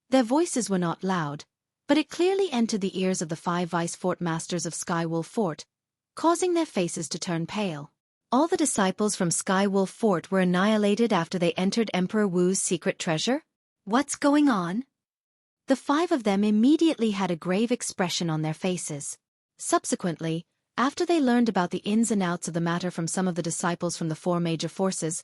Their voices were not loud, but it clearly entered the ears of the 5 vice fort masters of Skywolf Fort, causing their faces to turn pale. All the disciples from Skywolf Fort were annihilated after they entered Emperor Wu's secret treasure? What's going on? The 5 of them immediately had a grave expression on their faces. Subsequently, after they learned about the ins and outs of the matter from some of the disciples from the 4 major forces,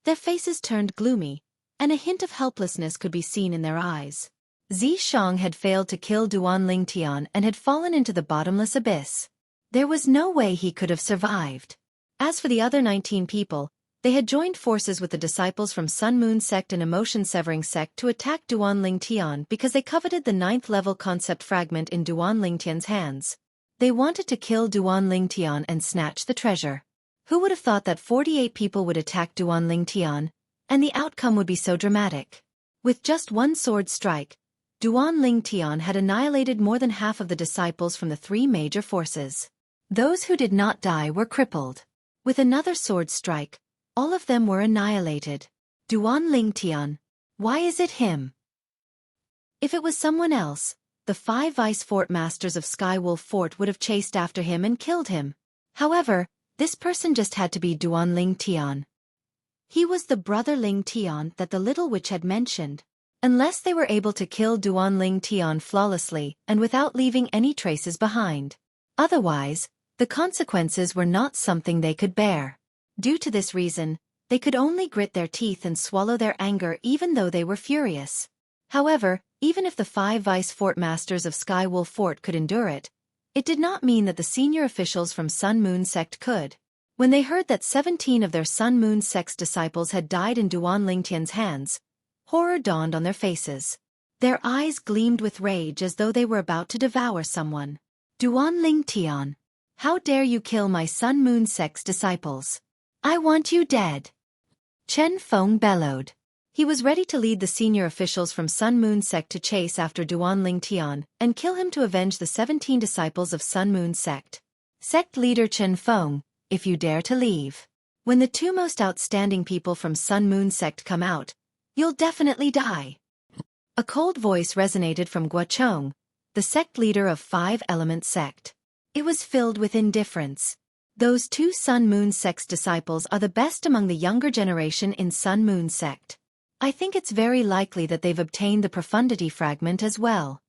their faces turned gloomy, and a hint of helplessness could be seen in their eyes. Zishang had failed to kill Duan Lingtian and had fallen into the bottomless abyss. There was no way he could have survived. As for the other 19 people, they had joined forces with the disciples from Sun Moon Sect and Emotion Severing Sect to attack Duan Lingtian because they coveted the 9th level concept fragment in Duan Lingtian's hands. They wanted to kill Duan Lingtian and snatch the treasure. Who would have thought that 48 people would attack Duan Lingtian, and the outcome would be so dramatic? With just one sword strike, Duan Lingtian had annihilated more than half of the disciples from the 3 major forces. Those who did not die were crippled. With another sword strike, all of them were annihilated. Duan Lingtian. Why is it him? If it was someone else, the 5 vice fort masters of Skywolf Fort would have chased after him and killed him. However, this person just had to be Duan Lingtian. He was the brother Lingtian that the little witch had mentioned. Unless they were able to kill Duan Lingtian flawlessly and without leaving any traces behind. Otherwise, the consequences were not something they could bear. Due to this reason, they could only grit their teeth and swallow their anger even though they were furious. However, even if the 5 vice fort masters of Skywolf Fort could endure it, it did not mean that the senior officials from Sun Moon Sect could. When they heard that 17 of their Sun Moon Sect's disciples had died in Duan Lingtian's hands, horror dawned on their faces. Their eyes gleamed with rage as though they were about to devour someone. Duan Lingtian. How dare you kill my Sun Moon Sect's disciples? I want you dead. Chen Feng bellowed. He was ready to lead the senior officials from Sun Moon Sect to chase after Duan Lingtian and kill him to avenge the 17 disciples of Sun Moon Sect. Sect leader Chen Feng, if you dare to leave. When the 2 most outstanding people from Sun Moon Sect come out, you'll definitely die. A cold voice resonated from Guochong, the sect leader of 5 Element Sect. It was filled with indifference. Those 2 Sun Moon Sect's disciples are the best among the younger generation in Sun Moon Sect. I think it's very likely that they've obtained the profundity fragment as well.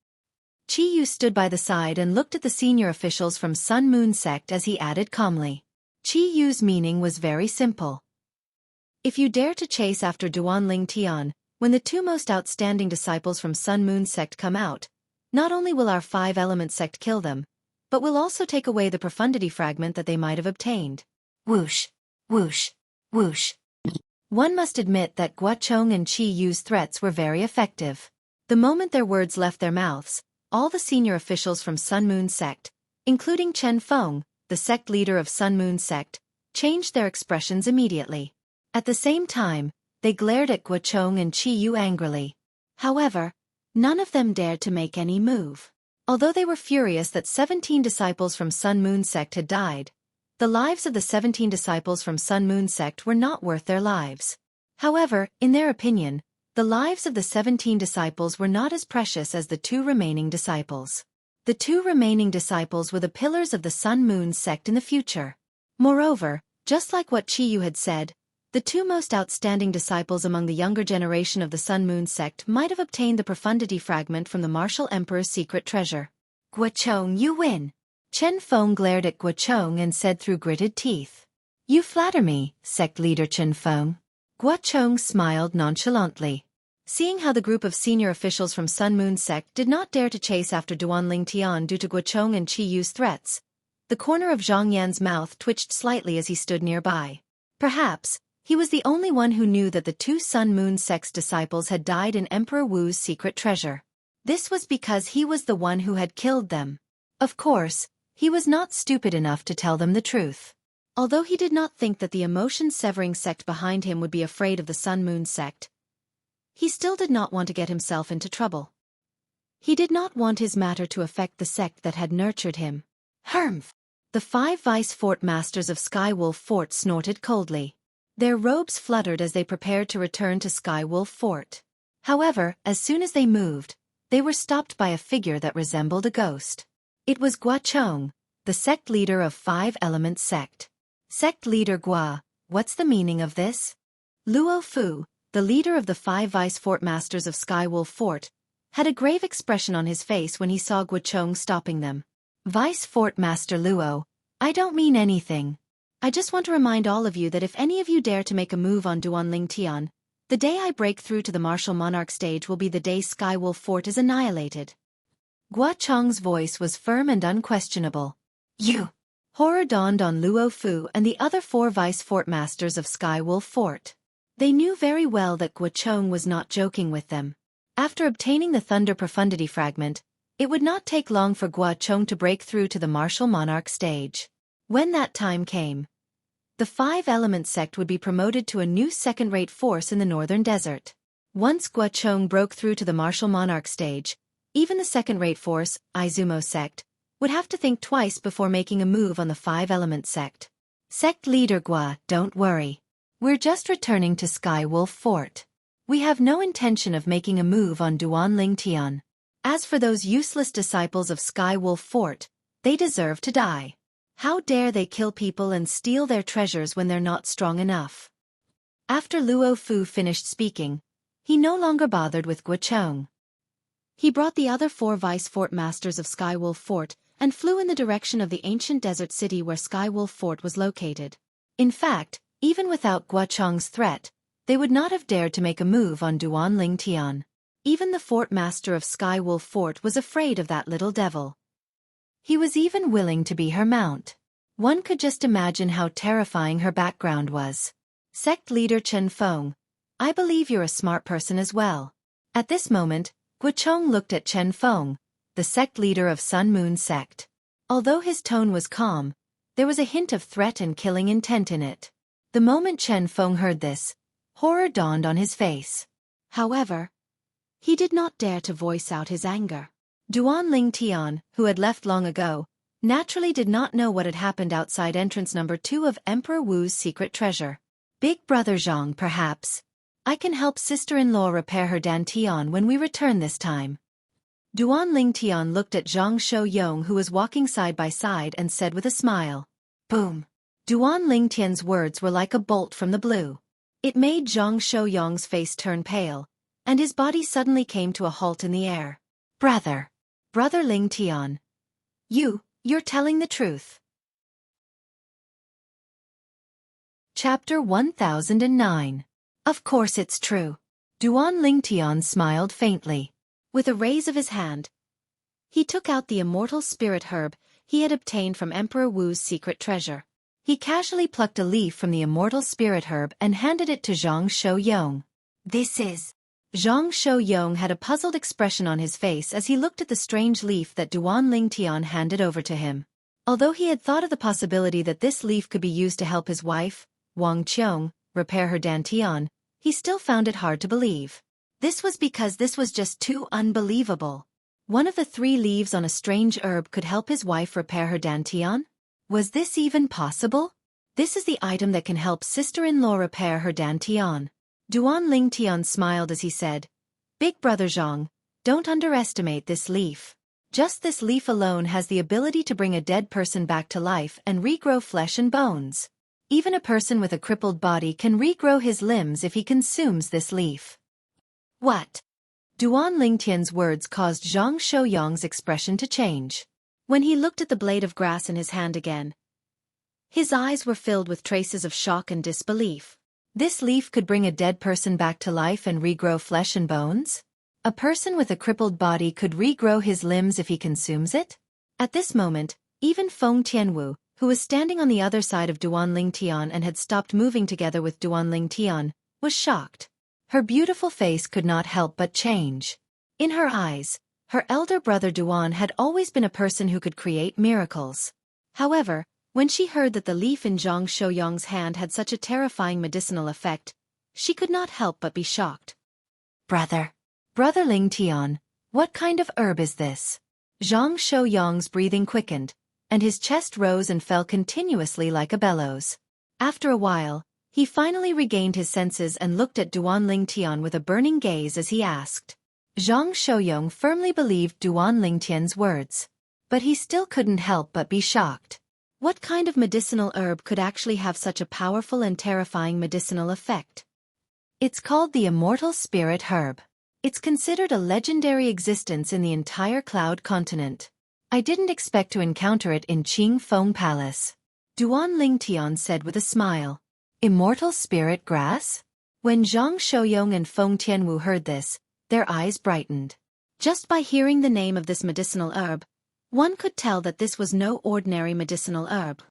Chi Yu stood by the side and looked at the senior officials from Sun Moon Sect as he added calmly. Chi Yu's meaning was very simple. If you dare to chase after Duan Lingtian, when the 2 most outstanding disciples from Sun Moon Sect come out, not only will our 5 Element Sect kill them, but we'll also take away the profundity fragment that they might have obtained. Whoosh, whoosh, whoosh. One must admit that Guochong and Chi Yu's threats were very effective. The moment their words left their mouths, all the senior officials from Sun Moon Sect, including Chen Feng, the sect leader of Sun Moon Sect, changed their expressions immediately. At the same time, they glared at Guochong and Chi Yu angrily. However, none of them dared to make any move. Although they were furious that 17 disciples from Sun Moon Sect had died, the lives of the 17 disciples from Sun Moon Sect were not worth their lives. However, in their opinion, the lives of the 17 disciples were not as precious as the 2 remaining disciples. The 2 remaining disciples were the pillars of the Sun Moon Sect in the future. Moreover, just like what Chi Yu had said, the 2 most outstanding disciples among the younger generation of the Sun Moon Sect might have obtained the profundity fragment from the Martial Emperor's secret treasure. Guochong, you win. Chen Feng glared at Guochong and said through gritted teeth. You flatter me, sect leader Chen Feng. Guochong smiled nonchalantly. Seeing how the group of senior officials from Sun Moon Sect did not dare to chase after Duan Lingtian due to Guochong and Chi Yu's threats, the corner of Zhang Yan's mouth twitched slightly as he stood nearby. Perhaps, he was the only one who knew that the 2 Sun Moon Sect's disciples had died in Emperor Wu's secret treasure. This was because he was the one who had killed them. Of course, he was not stupid enough to tell them the truth. Although he did not think that the Emotion Severing Sect behind him would be afraid of the Sun Moon Sect, he still did not want to get himself into trouble. He did not want his matter to affect the sect that had nurtured him. Humph! The 5 vice fort masters of Skywolf Fort snorted coldly. Their robes fluttered as they prepared to return to Skywolf Fort. However, as soon as they moved, they were stopped by a figure that resembled a ghost. It was Guachong, the sect leader of Five Elements sect. Sect leader Gua, what's the meaning of this? Luo Fu, the leader of the 5 Vice Fort Masters of Skywolf Fort, had a grave expression on his face when he saw Guachong stopping them. Vice Fort Master Luo, I don't mean anything. I just want to remind all of you that if any of you dare to make a move on Duanling Tian, the day I break through to the Martial Monarch stage will be the day Skywolf Fort is annihilated. Guachong's voice was firm and unquestionable. You! Horror dawned on Luo Fu and the other 4 Vice Fort Masters of Skywolf Fort. They knew very well that Guachong was not joking with them. After obtaining the Thunder Profundity Fragment, it would not take long for Guachong to break through to the Martial Monarch stage. When that time came, the 5 Elements sect would be promoted to a new second-rate force in the Northern Desert. Once Guachong broke through to the Martial Monarch stage, even the second-rate force, Izumo sect, would have to think twice before making a move on the 5 Elements sect. Sect leader Gua, don't worry. We're just returning to Skywolf Fort. We have no intention of making a move on Duanling Tian. As for those useless disciples of Skywolf Fort, they deserve to die. How dare they kill people and steal their treasures when they're not strong enough? After Luo Fu finished speaking, he no longer bothered with Guachong. He brought the other 4 Vice Fort Masters of Skywolf Fort and flew in the direction of the ancient desert city where Skywolf Fort was located. In fact, even without Guachong's threat, they would not have dared to make a move on Duanling Tian. Even the Fort Master of Skywolf Fort was afraid of that little devil. He was even willing to be her mount. One could just imagine how terrifying her background was. Sect leader Chen Feng, I believe you're a smart person as well. At this moment, Guachong looked at Chen Feng, the sect leader of Sun Moon sect. Although his tone was calm, there was a hint of threat and killing intent in it. The moment Chen Feng heard this, horror dawned on his face. However, he did not dare to voice out his anger. Duanling Tian, who had left long ago, naturally did not know what had happened outside entrance number 2 of Emperor Wu's secret treasure. Big brother Zhang, perhaps. I can help sister-in-law repair her dantian when we return this time. Duanling Tian looked at Zhang Shouyong, who was walking side by side, and said with a smile. Boom. Duanling Tian's words were like a bolt from the blue. It made Zhang Shouyong's face turn pale, and his body suddenly came to a halt in the air. Brother Ling Tian. You're telling the truth. Chapter 1009. Of course it's true. Duanling Tian smiled faintly. With a raise of his hand, he took out the immortal spirit herb he had obtained from Emperor Wu's secret treasure. He casually plucked a leaf from the immortal spirit herb and handed it to Zhang Shouyong. This is... Zhang Shouyong had a puzzled expression on his face as he looked at the strange leaf that Duanling Tian handed over to him. Although he had thought of the possibility that this leaf could be used to help his wife, Wang Qiong, repair her dantian, he still found it hard to believe. This was because this was just too unbelievable. One of the 3 leaves on a strange herb could help his wife repair her dantian? Was this even possible? This is the item that can help sister-in-law repair her dantian. Duanling Tian smiled as he said, Big brother Zhang, don't underestimate this leaf. Just this leaf alone has the ability to bring a dead person back to life and regrow flesh and bones. Even a person with a crippled body can regrow his limbs if he consumes this leaf. What? Duanling Tian's words caused Zhang Shouyong's expression to change. When he looked at the blade of grass in his hand again, his eyes were filled with traces of shock and disbelief. This leaf could bring a dead person back to life and regrow flesh and bones? A person with a crippled body could regrow his limbs if he consumes it? At this moment, even Feng Tianwu, who was standing on the other side of Duanling Tian and had stopped moving together with Duanling Tian, was shocked. Her beautiful face could not help but change. In her eyes, her elder brother Duan had always been a person who could create miracles. However, when she heard that the leaf in Zhang Shouyong's hand had such a terrifying medicinal effect, she could not help but be shocked. Brother Ling Tian, what kind of herb is this? Zhang Shouyong's breathing quickened, and his chest rose and fell continuously like a bellows. After a while, He finally regained his senses and looked at Duan Lingtian with a burning gaze as he asked. Zhang Shouyong firmly believed Duan Lingtian's words. But he still couldn't help but be shocked. What kind of medicinal herb could actually have such a powerful and terrifying medicinal effect? It's called the Immortal Spirit Herb. It's considered a legendary existence in the entire Cloud Continent. I didn't expect to encounter it in Qingfeng Palace. Duan Lingtian said with a smile. Immortal Spirit Grass? When Zhang Shouyong and Feng Tianwu heard this, their eyes brightened. Just by hearing the name of this medicinal herb, one could tell that this was no ordinary medicinal herb.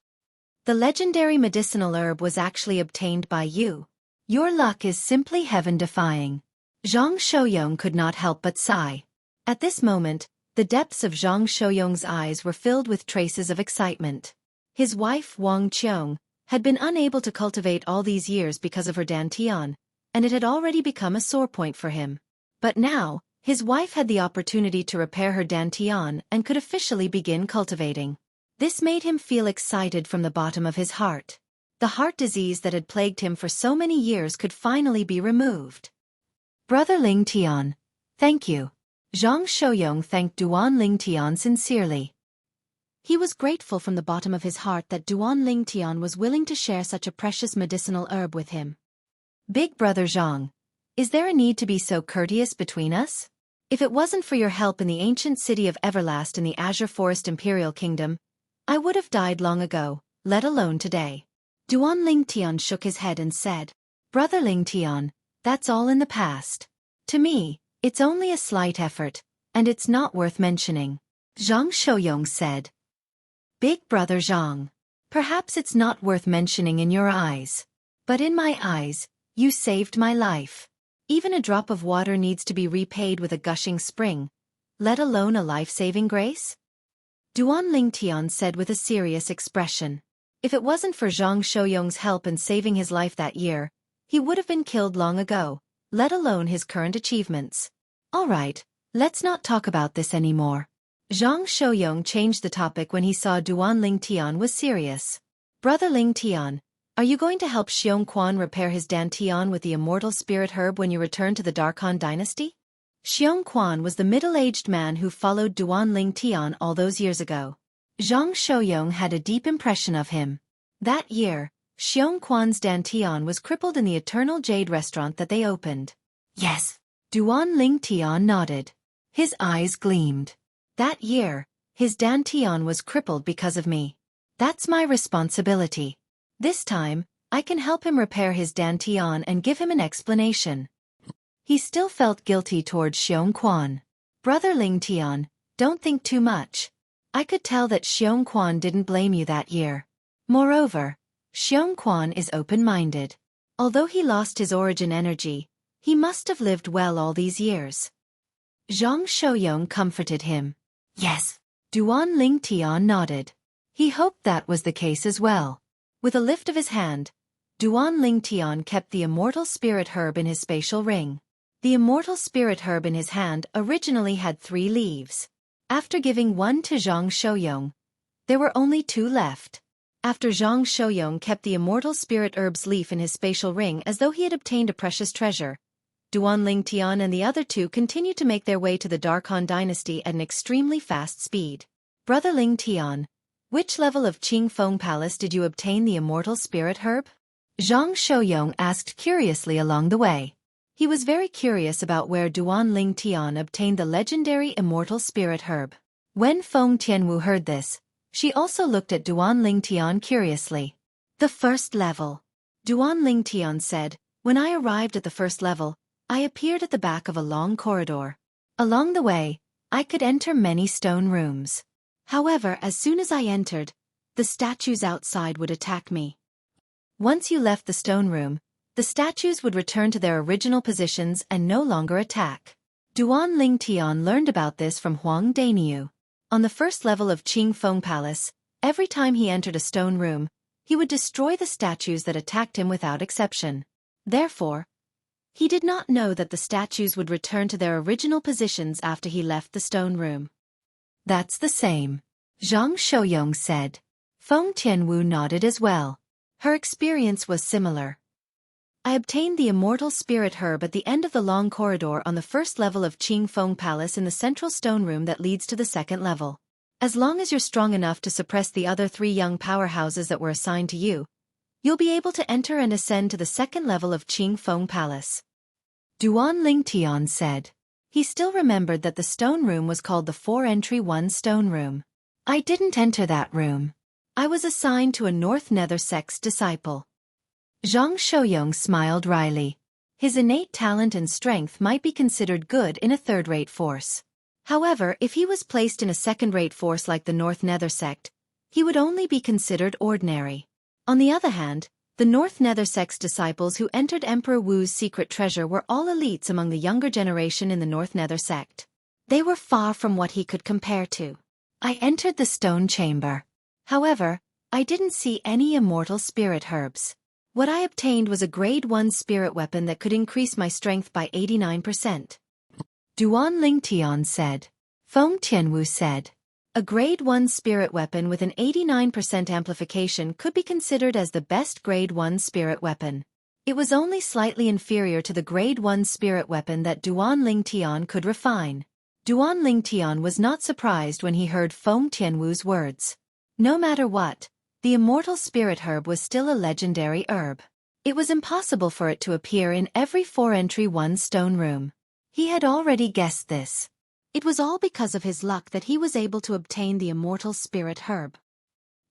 The legendary medicinal herb was actually obtained by you. Your luck is simply heaven-defying. Zhang Shouyong could not help but sigh. At this moment, the depths of Zhang Shouyong's eyes were filled with traces of excitement. His wife Wang Qiong had been unable to cultivate all these years because of her dantian, and it had already become a sore point for him. But now, his wife had the opportunity to repair her dantian and could officially begin cultivating. This made him feel excited from the bottom of his heart. The heart disease that had plagued him for so many years could finally be removed. Brother Lingtian, thank you. Zhang Shouyong thanked Duan Lingtian sincerely. He was grateful from the bottom of his heart that Duan Lingtian was willing to share such a precious medicinal herb with him. Big brother Zhang, is there a need to be so courteous between us? If it wasn't for your help in the ancient city of Everlast in the Azure Forest Imperial Kingdom, I would have died long ago, let alone today. Duan Lingtian shook his head and said, Brother Lingtian, that's all in the past. To me, it's only a slight effort, and it's not worth mentioning. Zhang Shouyong said. Big brother Zhang, perhaps it's not worth mentioning in your eyes. But in my eyes, you saved my life. Even a drop of water needs to be repaid with a gushing spring, let alone a life-saving grace? Duan Lingtian said with a serious expression. If it wasn't for Zhang Shouyong's help in saving his life that year, he would have been killed long ago, let alone his current achievements. All right, let's not talk about this anymore. Zhang Shouyong changed the topic when he saw Duan Lingtian was serious. Brother Lingtian, are you going to help Xiong Quan repair his dantian with the Immortal Spirit Herb when you return to the Darkhan dynasty? Xiong Quan was the middle-aged man who followed Duan Lingtian all those years ago. Zhang Shouyong had a deep impression of him. That year, Xiong Quan's dantian was crippled in the Eternal Jade restaurant that they opened. Yes. Duan Lingtian nodded. His eyes gleamed. That year, his dantian was crippled because of me. That's my responsibility. This time, I can help him repair his dantian and give him an explanation. He still felt guilty towards Xiong Quan. Brother Lingtian, don't think too much. I could tell that Xiong Quan didn't blame you that year. Moreover, Xiong Quan is open-minded. Although he lost his origin energy, he must have lived well all these years. Zhang Shouyong comforted him. Yes. Duan Lingtian nodded. He hoped that was the case as well. With a lift of his hand, Duan Lingtian kept the Immortal Spirit Herb in his spatial ring. The Immortal Spirit Herb in his hand originally had 3 leaves. After giving one to Zhang Shouyong, there were only 2 left. After Zhang Shouyong kept the Immortal Spirit Herb's leaf in his spatial ring as though he had obtained a precious treasure, Duan Lingtian and the other 2 continued to make their way to the Darkhan dynasty at an extremely fast speed. Brother Lingtian, which level of Qingfeng Palace did you obtain the Immortal Spirit Herb? Zhang Shouyong asked curiously along the way. He was very curious about where Duan Lingtian obtained the legendary Immortal Spirit Herb. When Feng Tianwu heard this, she also looked at Duan Lingtian curiously. The first level. Duan Lingtian said, when I arrived at the first level, I appeared at the back of a long corridor. Along the way, I could enter many stone rooms. However, as soon as I entered, the statues outside would attack me. Once you left the stone room, the statues would return to their original positions and no longer attack. Duan Lingtian learned about this from Huang Dainiu. On the first level of Qingfeng Palace, every time he entered a stone room, he would destroy the statues that attacked him without exception. Therefore, he did not know that the statues would return to their original positions after he left the stone room. That's the same. Zhang Shouyong said. Feng Tianwu nodded as well. Her experience was similar. I obtained the immortal spirit herb at the end of the long corridor on the first level of Qing Feng Palace in the central stone room that leads to the second level. As long as you're strong enough to suppress the other 3 young powerhouses that were assigned to you, you'll be able to enter and ascend to the second level of Qing Feng Palace. Duan Lingtian said. He still remembered that the stone room was called the 4-entry 1 stone room. I didn't enter that room. I was assigned to a North Nether sect's disciple. Zhang Shouyong smiled wryly. His innate talent and strength might be considered good in a third-rate force. However, if he was placed in a second-rate force like the North Nether sect, he would only be considered ordinary. On the other hand, the North Nether sect's disciples who entered Emperor Wu's secret treasure were all elites among the younger generation in the North Nether sect. They were far from what he could compare to. I entered the stone chamber. However, I didn't see any immortal spirit herbs. What I obtained was a grade 1 spirit weapon that could increase my strength by 89%. Duan Lingtian said. Feng Tianwu said. A grade 1 spirit weapon with an 89% amplification could be considered as the best grade 1 spirit weapon. It was only slightly inferior to the grade 1 spirit weapon that Duan Lingtian could refine. Duan Lingtian was not surprised when he heard Feng Tianwu's words. No matter what, the immortal spirit herb was still a legendary herb. It was impossible for it to appear in every 4-entry 1 stone room. He had already guessed this. It was all because of his luck that he was able to obtain the immortal spirit herb.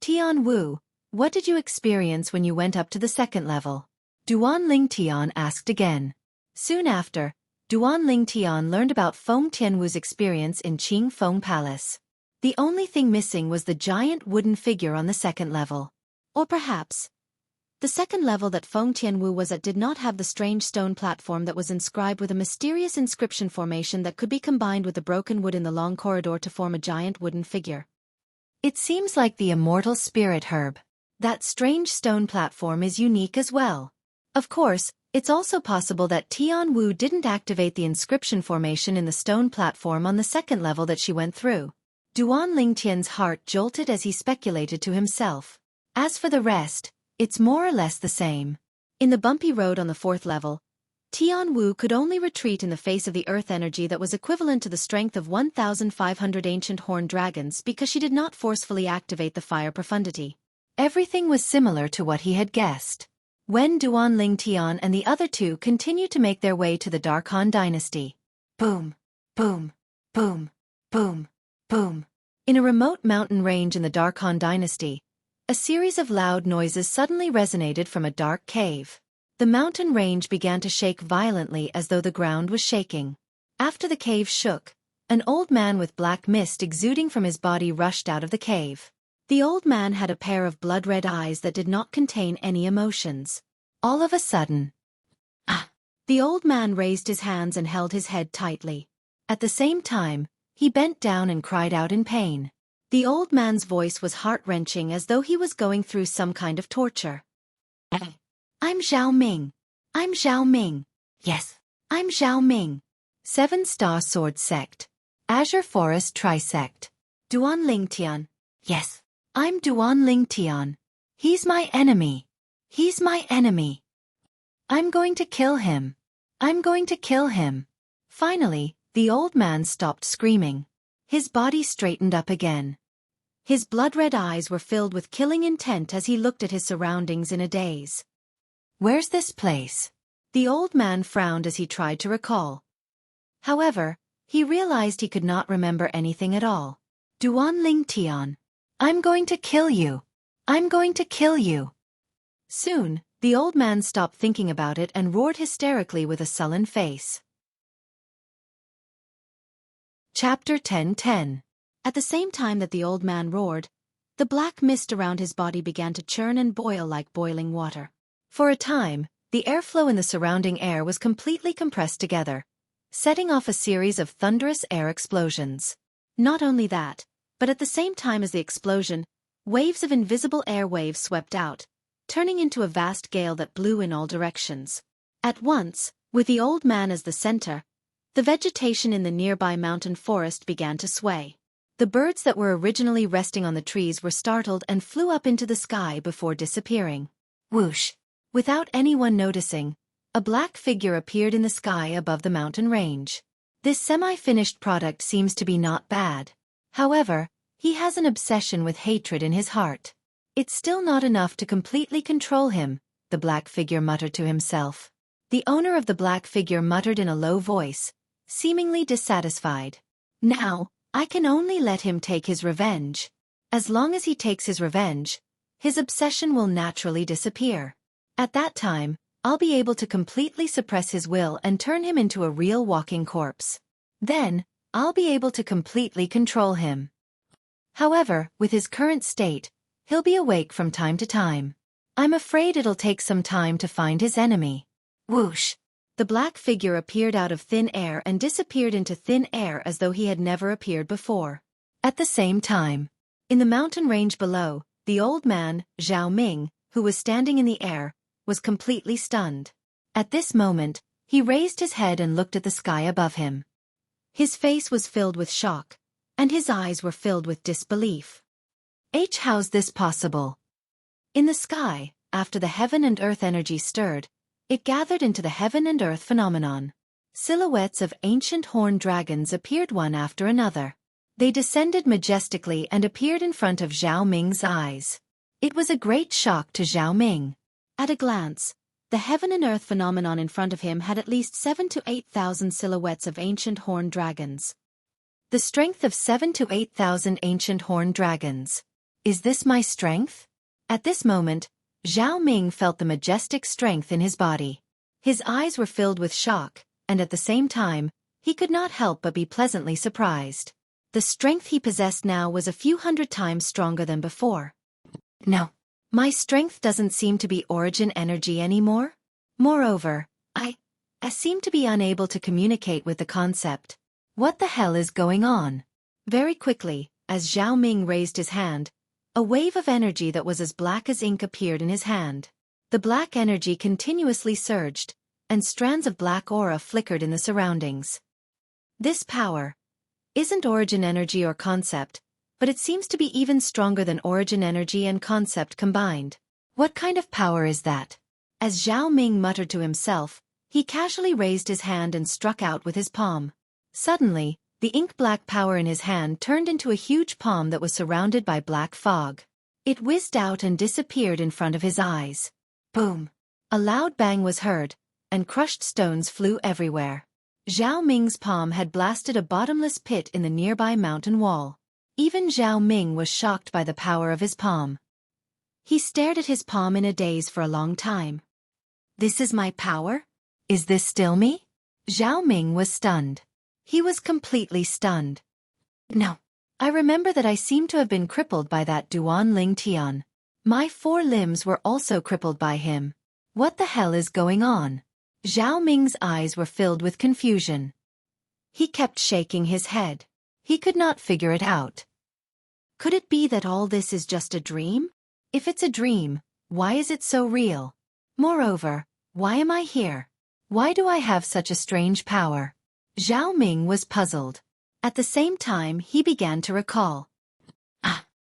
Tian Wu, what did you experience when you went up to the second level? Duan Lingtian asked again. Soon after, Duan Lingtian learned about Feng Tianwu's experience in Qing Feng Palace. The only thing missing was the giant wooden figure on the second level. Or perhaps, the second level that Feng Tianwu was at did not have the strange stone platform that was inscribed with a mysterious inscription formation that could be combined with the broken wood in the long corridor to form a giant wooden figure. It seems like the immortal spirit herb. That strange stone platform is unique as well. Of course, it's also possible that Tian Wu didn't activate the inscription formation in the stone platform on the second level that she went through. Duan Lingtian's heart jolted as he speculated to himself. As for the rest, it's more or less the same. In the bumpy road on the 4th level, Tian Wu could only retreat in the face of the earth energy that was equivalent to the strength of 1,500 ancient horned dragons because she did not forcefully activate the fire profundity. Everything was similar to what he had guessed. When Duan Lingtian and the other 2 continued to make their way to the Dark Han dynasty. Boom, boom, boom, boom, boom. In a remote mountain range in the Dark Han dynasty, a series of loud noises suddenly resonated from a dark cave. The mountain range began to shake violently as though the ground was shaking. After the cave shook, an old man with black mist exuding from his body rushed out of the cave. The old man had a pair of blood-red eyes that did not contain any emotions. All of a sudden, the old man raised his hands and held his head tightly. At the same time, he bent down and cried out in pain. The old man's voice was heart-wrenching as though he was going through some kind of torture. I'm Zhao Ming. I'm Zhao Ming. Yes, I'm Zhao Ming. 7-Star Sword Sect. Azure Forest Trisect. Duan Lingtian. Yes, I'm Duan Lingtian. He's my enemy. He's my enemy. I'm going to kill him. I'm going to kill him. Finally, the old man stopped screaming. His body straightened up again. His blood-red eyes were filled with killing intent as he looked at his surroundings in a daze. Where's this place? The old man frowned as he tried to recall. However, he realized he could not remember anything at all. Duan Lingtian. I'm going to kill you. I'm going to kill you. Soon, the old man stopped thinking about it and roared hysterically with a sullen face. Chapter 10:10. At the same time that the old man roared, the black mist around his body began to churn and boil like boiling water. For a time, the airflow in the surrounding air was completely compressed together, setting off a series of thunderous air explosions. Not only that, but at the same time as the explosion, waves of invisible air waves swept out, turning into a vast gale that blew in all directions. At once, with the old man as the center, the vegetation in the nearby mountain forest began to sway. The birds that were originally resting on the trees were startled and flew up into the sky before disappearing. Whoosh! Without anyone noticing, a black figure appeared in the sky above the mountain range. This semi-finished product seems to be not bad. However, he has an obsession with hatred in his heart. It's still not enough to completely control him, the black figure muttered to himself. The owner of the black figure muttered in a low voice, seemingly dissatisfied. Now, I can only let him take his revenge. As long as he takes his revenge, his obsession will naturally disappear. At that time, I'll be able to completely suppress his will and turn him into a real walking corpse. Then, I'll be able to completely control him. However, with his current state, he'll be awake from time to time. I'm afraid it'll take some time to find his enemy. Whoosh! The black figure appeared out of thin air and disappeared into thin air as though he had never appeared before. At the same time, in the mountain range below, the old man, Zhao Ming, who was standing in the air, was completely stunned. At this moment, he raised his head and looked at the sky above him. His face was filled with shock, and his eyes were filled with disbelief. How's this possible? In the sky, after the heaven and earth energy stirred, it gathered into the heaven and earth phenomenon. Silhouettes of ancient horned dragons appeared one after another. They descended majestically and appeared in front of Zhao Ming's eyes. It was a great shock to Zhao Ming. At a glance, the heaven and earth phenomenon in front of him had at least 7,000 to 8,000 silhouettes of ancient horned dragons. The strength of 7,000 to 8,000 ancient horned dragons. Is this my strength? At this moment, Zhao Ming felt the majestic strength in his body. His eyes were filled with shock, and at the same time, he could not help but be pleasantly surprised. The strength he possessed now was a few hundred times stronger than before. No, my strength doesn't seem to be origin energy anymore. Moreover, I seem to be unable to communicate with the concept. What the hell is going on? Very quickly, as Zhao Ming raised his hand, a wave of energy that was as black as ink appeared in his hand. The black energy continuously surged, and strands of black aura flickered in the surroundings. This power isn't origin energy or concept, but it seems to be even stronger than origin energy and concept combined. What kind of power is that? As Zhao Ming muttered to himself, he casually raised his hand and struck out with his palm. Suddenly, the ink-black power in his hand turned into a huge palm that was surrounded by black fog. It whizzed out and disappeared in front of his eyes. Boom! A loud bang was heard, and crushed stones flew everywhere. Zhao Ming's palm had blasted a bottomless pit in the nearby mountain wall. Even Zhao Ming was shocked by the power of his palm. He stared at his palm in a daze for a long time. This is my power? Is this still me? Zhao Ming was stunned. He was completely stunned. No. I remember that I seem to have been crippled by that Duan Ling Tian. My 4 limbs were also crippled by him. What the hell is going on? Zhao Ming's eyes were filled with confusion. He kept shaking his head. He could not figure it out. Could it be that all this is just a dream? If it's a dream, why is it so real? Moreover, why am I here? Why do I have such a strange power? Zhao Ming was puzzled. At the same time, he began to recall.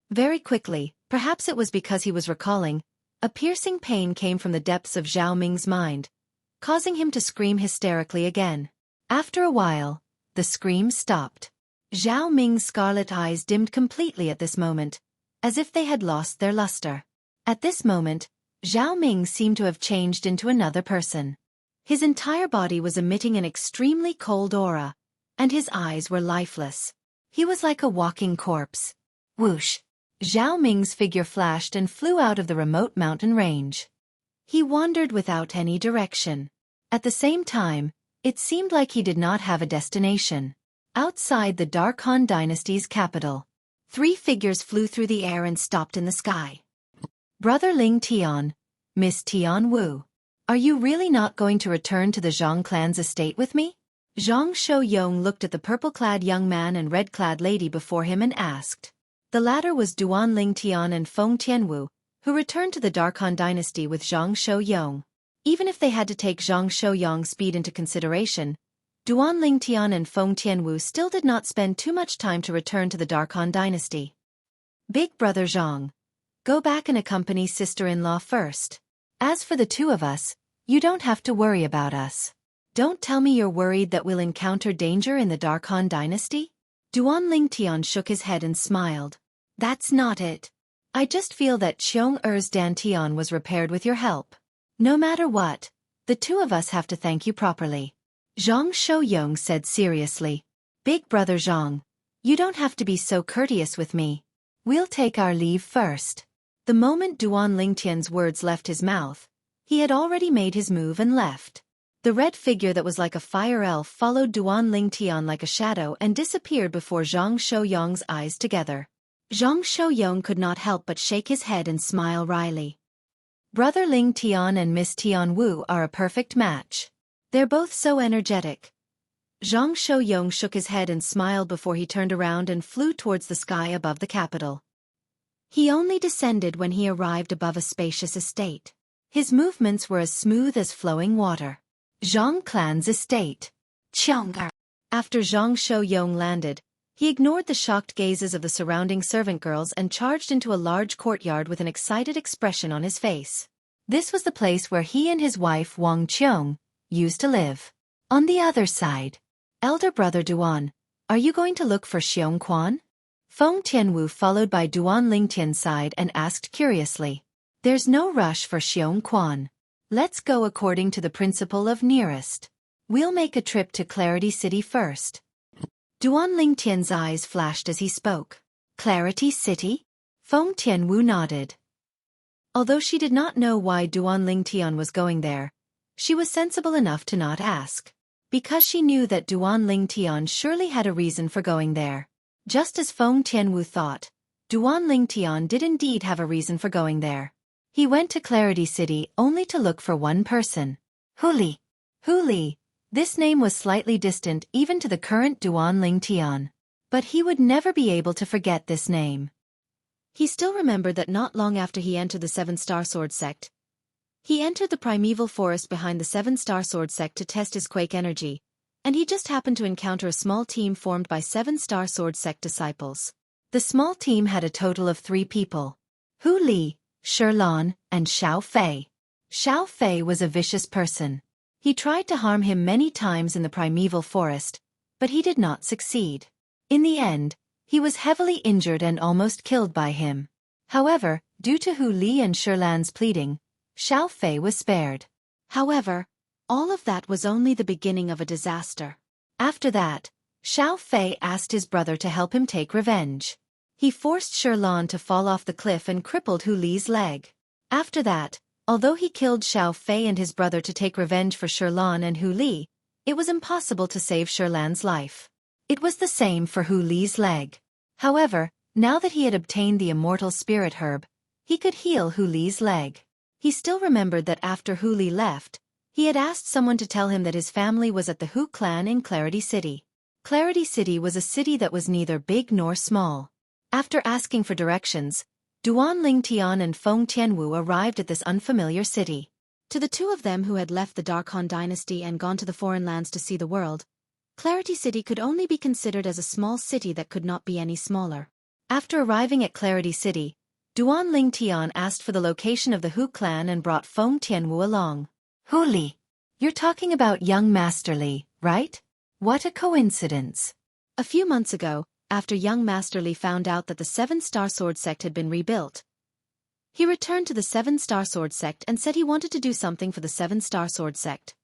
Very quickly, perhaps it was because he was recalling, a piercing pain came from the depths of Zhao Ming's mind, causing him to scream hysterically again. After a while, the scream stopped. Zhao Ming's scarlet eyes dimmed completely at this moment, as if they had lost their luster. At this moment, Zhao Ming seemed to have changed into another person. His entire body was emitting an extremely cold aura, and his eyes were lifeless. He was like a walking corpse. Whoosh! Zhao Ming's figure flashed and flew out of the remote mountain range. He wandered without any direction. At the same time, it seemed like he did not have a destination. Outside the Dark Han Dynasty's capital, 3 figures flew through the air and stopped in the sky. Brother Ling Tian, Miss Tian Wu. Are you really not going to return to the Zhang clan's estate with me? Zhang Shouyong looked at the purple-clad young man and red-clad lady before him and asked. The latter was Duan Ling Tian and Feng Tianwu, who returned to the Dark Han Dynasty with Zhang Shouyong. Even if they had to take Zhang Shouyong's speed into consideration, Duan Ling Tian and Feng Tianwu still did not spend too much time to return to the Dark Han Dynasty. Big brother Zhang, go back and accompany sister-in-law first. As for the 2 of us, You don't have to worry about us. Don't tell me you're worried that we'll encounter danger in the Dark Han dynasty? Duan Lingtian shook his head and smiled. That's not it. I just feel that Chong-er's Dantian was repaired with your help. No matter what, the two of us have to thank you properly. Zhang Shouyong said seriously. Big brother Zhang, you don't have to be so courteous with me. We'll take our leave first. The moment Duan Lingtian's words left his mouth, he had already made his move and left. The red figure that was like a fire elf followed Duan Lingtian like a shadow and disappeared before Zhang Shouyong's eyes together. Zhang Shouyong could not help but shake his head and smile wryly. Brother Ling Tian and Miss Tian Wu are a perfect match. They're both so energetic. Zhang Shouyong shook his head and smiled before he turned around and flew towards the sky above the capital. He only descended when he arrived above a spacious estate. His movements were as smooth as flowing water. Zhang Clan's estate. Chang'er. After Zhang Shouyong landed, he ignored the shocked gazes of the surrounding servant girls and charged into a large courtyard with an excited expression on his face. This was the place where he and his wife Wang Qiong used to live. On the other side, elder brother Duan, are you going to look for Xiong Quan? Feng Tianwu followed by Duan Lingtian's side and asked curiously. There's no rush for Xiong Quan. Let's go according to the principle of nearest. We'll make a trip to Clarity City first. Duan Lingtian's eyes flashed as he spoke. Clarity City? Feng Tianwu nodded. Although she did not know why Duan Lingtian was going there, she was sensible enough to not ask. Because she knew that Duan Lingtian surely had a reason for going there. Just as Feng Tianwu thought, Duan Lingtian did indeed have a reason for going there. He went to Clarity City only to look for one person. Hu Li. Hu Li. This name was slightly distant even to the current Duan Lingtian. But he would never be able to forget this name. He still remembered that not long after he entered the Seven-Star Sword sect, he entered the primeval forest behind the Seven-Star Sword sect to test his quake energy, and he just happened to encounter a small team formed by Seven-Star Sword sect disciples. The small team had a total of 3 people. Hu Li, Shirlan, and Xiao Fei. Xiao Fei was a vicious person. He tried to harm him many times in the primeval forest, but he did not succeed. In the end, he was heavily injured and almost killed by him. However, due to Hu Li and Shirlan's pleading, Xiao Fei was spared. However, all of that was only the beginning of a disaster. After that, Xiao Fei asked his brother to help him take revenge. He forced Shirlan to fall off the cliff and crippled Hu Li's leg. After that, although he killed Xiao Fei and his brother to take revenge for Shirlan and Hu Li, it was impossible to save Shirlan's life. It was the same for Hu Li's leg. However, now that he had obtained the immortal spirit herb, he could heal Hu Li's leg. He still remembered that after Hu Li left, he had asked someone to tell him that his family was at the Hu clan in Clarity City. Clarity City was a city that was neither big nor small. After asking for directions, Duan Lingtian and Feng Tianwu arrived at this unfamiliar city. To the two of them who had left the Dark Han dynasty and gone to the foreign lands to see the world, Clarity City could only be considered as a small city that could not be any smaller. After arriving at Clarity City, Duan Lingtian asked for the location of the Hu clan and brought Feng Tianwu along. Hu Li. You're talking about young Master Li, right? What a coincidence. A few months ago, after young Master Li found out that the Seven-Star Sword sect had been rebuilt, he returned to the Seven-Star Sword sect and said he wanted to do something for the Seven-Star Sword sect.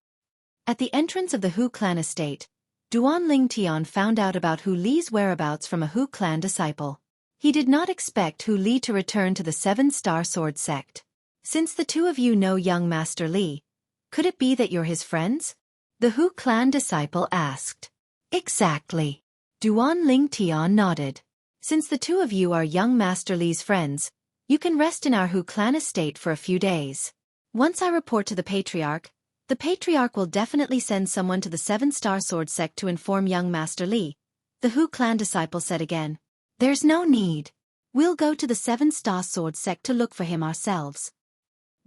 At the entrance of the Hu clan estate, Duan Lingtian found out about Hu Li's whereabouts from a Hu clan disciple. He did not expect Hu Li to return to the Seven-Star Sword sect. Since the two of you know young Master Li, could it be that you're his friends? The Hu clan disciple asked. Exactly. Duan Lingtian nodded. Since the two of you are young Master Li's friends, you can rest in our Hu clan estate for a few days. Once I report to the Patriarch will definitely send someone to the Seven-Star Sword sect to inform young Master Li, the Hu clan disciple said again. There's no need. We'll go to the Seven-Star Sword sect to look for him ourselves.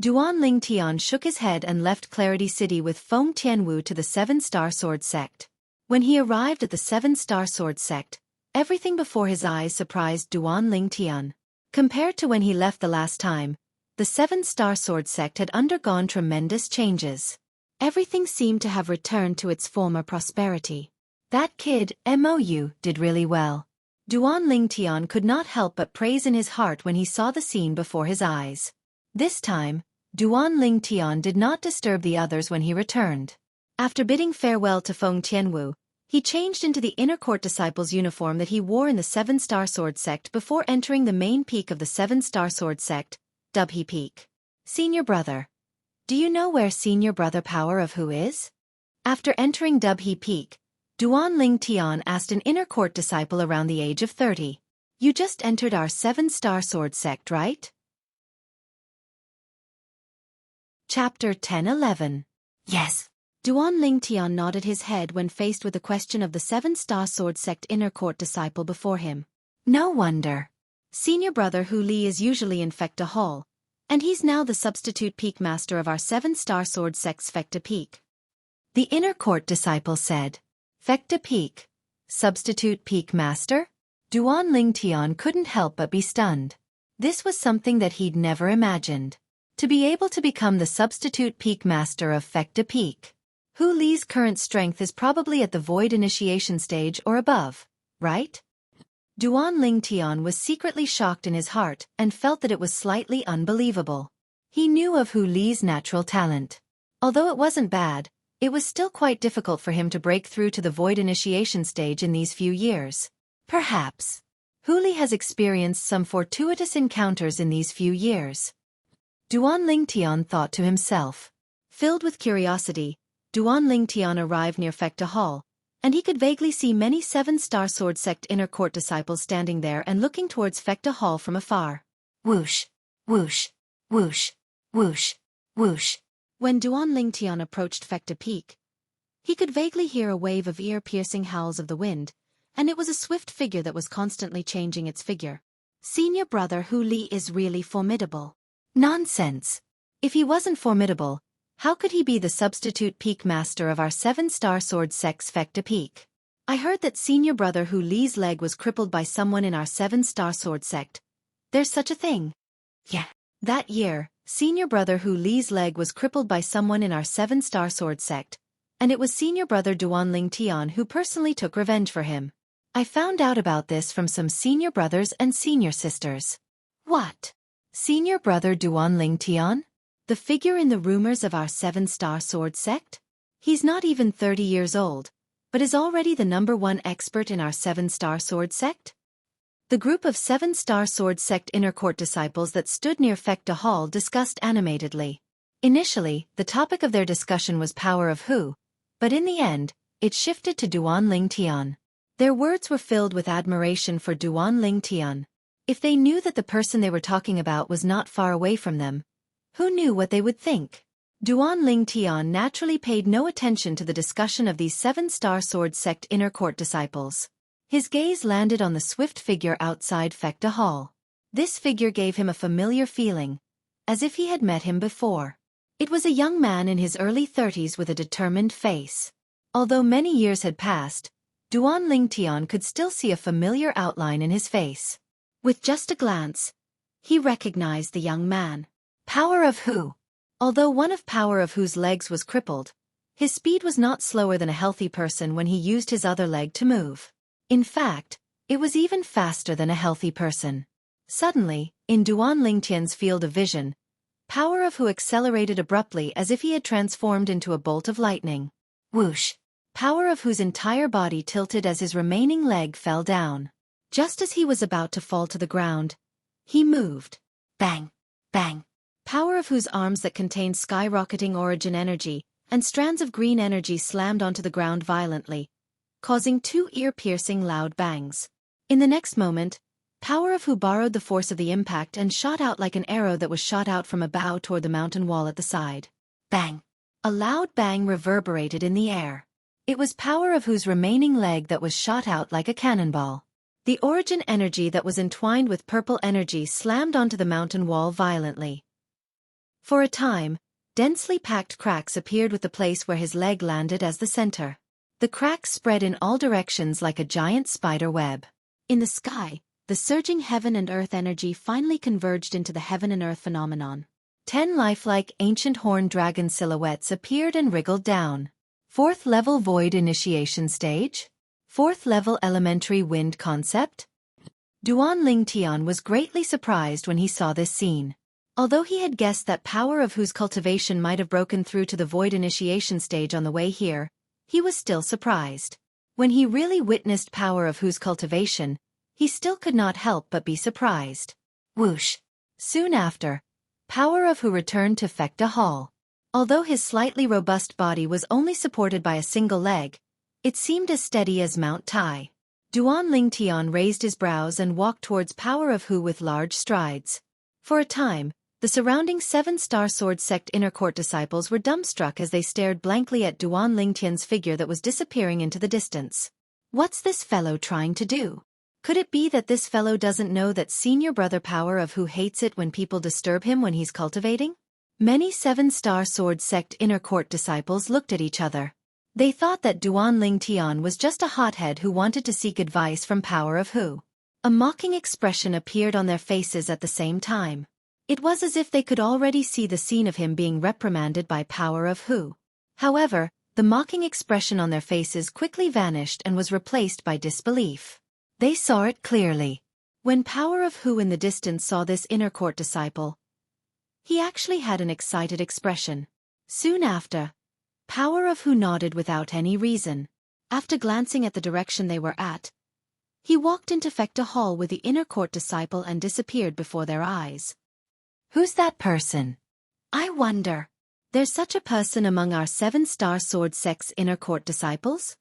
Duan Lingtian shook his head and left Clarity City with Feng Tianwu to the Seven-Star Sword sect. When he arrived at the Seven-Star Sword sect, everything before his eyes surprised Duan Lingtian. Compared to when he left the last time, the seven-star sword sect had undergone tremendous changes. Everything seemed to have returned to its former prosperity. That kid, Mou, did really well. Duan Lingtian could not help but praise in his heart when he saw the scene before his eyes. This time, Duan Lingtian did not disturb the others when he returned. After bidding farewell to Feng Tianwu, he changed into the inner court disciple's uniform that he wore in the seven-star sword sect before entering the main peak of the seven-star sword sect, Dubhe Peak. Senior brother. Do you know where senior brother Power of Who is? After entering Dubhe Peak, Duan Lingtian asked an inner court disciple around the age of 30. You just entered our seven-star sword sect, right? Chapter 10-11. Yes. Duan Lingtian nodded his head when faced with the question of the seven-star sword sect inner court disciple before him. No wonder. Senior brother Hu Li is usually in Fecta Hall, and he's now the substitute peak master of our seven-star sword sect's Fecta Peak. The inner court disciple said. Fecta Peak? Substitute peak master? Duan Lingtian couldn't help but be stunned. This was something that he'd never imagined. To be able to become the substitute peak master of Fecta Peak. Hu Li's current strength is probably at the void initiation stage or above, right? Duan Lingtian was secretly shocked in his heart and felt that it was slightly unbelievable. He knew of Hu Li's natural talent. Although it wasn't bad, it was still quite difficult for him to break through to the void initiation stage in these few years. Perhaps. Hu Li has experienced some fortuitous encounters in these few years. Duan Lingtian thought to himself. Filled with curiosity, Duan Lingtian arrived near Fecta Hall, and he could vaguely see many seven-star sword sect inner court disciples standing there and looking towards Fecta Hall from afar. Whoosh, whoosh, whoosh, whoosh, whoosh. When Duan Lingtian approached Fecta Peak, he could vaguely hear a wave of ear-piercing howls of the wind, and it was a swift figure that was constantly changing its figure. Senior brother Hu Li is really formidable. Nonsense. If he wasn't formidable, how could he be the substitute peak master of our seven-star sword sect's Fecta Peak? I heard that senior brother Hu Li's leg was crippled by someone in our seven-star sword sect. There's such a thing. Yeah. That year, senior brother Hu Li's leg was crippled by someone in our seven-star sword sect, and it was senior brother Duan Lingtian who personally took revenge for him. I found out about this from some senior brothers and senior sisters. What? Senior brother Duan Lingtian? The figure in the rumors of our seven-star sword sect? He's not even 30 years old, but is already the #1 expert in our seven-star sword sect? The group of seven-star sword sect inner court disciples that stood near Fecta Hall discussed animatedly. Initially, the topic of their discussion was Power of Who, but in the end, it shifted to Duan Lingtian. Their words were filled with admiration for Duan Lingtian. If they knew that the person they were talking about was not far away from them, who knew what they would think? Duan Lingtian naturally paid no attention to the discussion of these seven-star sword sect inner court disciples. His gaze landed on the swift figure outside Fecta Hall. This figure gave him a familiar feeling, as if he had met him before. It was a young man in his early 30s with a determined face. Although many years had passed, Duan Lingtian could still see a familiar outline in his face. With just a glance, he recognized the young man. Power of Who? Although one of Power of Who's legs was crippled, his speed was not slower than a healthy person when he used his other leg to move. In fact, it was even faster than a healthy person. Suddenly, in Duan Lingtian's field of vision, Power of Who accelerated abruptly as if he had transformed into a bolt of lightning. Whoosh! Power of Who's entire body tilted as his remaining leg fell down. Just as he was about to fall to the ground, he moved. Bang! Bang! Power of Who's arms that contained skyrocketing origin energy and strands of green energy slammed onto the ground violently, causing 2 ear-piercing loud bangs. In the next moment, Power of Who borrowed the force of the impact and shot out like an arrow that was shot out from a bow toward the mountain wall at the side. Bang! A loud bang reverberated in the air. It was Power of Who's remaining leg that was shot out like a cannonball. The origin energy that was entwined with purple energy slammed onto the mountain wall violently. For a time, densely packed cracks appeared with the place where his leg landed as the center. The cracks spread in all directions like a giant spider web. In the sky, the surging heaven and earth energy finally converged into the heaven and earth phenomenon. 10 lifelike ancient horned dragon silhouettes appeared and wriggled down. 4th level void initiation stage? 4th level elementary wind concept? Duan Lingtian was greatly surprised when he saw this scene. Although he had guessed that Power of Hu's cultivation might have broken through to the void initiation stage on the way here, he was still surprised. When he really witnessed Power of Hu's cultivation, he still could not help but be surprised. Whoosh! Soon after, Power of Hu returned to Fekta Hall. Although his slightly robust body was only supported by a single leg, it seemed as steady as Mount Tai. Duan Lingtian raised his brows and walked towards Power of Hu with large strides. For a time, the surrounding 7-star sword sect inner court disciples were dumbstruck as they stared blankly at Duan Lingtian's figure that was disappearing into the distance. What's this fellow trying to do? Could it be that this fellow doesn't know that senior brother Power of Hu hates it when people disturb him when he's cultivating? Many 7-star sword sect inner court disciples looked at each other. They thought that Duan Lingtian was just a hothead who wanted to seek advice from Power of Hu. A mocking expression appeared on their faces at the same time. It was as if they could already see the scene of him being reprimanded by Power of Hu. However, the mocking expression on their faces quickly vanished and was replaced by disbelief. They saw it clearly. When Power of Hu in the distance saw this inner court disciple, he actually had an excited expression. Soon after, Power of Hu nodded without any reason. After glancing at the direction they were at, he walked into Fekta Hall with the inner court disciple and disappeared before their eyes. Who's that person? I wonder. There's such a person among our 7-star sword sect's inner court disciples?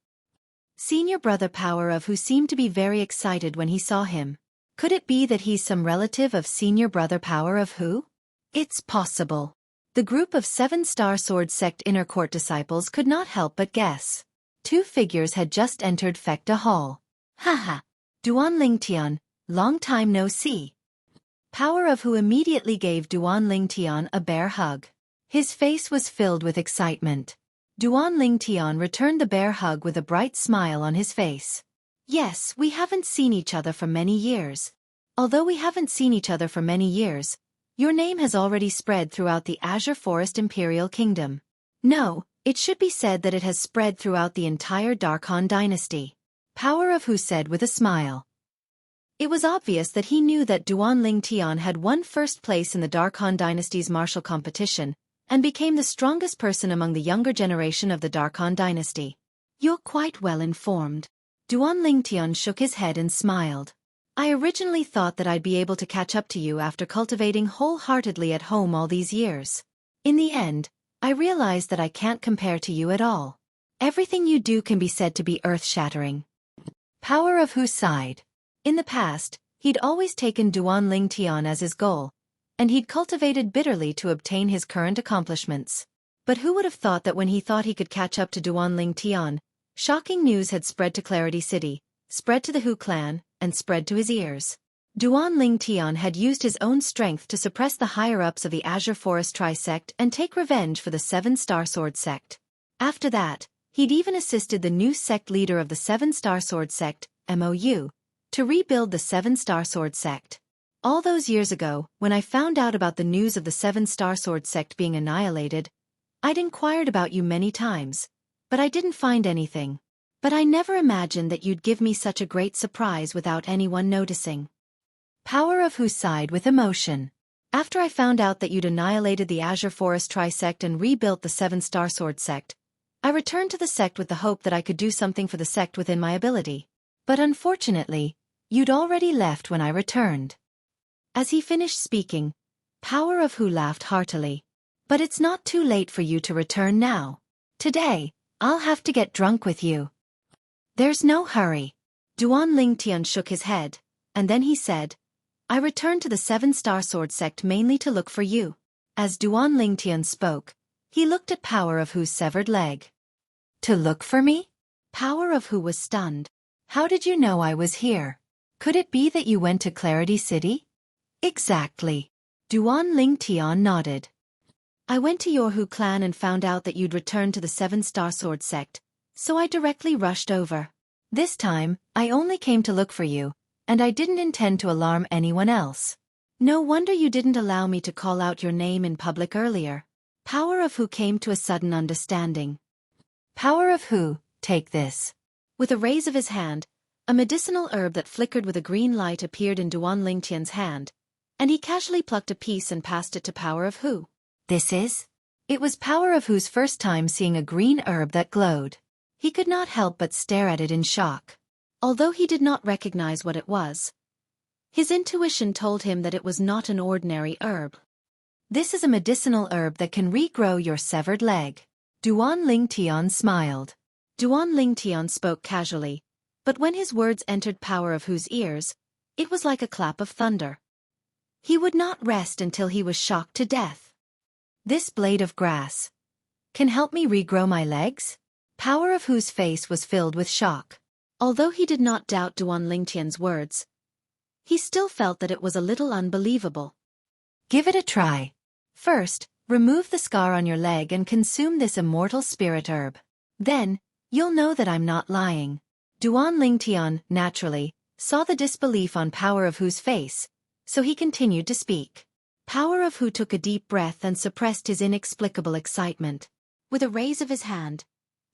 Senior brother Power of Hu seemed to be very excited when he saw him. Could it be that he's some relative of senior brother Power of Hu? It's possible. The group of 7-star sword sect inner court disciples could not help but guess. 2 figures had just entered Fekta Hall. Haha. Duan Lingtian, long time no see. Power of Hu immediately gave Duan Lingtian a bear hug. His face was filled with excitement. Duan Lingtian returned the bear hug with a bright smile on his face. Yes, we haven't seen each other for many years. Although we haven't seen each other for many years, your name has already spread throughout the Azure Forest Imperial Kingdom. No, it should be said that it has spread throughout the entire Darkhan dynasty. Power of Hu said with a smile. It was obvious that he knew that Duan Lingtian had won first place in the Darkhan dynasty's martial competition, and became the strongest person among the younger generation of the Darkhan dynasty. You're quite well informed. Duan Lingtian shook his head and smiled. I originally thought that I'd be able to catch up to you after cultivating wholeheartedly at home all these years. In the end, I realized that I can't compare to you at all. Everything you do can be said to be earth-shattering. Power of Hu sighed. In the past, he'd always taken Duan Lingtian as his goal, and he'd cultivated bitterly to obtain his current accomplishments. But who would have thought that when he thought he could catch up to Duan Lingtian, shocking news had spread to Clarity City, spread to the Hu clan, and spread to his ears. Duan Lingtian had used his own strength to suppress the higher-ups of the Azure Forest Tri-sect and take revenge for the 7-star sword sect. After that, he'd even assisted the new sect leader of the 7-star sword sect, MOU, to rebuild the 7-star sword sect. All those years ago, when I found out about the news of the 7-star sword sect being annihilated, I'd inquired about you many times, but I didn't find anything. But I never imagined that you'd give me such a great surprise without anyone noticing. Power of Hu sighed with emotion. After I found out that you'd annihilated the Azure Forest Tri-sect and rebuilt the 7-star sword sect, I returned to the sect with the hope that I could do something for the sect within my ability. But unfortunately, you'd already left when I returned. As he finished speaking, Power of Hu laughed heartily. But it's not too late for you to return now. Today, I'll have to get drunk with you. There's no hurry. Duan Lingtian shook his head, and then he said, I returned to the 7-star sword sect mainly to look for you. As Duan Lingtian spoke, he looked at Power of Hu's severed leg. To look for me? Power of Hu was stunned. How did you know I was here? Could it be that you went to Clarity City? Exactly. Duan Lingtian nodded. I went to your Hu clan and found out that you'd returned to the 7-star sword sect, so I directly rushed over. This time, I only came to look for you, and I didn't intend to alarm anyone else. No wonder you didn't allow me to call out your name in public earlier. Power of Hu came to a sudden understanding. Power of Hu, take this. With a raise of his hand, a medicinal herb that flickered with a green light appeared in Duan Lingtian's hand, and he casually plucked a piece and passed it to Power of Hu. This is? It was Power of Hu's first time seeing a green herb that glowed. He could not help but stare at it in shock. Although he did not recognize what it was, his intuition told him that it was not an ordinary herb. This is a medicinal herb that can regrow your severed leg. Duan Lingtian smiled. Duan Lingtian spoke casually, but when his words entered Power of Hu's ears, it was like a clap of thunder. He would not rest until he was shocked to death. This blade of grass can help me regrow my legs? Power of Hu's face was filled with shock. Although he did not doubt Duan Lingtian's words, he still felt that it was a little unbelievable. Give it a try. First, remove the scar on your leg and consume this immortal spirit herb. Then, you'll know that I'm not lying. Duan Lingtian, naturally, saw the disbelief on Power of Hu's face, so he continued to speak. Power of Hu took a deep breath and suppressed his inexplicable excitement. With a raise of his hand,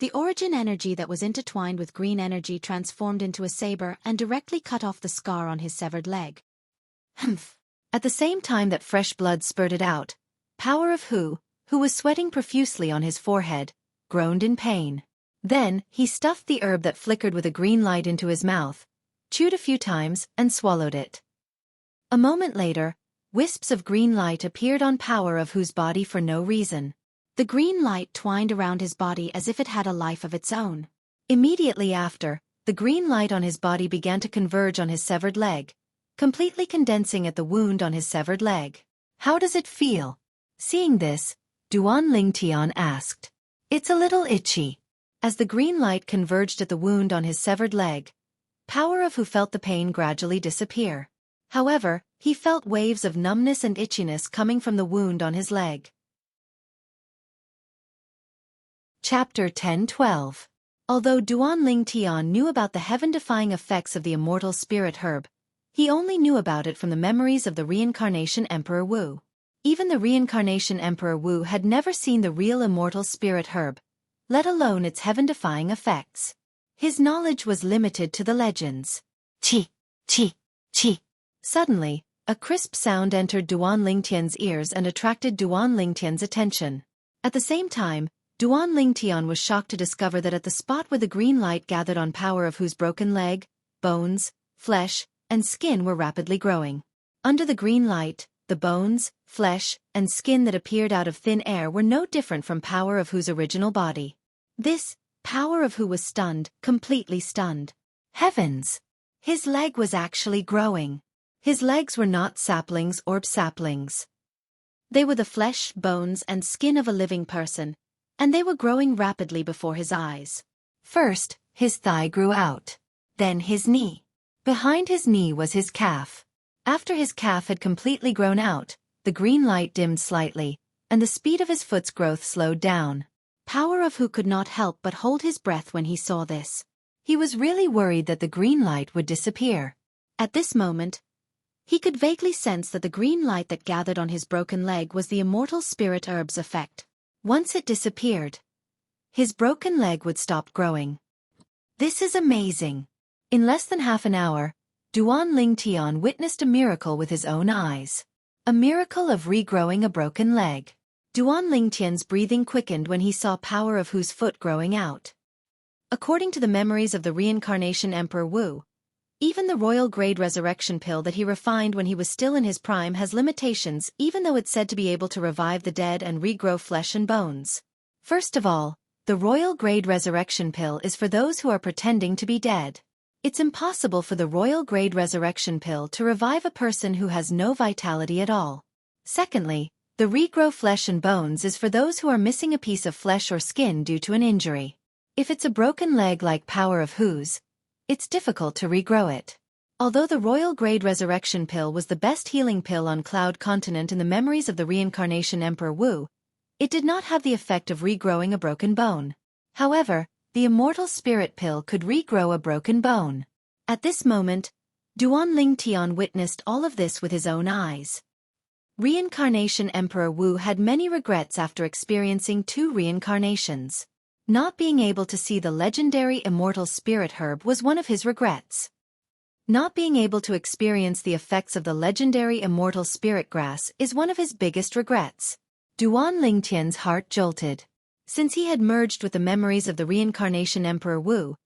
the origin energy that was intertwined with green energy transformed into a saber and directly cut off the scar on his severed leg. Humph! At the same time that fresh blood spurted out, Power of Hu, who was sweating profusely on his forehead, groaned in pain. Then, he stuffed the herb that flickered with a green light into his mouth, chewed a few times, and swallowed it. A moment later, wisps of green light appeared on Power of Hu's body for no reason. The green light twined around his body as if it had a life of its own. Immediately after, the green light on his body began to converge on his severed leg, completely condensing at the wound on his severed leg. How does it feel? Seeing this, Duan Lingtian asked. It's a little itchy. As the green light converged at the wound on his severed leg, Power of Hu felt the pain gradually disappear. However, he felt waves of numbness and itchiness coming from the wound on his leg. Chapter 10-12. Although Duan Lingtian knew about the heaven-defying effects of the immortal spirit herb, he only knew about it from the memories of the reincarnation Emperor Wu. Even the reincarnation Emperor Wu had never seen the real immortal spirit herb, let alone its heaven-defying effects. His knowledge was limited to the legends. Chi, chi, chi. Suddenly, a crisp sound entered Duan Lingtian's ears and attracted Duan Lingtian's attention. At the same time, Duan Lingtian was shocked to discover that at the spot where the green light gathered on Power of Hu's broken leg, bones, flesh, and skin were rapidly growing. Under the green light, the bones, flesh, and skin that appeared out of thin air were no different from Power of Hu's original body. This, Power of Hu was stunned, completely stunned. Heavens! His leg was actually growing. His legs were not saplings or saplings. They were the flesh, bones, and skin of a living person, and they were growing rapidly before his eyes. First, his thigh grew out. Then his knee. Behind his knee was his calf. After his calf had completely grown out, the green light dimmed slightly, and the speed of his foot's growth slowed down. Power of Hu could not help but hold his breath when he saw this. He was really worried that the green light would disappear. At this moment, he could vaguely sense that the green light that gathered on his broken leg was the immortal spirit herb's effect. Once it disappeared, his broken leg would stop growing. This is amazing. In less than half an hour, Duan Lingtian witnessed a miracle with his own eyes. A miracle of regrowing a broken leg. Duan Lingtian's breathing quickened when he saw Power of Hu's foot growing out. According to the memories of the reincarnation Emperor Wu, even the royal grade resurrection pill that he refined when he was still in his prime has limitations, even though it's said to be able to revive the dead and regrow flesh and bones. First of all, the royal grade resurrection pill is for those who are pretending to be dead. It's impossible for the royal grade resurrection pill to revive a person who has no vitality at all. Secondly, the regrow flesh and bones is for those who are missing a piece of flesh or skin due to an injury. If it's a broken leg like Power of Hu's, it's difficult to regrow it. Although the royal grade resurrection pill was the best healing pill on Cloud Continent in the memories of the reincarnation Emperor Wu, it did not have the effect of regrowing a broken bone. However, the immortal spirit pill could regrow a broken bone. At this moment, Duan Lingtian witnessed all of this with his own eyes. Reincarnation Emperor Wu had many regrets after experiencing 2 reincarnations. Not being able to see the legendary immortal spirit herb was one of his regrets. Not being able to experience the effects of the legendary immortal spirit grass is one of his biggest regrets. Duan Lingtian's heart jolted. Since he had merged with the memories of the reincarnation Emperor Wu,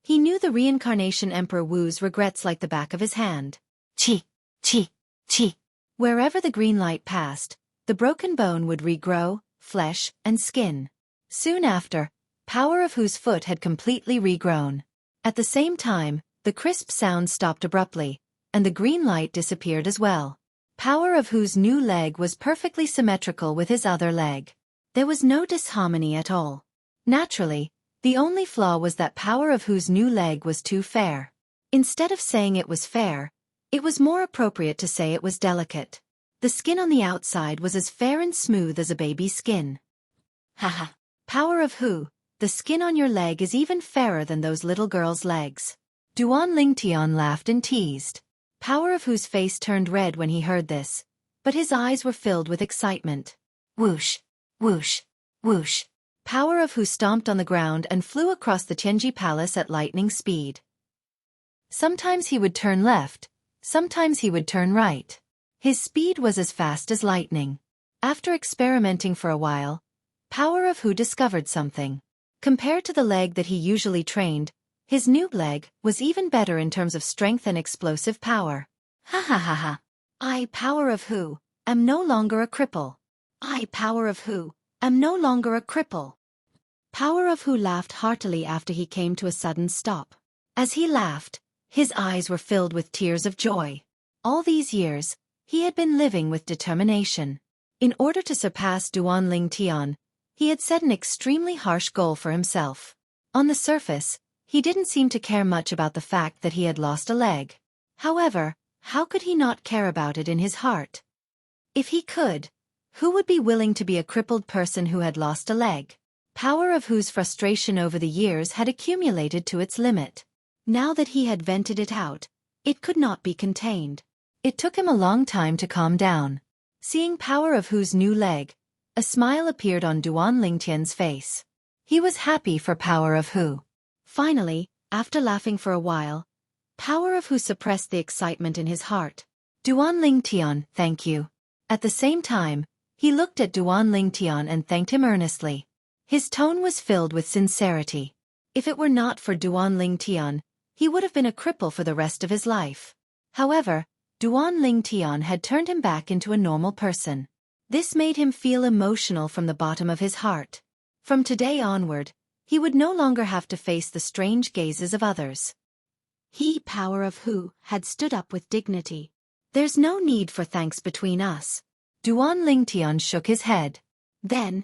he knew the reincarnation Emperor Wu's regrets like the back of his hand. Chi, chi, chi. Wherever the green light passed, the broken bone would regrow, flesh, and skin. Soon after, Power of Hu's foot had completely regrown. At the same time, the crisp sound stopped abruptly, and the green light disappeared as well. Power of Hu's new leg was perfectly symmetrical with his other leg. There was no disharmony at all. Naturally, the only flaw was that Power of Hu's new leg was too fair. Instead of saying it was fair, it was more appropriate to say it was delicate. The skin on the outside was as fair and smooth as a baby's skin. Haha. Power of Hu, the skin on your leg is even fairer than those little girls' legs. Duan Lingtian laughed and teased. Power of Hu's face turned red when he heard this, but his eyes were filled with excitement. Whoosh, whoosh, whoosh. Power of Hu stomped on the ground and flew across the Tianji Palace at lightning speed. Sometimes he would turn left, sometimes he would turn right. His speed was as fast as lightning. After experimenting for a while, Power of Hu discovered something. Compared to the leg that he usually trained, his new leg was even better in terms of strength and explosive power. Ha ha ha ha. I, Power of Hu, am no longer a cripple. I, Power of Hu, am no longer a cripple. Power of Hu laughed heartily after he came to a sudden stop. As he laughed, his eyes were filled with tears of joy. All these years, he had been living with determination. In order to surpass Duan Lingtian, he had set an extremely harsh goal for himself. On the surface, he didn't seem to care much about the fact that he had lost a leg. However, how could he not care about it in his heart? If he could, who would be willing to be a crippled person who had lost a leg? Power of Hu's frustration over the years had accumulated to its limit. Now that he had vented it out, it could not be contained. It took him a long time to calm down. Seeing Power of Hu's new leg, a smile appeared on Duan Lingtian's face. He was happy for Power of Hu. Finally, after laughing for a while, Power of Hu suppressed the excitement in his heart. Duan Lingtian, thank you. At the same time, he looked at Duan Lingtian and thanked him earnestly. His tone was filled with sincerity. If it were not for Duan Lingtian, he would have been a cripple for the rest of his life. However, Duan Lingtian had turned him back into a normal person. This made him feel emotional from the bottom of his heart. From today onward, he would no longer have to face the strange gazes of others. He, Power of Hu, had stood up with dignity. There's no need for thanks between us. Duan Lingtian shook his head. Then,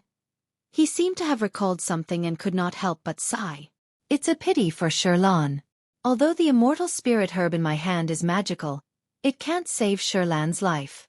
he seemed to have recalled something and could not help but sigh. It's a pity for Shirlan. Although the immortal spirit herb in my hand is magical, it can't save Shirlan's life.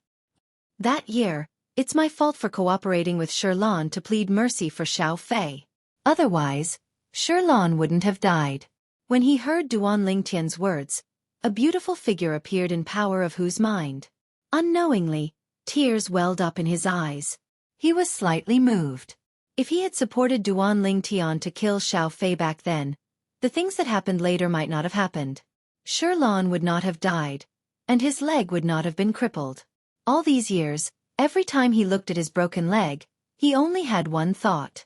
That year, it's my fault for cooperating with Shirlan to plead mercy for Xiao Fei. Otherwise, Shirlan wouldn't have died. When he heard Duan Lingtian's words, a beautiful figure appeared in Power of Hu's mind. Unknowingly, tears welled up in his eyes. He was slightly moved. If he had supported Duan Lingtian to kill Xiao Fei back then, the things that happened later might not have happened. Shirlan would not have died, and his leg would not have been crippled. All these years, every time he looked at his broken leg, he only had one thought.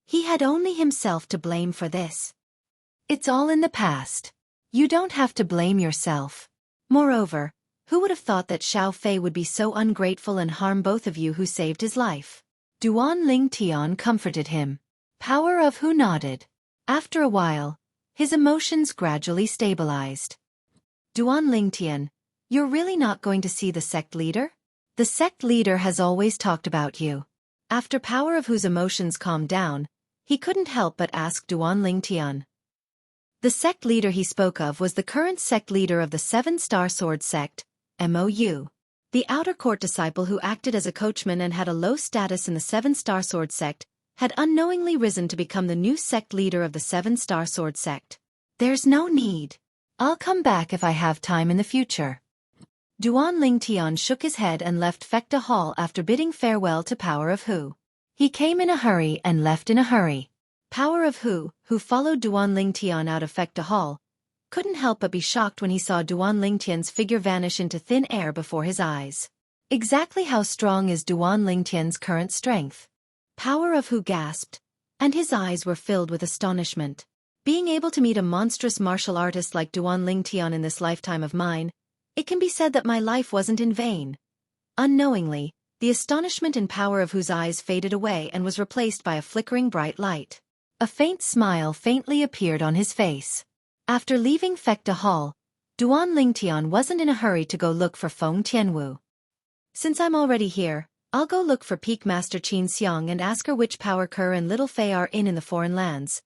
He had only himself to blame for this. It's all in the past. You don't have to blame yourself. Moreover, who would have thought that Xiao Fei would be so ungrateful and harm both of you who saved his life? Duan Lingtian comforted him. Power of Hu nodded. After a while, his emotions gradually stabilized. Duan Lingtian, you're really not going to see the sect leader? The sect leader has always talked about you. After Power of Hu's emotions calmed down, he couldn't help but ask Duan Lingtian. The sect leader he spoke of was the current sect leader of the 7-Star Sword sect, MOU. The outer court disciple who acted as a coachman and had a low status in the 7-Star Sword sect had unknowingly risen to become the new sect leader of the 7-Star Sword sect. There's no need. I'll come back if I have time in the future. Duan Lingtian shook his head and left Fekta Hall after bidding farewell to Power of Hu. He came in a hurry and left in a hurry. Power of Hu, who followed Duan Lingtian out of Fekta Hall, couldn't help but be shocked when he saw Duan Lingtian's figure vanish into thin air before his eyes. Exactly how strong is Duan Lingtian's current strength? Power of Hu gasped, and his eyes were filled with astonishment. Being able to meet a monstrous martial artist like Duan Lingtian in this lifetime of mine, it can be said that my life wasn't in vain. Unknowingly, the astonishment in Power of Hu's eyes faded away and was replaced by a flickering bright light. A faint smile faintly appeared on his face. After leaving Fekta Hall, Duan Lingtian wasn't in a hurry to go look for Feng Tianwu. Since I'm already here, I'll go look for Peak Master Qin Xiang and ask her which power Ke and Little Fei are in the foreign lands.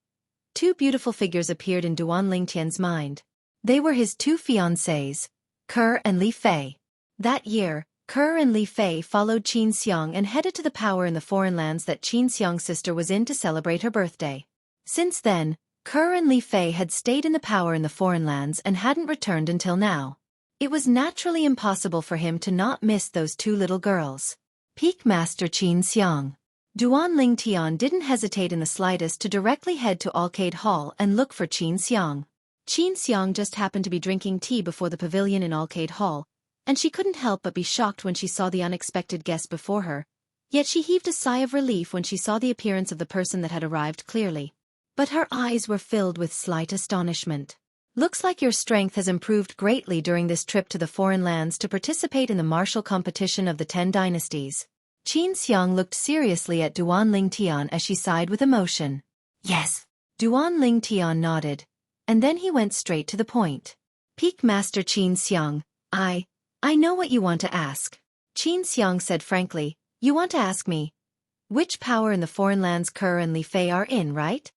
Two beautiful figures appeared in Duan Lingtian's mind. They were his two fiancées, Ke and Li Fei. That year, Ke and Li Fei followed Qin Xiang and headed to the power in the foreign lands that Qin Xiang's sister was in to celebrate her birthday. Since then, Ke and Li Fei had stayed in the power in the foreign lands and hadn't returned until now. It was naturally impossible for him to not miss those two little girls. Peak Master Qin Xiang. Duan Lingtian didn't hesitate in the slightest to directly head to Arcade Hall and look for Qin Xiang. Qin Xiang just happened to be drinking tea before the pavilion in Arcade Hall, and she couldn't help but be shocked when she saw the unexpected guest before her, yet she heaved a sigh of relief when she saw the appearance of the person that had arrived clearly. But her eyes were filled with slight astonishment. Looks like your strength has improved greatly during this trip to the foreign lands to participate in the martial competition of the 10 dynasties. Qin Xiang looked seriously at Duan Lingtian as she sighed with emotion. Yes. Duan Lingtian nodded, and then he went straight to the point. Peak Master Qin Xiang, I know what you want to ask. Qin Xiang said frankly, you want to ask me which power in the foreign lands Ke and Li Fei are in, right?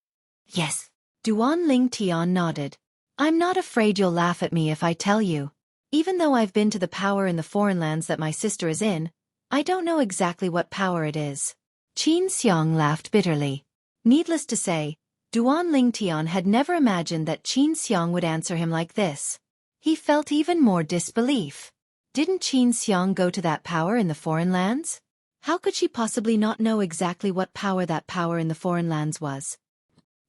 Yes. Duan Lingtian nodded. I'm not afraid you'll laugh at me if I tell you. Even though I've been to the power in the foreign lands that my sister is in, I don't know exactly what power it is. Qin Xiang laughed bitterly. Needless to say, Duan Lingtian had never imagined that Qin Xiang would answer him like this. He felt even more disbelief. Didn't Qin Xiang go to that power in the foreign lands? How could she possibly not know exactly what power that power in the foreign lands was?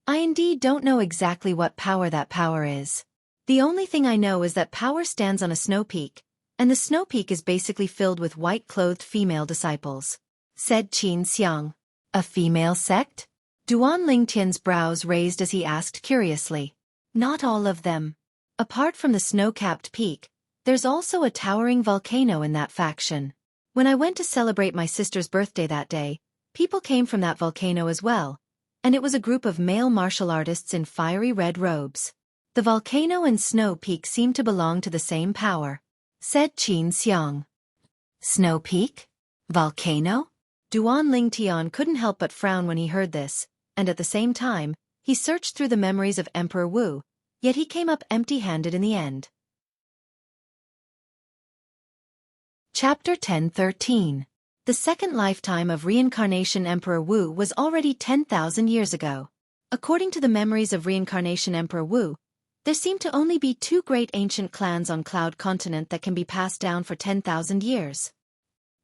I indeed don't know exactly what power that power is. The only thing I know is that power stands on a snow peak, and the snow peak is basically filled with white-clothed female disciples, said Qin Xiang. A female sect? Duan Lingtian's brows raised as he asked curiously. Not all of them. Apart from the snow-capped peak, there's also a towering volcano in that faction. When I went to celebrate my sister's birthday that day, people came from that volcano as well, and it was a group of male martial artists in fiery red robes. The volcano and snow peak seem to belong to the same power, said Qin Xiang. Snow peak? Volcano? Duan Lingtian couldn't help but frown when he heard this, and at the same time, he searched through the memories of Emperor Wu, yet he came up empty-handed in the end. Chapter 10:13. The second lifetime of reincarnation Emperor Wu was already 10,000 years ago. According to the memories of reincarnation Emperor Wu, there seem to only be two great ancient clans on Cloud Continent that can be passed down for 10,000 years.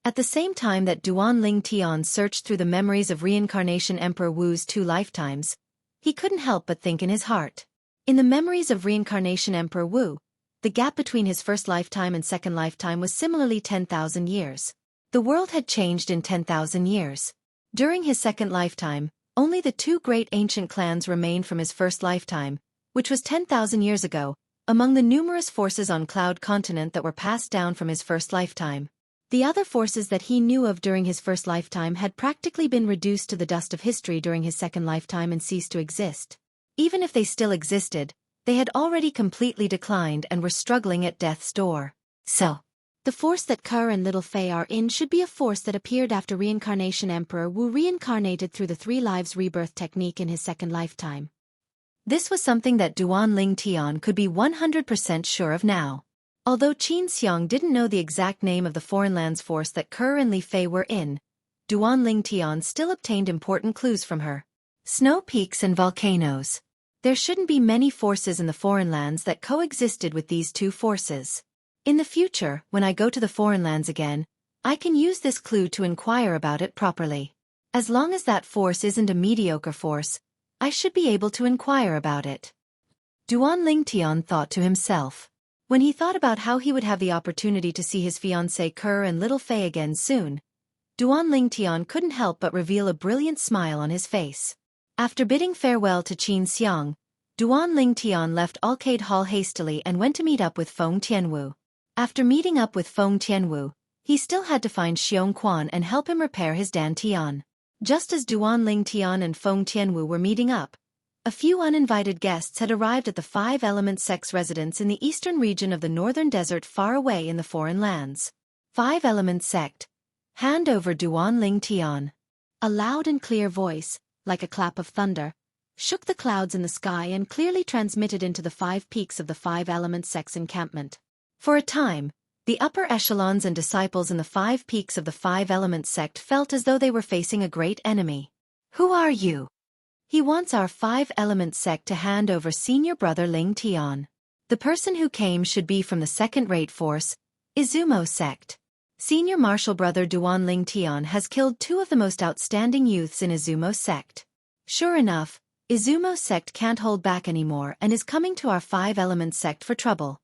At the same time that Duan Lingtian searched through the memories of reincarnation Emperor Wu's two lifetimes, he couldn't help but think in his heart. In the memories of reincarnation Emperor Wu, the gap between his first lifetime and second lifetime was similarly 10,000 years. The world had changed in 10,000 years. During his second lifetime, only the two great ancient clans remained from his first lifetime, which was 10,000 years ago, among the numerous forces on Cloud Continent that were passed down from his first lifetime. The other forces that he knew of during his first lifetime had practically been reduced to the dust of history during his second lifetime and ceased to exist. Even if they still existed, they had already completely declined and were struggling at death's door. So, the force that Ke and Little Fei are in should be a force that appeared after reincarnation Emperor Wu reincarnated through the 3 lives rebirth technique in his second lifetime. This was something that Duan Lingtian could be 100% sure of now. Although Qin Xiang didn't know the exact name of the foreign lands force that Ke and Li Fei were in, Duan Lingtian still obtained important clues from her. Snow peaks and volcanoes. There shouldn't be many forces in the foreign lands that coexisted with these two forces. In the future, when I go to the foreign lands again, I can use this clue to inquire about it properly. As long as that force isn't a mediocre force, I should be able to inquire about it. Duan Lingtian thought to himself. When he thought about how he would have the opportunity to see his fiancée Kerr and little Fei again soon, Duan Lingtian couldn't help but reveal a brilliant smile on his face. After bidding farewell to Qin Xiang, Duan Lingtian left Arcade Hall hastily and went to meet up with Feng Tianwu. After meeting up with Feng Tianwu, he still had to find Xiong Quan and help him repair his dantian. Just as Duan Lingtian and Feng Tianwu were meeting up, a few uninvited guests had arrived at the Five Element Sect's residence in the eastern region of the northern desert far away in the foreign lands. Five Element Sect. Hand over Duan Lingtian. A loud and clear voice, like a clap of thunder, shook the clouds in the sky and clearly transmitted into the 5 peaks of the Five Element Sect's encampment. For a time, the upper echelons and disciples in the 5 peaks of the Five Element Sect felt as though they were facing a great enemy. Who are you? He wants our 5 Element Sect to hand over senior brother Ling Tian. The person who came should be from the second-rate force, Izumo Sect. Senior martial brother Duan Ling Tian has killed 2 of the most outstanding youths in Izumo Sect. Sure enough, Izumo Sect can't hold back anymore and is coming to our 5 Element Sect for trouble.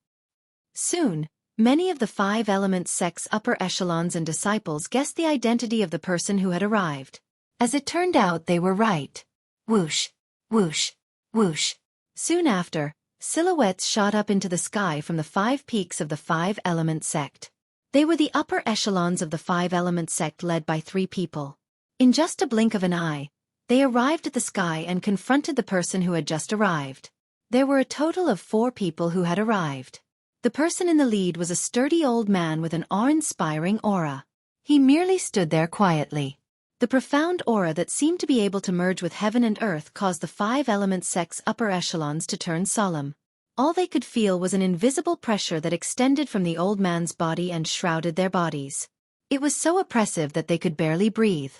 Soon, many of the 5 Element Sect's upper echelons and disciples guessed the identity of the person who had arrived. As it turned out, they were right. Whoosh, whoosh, whoosh. Soon after, silhouettes shot up into the sky from the 5 peaks of the 5 Element Sect. They were the upper echelons of the 5 Element Sect led by 3 people. In just a blink of an eye, they arrived at the sky and confronted the person who had just arrived. There were a total of 4 people who had arrived. The person in the lead was a sturdy old man with an awe-inspiring aura. He merely stood there quietly. The profound aura that seemed to be able to merge with heaven and earth caused the 5 Element Sect's upper echelons to turn solemn. All they could feel was an invisible pressure that extended from the old man's body and shrouded their bodies. It was so oppressive that they could barely breathe.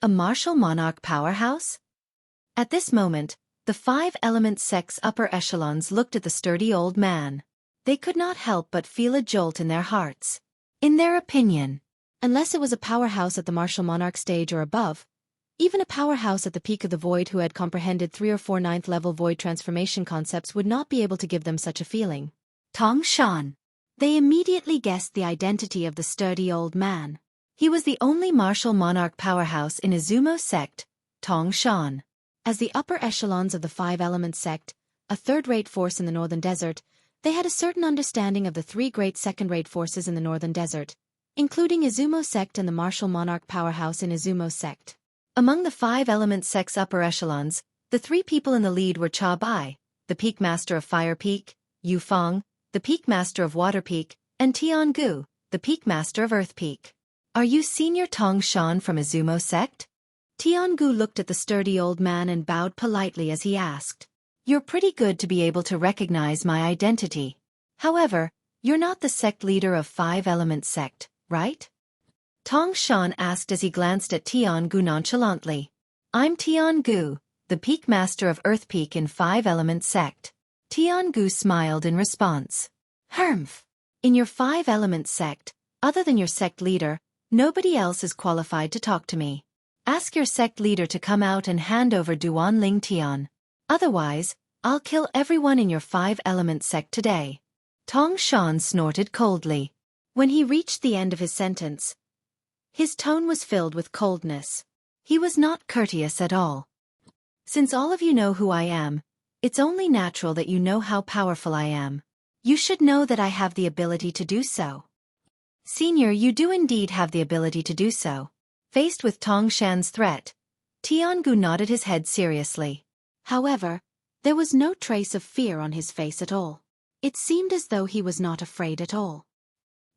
A martial monarch powerhouse? At this moment, the 5 Element Sect's upper echelons looked at the sturdy old man. They could not help but feel a jolt in their hearts. In their opinion, unless it was a powerhouse at the martial monarch stage or above, even a powerhouse at the peak of the void who had comprehended 3 or 4 9th-level void transformation concepts would not be able to give them such a feeling. Tong Shan. They immediately guessed the identity of the sturdy old man. He was the only martial monarch powerhouse in Izumo Sect, Tong Shan. As the upper echelons of the 5 Element Sect, a third-rate force in the northern desert, they had a certain understanding of the 3 great second-rate forces in the northern desert, including Izumo Sect and the martial monarch powerhouse in Izumo Sect. Among the 5 Element Sect's upper echelons, the 3 people in the lead were Cha Bai, the Peak Master of Fire Peak, Yu Feng, the Peak Master of Water Peak, and Tian Gu, the Peak Master of Earth Peak. Are you Senior Tong Shan from Izumo Sect? Tian Gu looked at the sturdy old man and bowed politely as he asked. You're pretty good to be able to recognize my identity. However, you're not the sect leader of 5 Element Sect, right? Tong Shan asked as he glanced at Tian Gu nonchalantly. I'm Tian Gu, the Peak Master of Earth Peak in 5 Element Sect. Tian Gu smiled in response. Humph. In your 5 Element Sect, other than your sect leader, nobody else is qualified to talk to me. Ask your sect leader to come out and hand over Duan Lingtian. Otherwise, I'll kill everyone in your 5 Element Sect today. Tong Shan snorted coldly. When he reached the end of his sentence, his tone was filled with coldness. He was not courteous at all. Since all of you know who I am, it's only natural that you know how powerful I am. You should know that I have the ability to do so. Senior, you do indeed have the ability to do so. Faced with Tong Shan's threat, Tian Gu nodded his head seriously. However, there was no trace of fear on his face at all. It seemed as though he was not afraid at all.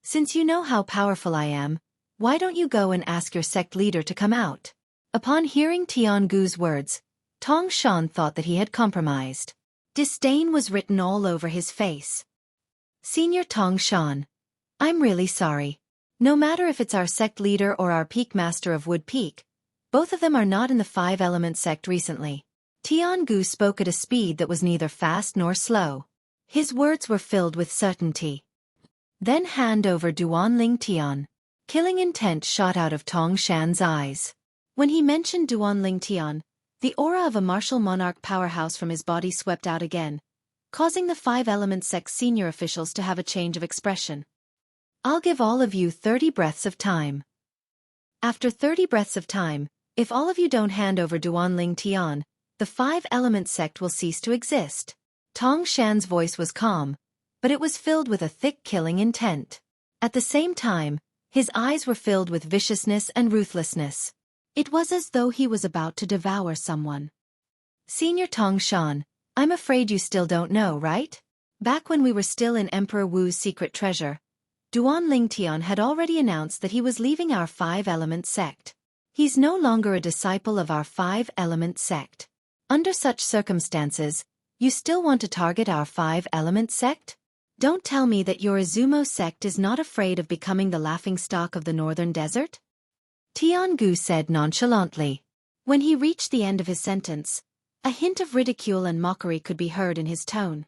Since you know how powerful I am, why don't you go and ask your sect leader to come out? Upon hearing Tian Gu's words, Tong Shan thought that he had compromised. Disdain was written all over his face. Senior Tong Shan, I'm really sorry. No matter if it's our sect leader or our Peak Master of Wood Peak, both of them are not in the 5 Element Sect recently. Tiangu spoke at a speed that was neither fast nor slow. His words were filled with certainty. Then hand over Duanling Tian. Killing intent shot out of Tong Shan's eyes. When he mentioned Duanling Tian, the aura of a martial monarch powerhouse from his body swept out again, causing the Five Element Sect's senior officials to have a change of expression. I'll give all of you 30 breaths of time. After 30 breaths of time, if all of you don't hand over Duanling Tian, the Five Element Sect will cease to exist. Tong Shan's voice was calm, but it was filled with a thick killing intent. At the same time, his eyes were filled with viciousness and ruthlessness. It was as though he was about to devour someone. Senior Tong Shan, I'm afraid you still don't know, right? Back when we were still in Emperor Wu's secret treasure, Duanling Tian had already announced that he was leaving our Five Element Sect. He's no longer a disciple of our Five Element Sect. Under such circumstances, you still want to target our Five Element Sect? Don't tell me that your Izumo sect is not afraid of becoming the laughingstock of the northern desert? Tiangu said nonchalantly. When he reached the end of his sentence, a hint of ridicule and mockery could be heard in his tone.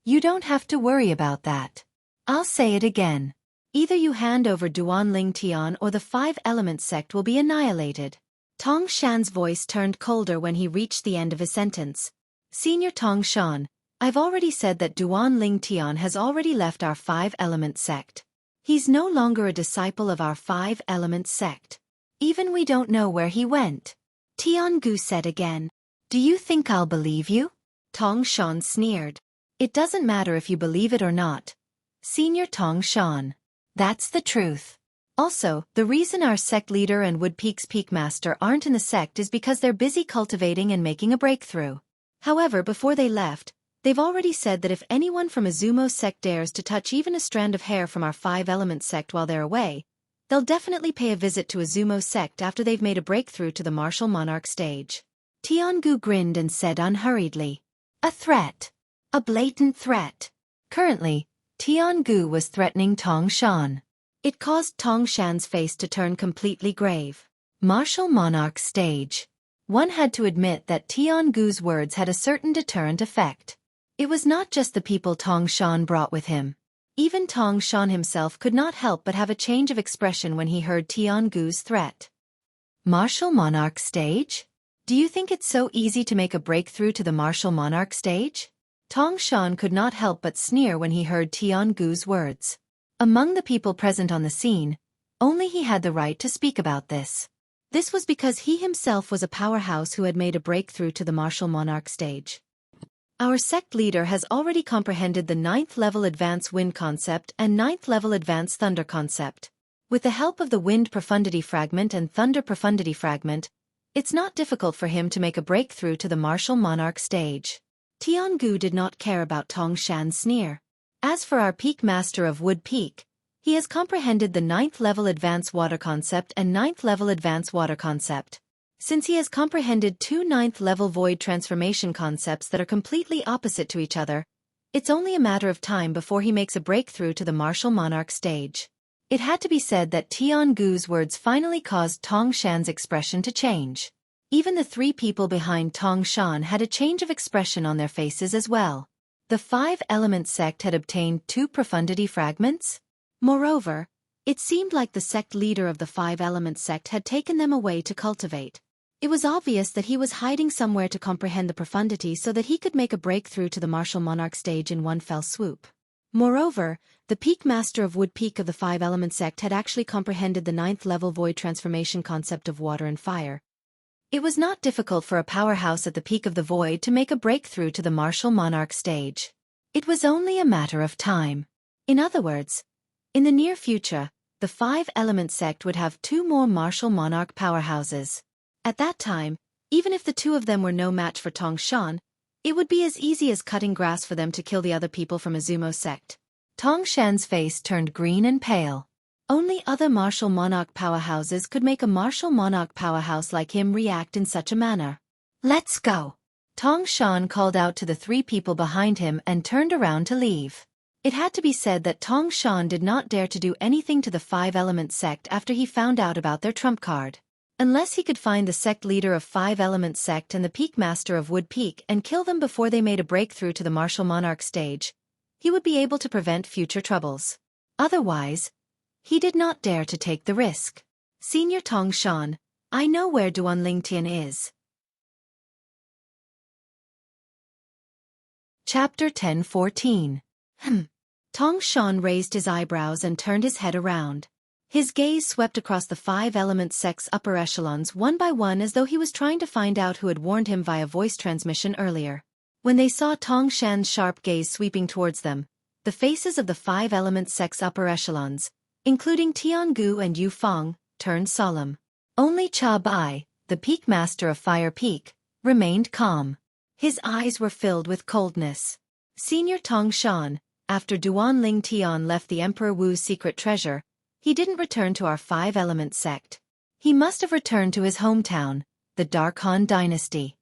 You don't have to worry about that. I'll say it again. Either you hand over Duanling Tian or the Five Element Sect will be annihilated. Tong Shan's voice turned colder when he reached the end of his sentence. Senior Tong Shan, I've already said that Duanling Tian has already left our Five Element Sect. He's no longer a disciple of our Five Element Sect. Even we don't know where he went. Tiangu said again. Do you think I'll believe you? Tong Shan sneered. It doesn't matter if you believe it or not. Senior Tong Shan. That's the truth. Also, the reason our sect leader and Wood Peak's Peak Master aren't in the sect is because they're busy cultivating and making a breakthrough. However, before they left, they've already said that if anyone from Izumo's sect dares to touch even a strand of hair from our Five Element Sect while they're away, they'll definitely pay a visit to Izumo's sect after they've made a breakthrough to the martial monarch stage. Tiangu grinned and said unhurriedly. A threat. A blatant threat. Currently, Tiangu was threatening Tong Shan. It caused Tong Shan's face to turn completely grave. Martial monarch stage. One had to admit that Tiangu's words had a certain deterrent effect. It was not just the people Tong Shan brought with him. Even Tong Shan himself could not help but have a change of expression when he heard Tiangu's threat. Martial monarch stage? Do you think it's so easy to make a breakthrough to the martial monarch stage? Tong Shan could not help but sneer when he heard Tiangu's words. Among the people present on the scene, only he had the right to speak about this. This was because he himself was a powerhouse who had made a breakthrough to the martial monarch stage. Our sect leader has already comprehended the 9th level advanced wind concept and 9th level advanced thunder concept. With the help of the wind profundity fragment and thunder profundity fragment, it's not difficult for him to make a breakthrough to the martial monarch stage. Tiangu did not care about Tong Shan's sneer. As for our Peak Master of Wood Peak, he has comprehended the 9th level advanced water concept and 9th level advanced water concept. Since he has comprehended two 9th level void transformation concepts that are completely opposite to each other, it's only a matter of time before he makes a breakthrough to the martial monarch stage. It had to be said that Tiangu's words finally caused Tong Shan's expression to change. Even the three people behind Tong Shan had a change of expression on their faces as well. The Five Element Sect had obtained 2 profundity fragments. Moreover, it seemed like the sect leader of the Five Element Sect had taken them away to cultivate. It was obvious that he was hiding somewhere to comprehend the profundity so that he could make a breakthrough to the martial monarch stage in one fell swoop. Moreover, the Peak Master of Wood Peak of the Five Element Sect had actually comprehended the 9th level void transformation concept of water and fire. It was not difficult for a powerhouse at the peak of the void to make a breakthrough to the martial monarch stage. It was only a matter of time. In other words, in the near future, the Five Element Sect would have 2 more martial monarch powerhouses. At that time, even if the 2 of them were no match for Tong Shan, it would be as easy as cutting grass for them to kill the other people from Izumo's sect. Tong Shan's face turned green and pale. Only other martial monarch powerhouses could make a martial monarch powerhouse like him react in such a manner. Let's go. Tong Shan called out to the 3 people behind him and turned around to leave. It had to be said that Tong Shan did not dare to do anything to the Five Element Sect after he found out about their trump card. Unless he could find the sect leader of Five Element Sect and the Peak Master of Wood Peak and kill them before they made a breakthrough to the Martial Monarch stage, he would be able to prevent future troubles. Otherwise, he did not dare to take the risk. Senior Tong Shan, I know where Duan Lingtian is. Chapter 10:14. Tong Shan raised his eyebrows and turned his head around. His gaze swept across the Five Element Sect's upper echelons one by one as though he was trying to find out who had warned him via voice transmission earlier. When they saw Tong Shan's sharp gaze sweeping towards them, the faces of the Five Element Sect's upper echelons, including Tiangu and Yu Feng, turned solemn. Only Cha Bai, the Peak Master of Fire Peak, remained calm. His eyes were filled with coldness. Senior Tong Shan, after Duan Lingtian left the Emperor Wu's secret treasure, he didn't return to our Five Element Sect. He must have returned to his hometown, the Dark Han Dynasty.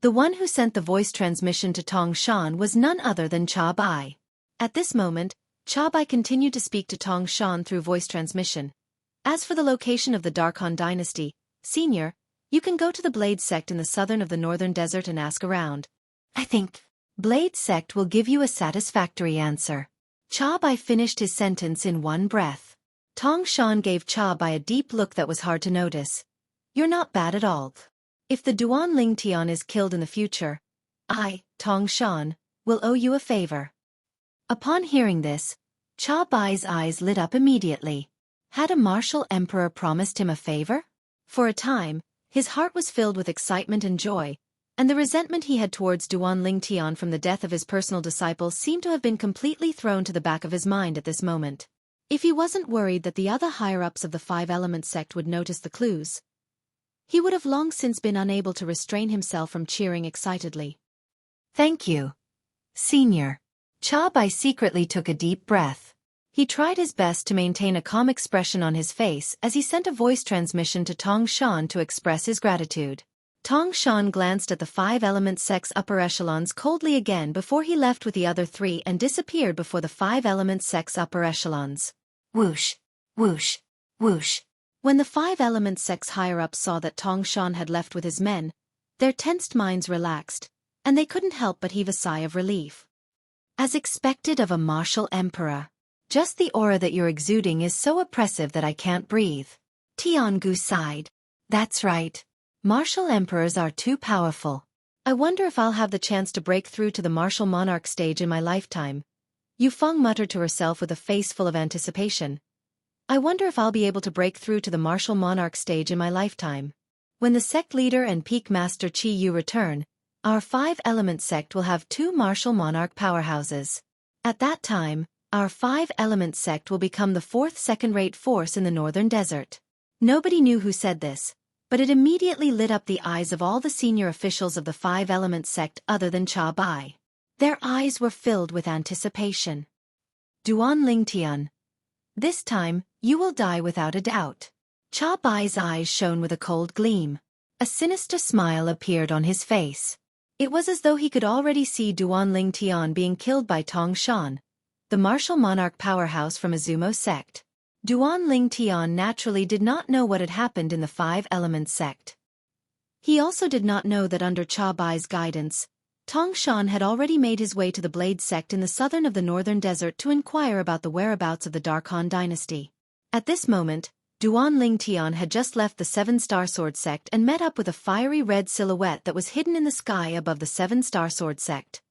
The one who sent the voice transmission to Tong Shan was none other than Cha Bai. At this moment, Cha Bai continued to speak to Tong Shan through voice transmission. As for the location of the Dark Han Dynasty, Senior, you can go to the Blade Sect in the southern of the northern desert and ask around. I think Blade Sect will give you a satisfactory answer. Cha Bai finished his sentence in one breath. Tong Shan gave Cha Bai a deep look that was hard to notice. You're not bad at all. If the Duan Lingtian is killed in the future, I, Tong Shan, will owe you a favor. Upon hearing this, Cha Bai's eyes lit up immediately. Had a martial emperor promised him a favor? For a time, his heart was filled with excitement and joy, and the resentment he had towards Duan Lingtian from the death of his personal disciple seemed to have been completely thrown to the back of his mind at this moment. If he wasn't worried that the other higher-ups of the Five Element Sect would notice the clues, he would have long since been unable to restrain himself from cheering excitedly. Thank you, Senior. Cha Bai secretly took a deep breath. He tried his best to maintain a calm expression on his face as he sent a voice transmission to Tong Shan to express his gratitude. Tong Shan glanced at the Five Element Sect's upper echelons coldly again before he left with the other three and disappeared before the Five Element Sect's upper echelons. Whoosh, whoosh, whoosh. When the Five Element Sect's higher-ups saw that Tong Shan had left with his men, their tensed minds relaxed, and they couldn't help but heave a sigh of relief. As expected of a martial emperor. Just the aura that you're exuding is so oppressive that I can't breathe. Tiangu sighed. That's right. Martial emperors are too powerful. I wonder if I'll have the chance to break through to the martial monarch stage in my lifetime. Yu Feng muttered to herself with a face full of anticipation. I wonder if I'll be able to break through to the martial monarch stage in my lifetime. When the sect leader and peak master Qi Yu return, our Five Element Sect will have two martial monarch powerhouses. At that time, our Five Element Sect will become the fourth second-rate force in the northern desert. Nobody knew who said this, but it immediately lit up the eyes of all the senior officials of the Five Element Sect other than Cha Bai. Their eyes were filled with anticipation. Duan Lingtian. This time, you will die without a doubt. Cha Bai's eyes shone with a cold gleam. A sinister smile appeared on his face. It was as though he could already see Duan Lingtian being killed by Tong Shan, the martial monarch powerhouse from Izumo sect. Duan Lingtian naturally did not know what had happened in the Five Element Sect. He also did not know that under Cha Bai's guidance, Tong Shan had already made his way to the Blade Sect in the southern of the northern desert to inquire about the whereabouts of the Dark Han Dynasty. At this moment, Duan Lingtian had just left the Seven Star Sword Sect and met up with a fiery red silhouette that was hidden in the sky above the Seven Star Sword Sect.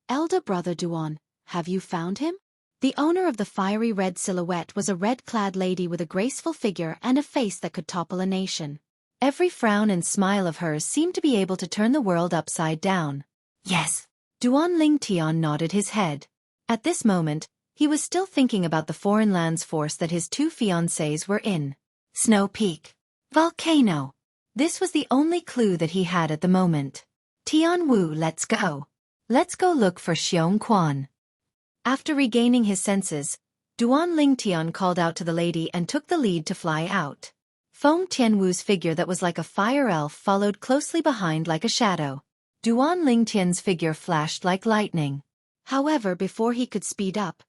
Elder brother Duan, have you found him? The owner of the fiery red silhouette was a red-clad lady with a graceful figure and a face that could topple a nation. Every frown and smile of hers seemed to be able to turn the world upside down. Yes. Duan Lingtian nodded his head. At this moment, he was still thinking about the foreign lands force that his two fiancées were in. Snow Peak. Volcano. This was the only clue that he had at the moment. Tian Wu, let's go. Let's go look for Xiong Quan. After regaining his senses, Duan Lingtian called out to the lady and took the lead to fly out. Feng Tianwu's figure that was like a fire elf followed closely behind like a shadow. Duan Lingtian's figure flashed like lightning. However, before he could speed up,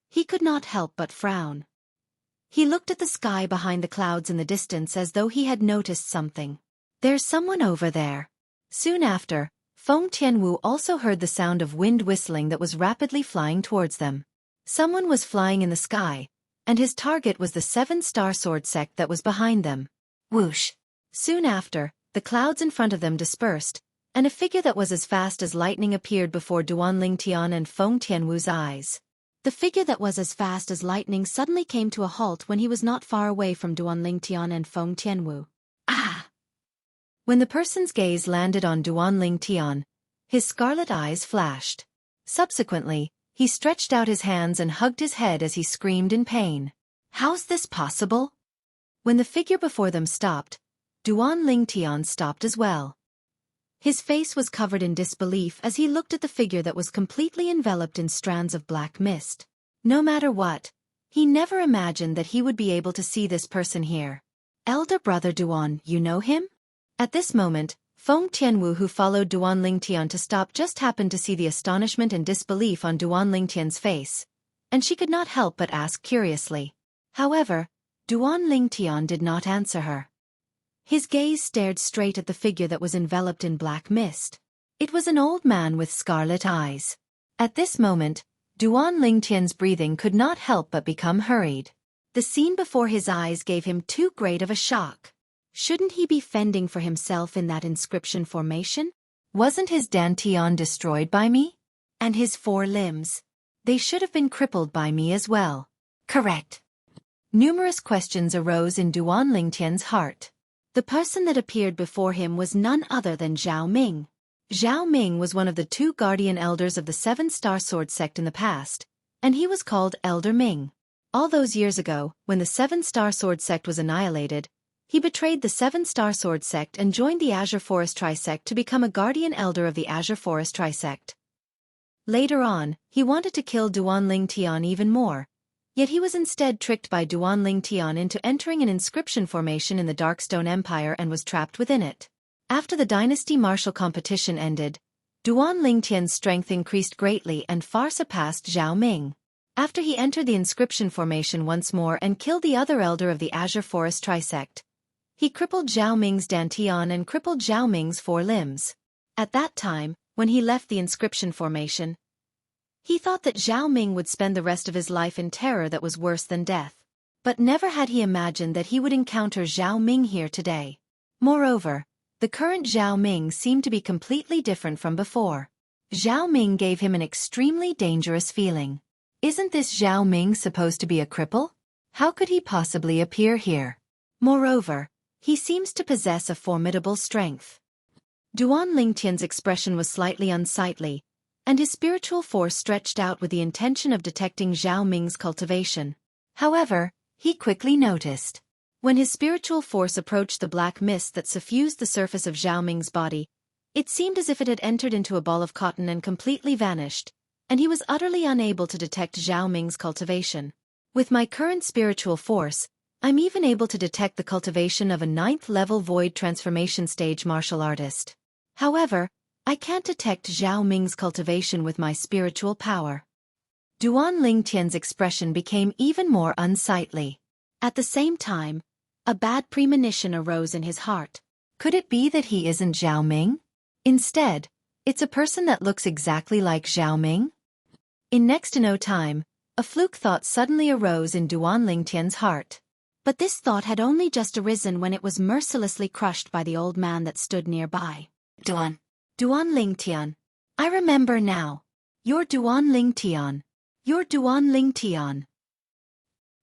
he could not help but frown. He looked at the sky behind the clouds in the distance as though he had noticed something. There's someone over there. Soon after, Feng Tianwu also heard the sound of wind whistling that was rapidly flying towards them. Someone was flying in the sky, and his target was the seven-star sword sect that was behind them. Whoosh! Soon after, the clouds in front of them dispersed, and a figure that was as fast as lightning appeared before Duan Tian and Feng Tianwu's eyes. The figure that was as fast as lightning suddenly came to a halt when he was not far away from Duan Tian and Feng Tianwu. Ah! When the person's gaze landed on Duan Tian, his scarlet eyes flashed. Subsequently, he stretched out his hands and hugged his head as he screamed in pain. How's this possible? When the figure before them stopped, Duan Tian stopped as well. His face was covered in disbelief as he looked at the figure that was completely enveloped in strands of black mist. No matter what, he never imagined that he would be able to see this person here. Elder brother Duan, you know him? At this moment, Feng Tianwu, who followed Duan Tian to stop, just happened to see the astonishment and disbelief on Duan Tian's face, and she could not help but ask curiously. However, Duan Tian did not answer her. His gaze stared straight at the figure that was enveloped in black mist. It was an old man with scarlet eyes. At this moment, Duan Tian's breathing could not help but become hurried. The scene before his eyes gave him too great of a shock. Shouldn't he be fending for himself in that inscription formation? Wasn't his dantian destroyed by me? And his 4 limbs? They should have been crippled by me as well. Correct. Numerous questions arose in Duan Tian's heart. The person that appeared before him was none other than Zhao Ming. Zhao Ming was one of the 2 guardian elders of the 7-star sword sect in the past, and he was called Elder Ming. All those years ago, when the 7-star sword sect was annihilated, he betrayed the 7-star sword sect and joined the Azure Forest Trisect to become a guardian elder of the Azure Forest Trisect. Later on, he wanted to kill Duan Tian even more, yet he was instead tricked by Duan Tian into entering an inscription formation in the Darkstone Empire and was trapped within it. After the dynasty martial competition ended, Duan Tian's strength increased greatly and far surpassed Zhao Ming. After he entered the inscription formation once more and killed the other elder of the Azure Forest Trisect, he crippled Zhao Ming's dantian and crippled Zhao Ming's 4 limbs. At that time, when he left the inscription formation, he thought that Zhao Ming would spend the rest of his life in terror that was worse than death. But never had he imagined that he would encounter Zhao Ming here today. Moreover, the current Zhao Ming seemed to be completely different from before. Zhao Ming gave him an extremely dangerous feeling. Isn't this Zhao Ming supposed to be a cripple? How could he possibly appear here? Moreover, he seems to possess a formidable strength. Duan Tian's expression was slightly unsightly, and his spiritual force stretched out with the intention of detecting Zhao Ming's cultivation. However, he quickly noticed. When his spiritual force approached the black mist that suffused the surface of Zhao Ming's body, it seemed as if it had entered into a ball of cotton and completely vanished, and he was utterly unable to detect Zhao Ming's cultivation. With my current spiritual force, I'm even able to detect the cultivation of a 9th-level void transformation stage martial artist. However, I can't detect Zhao Ming's cultivation with my spiritual power. Duan Tian's expression became even more unsightly. At the same time, a bad premonition arose in his heart. Could it be that he isn't Zhao Ming? Instead, it's a person that looks exactly like Zhao Ming? In next to no time, a fluke thought suddenly arose in Duan Tian's heart. But this thought had only just arisen when it was mercilessly crushed by the old man that stood nearby. Duan Tian. I remember now. You're Duan Tian. You're Duan Tian.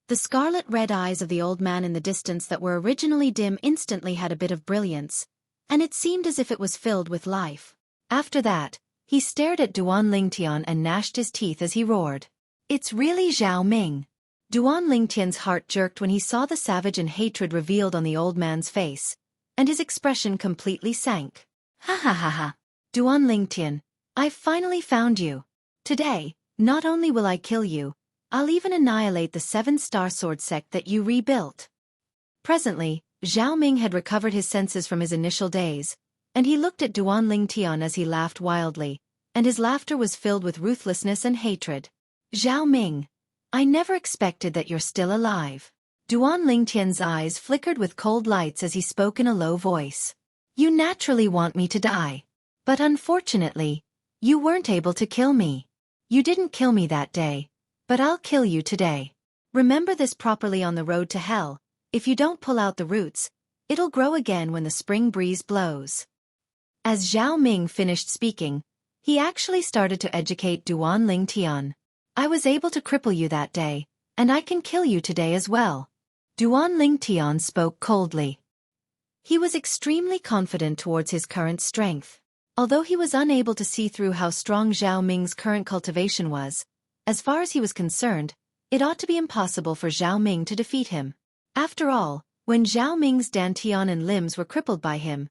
The scarlet-red eyes of the old man in the distance that were originally dim instantly had a bit of brilliance, and it seemed as if it was filled with life. After that, he stared at Duan Tian and gnashed his teeth as he roared. It's really Zhao Ming. Duan Tian's heart jerked when he saw the savage and hatred revealed on the old man's face, and his expression completely sank. Ha ha ha ha. Duan Tian, I've finally found you. Today, not only will I kill you, I'll even annihilate the 7-star sword sect that you rebuilt. Presently, Zhao Ming had recovered his senses from his initial daze, and he looked at Duan Tian as he laughed wildly, and his laughter was filled with ruthlessness and hatred. Zhao Ming, I never expected that you're still alive. Duan Lingtian's eyes flickered with cold lights as he spoke in a low voice. You naturally want me to die. But unfortunately, you weren't able to kill me. You didn't kill me that day, but I'll kill you today. Remember this properly on the road to hell. If you don't pull out the roots, it'll grow again when the spring breeze blows. As Zhao Ming finished speaking, he actually started to educate Duan Lingtian. I was able to cripple you that day, and I can kill you today as well. Duan Lingtian spoke coldly. He was extremely confident towards his current strength. Although he was unable to see through how strong Zhao Ming's current cultivation was, as far as he was concerned, it ought to be impossible for Zhao Ming to defeat him. After all, when Zhao Ming's dantian and limbs were crippled by him,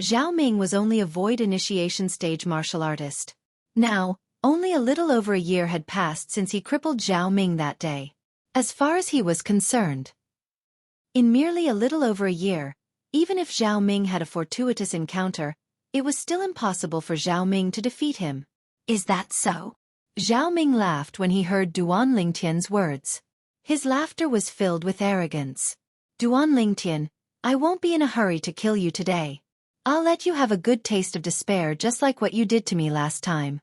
Zhao Ming was only a void initiation stage martial artist. Now, only a little over a year had passed since he crippled Zhao Ming that day. As far as he was concerned, in merely a little over a year, even if Zhao Ming had a fortuitous encounter, it was still impossible for Zhao Ming to defeat him. Is that so? Zhao Ming laughed when he heard Duan Lingtian's words. His laughter was filled with arrogance. Duan Lingtian, I won't be in a hurry to kill you today. I'll let you have a good taste of despair just like what you did to me last time.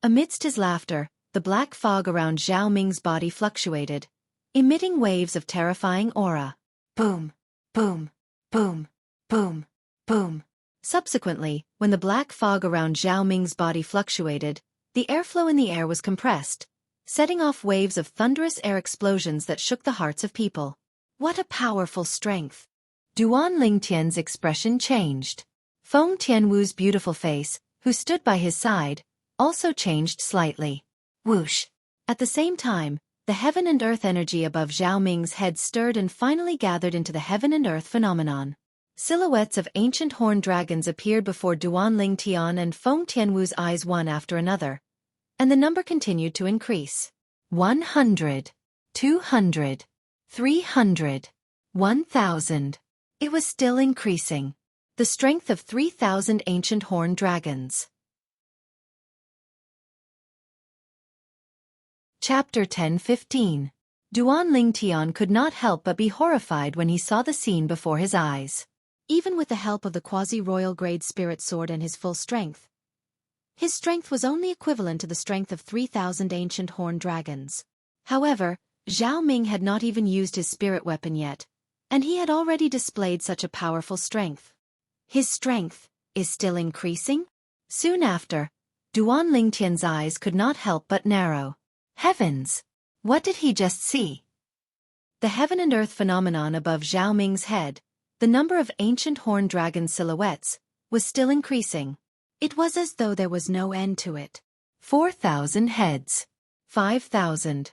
Amidst his laughter, the black fog around Zhao Ming's body fluctuated, emitting waves of terrifying aura. Boom, boom, boom, boom, boom. Subsequently, when the black fog around Zhao Ming's body fluctuated, the airflow in the air was compressed, setting off waves of thunderous air explosions that shook the hearts of people. What a powerful strength! Duan Lingtian's expression changed. Feng Tianwu's beautiful face, who stood by his side, also changed slightly. Whoosh! At the same time, the heaven and earth energy above Zhao Ming's head stirred and finally gathered into the heaven and earth phenomenon. Silhouettes of ancient horned dragons appeared before Duan Lingtian and Feng Tianwu's eyes one after another, and the number continued to increase. 100, 200, 300, 1,000. It was still increasing. The strength of 3,000 ancient horned dragons. Chapter 10-15. Duan Lingtian could not help but be horrified when he saw the scene before his eyes. Even with the help of the quasi-royal grade spirit sword and his full strength, his strength was only equivalent to the strength of 3,000 ancient horned dragons. However, Zhao Ming had not even used his spirit weapon yet, and he had already displayed such a powerful strength. His strength is still increasing? Soon after, Duan Lingtian's eyes could not help but narrow. Heavens! What did he just see? The heaven and earth phenomenon above Zhao Ming's head, the number of ancient horned dragon silhouettes, was still increasing. It was as though there was no end to it. 4,000 heads. 5,000.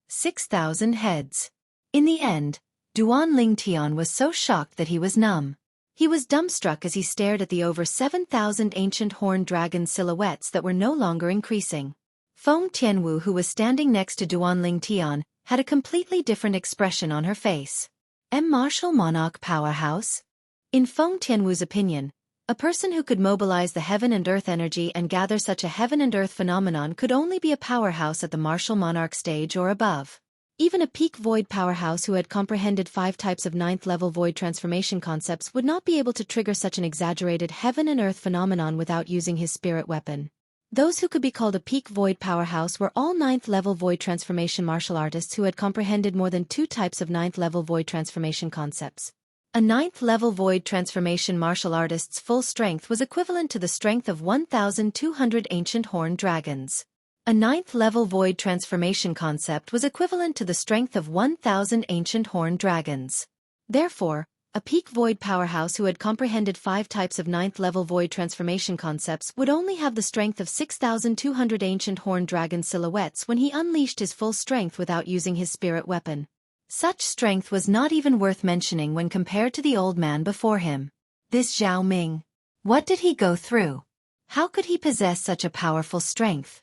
6,000 heads. In the end, Duan Lingtian was so shocked that he was numb. He was dumbstruck as he stared at the over 7,000 ancient horned dragon silhouettes that were no longer increasing. Feng Tianwu, who was standing next to Duan Lingtian, had a completely different expression on her face. Martial monarch powerhouse? In Feng Tianwu's opinion, a person who could mobilize the heaven and earth energy and gather such a heaven and earth phenomenon could only be a powerhouse at the martial monarch stage or above. Even a peak void powerhouse who had comprehended 5 types of 9th-level void transformation concepts would not be able to trigger such an exaggerated heaven and earth phenomenon without using his spirit weapon. Those who could be called a peak void powerhouse were all 9th-level void transformation martial artists who had comprehended more than 2 types of 9th-level void transformation concepts. A 9th-level void transformation martial artist's full strength was equivalent to the strength of 1,200 ancient horned dragons. A 9th-level void transformation concept was equivalent to the strength of 1,000 ancient horned dragons. Therefore, a peak void powerhouse who had comprehended 5 types of 9th-level void transformation concepts would only have the strength of 6,200 ancient horned dragon silhouettes when he unleashed his full strength without using his spirit weapon. Such strength was not even worth mentioning when compared to the old man before him. This Zhao Ming. What did he go through? How could he possess such a powerful strength?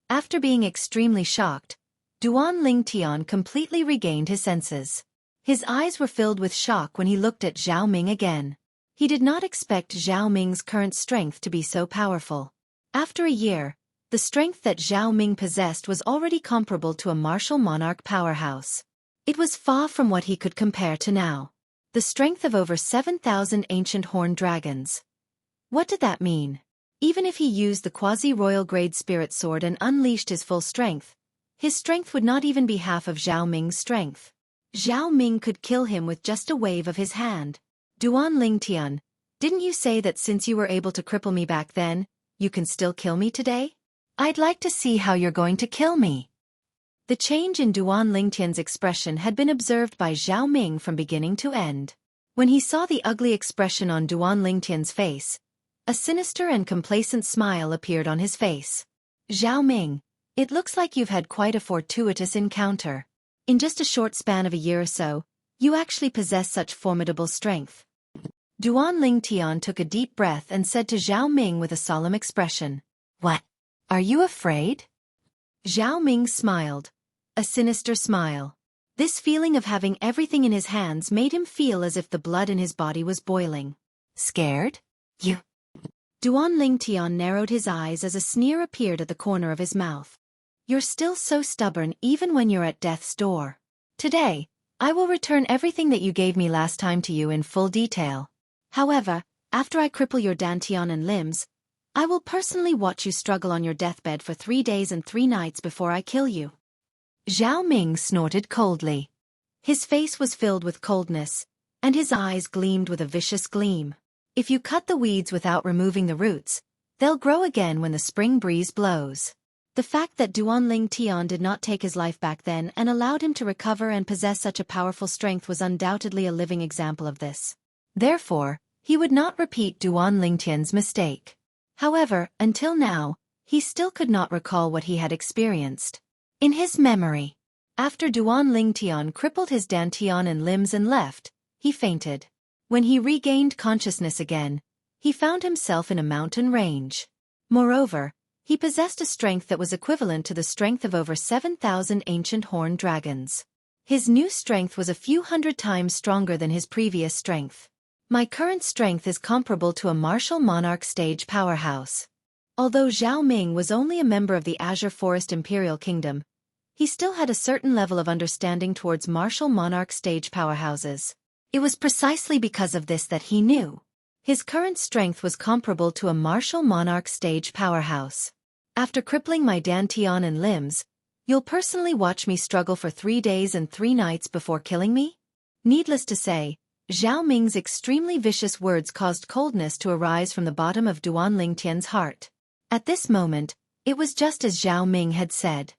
After being extremely shocked, Duan Lingtian completely regained his senses. His eyes were filled with shock when he looked at Zhao Ming again. He did not expect Zhao Ming's current strength to be so powerful. After a year, the strength that Zhao Ming possessed was already comparable to a martial monarch powerhouse. It was far from what he could compare to now. The strength of over 7,000 ancient horned dragons. What did that mean? Even if he used the quasi-royal grade spirit sword and unleashed his full strength, his strength would not even be half of Zhao Ming's strength. Zhao Ming could kill him with just a wave of his hand. Duan Lingtian, didn't you say that since you were able to cripple me back then, you can still kill me today? I'd like to see how you're going to kill me. The change in Duan Lingtian's expression had been observed by Zhao Ming from beginning to end. When he saw the ugly expression on Duan Lingtian's face, a sinister and complacent smile appeared on his face. Zhao Ming, it looks like you've had quite a fortuitous encounter. In just a short span of a year or so, you actually possess such formidable strength. Duan Lingtian took a deep breath and said to Zhao Ming with a solemn expression, "What? Are you afraid?" Zhao Ming smiled. A sinister smile. This feeling of having everything in his hands made him feel as if the blood in his body was boiling. Scared? You? Duan Lingtian narrowed his eyes as a sneer appeared at the corner of his mouth. You're still so stubborn even when you're at death's door. Today, I will return everything that you gave me last time to you in full detail. However, after I cripple your dantian and limbs, I will personally watch you struggle on your deathbed for 3 days and 3 nights before I kill you. Zhao Ming snorted coldly. His face was filled with coldness, and his eyes gleamed with a vicious gleam. If you cut the weeds without removing the roots, they'll grow again when the spring breeze blows. The fact that Duan Lingtian did not take his life back then and allowed him to recover and possess such a powerful strength was undoubtedly a living example of this. Therefore, he would not repeat Duan Lingtian's mistake. However, until now, he still could not recall what he had experienced. In his memory, after Duan Lingtian crippled his dantian and limbs and left, he fainted. When he regained consciousness again, he found himself in a mountain range. Moreover, he possessed a strength that was equivalent to the strength of over 7,000 ancient horned dragons. His new strength was a few hundred times stronger than his previous strength. My current strength is comparable to a martial monarch stage powerhouse. Although Zhao Ming was only a member of the Azure Forest Imperial Kingdom, he still had a certain level of understanding towards martial monarch stage powerhouses. It was precisely because of this that he knew his current strength was comparable to a martial monarch stage powerhouse. After crippling my dantian and limbs, you'll personally watch me struggle for 3 days and 3 nights before killing me? Needless to say, Zhao Ming's extremely vicious words caused coldness to arise from the bottom of Duan Lingtian's heart. At this moment, it was just as Zhao Ming had said.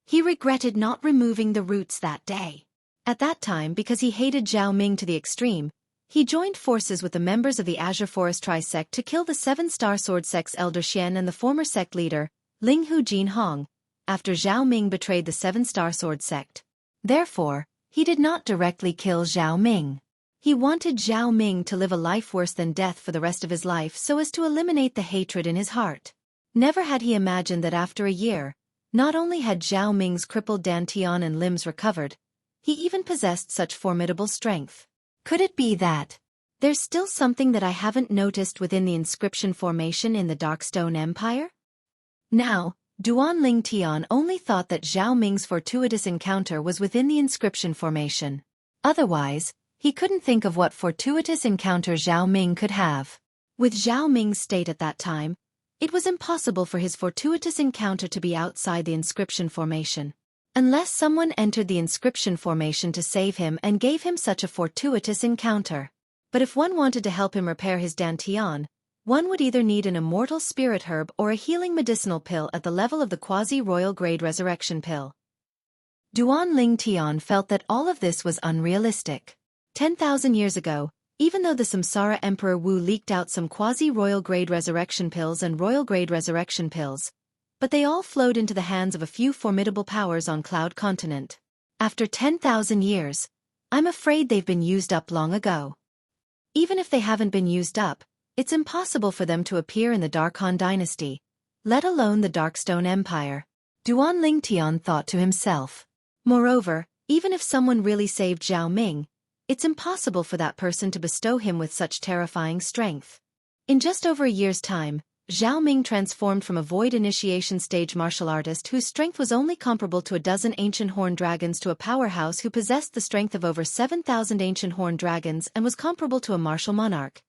He regretted not removing the roots that day. At that time, because he hated Zhao Ming to the extreme, he joined forces with the members of the Azure Forest Tri-sect to kill the 7-star sword sect's elder Xian and the former sect leader, Ling Hu Jin Hong, after Zhao Ming betrayed the 7-star sword sect. Therefore, he did not directly kill Zhao Ming. He wanted Zhao Ming to live a life worse than death for the rest of his life so as to eliminate the hatred in his heart. Never had he imagined that after a year, not only had Zhao Ming's crippled dantian and limbs recovered, he even possessed such formidable strength. Could it be that there's still something that I haven't noticed within the inscription formation in the Darkstone Empire? Now, Duan Lingtian only thought that Zhao Ming's fortuitous encounter was within the inscription formation. Otherwise, he couldn't think of what fortuitous encounter Zhao Ming could have. With Zhao Ming's state at that time, it was impossible for his fortuitous encounter to be outside the inscription formation. Unless someone entered the inscription formation to save him and gave him such a fortuitous encounter. But if one wanted to help him repair his dantian, one would either need an immortal spirit herb or a healing medicinal pill at the level of the quasi-royal grade resurrection pill. Duan Lingtian felt that all of this was unrealistic. 10,000 years ago, even though the Samsara Emperor Wu leaked out some quasi-royal grade resurrection pills and royal grade resurrection pills, but they all flowed into the hands of a few formidable powers on Cloud Continent. After 10,000 years, I'm afraid they've been used up long ago. Even if they haven't been used up, it's impossible for them to appear in the Dark dynasty, let alone the Darkstone Empire. Duan Lingtian thought to himself. Moreover, even if someone really saved Zhao Ming, it's impossible for that person to bestow him with such terrifying strength. In just over a year's time, Zhao Ming transformed from a void initiation stage martial artist whose strength was only comparable to a dozen ancient horned dragons to a powerhouse who possessed the strength of over 7,000 ancient horned dragons and was comparable to a martial monarch.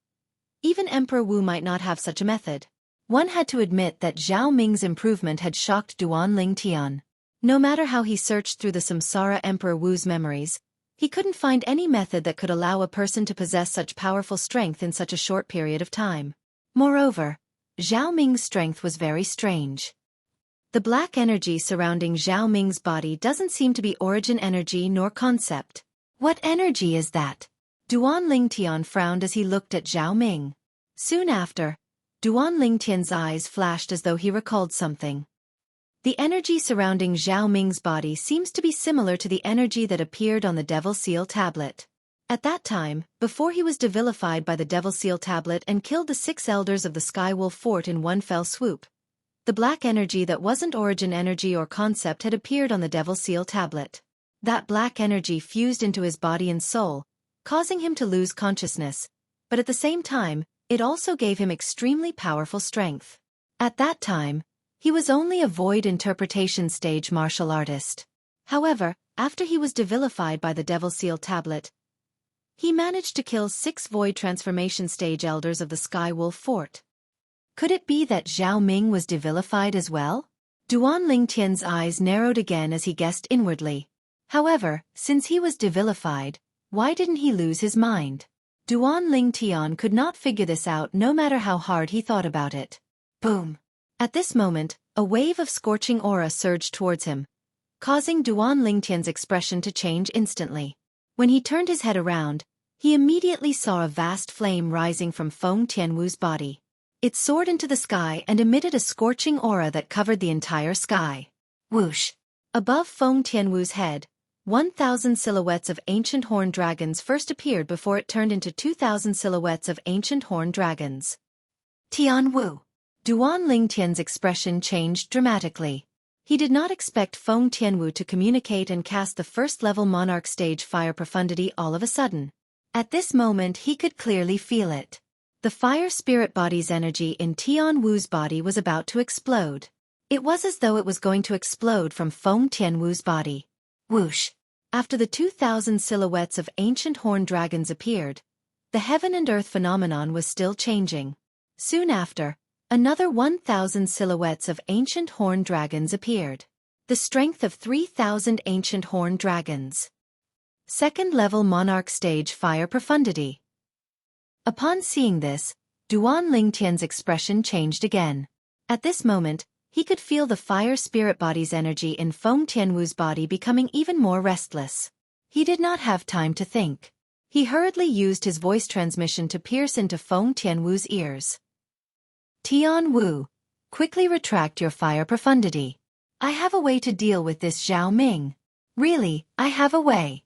Even Emperor Wu might not have such a method. One had to admit that Zhao Ming's improvement had shocked Duan Ling Tian. No matter how he searched through the samsara Emperor Wu's memories, he couldn't find any method that could allow a person to possess such powerful strength in such a short period of time. Moreover, Zhao Ming's strength was very strange. The black energy surrounding Zhao Ming's body doesn't seem to be origin energy nor concept. What energy is that? Duan Lingtian frowned as he looked at Zhao Ming. Soon after, Duan Lingtian's eyes flashed as though he recalled something. The energy surrounding Zhao Ming's body seems to be similar to the energy that appeared on the Devil Seal tablet. At that time, before he was devilified by the Devil Seal tablet and killed the 6 elders of the Sky Wolf Fort in one fell swoop, the black energy that wasn't origin energy or concept had appeared on the Devil Seal tablet. That black energy fused into his body and soul, causing him to lose consciousness, but at the same time, it also gave him extremely powerful strength. At that time, he was only a void interpretation stage martial artist. However, after he was devilified by the Devil Seal tablet, he managed to kill 6 void transformation stage elders of the Sky Wolf Fort. Could it be that Zhao Ming was devilified as well? Duan Lingtian's eyes narrowed again as he guessed inwardly. However, since he was devilified, why didn't he lose his mind? Duan Lingtian could not figure this out no matter how hard he thought about it. Boom! At this moment, a wave of scorching aura surged towards him, causing Duan Lingtian's expression to change instantly. When he turned his head around, he immediately saw a vast flame rising from Feng Tianwu's body. It soared into the sky and emitted a scorching aura that covered the entire sky. Whoosh! Above Feng Tianwu's head, 1,000 silhouettes of ancient horned dragons first appeared before it turned into 2,000 silhouettes of ancient horned dragons. Tianwu! Duan Lingtian's expression changed dramatically. He did not expect Feng Tianwu to communicate and cast the first-level monarch stage fire profundity all of a sudden. At this moment he could clearly feel it. The fire spirit body's energy in Tianwu's body was about to explode. It was as though it was going to explode from Feng Tianwu's body. Whoosh! After the 2,000 silhouettes of ancient horned dragons appeared, the heaven and earth phenomenon was still changing. Soon after, another 1,000 silhouettes of ancient horned dragons appeared. The strength of 3,000 ancient horned dragons. Second-level monarch stage fire profundity. Upon seeing this, Duan Lingtian's expression changed again. At this moment, he could feel the fire spirit body's energy in Feng Tianwu's body becoming even more restless. He did not have time to think. He hurriedly used his voice transmission to pierce into Feng Tianwu's ears. Tianwu, quickly retract your fire profundity. I have a way to deal with this Zhao Ming. Really, I have a way.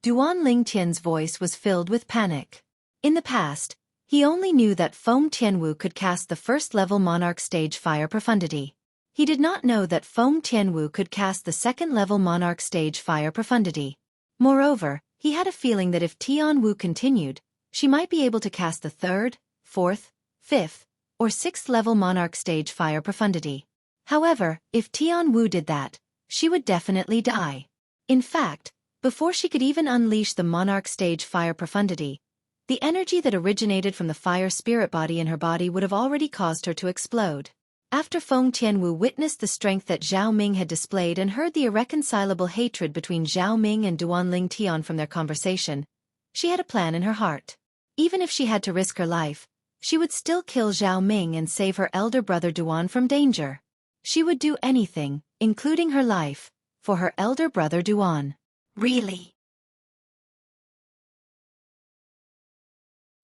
Duan Lingtian's voice was filled with panic. In the past, he only knew that Feng Tianwu could cast the first-level monarch stage fire profundity. He did not know that Feng Tianwu could cast the second-level monarch stage fire profundity. Moreover, he had a feeling that if Tianwu continued, she might be able to cast the third, fourth, fifth, or sixth-level monarch stage fire profundity. However, if Tianwu did that, she would definitely die. In fact, before she could even unleash the monarch stage fire profundity, the energy that originated from the fire spirit body in her body would have already caused her to explode. After Feng Tianwu witnessed the strength that Zhao Ming had displayed and heard the irreconcilable hatred between Zhao Ming and Duan Lingtian from their conversation, she had a plan in her heart. Even if she had to risk her life, she would still kill Zhao Ming and save her elder brother Duan from danger. She would do anything, including her life, for her elder brother Duan. Really?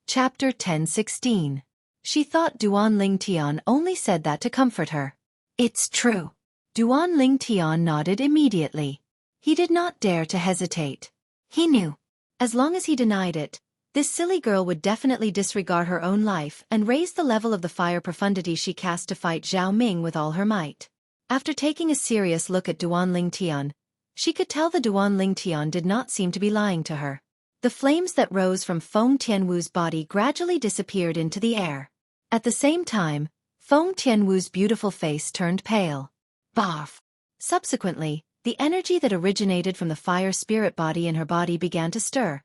Chapter 1016. She thought Duan Lingtian only said that to comfort her. It's true. Duan Lingtian nodded immediately. He did not dare to hesitate. He knew. As long as he denied it, this silly girl would definitely disregard her own life and raise the level of the fire profundity she cast to fight Zhao Ming with all her might. After taking a serious look at Duan Lingtian, she could tell the Duan Lingtian did not seem to be lying to her. The flames that rose from Feng Tianwu's body gradually disappeared into the air. At the same time, Feng Tianwu's beautiful face turned pale. Barf! Subsequently, the energy that originated from the fire spirit body in her body began to stir,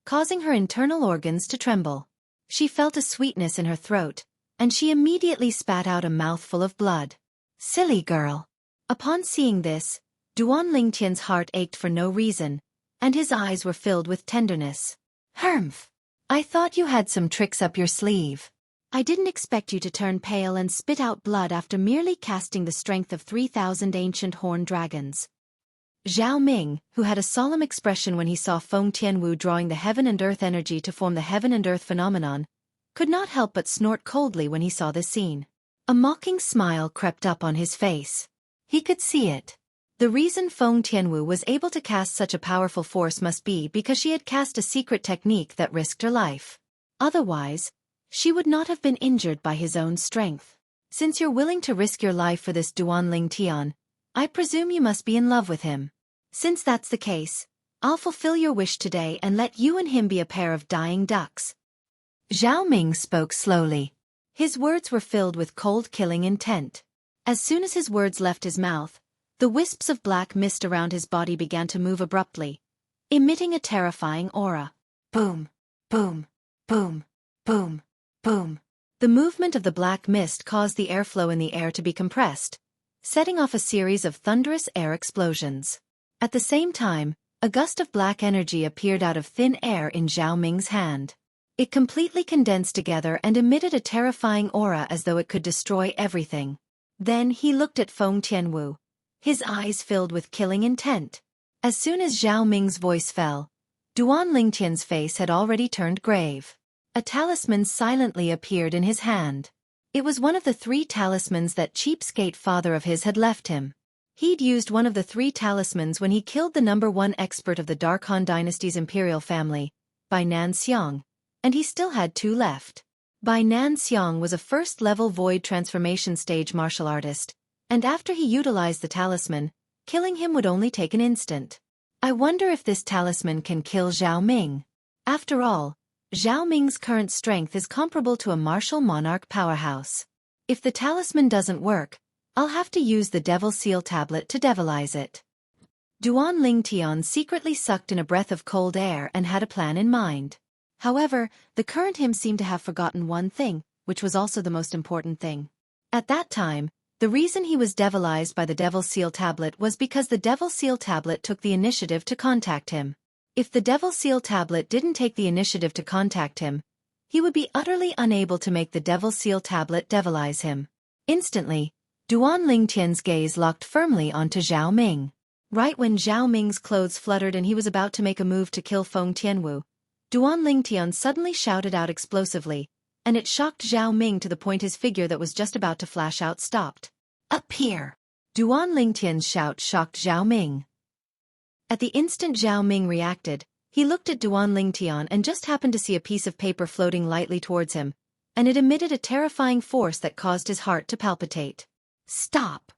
causing her internal organs to tremble. She felt a sweetness in her throat, and she immediately spat out a mouthful of blood. Silly girl! Upon seeing this, Duan Lingtian's heart ached for no reason, and his eyes were filled with tenderness. Humph! I thought you had some tricks up your sleeve. I didn't expect you to turn pale and spit out blood after merely casting the strength of 3,000 ancient horned dragons. Zhao Ming, who had a solemn expression when he saw Feng Tianwu drawing the heaven and earth energy to form the heaven and earth phenomenon, could not help but snort coldly when he saw this scene. A mocking smile crept up on his face. He could see it. The reason Feng Tianwu was able to cast such a powerful force must be because she had cast a secret technique that risked her life. Otherwise, she would not have been injured by his own strength. Since you're willing to risk your life for this Duan Lingtian, I presume you must be in love with him. Since that's the case, I'll fulfill your wish today and let you and him be a pair of dying ducks. Zhao Ming spoke slowly. His words were filled with cold killing intent. As soon as his words left his mouth, the wisps of black mist around his body began to move abruptly, emitting a terrifying aura. Boom, boom, boom, boom, boom. The movement of the black mist caused the airflow in the air to be compressed, setting off a series of thunderous air explosions. At the same time, a gust of black energy appeared out of thin air in Zhao Ming's hand. It completely condensed together and emitted a terrifying aura as though it could destroy everything. Then he looked at Feng Tianwu, his eyes filled with killing intent. As soon as Zhao Ming's voice fell, Duan Lingtian's face had already turned grave. A talisman silently appeared in his hand. It was one of the 3 talismans that cheapskate father of his had left him. He'd used one of the 3 talismans when he killed the #1 expert of the Dark Han dynasty's imperial family, Bai Nan Xiang, and he still had 2 left. Bai Nan Xiang was a first-level void transformation stage martial artist, and after he utilized the talisman, killing him would only take an instant. I wonder if this talisman can kill Zhao Ming. After all, Zhao Ming's current strength is comparable to a martial monarch powerhouse. If the talisman doesn't work, I'll have to use the Devil Seal tablet to devilize it. Duan Lingtian secretly sucked in a breath of cold air and had a plan in mind. However, the current him seemed to have forgotten one thing, which was also the most important thing. At that time, the reason he was devilized by the Devil Seal tablet was because the Devil Seal tablet took the initiative to contact him. If the Devil Seal tablet didn't take the initiative to contact him, he would be utterly unable to make the Devil Seal tablet devilize him. Instantly, Duan Lingtian's gaze locked firmly onto Zhao Ming. Right when Zhao Ming's clothes fluttered and he was about to make a move to kill Feng Tianwu, Duan Lingtian suddenly shouted out explosively, and it shocked Zhao Ming to the point his figure that was just about to flash out stopped. Appear! Duan Lingtian's shout shocked Zhao Ming. At the instant Zhao Ming reacted, he looked at Duan Lingtian and just happened to see a piece of paper floating lightly towards him, and it emitted a terrifying force that caused his heart to palpitate. Stop!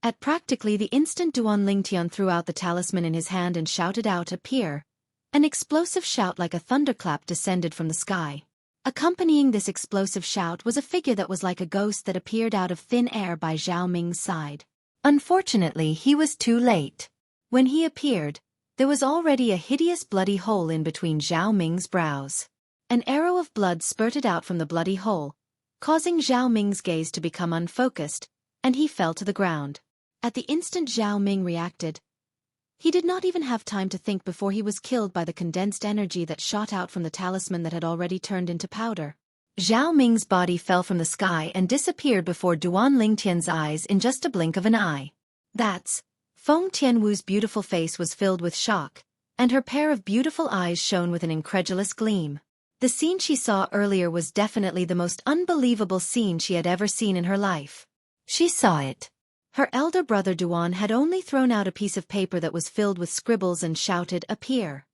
At practically the instant Duan Lingtian threw out the talisman in his hand and shouted out, Appear! An explosive shout like a thunderclap descended from the sky. Accompanying this explosive shout was a figure that was like a ghost that appeared out of thin air by Zhao Ming's side. Unfortunately, he was too late. When he appeared, there was already a hideous bloody hole in between Zhao Ming's brows. An arrow of blood spurted out from the bloody hole, causing Zhao Ming's gaze to become unfocused, and he fell to the ground. At the instant Zhao Ming reacted, he did not even have time to think before he was killed by the condensed energy that shot out from the talisman that had already turned into powder. Zhao Ming's body fell from the sky and disappeared before Duan Lingtian's eyes in just a blink of an eye. That's Feng Tianwu's beautiful face was filled with shock, and her pair of beautiful eyes shone with an incredulous gleam. The scene she saw earlier was definitely the most unbelievable scene she had ever seen in her life. She saw it. Her elder brother Duan had only thrown out a piece of paper that was filled with scribbles and shouted, Appear!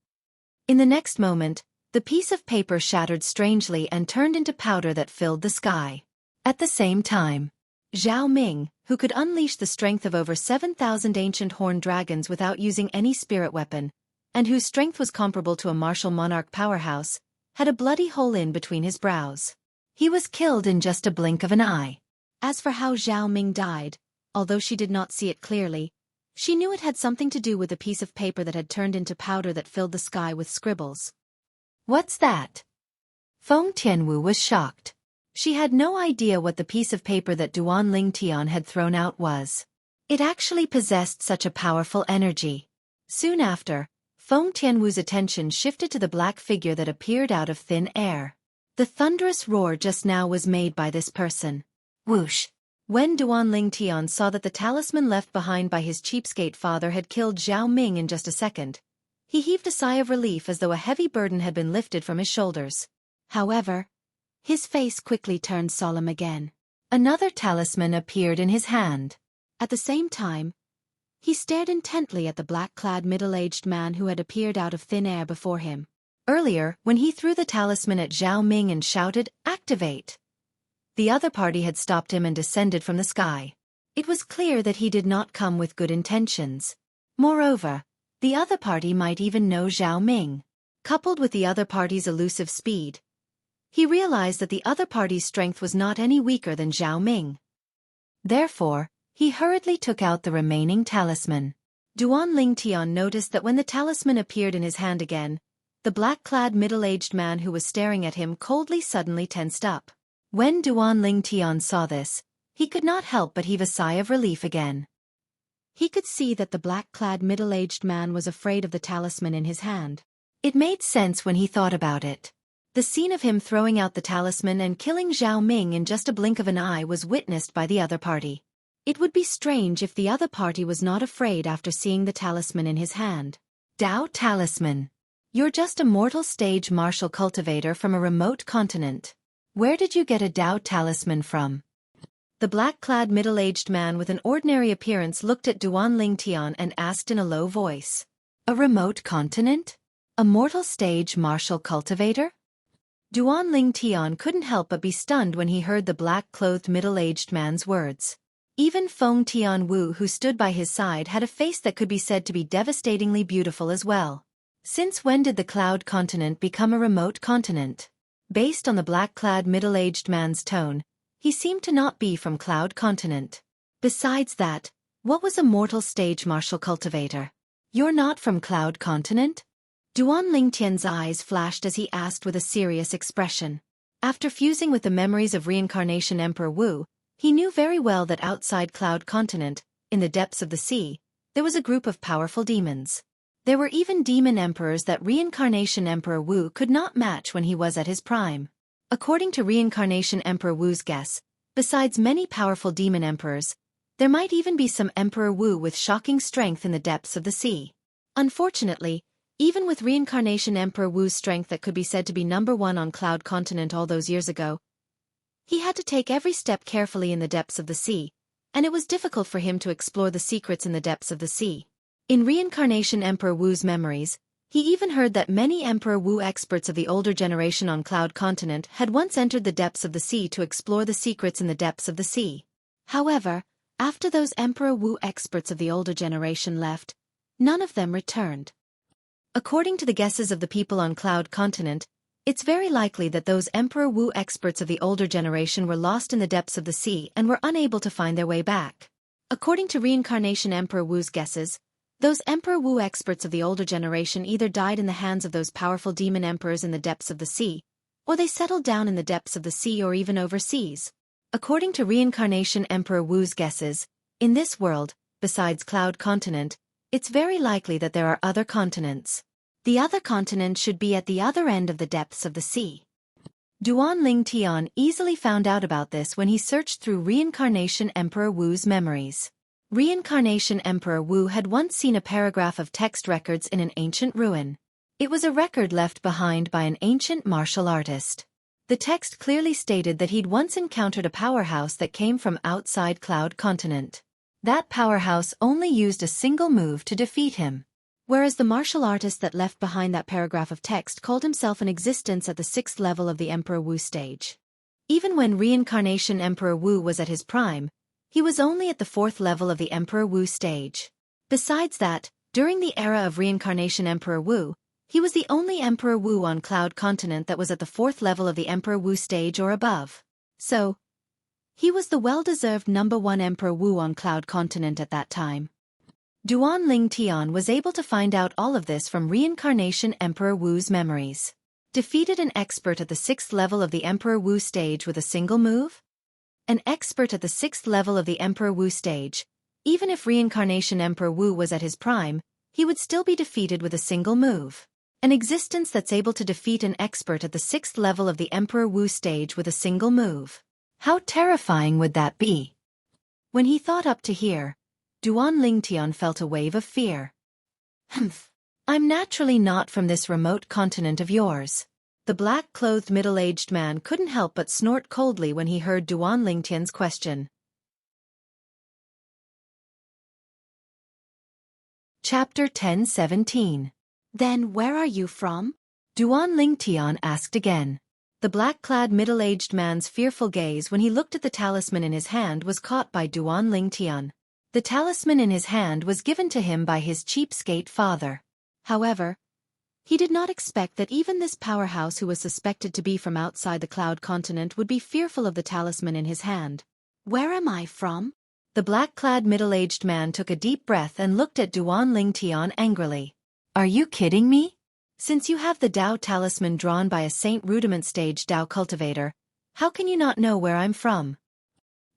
In the next moment, the piece of paper shattered strangely and turned into powder that filled the sky. At the same time, Zhao Ming, who could unleash the strength of over 7,000 ancient horned dragons without using any spirit weapon, and whose strength was comparable to a martial monarch powerhouse, had a bloody hole in between his brows. He was killed in just a blink of an eye. As for how Zhao Ming died, although she did not see it clearly, she knew it had something to do with a piece of paper that had turned into powder that filled the sky with scribbles. What's that? Feng Tianwu was shocked. She had no idea what the piece of paper that Duan Lingtian had thrown out was. It actually possessed such a powerful energy. Soon after, Feng Tianwu's attention shifted to the black figure that appeared out of thin air. The thunderous roar just now was made by this person. Whoosh! When Duan Lingtian saw that the talisman left behind by his cheapskate father had killed Zhao Ming in just a second, he heaved a sigh of relief as though a heavy burden had been lifted from his shoulders. However, his face quickly turned solemn again. Another talisman appeared in his hand. At the same time, he stared intently at the black-clad middle-aged man who had appeared out of thin air before him. Earlier, when he threw the talisman at Zhao Ming and shouted, "Activate!" the other party had stopped him and descended from the sky. It was clear that he did not come with good intentions. Moreover, the other party might even know Zhao Ming. Coupled with the other party's elusive speed, he realized that the other party's strength was not any weaker than Zhao Ming. Therefore, he hurriedly took out the remaining talisman. Duan Lingtian noticed that when the talisman appeared in his hand again, the black-clad middle-aged man who was staring at him coldly suddenly tensed up. When Duan Lingtian saw this, he could not help but heave a sigh of relief again. He could see that the black-clad middle-aged man was afraid of the talisman in his hand. It made sense when he thought about it. The scene of him throwing out the talisman and killing Zhao Ming in just a blink of an eye was witnessed by the other party. It would be strange if the other party was not afraid after seeing the talisman in his hand. Dao Talisman. You're just a mortal stage martial cultivator from a remote continent. Where did you get a Dao Talisman from? The black-clad middle-aged man with an ordinary appearance looked at Duan Lingtian and asked in a low voice. A remote continent? A mortal stage martial cultivator? Duan Lingtian couldn't help but be stunned when he heard the black-clothed middle-aged man's words. Even Feng Tianwu, who stood by his side, had a face that could be said to be devastatingly beautiful as well. Since when did the Cloud Continent become a remote continent? Based on the black-clad middle-aged man's tone, he seemed to not be from Cloud Continent. Besides that, what was a mortal stage martial cultivator? You're not from Cloud Continent? Duan Lingtian's eyes flashed as he asked with a serious expression. After fusing with the memories of reincarnation Emperor Wu, he knew very well that outside Cloud Continent, in the depths of the sea, there was a group of powerful demons. There were even demon emperors that reincarnation Emperor Wu could not match when he was at his prime. According to reincarnation Emperor Wu's guess, besides many powerful demon emperors, there might even be some Emperor Wu with shocking strength in the depths of the sea. Unfortunately, even with reincarnation Emperor Wu's strength that could be said to be #1 on Cloud Continent all those years ago, he had to take every step carefully in the depths of the sea, and it was difficult for him to explore the secrets in the depths of the sea. In reincarnation Emperor Wu's memories, he even heard that many Emperor Wu experts of the older generation on Cloud Continent had once entered the depths of the sea to explore the secrets in the depths of the sea. However, after those Emperor Wu experts of the older generation left, none of them returned. According to the guesses of the people on Cloud Continent, it's very likely that those Emperor Wu experts of the older generation were lost in the depths of the sea and were unable to find their way back. According to reincarnation Emperor Wu's guesses, those Emperor Wu experts of the older generation either died in the hands of those powerful demon emperors in the depths of the sea, or they settled down in the depths of the sea or even overseas. According to reincarnation Emperor Wu's guesses, in this world, besides Cloud Continent, it's very likely that there are other continents. The other continent should be at the other end of the depths of the sea. Duan Lingtian easily found out about this when he searched through reincarnation Emperor Wu's memories. Reincarnation Emperor Wu had once seen a paragraph of text records in an ancient ruin. It was a record left behind by an ancient martial artist. The text clearly stated that he'd once encountered a powerhouse that came from outside Cloud Continent. That powerhouse only used a single move to defeat him. Whereas the martial artist that left behind that paragraph of text called himself in existence at the 6th level of the Emperor Wu stage. Even when reincarnation Emperor Wu was at his prime, he was only at the 4th level of the Emperor Wu stage. Besides that, during the era of reincarnation Emperor Wu, he was the only Emperor Wu on Cloud Continent that was at the 4th level of the Emperor Wu stage or above. So, He was the well-deserved #1 Emperor Wu on Cloud Continent at that time. Duan Ling Tian was able to find out all of this from Reincarnation Emperor Wu's memories. Defeated an expert at the 6th level of the Emperor Wu stage with a single move? An expert at the 6th level of the Emperor Wu stage, even if Reincarnation Emperor Wu was at his prime, he would still be defeated with a single move. An existence that's able to defeat an expert at the 6th level of the Emperor Wu stage with a single move. How terrifying would that be? When he thought up to here, Duan Lingtian felt a wave of fear. Humph. I'm naturally not from this remote continent of yours. The black-clothed middle-aged man couldn't help but snort coldly when he heard Duan Lingtian's question. Chapter 10:17. Then where are you from? Duan Lingtian asked again. The black-clad middle-aged man's fearful gaze when he looked at the talisman in his hand was caught by Duan Lingtian. The talisman in his hand was given to him by his cheapskate father. However, he did not expect that even this powerhouse who was suspected to be from outside the Cloud Continent would be fearful of the talisman in his hand. Where am I from? The black-clad middle-aged man took a deep breath and looked at Duan Lingtian angrily. Are you kidding me? Since you have the Dao talisman drawn by a Saint Rudiment stage Dao cultivator, how can you not know where I'm from?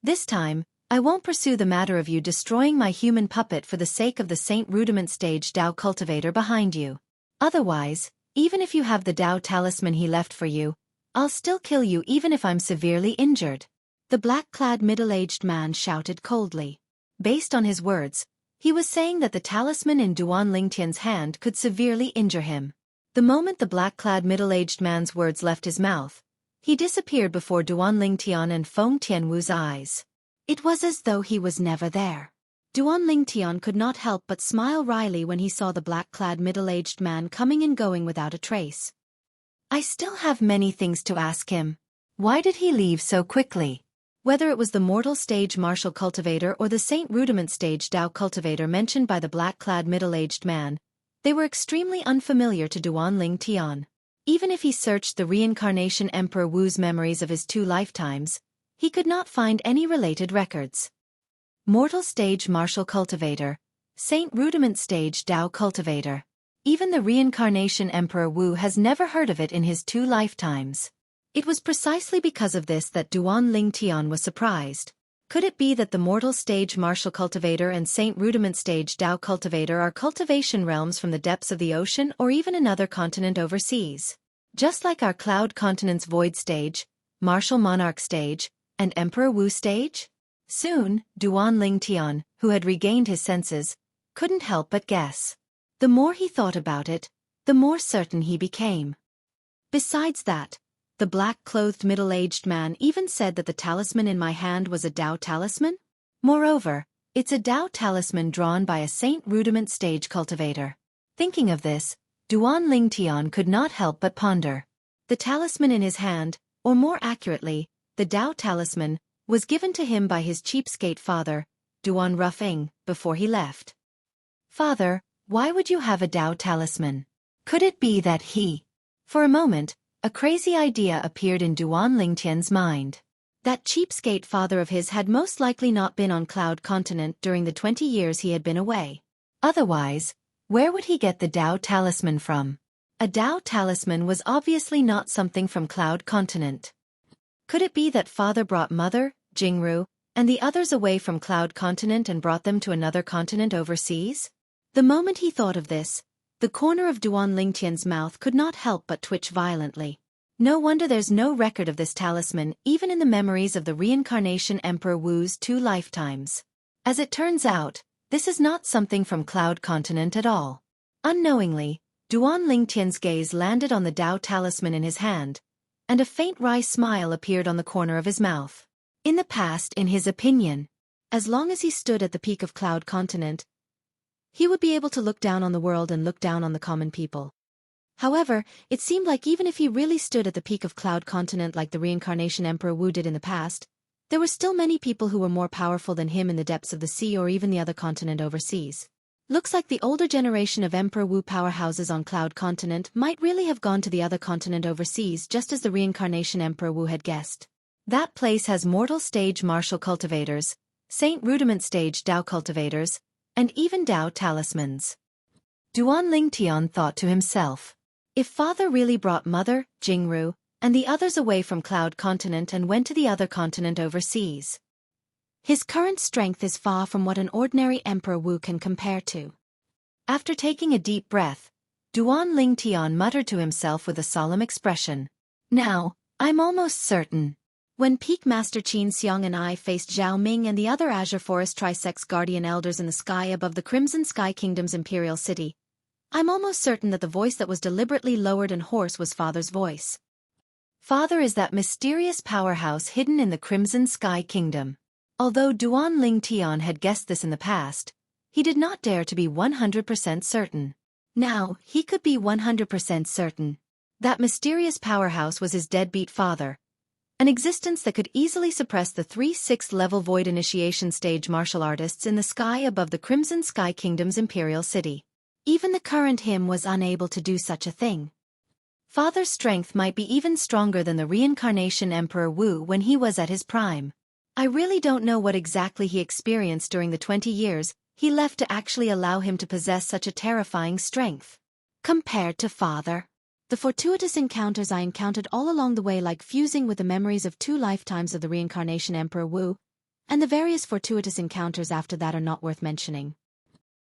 This time, I won't pursue the matter of you destroying my human puppet for the sake of the Saint Rudiment stage Dao cultivator behind you. Otherwise, even if you have the Dao talisman he left for you, I'll still kill you even if I'm severely injured. The black-clad middle-aged man shouted coldly. Based on his words, he was saying that the talisman in Duan Lingtian's hand could severely injure him. The moment the black-clad middle-aged man's words left his mouth, he disappeared before Duan Lingtian and Feng Tianwu's eyes. It was as though he was never there. Duan Lingtian could not help but smile wryly when he saw the black-clad middle-aged man coming and going without a trace. I still have many things to ask him. Why did he leave so quickly? Whether it was the mortal stage martial cultivator or the Saint Rudiment stage Dao cultivator mentioned by the black-clad middle-aged man, they were extremely unfamiliar to Duan Lingtian. Even if he searched the Reincarnation Emperor Wu's memories of his 2 lifetimes, he could not find any related records. Mortal stage martial cultivator, Saint Rudiment stage Dao cultivator. Even the Reincarnation Emperor Wu has never heard of it in his 2 lifetimes. It was precisely because of this that Duan Lingtian was surprised. Could it be that the mortal stage martial cultivator and Saint Rudiment stage Dao cultivator are cultivation realms from the depths of the ocean or even another continent overseas? Just like our Cloud Continent's Void stage, Martial Monarch stage, and Emperor Wu stage? Soon, Duan Lingtian, who had regained his senses, couldn't help but guess. The more he thought about it, the more certain he became. Besides that, the black-clothed middle-aged man even said that the talisman in my hand was a Dao talisman? Moreover, it's a Dao talisman drawn by a Saint Rudiment stage cultivator. Thinking of this, Duan Lingtian could not help but ponder. The talisman in his hand, or more accurately, the Dao talisman, was given to him by his cheapskate father, Duan Ruffing, before he left. Father, why would you have a Dao talisman? Could it be that he... For a moment, a crazy idea appeared in Duan Lingtian's mind. That cheapskate father of his had most likely not been on Cloud Continent during the 20 years he had been away. Otherwise, where would he get the Dao talisman from? A Dao talisman was obviously not something from Cloud Continent. Could it be that father brought mother, Jingru, and the others away from Cloud Continent and brought them to another continent overseas? The moment he thought of this, the corner of Duan Lingtian's mouth could not help but twitch violently. No wonder there's no record of this talisman even in the memories of the Reincarnation Emperor Wu's 2 lifetimes. As it turns out, this is not something from Cloud Continent at all. Unknowingly, Duan Lingtian's gaze landed on the Dao talisman in his hand, and a faint wry smile appeared on the corner of his mouth. In the past, in his opinion, as long as he stood at the peak of Cloud Continent, he would be able to look down on the world and look down on the common people. However, it seemed like even if he really stood at the peak of Cloud Continent like the Reincarnation Emperor Wu did in the past, there were still many people who were more powerful than him in the depths of the sea or even the other continent overseas. Looks like the older generation of Emperor Wu powerhouses on Cloud Continent might really have gone to the other continent overseas just as the Reincarnation Emperor Wu had guessed. That place has mortal stage martial cultivators, saint rudiment stage Dao cultivators, and even Dao talismans. Duan Lingtian thought to himself. If father really brought mother, Jingru, and the others away from Cloud Continent and went to the other continent overseas, his current strength is far from what an ordinary Emperor Wu can compare to. After taking a deep breath, Duan Lingtian muttered to himself with a solemn expression. Now, I'm almost certain. When Peak Master Qin Xiang and I faced Zhao Ming and the other Azure Forest Trisex Guardian Elders in the sky above the Crimson Sky Kingdom's Imperial City, I'm almost certain that the voice that was deliberately lowered and hoarse was Father's voice. Father is that mysterious powerhouse hidden in the Crimson Sky Kingdom. Although Duan Lingtian had guessed this in the past, he did not dare to be 100% certain. Now, he could be 100% certain. That mysterious powerhouse was his deadbeat father, an existence that could easily suppress the 3 6th level Void Initiation stage martial artists in the sky above the Crimson Sky Kingdom's Imperial City. Even the current him was unable to do such a thing. Father's strength might be even stronger than the reincarnation Emperor Wu when he was at his prime. I really don't know what exactly he experienced during the 20 years he left to actually allow him to possess such a terrifying strength. Compared to father, the fortuitous encounters I encountered all along the way, like fusing with the memories of 2 lifetimes of the reincarnation Emperor Wu, and the various fortuitous encounters after that are not worth mentioning.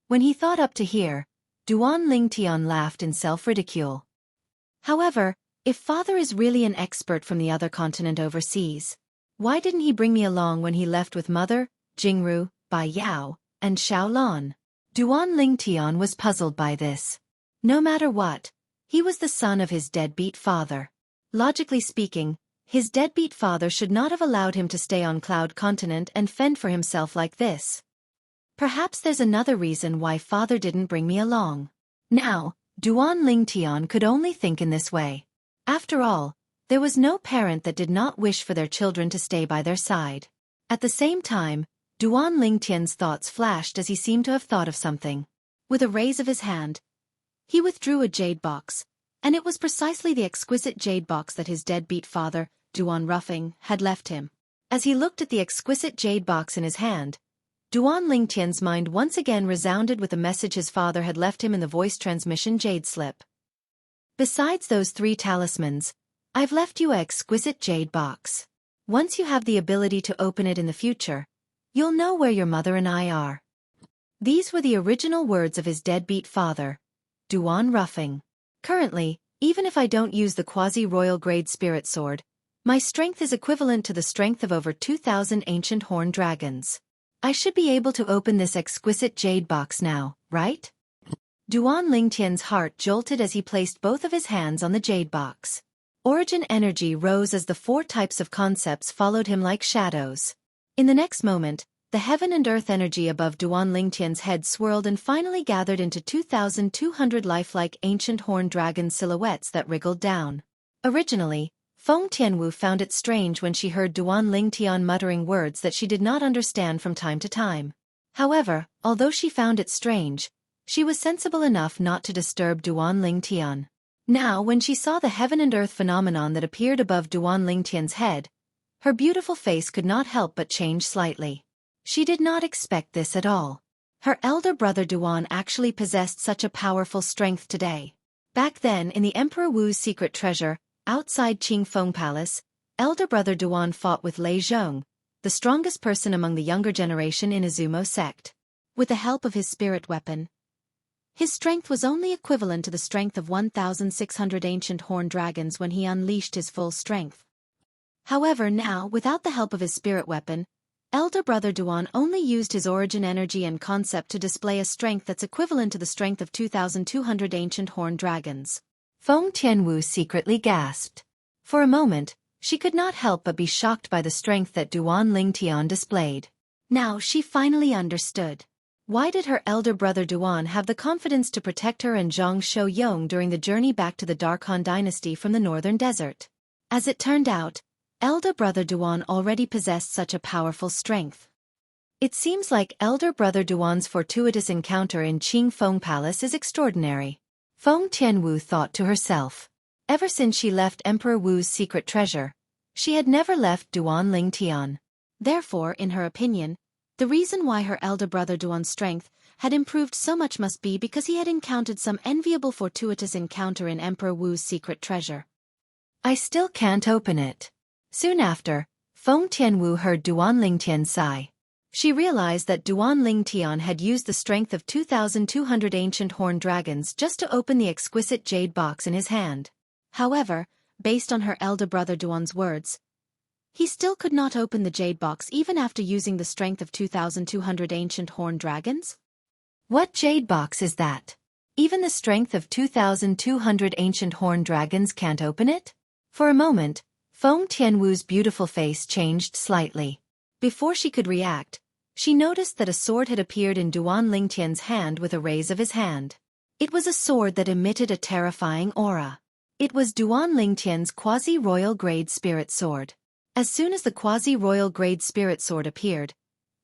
When he thought up to here, Duan Lingtian laughed in self-ridicule. However, if father is really an expert from the other continent overseas, why didn't he bring me along when he left with mother, Jingru, Bai Yao, and Xiaolan? Duan Lingtian was puzzled by this. No matter what, he was the son of his deadbeat father. Logically speaking, his deadbeat father should not have allowed him to stay on Cloud Continent and fend for himself like this. Perhaps there's another reason why father didn't bring me along. Now, Duan Lingtian could only think in this way. After all, there was no parent that did not wish for their children to stay by their side. At the same time, Duan Lingtian's thoughts flashed as he seemed to have thought of something. With a raise of his hand, he withdrew a jade box, and it was precisely the exquisite jade box that his deadbeat father, Duan Ruffing, had left him. As he looked at the exquisite jade box in his hand, Duan Lingtian's mind once again resounded with the message his father had left him in the voice transmission jade slip. Besides those 3 talismans, I've left you an exquisite jade box. Once you have the ability to open it in the future, you'll know where your mother and I are. These were the original words of his deadbeat father, Duan Ruffing. Currently, even if I don't use the quasi-royal grade spirit sword, my strength is equivalent to the strength of over 2,000 ancient horned dragons. I should be able to open this exquisite jade box now, right? Duan Lingtian's heart jolted as he placed both of his hands on the jade box. Origin energy rose as the 4 types of concepts followed him like shadows. In the next moment, the heaven and earth energy above Duan Lingtian's head swirled and finally gathered into 2,200 lifelike ancient horned dragon silhouettes that wriggled down. Originally, Feng Tianwu found it strange when she heard Duan Lingtian muttering words that she did not understand from time to time. However, although she found it strange, she was sensible enough not to disturb Duan Lingtian. Now, when she saw the heaven and earth phenomenon that appeared above Duan Lingtian's head, her beautiful face could not help but change slightly. She did not expect this at all. Her elder brother Duan actually possessed such a powerful strength today. Back then, in the Emperor Wu's secret treasure, outside Qingfeng Palace, elder brother Duan fought with Lei Zhong, the strongest person among the younger generation in Izumo sect. With the help of his spirit weapon, his strength was only equivalent to the strength of 1,600 ancient horned dragons when he unleashed his full strength. However, now, without the help of his spirit weapon, elder brother Duan only used his origin energy and concept to display a strength that's equivalent to the strength of 2,200 ancient horned dragons. Feng Tianwu secretly gasped. For a moment, she could not help but be shocked by the strength that Duan Lingtian displayed. Now she finally understood. Why did her elder brother Duan have the confidence to protect her and Zhang Shouyong during the journey back to the Dark Han dynasty from the northern desert? As it turned out, elder brother Duan already possessed such a powerful strength. It seems like elder brother Duan's fortuitous encounter in Qingfeng Palace is extraordinary. Feng Tianwu thought to herself. Ever since she left Emperor Wu's secret treasure, She had never left Duan Lingtian. Therefore, in her opinion, the reason why her elder brother Duan's strength had improved so much must be because he had encountered some enviable fortuitous encounter in Emperor Wu's secret treasure. I still can't open it. Soon after, Feng Tianwu heard Duan Lingtian sigh. She realized that Duan Lingtian had used the strength of 2,200 ancient horned dragons just to open the exquisite jade box in his hand. However, based on her elder brother Duan's words, he still could not open the jade box even after using the strength of 2,200 ancient horned dragons? What jade box is that? Even the strength of 2,200 ancient horned dragons can't open it? For a moment, Feng Tianwu's beautiful face changed slightly. Before she could react, she noticed that a sword had appeared in Duan Lingtian's hand with a raise of his hand. It was a sword that emitted a terrifying aura. It was Duan Lingtian's quasi-royal grade spirit sword. As soon as the quasi-royal grade spirit sword appeared,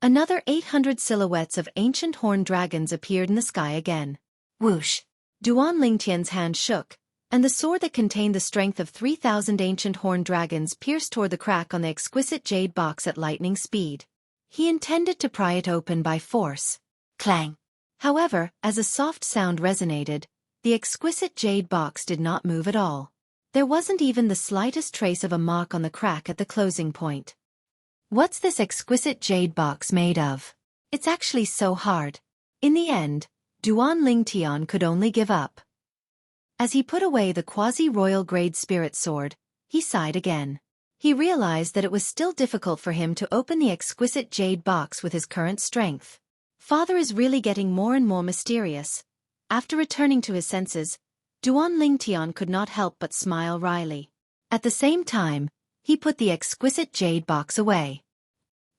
another 800 silhouettes of ancient horned dragons appeared in the sky again. Whoosh! Duan Lingtian's hand shook, and the sword that contained the strength of 3,000 ancient horned dragons pierced toward the crack on the exquisite jade box at lightning speed. He intended to pry it open by force. Clang! However, as a soft sound resonated, the exquisite jade box did not move at all. There wasn't even the slightest trace of a mark on the crack at the closing point. What's this exquisite jade box made of? It's actually so hard. In the end, Duan Lingtian could only give up. As he put away the quasi-royal grade spirit sword, he sighed again. He realized that it was still difficult for him to open the exquisite jade box with his current strength. Father is really getting more and more mysterious. After returning to his senses, Duan Lingtian could not help but smile wryly. At the same time, he put the exquisite jade box away.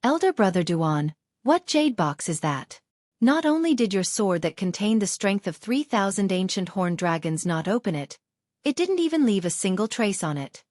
Elder brother Duan, what jade box is that? Not only did your sword that contained the strength of 3,000 ancient horned dragons not open it, it didn't even leave a single trace on it.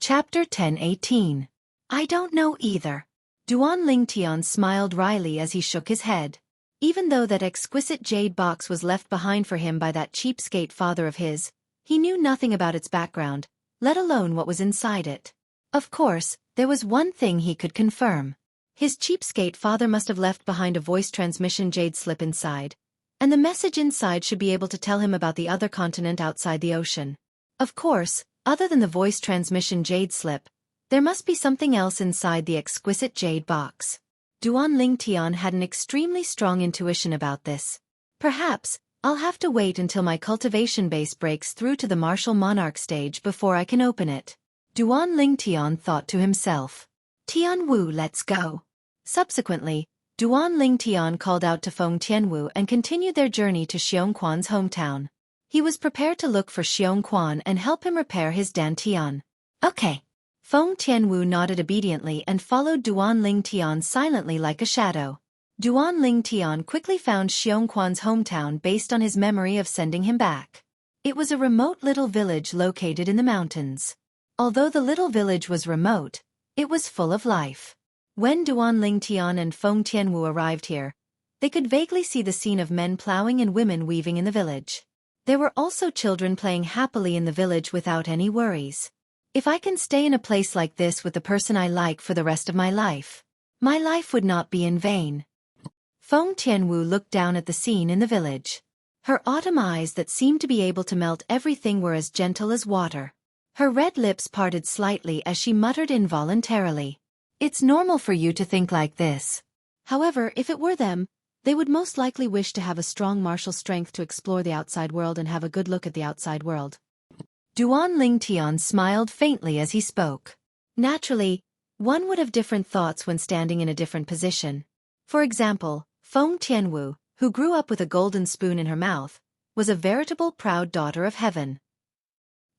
Chapter 10:18. I don't know either. Duan Lingtian smiled wryly as he shook his head. Even though that exquisite jade box was left behind for him by that cheapskate father of his, he knew nothing about its background, let alone what was inside it. Of course, there was one thing he could confirm. His cheapskate father must have left behind a voice transmission jade slip inside, and the message inside should be able to tell him about the other continent outside the ocean. Of course, other than the voice transmission jade slip, there must be something else inside the exquisite jade box. Duan Lingtian had an extremely strong intuition about this. Perhaps, I'll have to wait until my cultivation base breaks through to the martial monarch stage before I can open it. Duan Lingtian thought to himself. Tianwu, let's go. Subsequently, Duan Lingtian called out to Feng Tianwu and continued their journey to Xueqi's hometown. He was prepared to look for Xueqi and help him repair his dantian. Okay. Feng Tianwu nodded obediently and followed Duan Lingtian silently like a shadow. Duan Lingtian quickly found Xueqi's hometown based on his memory of sending him back. It was a remote little village located in the mountains. Although the little village was remote, it was full of life. When Duan Lingtian and Feng Tianwu arrived here, they could vaguely see the scene of men plowing and women weaving in the village. There were also children playing happily in the village without any worries. If I can stay in a place like this with the person I like for the rest of my life would not be in vain. Feng Tianwu looked down at the scene in the village. Her autumn eyes that seemed to be able to melt everything were as gentle as water. Her red lips parted slightly as she muttered involuntarily. It's normal for you to think like this. However, if it were them, they would most likely wish to have a strong martial strength to explore the outside world and have a good look at the outside world. Duan Lingtian smiled faintly as he spoke. Naturally, one would have different thoughts when standing in a different position. For example, Feng Tianwu, who grew up with a golden spoon in her mouth, was a veritable proud daughter of heaven.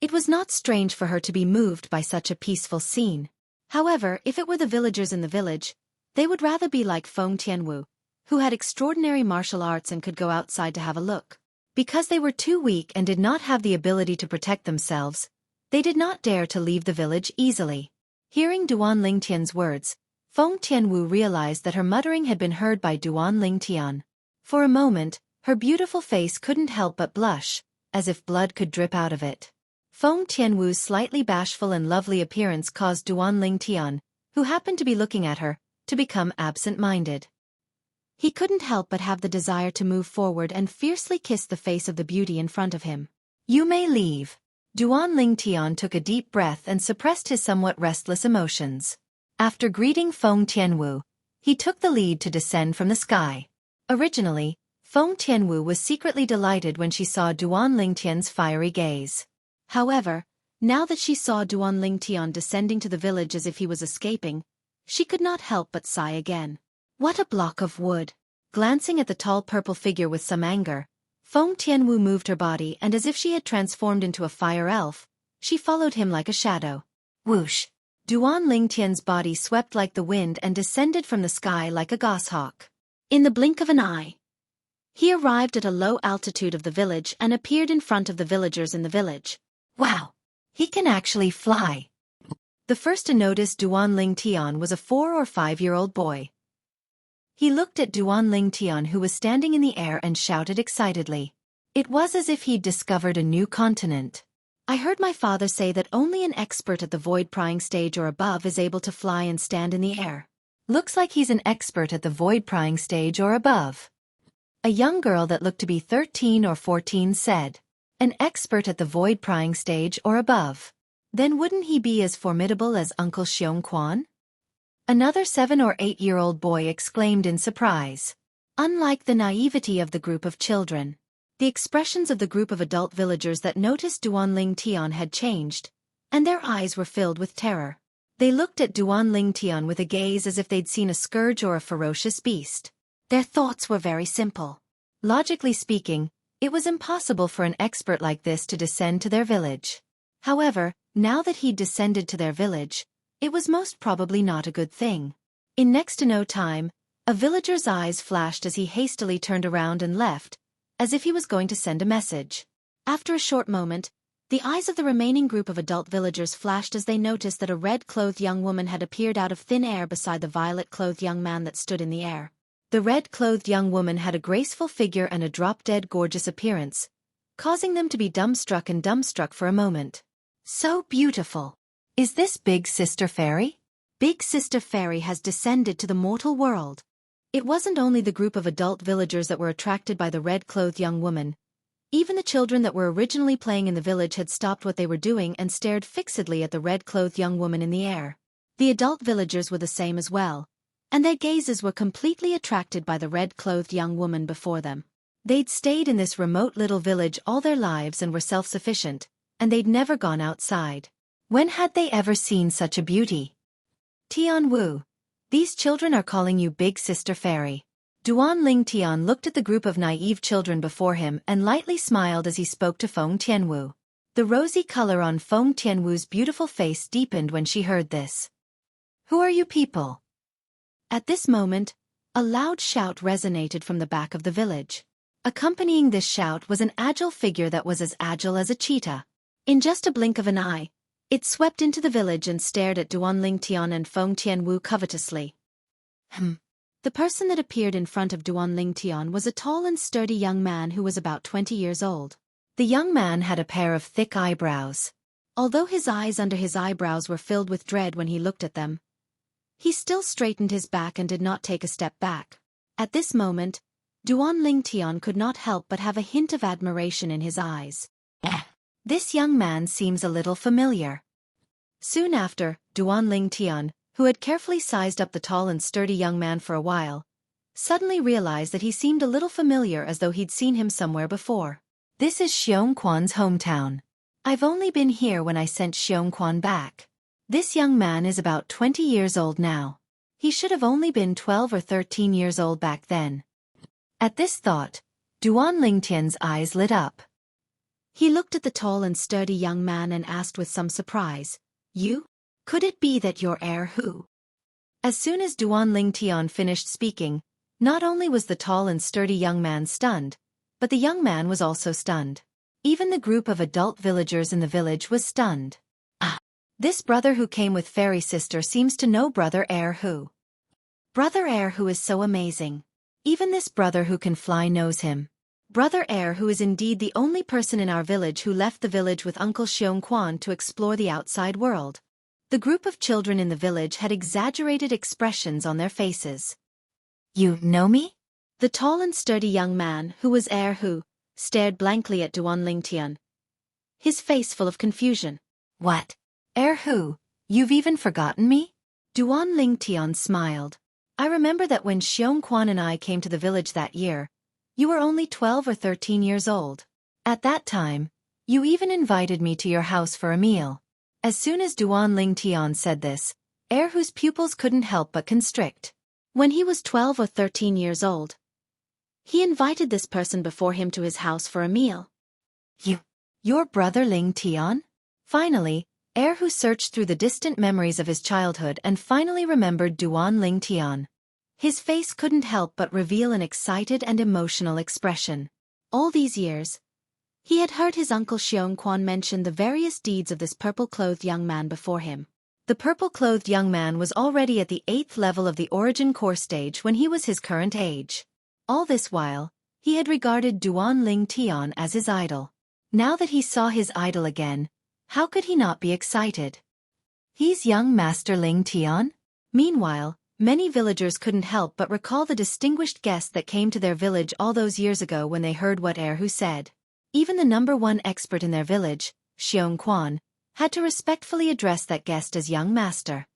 It was not strange for her to be moved by such a peaceful scene. However, if it were the villagers in the village, they would rather be like Feng Tianwu, who had extraordinary martial arts and could go outside to have a look. Because they were too weak and did not have the ability to protect themselves, they did not dare to leave the village easily. Hearing Duan Lingtian's words, Feng Tianwu realized that her muttering had been heard by Duan Lingtian. For a moment, her beautiful face couldn't help but blush, as if blood could drip out of it. Feng Tianwu's slightly bashful and lovely appearance caused Duanling Tian, who happened to be looking at her, to become absent-minded. He couldn't help but have the desire to move forward and fiercely kiss the face of the beauty in front of him. "You may leave." Duanling Tian took a deep breath and suppressed his somewhat restless emotions. After greeting Feng Tianwu, he took the lead to descend from the sky. Originally, Feng Tianwu was secretly delighted when she saw Duanling Tian's fiery gaze. However, now that she saw Duanling Tian descending to the village as if he was escaping, she could not help but sigh again. What a block of wood! Glancing at the tall purple figure with some anger, Feng Tianwu moved her body, and as if she had transformed into a fire elf, she followed him like a shadow. Whoosh! Duanling Tian's body swept like the wind and descended from the sky like a goshawk. In the blink of an eye, he arrived at a low altitude of the village and appeared in front of the villagers in the village. Wow! He can actually fly! The first to notice Duanling Tian was a 4 or 5-year-old boy. He looked at Duanling Tian, who was standing in the air, and shouted excitedly. It was as if he'd discovered a new continent. "I heard my father say that only an expert at the void-prying stage or above is able to fly and stand in the air. Looks like he's an expert at the void-prying stage or above." A young girl that looked to be 13 or 14 said, "An expert at the void-prying stage or above. Then wouldn't he be as formidable as Uncle Xueqi?" Another 7 or 8-year-old boy exclaimed in surprise. Unlike the naivety of the group of children, the expressions of the group of adult villagers that noticed Duanling Tian had changed, and their eyes were filled with terror. They looked at Duanling Tian with a gaze as if they'd seen a scourge or a ferocious beast. Their thoughts were very simple. Logically speaking, it was impossible for an expert like this to descend to their village. However, now that he'd descended to their village, it was most probably not a good thing. In next to no time, a villager's eyes flashed as he hastily turned around and left, as if he was going to send a message. After a short moment, the eyes of the remaining group of adult villagers flashed as they noticed that a red-clothed young woman had appeared out of thin air beside the violet-clothed young man that stood in the air. The red-clothed young woman had a graceful figure and a drop-dead gorgeous appearance, causing them to be dumbstruck for a moment. So beautiful! Is this Big Sister Fairy? Big Sister Fairy has descended to the mortal world. It wasn't only the group of adult villagers that were attracted by the red-clothed young woman. Even the children that were originally playing in the village had stopped what they were doing and stared fixedly at the red-clothed young woman in the air. The adult villagers were the same as well, and their gazes were completely attracted by the red-clothed young woman before them. They'd stayed in this remote little village all their lives and were self-sufficient, and they'd never gone outside. When had they ever seen such a beauty? Tian Wu, these children are calling you Big Sister Fairy. Duanling Tian looked at the group of naive children before him and lightly smiled as he spoke to Feng Tianwu. The rosy color on Feng Tianwu's beautiful face deepened when she heard this. Who are you people? At this moment, a loud shout resonated from the back of the village. Accompanying this shout was an agile figure that was as agile as a cheetah. In just a blink of an eye, it swept into the village and stared at Duanling Tian and Feng Tianwu covetously. The person that appeared in front of Duanling Tian was a tall and sturdy young man who was about 20 years old. The young man had a pair of thick eyebrows. Although his eyes under his eyebrows were filled with dread when he looked at them, he still straightened his back and did not take a step back. At this moment, Duanling Tian could not help but have a hint of admiration in his eyes. This young man seems a little familiar. Soon after, Duanling Tian, who had carefully sized up the tall and sturdy young man for a while, suddenly realized that he seemed a little familiar, as though he'd seen him somewhere before. This is Xueqi's hometown. I've only been here when I sent Xueqi back. This young man is about 20 years old now. He should have only been 12 or 13 years old back then. At this thought, Duanling Tian's eyes lit up. He looked at the tall and sturdy young man and asked with some surprise, "You? Could it be that you're heir who?" As soon as Duanling Tian finished speaking, not only was the tall and sturdy young man stunned, but the young man was also stunned. Even the group of adult villagers in the village was stunned. This brother who came with Fairy Sister seems to know Brother Heir Who. Brother Heir Who is so amazing. Even this brother who can fly knows him. Brother Erhu is indeed the only person in our village who left the village with Uncle Xueqi to explore the outside world. The group of children in the village had exaggerated expressions on their faces. You know me? The tall and sturdy young man, who was Erhu, stared blankly at Duan Lingtian, his face full of confusion. What? Erhu, you've even forgotten me? Duan Lingtian smiled. I remember that when Xueqi and I came to the village that year, you were only 12 or 13 years old. At that time, you even invited me to your house for a meal. As soon as Duan Lingtian said this, Erhu's pupils couldn't help but constrict. When he was 12 or 13 years old, he invited this person before him to his house for a meal. Your brother Lingtian? Finally, Erhu searched through the distant memories of his childhood and finally remembered Duan Lingtian. His face couldn't help but reveal an excited and emotional expression. All these years, he had heard his uncle Xueqi mention the various deeds of this purple-clothed young man before him. The purple-clothed young man was already at the 8th level of the origin core stage when he was his current age. All this while, he had regarded Duan Lingtian as his idol. Now that he saw his idol again, how could he not be excited? He's young Master Lingtian? Meanwhile, many villagers couldn't help but recall the distinguished guest that came to their village all those years ago when they heard what Erhu said. Even the #1 expert in their village, Xueqi, had to respectfully address that guest as young master.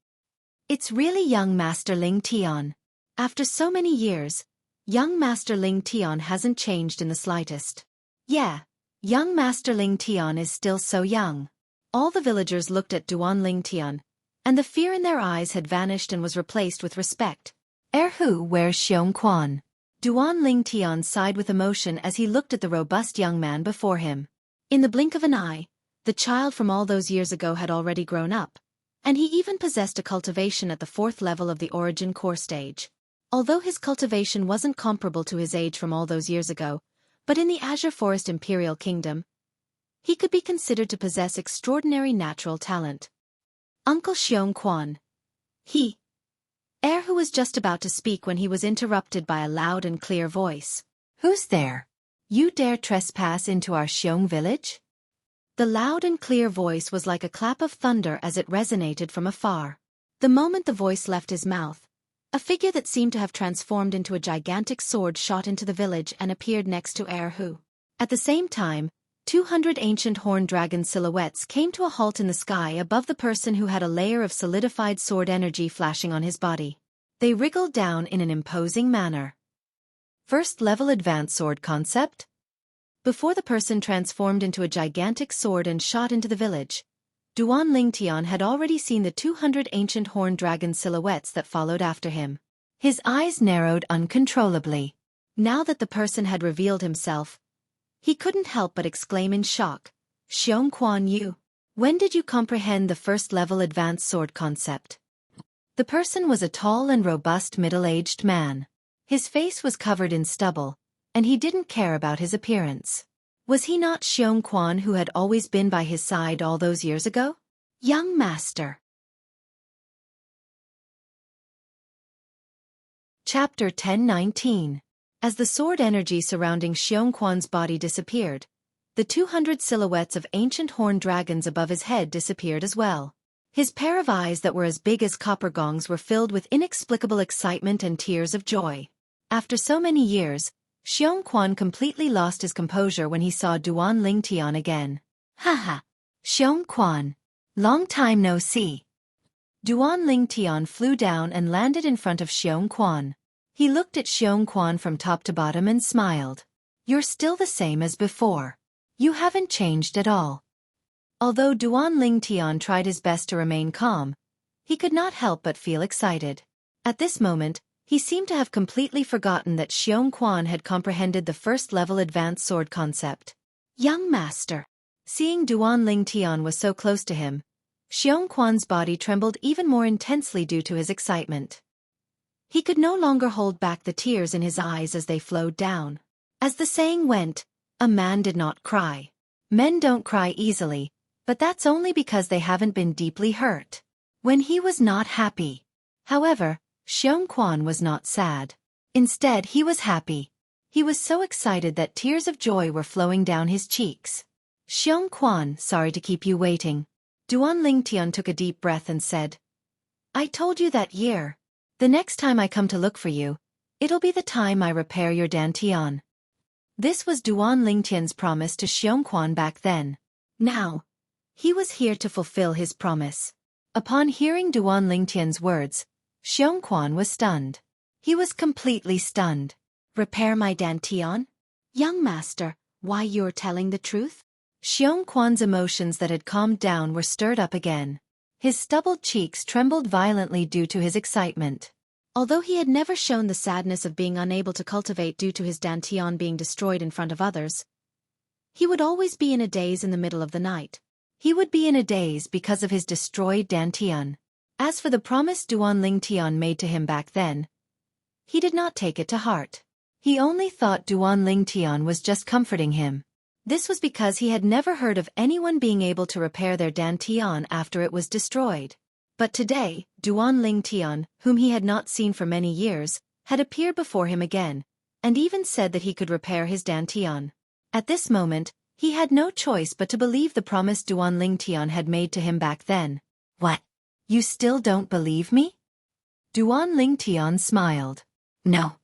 It's really young Master Lingtian. After so many years, young Master Lingtian hasn't changed in the slightest. Yeah, young Master Lingtian is still so young. All the villagers looked at Duan Lingtian, and the fear in their eyes had vanished and was replaced with respect. Erhu, where's Xueqi? Duan Lingtian sighed with emotion as he looked at the robust young man before him. In the blink of an eye, the child from all those years ago had already grown up, and he even possessed a cultivation at the 4th level of the origin core stage. Although his cultivation wasn't comparable to his age from all those years ago, but in the Azure Forest Imperial Kingdom, he could be considered to possess extraordinary natural talent. Uncle Xueqi. Erhu was just about to speak when he was interrupted by a loud and clear voice. Who's there? You dare trespass into our Xiong village? The loud and clear voice was like a clap of thunder as it resonated from afar. The moment the voice left his mouth, a figure that seemed to have transformed into a gigantic sword shot into the village and appeared next to Erhu. At the same time, 200 ancient horned dragon silhouettes came to a halt in the sky above the person who had a layer of solidified sword energy flashing on his body. They wriggled down in an imposing manner. First level advanced sword concept? Before the person transformed into a gigantic sword and shot into the village, Duan Lingtian had already seen the 200 ancient horned dragon silhouettes that followed after him. His eyes narrowed uncontrollably. Now that the person had revealed himself, he couldn't help but exclaim in shock. Xueqi, when did you comprehend the first-level advanced sword concept? The person was a tall and robust middle-aged man. His face was covered in stubble, and he didn't care about his appearance. Was he not Xueqi who had always been by his side all those years ago? Young master. Chapter 10:19. As the sword energy surrounding Xueqi's body disappeared, the 200 silhouettes of ancient horned dragons above his head disappeared as well. His pair of eyes that were as big as copper gongs were filled with inexplicable excitement and tears of joy. After so many years, Xueqi completely lost his composure when he saw Duan Lingtian again. Haha! Xueqi, long time no see. Duan Lingtian flew down and landed in front of Xueqi. He looked at Xueqi from top to bottom and smiled. You're still the same as before. You haven't changed at all. Although Duan Lingtian tried his best to remain calm, he could not help but feel excited. At this moment, he seemed to have completely forgotten that Xueqi had comprehended the first-level advanced sword concept. Young master. Seeing Duan Lingtian was so close to him, Xueqi's body trembled even more intensely due to his excitement. He could no longer hold back the tears in his eyes as they flowed down. As the saying went, a man did not cry. Men don't cry easily, but that's only because they haven't been deeply hurt. When he was not happy. However, Xueqi was not sad. Instead, he was happy. He was so excited that tears of joy were flowing down his cheeks. Xueqi, sorry to keep you waiting. Duan Lingtian took a deep breath and said, I told you that year. The next time I come to look for you, it'll be the time I repair your dantian. This was Duan Lingtian's promise to Xueqi back then. Now, he was here to fulfill his promise. Upon hearing Duan Lingtian's words, Xueqi was stunned. He was completely stunned. Repair my dantian? Young master, why you're telling the truth? Xueqi's emotions that had calmed down were stirred up again. His stubbled cheeks trembled violently due to his excitement. Although he had never shown the sadness of being unable to cultivate due to his dantian being destroyed in front of others, he would always be in a daze in the middle of the night. He would be in a daze because of his destroyed dantian. As for the promise Duan Lingtian made to him back then, he did not take it to heart. He only thought Duan Lingtian was just comforting him. This was because he had never heard of anyone being able to repair their dantian after it was destroyed. But today, Duan Lingtian, whom he had not seen for many years, had appeared before him again, and even said that he could repair his dantian. At this moment, he had no choice but to believe the promise Duan Lingtian had made to him back then. What? You still don't believe me? Duan Lingtian smiled. No.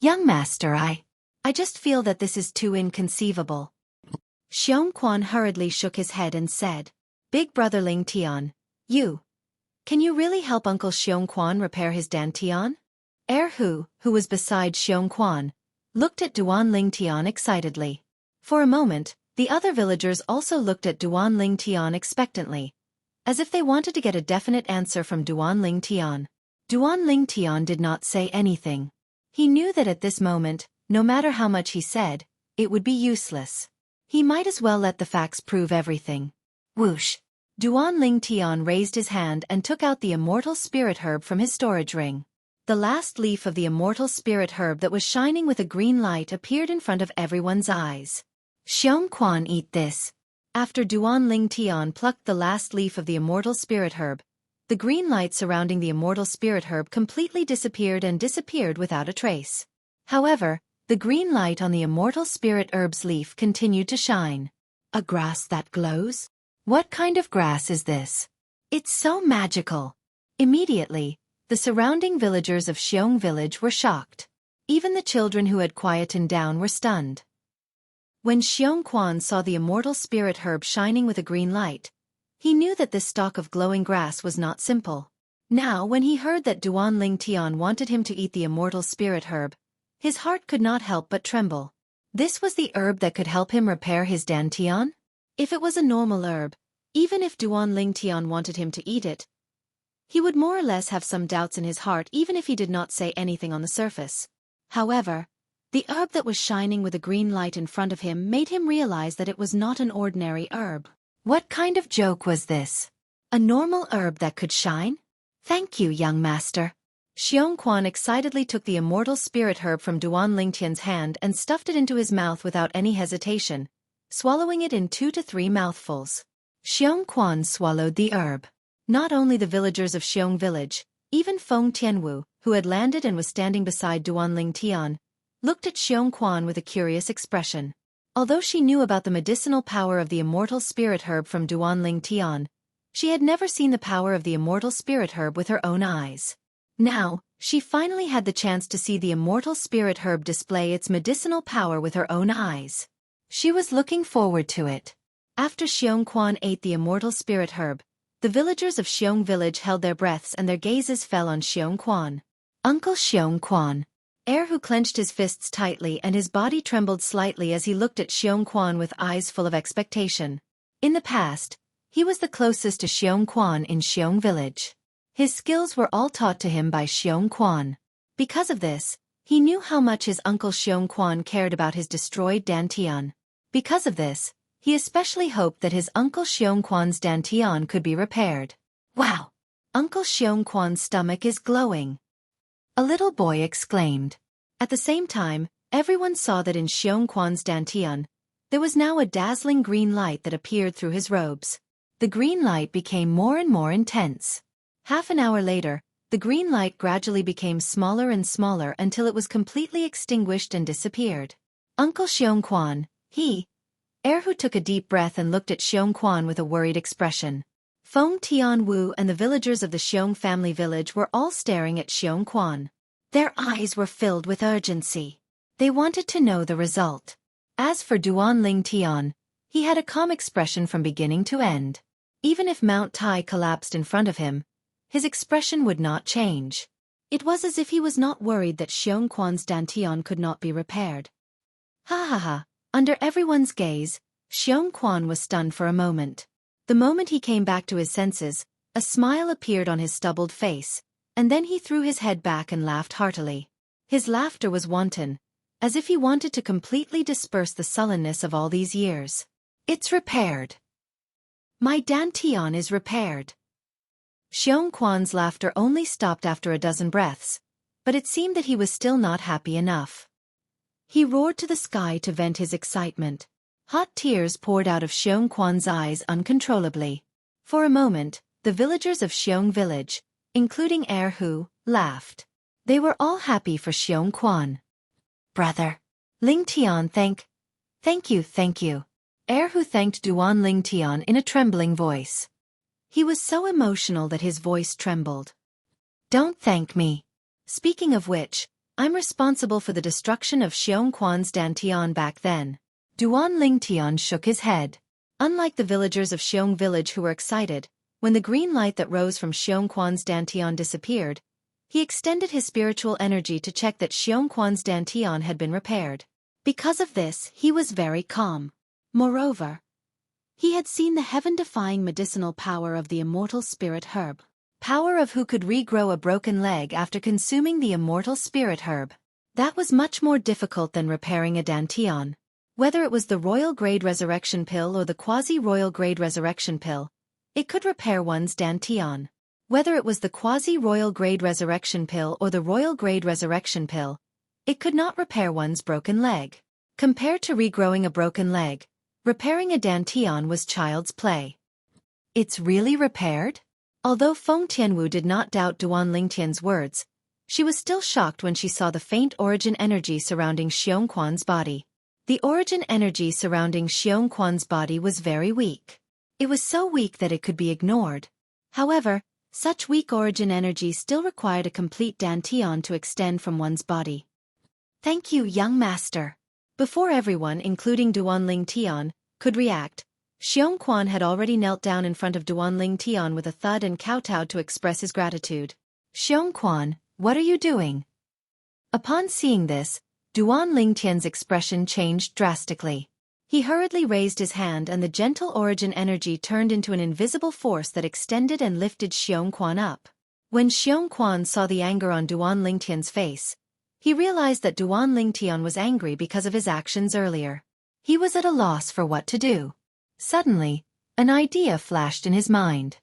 Young master, I just feel that this is too inconceivable. Xueqi hurriedly shook his head and said, Big brother Lingtian, can you really help Uncle Xueqi repair his dantian? Erhu, who was beside Xueqi, looked at Duan Lingtian excitedly. For a moment, the other villagers also looked at Duan Lingtian expectantly, as if they wanted to get a definite answer from Duan Lingtian. Duan Lingtian did not say anything. He knew that at this moment, no matter how much he said, it would be useless. He might as well let the facts prove everything. Whoosh! Duan Lingtian raised his hand and took out the immortal spirit herb from his storage ring. The last leaf of the immortal spirit herb that was shining with a green light appeared in front of everyone's eyes. Xueqi, eat this. After Duan Lingtian plucked the last leaf of the immortal spirit herb, the green light surrounding the immortal spirit herb completely disappeared without a trace. However, the green light on the immortal spirit herb's leaf continued to shine. A grass that glows? What kind of grass is this? It's so magical. Immediately, the surrounding villagers of Xiong village were shocked. Even the children who had quietened down were stunned. When Xueqi saw the immortal spirit herb shining with a green light, he knew that this stalk of glowing grass was not simple. Now when he heard that Duan Lingtian wanted him to eat the immortal spirit herb, his heart could not help but tremble. This was the herb that could help him repair his dantian? If it was a normal herb, even if Duan Lingtian wanted him to eat it, he would more or less have some doubts in his heart even if he did not say anything on the surface. However, the herb that was shining with a green light in front of him made him realize that it was not an ordinary herb. What kind of joke was this? A normal herb that could shine? Thank you, young master. Xueqi excitedly took the immortal spirit herb from Duan Lingtian's hand and stuffed it into his mouth without any hesitation, swallowing it in 2 to 3 mouthfuls. Xueqi swallowed the herb. Not only the villagers of Xiong village, even Feng Tianwu, who had landed and was standing beside Duan Lingtian, looked at Xueqi with a curious expression. Although she knew about the medicinal power of the immortal spirit herb from Duan Lingtian, she had never seen the power of the immortal spirit herb with her own eyes. Now, she finally had the chance to see the immortal spirit herb display its medicinal power with her own eyes. She was looking forward to it. After Xueqi ate the immortal spirit herb, the villagers of Xiong village held their breaths and their gazes fell on Xueqi. Uncle Xueqi. Erhu clenched his fists tightly and his body trembled slightly as he looked at Xueqi with eyes full of expectation. In the past, he was the closest to Xueqi in Xiong village. His skills were all taught to him by Xueqi. Because of this, he knew how much his uncle Xueqi cared about his destroyed dantian. Because of this, he especially hoped that his uncle Xueqi's dantian could be repaired. Wow! Uncle Xueqi's stomach is glowing. A little boy exclaimed. At the same time, everyone saw that in Xueqi's dantian, there was now a dazzling green light that appeared through his robes. The green light became more and more intense. Half an hour later, the green light gradually became smaller and smaller until it was completely extinguished and disappeared. Uncle Xueqi, Erhu took a deep breath and looked at Xueqi with a worried expression. Feng Tianwu and the villagers of the Xiong family village were all staring at Xueqi. Their eyes were filled with urgency. They wanted to know the result. As for Duanling Tian, he had a calm expression from beginning to end. Even if Mount Tai collapsed in front of him, his expression would not change. It was as if he was not worried that Xueqi's dantian could not be repaired. Ha ha ha. Under everyone's gaze, Xueqi was stunned for a moment. The moment he came back to his senses, a smile appeared on his stubbled face, and then he threw his head back and laughed heartily. His laughter was wanton, as if he wanted to completely disperse the sullenness of all these years. It's repaired. My dantian is repaired. Xueqi's laughter only stopped after a dozen breaths, but it seemed that he was still not happy enough. He roared to the sky to vent his excitement. Hot tears poured out of Xueqi's eyes uncontrollably. For a moment, the villagers of Xiong village, including Erhu, laughed. They were all happy for Xueqi. Brother. Ling Tian thank you. Erhu thanked Duanling Tian in a trembling voice. He was so emotional that his voice trembled. Don't thank me. Speaking of which, I'm responsible for the destruction of Xueqi's dantian back then. Duanling Tian shook his head. Unlike the villagers of Xiong village who were excited, when the green light that rose from Xueqi's dantian disappeared, he extended his spiritual energy to check that Xueqi's dantian had been repaired. Because of this, he was very calm. Moreover, he had seen the heaven-defying medicinal power of the immortal spirit herb. Power of who could regrow a broken leg after consuming the immortal spirit herb. That was much more difficult than repairing a dantian. Whether it was the royal grade resurrection pill or the quasi-royal grade resurrection pill, it could repair one's dantian. Whether it was the quasi-royal grade resurrection pill or the royal grade resurrection pill, it could not repair one's broken leg. Compared to regrowing a broken leg, repairing a dantian was child's play. It's really repaired? Although Feng Tianwu did not doubt Duanling Tian's words, she was still shocked when she saw the faint origin energy surrounding Xueqi's body. The origin energy surrounding Xueqi's body was very weak. It was so weak that it could be ignored. However, such weak origin energy still required a complete dantian to extend from one's body. Thank you, young master. Before everyone, including Duanling Tian, could react, Xueqi had already knelt down in front of Duanling Tian with a thud and kowtowed to express his gratitude. Xueqi, what are you doing? Upon seeing this, Duanling Tian's expression changed drastically. He hurriedly raised his hand and the gentle origin energy turned into an invisible force that extended and lifted Xueqi up. When Xueqi saw the anger on Duanling Tian's face, he realized that Duanling Tian was angry because of his actions earlier. He was at a loss for what to do. Suddenly, an idea flashed in his mind.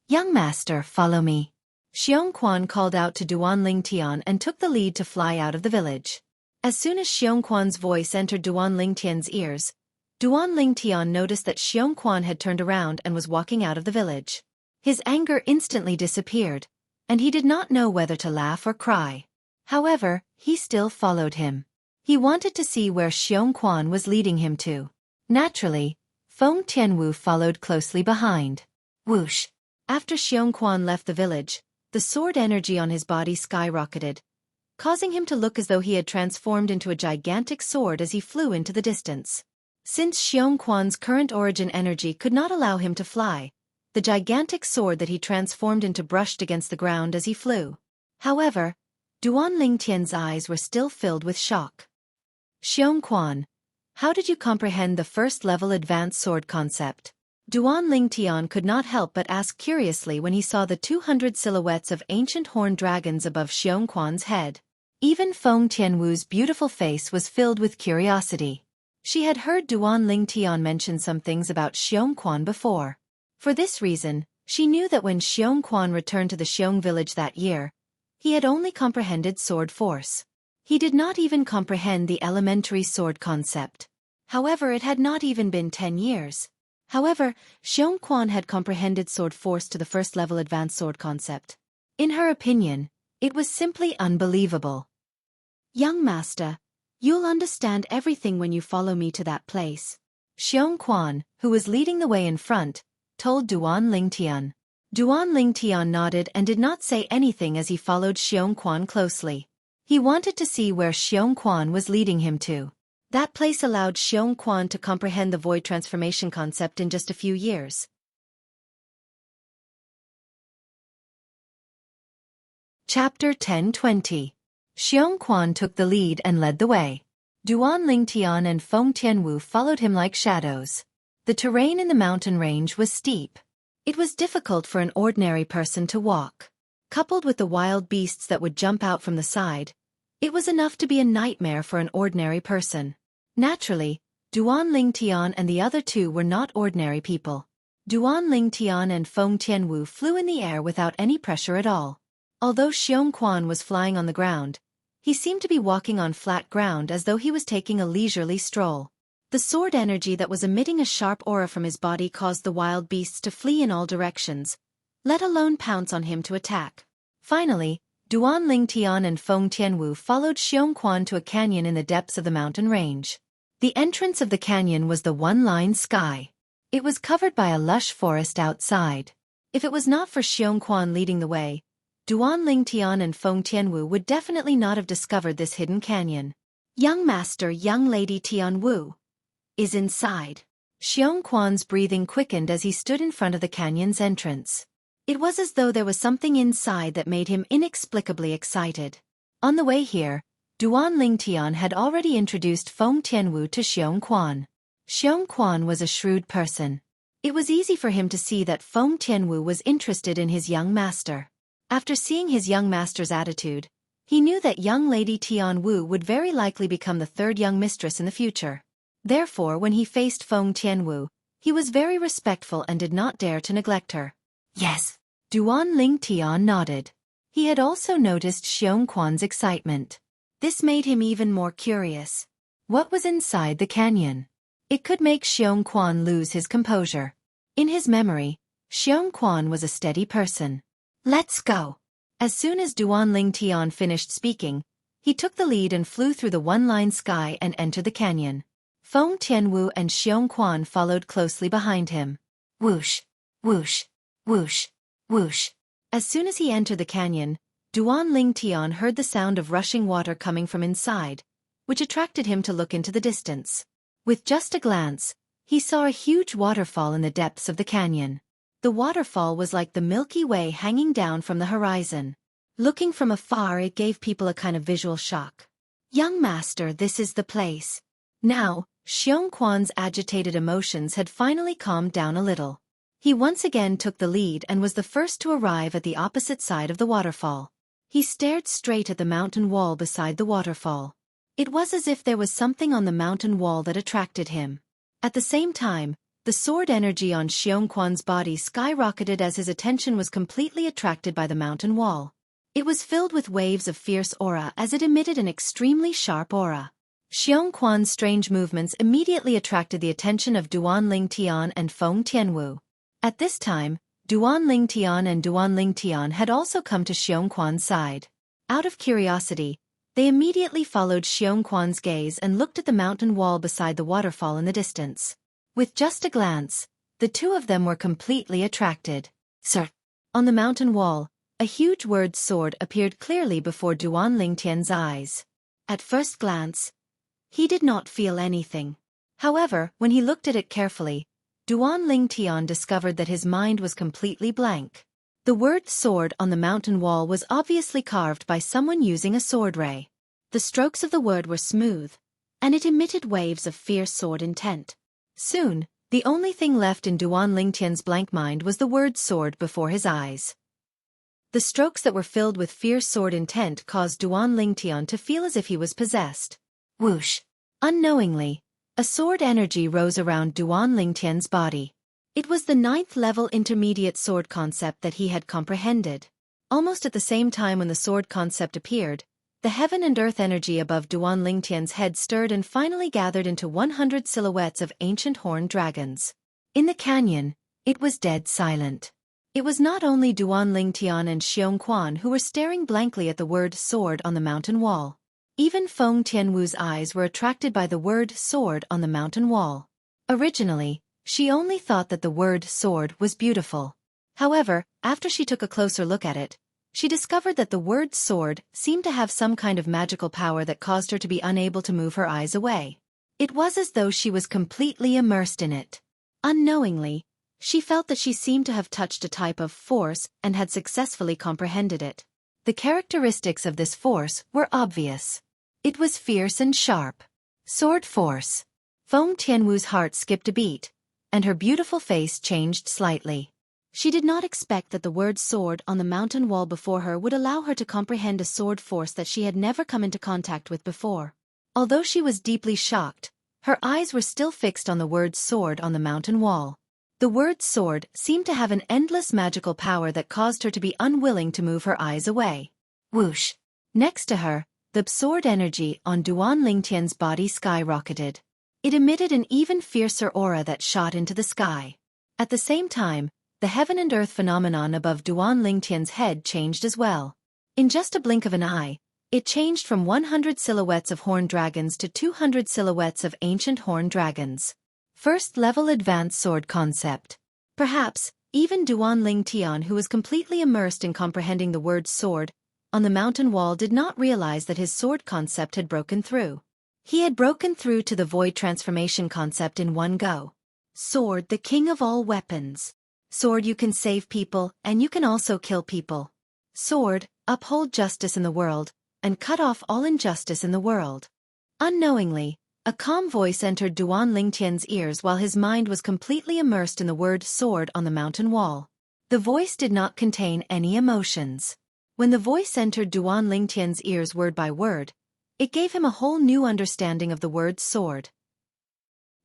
Young master, follow me. Xueqi called out to Duanling Tian and took the lead to fly out of the village. As soon as Xueqi's voice entered Duanling Tian's ears, Duanling Tian noticed that Xueqi had turned around and was walking out of the village. His anger instantly disappeared, and he did not know whether to laugh or cry. However, he still followed him. He wanted to see where Xueqi was leading him to. Naturally, Feng Tianwu followed closely behind. Whoosh! After Xueqi left the village, the sword energy on his body skyrocketed, causing him to look as though he had transformed into a gigantic sword as he flew into the distance. Since Xueqi's current origin energy could not allow him to fly, the gigantic sword that he transformed into brushed against the ground as he flew. However, Duanling Tian's eyes were still filled with shock. Xueqi, how did you comprehend the first-level advanced sword concept? Duanling Tian could not help but ask curiously when he saw the 200 silhouettes of ancient horned dragons above Xueqi's head. Even Feng Tianwu's beautiful face was filled with curiosity. She had heard Duanling Tian mention some things about Xueqi before. For this reason, she knew that when Xueqi returned to the Xiong village that year, he had only comprehended sword force. He did not even comprehend the elementary sword concept. However, it had not even been 10 years. However, Xueqi had comprehended sword force to the first-level advanced sword concept. In her opinion, it was simply unbelievable. Young master, you'll understand everything when you follow me to that place. Xueqi, who was leading the way in front, told Duan Lingtian. Duan Lingtian nodded and did not say anything as he followed Xueqi closely. He wanted to see where Xueqi was leading him to. That place allowed Xueqi to comprehend the void transformation concept in just a few years. Chapter 10:20. Xueqi took the lead and led the way. Duan Lingtian and Feng Tianwu followed him like shadows. The terrain in the mountain range was steep. It was difficult for an ordinary person to walk. Coupled with the wild beasts that would jump out from the side, it was enough to be a nightmare for an ordinary person. Naturally, Duan Lingtian and the other two were not ordinary people. Duan Lingtian and Feng Tianwu flew in the air without any pressure at all. Although Xueqi was flying on the ground, he seemed to be walking on flat ground as though he was taking a leisurely stroll. The sword energy that was emitting a sharp aura from his body caused the wild beasts to flee in all directions, let alone pounce on him to attack. Finally, Duan Lingtian and Feng Tianwu followed Xueqi to a canyon in the depths of the mountain range. The entrance of the canyon was the one-line sky. It was covered by a lush forest outside. If it was not for Xueqi leading the way, Duan Lingtian and Feng Tianwu would definitely not have discovered this hidden canyon. Young master, young lady Tianwu is inside. Xueqi's breathing quickened as he stood in front of the canyon's entrance. It was as though there was something inside that made him inexplicably excited. On the way here, Duan Lingtian had already introduced Feng Tianwu to Xueqi. Xueqi was a shrewd person. It was easy for him to see that Feng Tianwu was interested in his young master. After seeing his young master's attitude, he knew that young lady Tianwu would very likely become the third young mistress in the future. Therefore, when he faced Feng Tianwu, he was very respectful and did not dare to neglect her. Yes. Duan Lingtian nodded. He had also noticed Xueqi's excitement. This made him even more curious. What was inside the canyon? It could make Xueqi lose his composure. In his memory, Xueqi was a steady person. Let's go. As soon as Duan Lingtian finished speaking, he took the lead and flew through the one-line sky and entered the canyon. Feng Tianwu and Xueqi followed closely behind him. Whoosh, whoosh, whoosh, whoosh. As soon as he entered the canyon, Duan Lingtian heard the sound of rushing water coming from inside, which attracted him to look into the distance. With just a glance, he saw a huge waterfall in the depths of the canyon. The waterfall was like the Milky Way hanging down from the horizon. Looking from afar, it gave people a kind of visual shock. Young master, this is the place. Now, Xueqi's agitated emotions had finally calmed down a little. He once again took the lead and was the first to arrive at the opposite side of the waterfall. He stared straight at the mountain wall beside the waterfall. It was as if there was something on the mountain wall that attracted him. At the same time, the sword energy on Xueqi's body skyrocketed as his attention was completely attracted by the mountain wall. It was filled with waves of fierce aura as it emitted an extremely sharp aura. Xueqi's strange movements immediately attracted the attention of Duan Lingtian and Feng Tianwu. At this time, Duan Lingtian had also come to Xueqi's side. Out of curiosity, they immediately followed Xueqi's gaze and looked at the mountain wall beside the waterfall in the distance. With just a glance, the two of them were completely attracted. Sir. On the mountain wall, a huge word sword appeared clearly before Duan Lingtian's eyes. At first glance, he did not feel anything. However, when he looked at it carefully, Duan Lingtian discovered that his mind was completely blank. The word sword on the mountain wall was obviously carved by someone using a sword ray. The strokes of the word were smooth, and it emitted waves of fierce sword intent. Soon, the only thing left in Duan Lingtian's blank mind was the word sword before his eyes. The strokes that were filled with fierce sword intent caused Duan Lingtian to feel as if he was possessed. Whoosh. Unknowingly, a sword energy rose around Duan Lingtian's body. It was the 9th level intermediate sword concept that he had comprehended. Almost at the same time when the sword concept appeared, the heaven and earth energy above Duan Lingtian's head stirred and finally gathered into 100 silhouettes of ancient horned dragons. In the canyon, it was dead silent. It was not only Duan Lingtian and Xueqi who were staring blankly at the word sword on the mountain wall. Even Feng Tianwu's eyes were attracted by the word sword on the mountain wall. Originally, she only thought that the word sword was beautiful. However, after she took a closer look at it, she discovered that the word sword seemed to have some kind of magical power that caused her to be unable to move her eyes away. It was as though she was completely immersed in it. Unknowingly, she felt that she seemed to have touched a type of force and had successfully comprehended it. The characteristics of this force were obvious. It was fierce and sharp. Sword force. Feng Tianwu's heart skipped a beat, and her beautiful face changed slightly. She did not expect that the word sword on the mountain wall before her would allow her to comprehend a sword force that she had never come into contact with before. Although she was deeply shocked, her eyes were still fixed on the word sword on the mountain wall. The word sword seemed to have an endless magical power that caused her to be unwilling to move her eyes away. Whoosh! Next to her, the sword energy on Duan Lingtian's body skyrocketed. It emitted an even fiercer aura that shot into the sky. At the same time, the heaven and earth phenomenon above Duan Lingtian's head changed as well. In just a blink of an eye, it changed from 100 silhouettes of horned dragons to 200 silhouettes of ancient horned dragons. First-level advanced sword concept. Perhaps, even Duan Lingtian, who was completely immersed in comprehending the word sword on the mountain wall, did not realize that his sword concept had broken through. He had broken through to the void transformation concept in one go. Sword, the king of all weapons. Sword, you can save people, and you can also kill people. Sword, uphold justice in the world, and cut off all injustice in the world. Unknowingly, a calm voice entered Duan Lingtian's ears while his mind was completely immersed in the word sword on the mountain wall. The voice did not contain any emotions. When the voice entered Duan Lingtian's ears word by word, it gave him a whole new understanding of the word sword.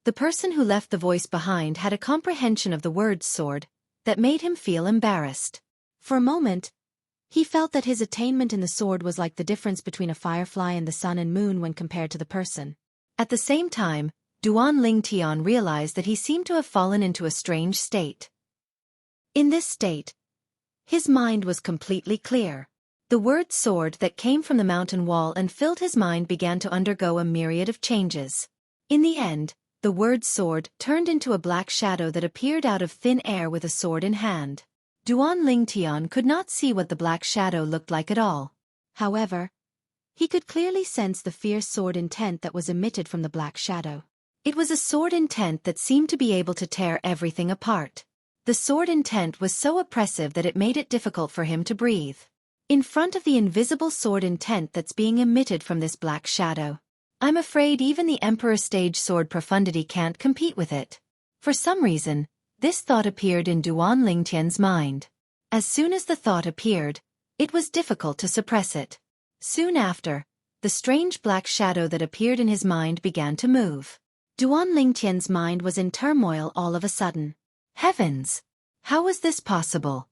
The person who left the voice behind had a comprehension of the word sword that made him feel embarrassed. For a moment, he felt that his attainment in the sword was like the difference between a firefly and the sun and moon when compared to the person. At the same time, Duan Lingtian realized that he seemed to have fallen into a strange state. In this state, his mind was completely clear. The word sword that came from the mountain wall and filled his mind began to undergo a myriad of changes. In the end, the word sword turned into a black shadow that appeared out of thin air with a sword in hand. Duan Lingtian could not see what the black shadow looked like at all. However, he could clearly sense the fierce sword intent that was emitted from the black shadow. It was a sword intent that seemed to be able to tear everything apart. The sword intent was so oppressive that it made it difficult for him to breathe. In front of the invisible sword intent that's being emitted from this black shadow, I'm afraid even the Emperor stage sword profundity can't compete with it. For some reason, this thought appeared in Duan Lingtian's mind. As soon as the thought appeared, it was difficult to suppress it. Soon after, the strange black shadow that appeared in his mind began to move. Duan Lingtian's mind was in turmoil all of a sudden. Heavens! How was this possible?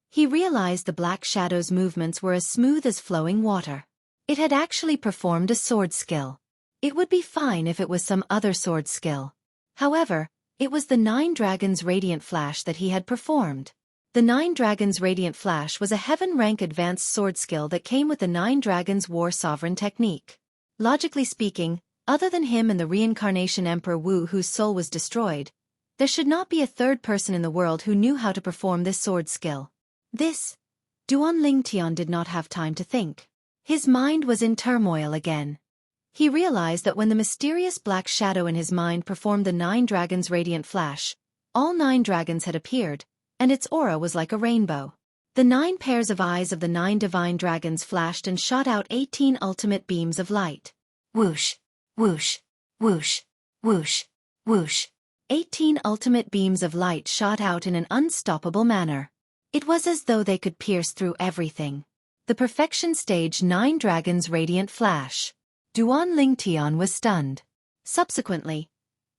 He realized the black shadow's movements were as smooth as flowing water. It had actually performed a sword skill. It would be fine if it was some other sword skill. However, it was the 9 Dragons Radiant Flash that he had performed. The 9 Dragons Radiant Flash was a heaven-rank advanced sword skill that came with the 9 Dragons War Sovereign technique. Logically speaking, other than him and the reincarnation Emperor Wu whose soul was destroyed, there should not be a third person in the world who knew how to perform this sword skill. Duan Lingtian did not have time to think. His mind was in turmoil again. He realized that when the mysterious black shadow in his mind performed the 9 Dragons Radiant Flash, all 9 dragons had appeared, and its aura was like a rainbow. The 9 pairs of eyes of the 9 divine dragons flashed and shot out 18 ultimate beams of light. Whoosh, whoosh, whoosh, whoosh, whoosh. 18 ultimate beams of light shot out in an unstoppable manner. It was as though they could pierce through everything. The perfection stage 9 Dragons Radiant Flash. Duan Lingtian was stunned. Subsequently,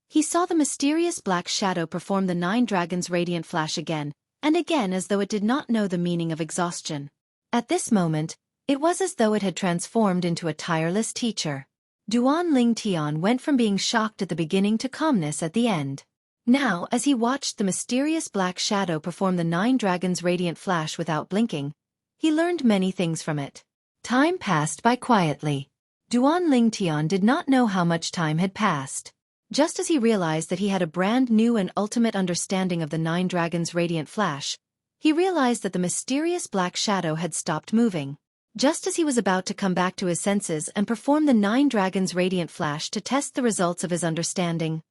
he saw the mysterious black shadow perform the 9 Dragons Radiant Flash again, and again as though it did not know the meaning of exhaustion. At this moment, it was as though it had transformed into a tireless teacher. Duan Lingtian went from being shocked at the beginning to calmness at the end. Now, as he watched the mysterious black shadow perform the 9 dragons' radiant flash without blinking, he learned many things from it. Time passed by quietly. Duan Lingtian did not know how much time had passed. Just as he realized that he had a brand new and ultimate understanding of the 9 dragons' radiant flash, he realized that the mysterious black shadow had stopped moving. Just as he was about to come back to his senses and perform the 9 dragons' radiant flash to test the results of his understanding.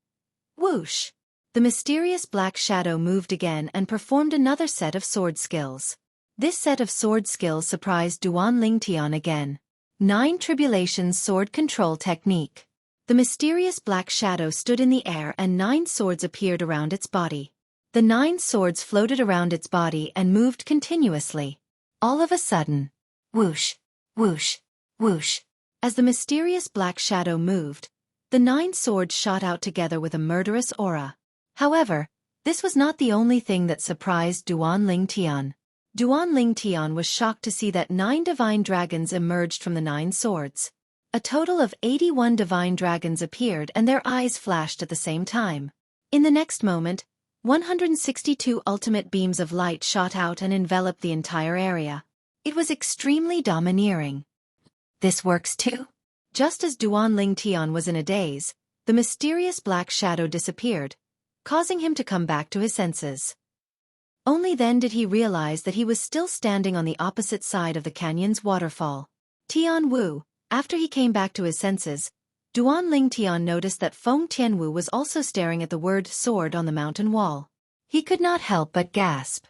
Whoosh! The mysterious black shadow moved again and performed another set of sword skills. This set of sword skills surprised Duan Lingtian again. 9 Tribulations Sword Control Technique. The mysterious black shadow stood in the air and 9 swords appeared around its body. The 9 swords floated around its body and moved continuously. All of a sudden, whoosh, whoosh, whoosh. As the mysterious black shadow moved, the 9 swords shot out together with a murderous aura. However, this was not the only thing that surprised Duan Lingtian. Duan Lingtian was shocked to see that 9 divine dragons emerged from the 9 swords. A total of 81 divine dragons appeared and their eyes flashed at the same time. In the next moment, 162 ultimate beams of light shot out and enveloped the entire area. It was extremely domineering. This works too? Just as Duan Lingtian was in a daze, the mysterious black shadow disappeared, causing him to come back to his senses. Only then did he realize that he was still standing on the opposite side of the canyon's waterfall. Tian Wu, after he came back to his senses, Duan Lingtian noticed that Feng Tianwu was also staring at the word sword on the mountain wall. He could not help but gasp.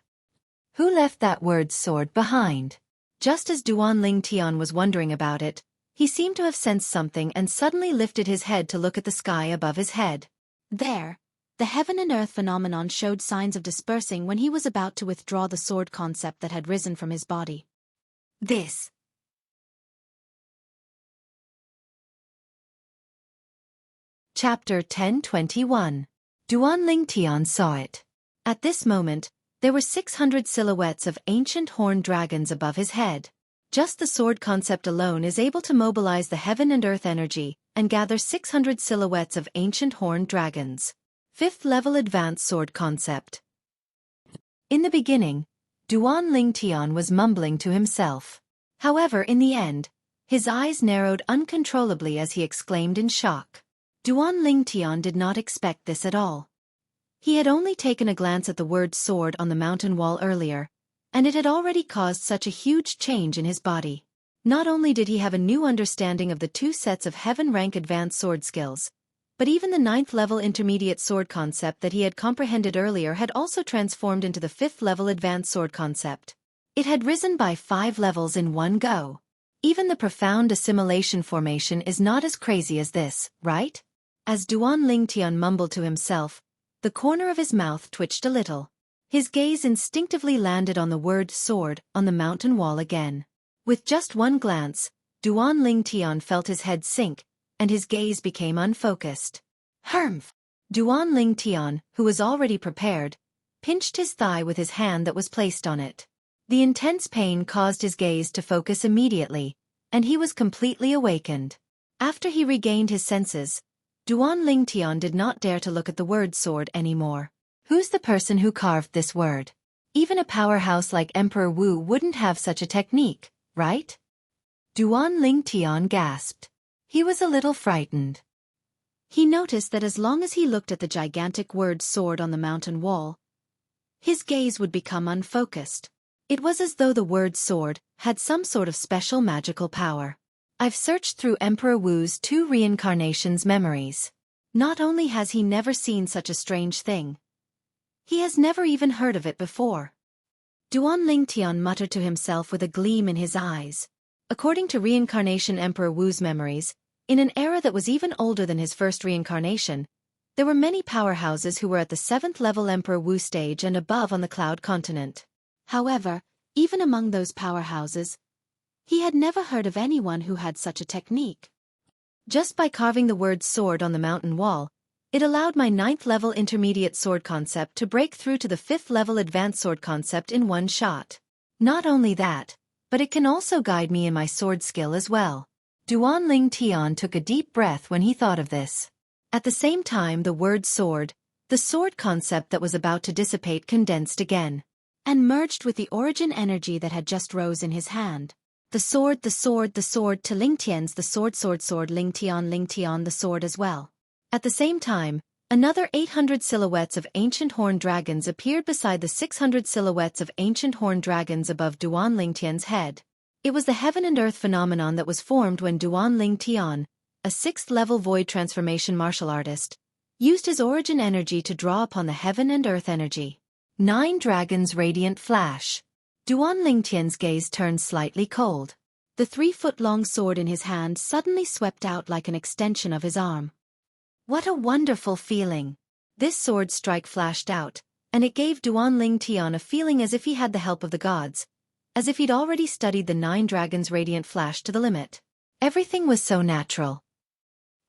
Who left that word sword behind? Just as Duan Lingtian was wondering about it, he seemed to have sensed something and suddenly lifted his head to look at the sky above his head. There, the heaven and earth phenomenon showed signs of dispersing when he was about to withdraw the sword concept that had risen from his body. This. Chapter 1021. Duan Lingtian saw it. At this moment, there were 600 silhouettes of ancient horned dragons above his head. Just the sword concept alone is able to mobilize the heaven and earth energy and gather 600 silhouettes of ancient horned dragons. 5th level advanced sword concept. In the beginning, Duan Lingtian was mumbling to himself. However, in the end, his eyes narrowed uncontrollably as he exclaimed in shock. Duan Lingtian did not expect this at all. He had only taken a glance at the word sword on the mountain wall earlier, and it had already caused such a huge change in his body. Not only did he have a new understanding of the 2 sets of heaven rank advanced sword skills, but even the 9th level intermediate sword concept that he had comprehended earlier had also transformed into the 5th level advanced sword concept. It had risen by 5 levels in one go. Even the profound assimilation formation is not as crazy as this, right? As Duan Lingtian mumbled to himself, the corner of his mouth twitched a little. His gaze instinctively landed on the word sword on the mountain wall again. With just one glance, Duan Lingtian felt his head sink, and his gaze became unfocused. Humph! Duan Lingtian, who was already prepared, pinched his thigh with his hand that was placed on it. The intense pain caused his gaze to focus immediately, and he was completely awakened. After he regained his senses, Duan Lingtian did not dare to look at the word sword anymore. Who's the person who carved this word? Even a powerhouse like Emperor Wu wouldn't have such a technique, right? Duan Lingtian gasped. He was a little frightened. He noticed that as long as he looked at the gigantic word sword on the mountain wall, his gaze would become unfocused. It was as though the word sword had some sort of special magical power. I've searched through Emperor Wu's 2 reincarnations memories. Not only has he never seen such a strange thing, he has never even heard of it before. Duan Lingtian muttered to himself with a gleam in his eyes. According to Reincarnation Emperor Wu's memories, in an era that was even older than his first reincarnation, there were many powerhouses who were at the 7th level Emperor Wu stage and above on the Cloud Continent. However, even among those powerhouses, he had never heard of anyone who had such a technique. Just by carving the word sword on the mountain wall, it allowed my 9th level intermediate sword concept to break through to the 5th level advanced sword concept in one shot. Not only that, but it can also guide me in my sword skill as well. Duan Lingtian took a deep breath when he thought of this. At the same time the word sword, The sword concept that was about to dissipate condensed again, and merged with the origin energy that had just rose in his hand. The sword, the sword, the sword to Ling Tian's the sword, sword, sword, Ling Tian, the sword as well. At the same time, another 800 silhouettes of ancient horned dragons appeared beside the 600 silhouettes of ancient horned dragons above Duan Ling Tian's head. It was the heaven and earth phenomenon that was formed when Duan Ling Tian, a 6th-level void transformation martial artist, used his origin energy to draw upon the heaven and earth energy. 9 dragons' radiant flash. Duan Ling Tian's gaze turned slightly cold. The 3-foot-long sword in his hand suddenly swept out like an extension of his arm. What a wonderful feeling! This sword strike flashed out, and it gave Duan Ling Tian a feeling as if he had the help of the gods, as if he'd already studied the 9 dragons' radiant flash to the limit. Everything was so natural.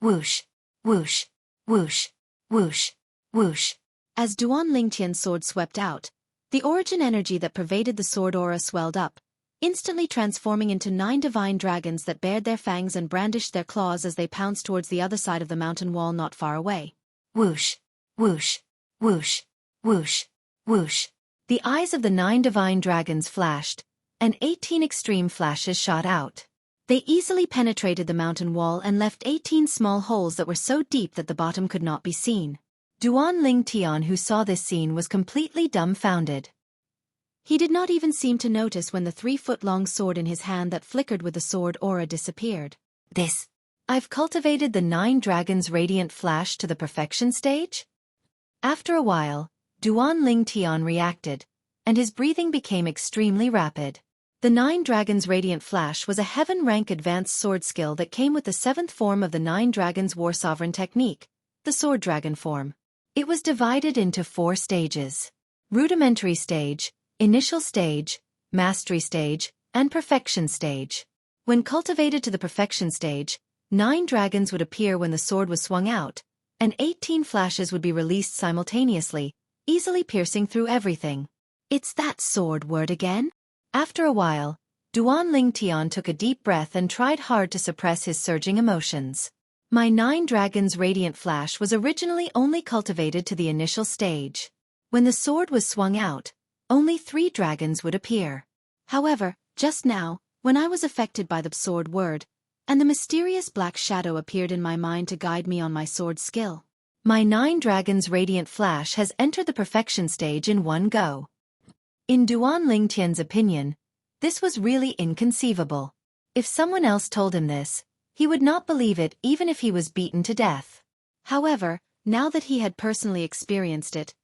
Whoosh, whoosh, whoosh, whoosh, whoosh. As Duan Ling Tian's sword swept out, the origin energy that pervaded the sword aura swelled up, instantly transforming into 9 divine dragons that bared their fangs and brandished their claws as they pounced towards the other side of the mountain wall not far away. Whoosh, whoosh, whoosh, whoosh, whoosh. The eyes of the 9 divine dragons flashed, and 18 extreme flashes shot out. They easily penetrated the mountain wall and left 18 small holes that were so deep that the bottom could not be seen. Duan Ling Tian, who saw this scene, was completely dumbfounded. He did not even seem to notice when the 3-foot-long sword in his hand that flickered with the sword aura disappeared. I've cultivated the 9 dragons' radiant flash to the perfection stage? After a while, Duan Ling Tian reacted, and his breathing became extremely rapid. The 9 dragons' radiant flash was a heaven-rank advanced sword skill that came with the 7th form of the 9 dragons' war sovereign technique, the sword dragon form. It was divided into 4 stages: rudimentary stage, initial stage, mastery stage, and perfection stage. When cultivated to the perfection stage, 9 dragons would appear when the sword was swung out, and 18 flashes would be released simultaneously, easily piercing through everything. It's that sword word again? After a while, Duan Ling Tian took a deep breath and tried hard to suppress his surging emotions. My 9 dragons' radiant flash was originally only cultivated to the initial stage. When the sword was swung out, only 3 dragons would appear. However, just now, when I was affected by the sword word, and the mysterious black shadow appeared in my mind to guide me on my sword skill, my 9 dragons' radiant flash has entered the perfection stage in one go. In Duan Ling Tian's opinion, this was really inconceivable. If someone else told him this, he would not believe it even if he was beaten to death. However, now that he had personally experienced it,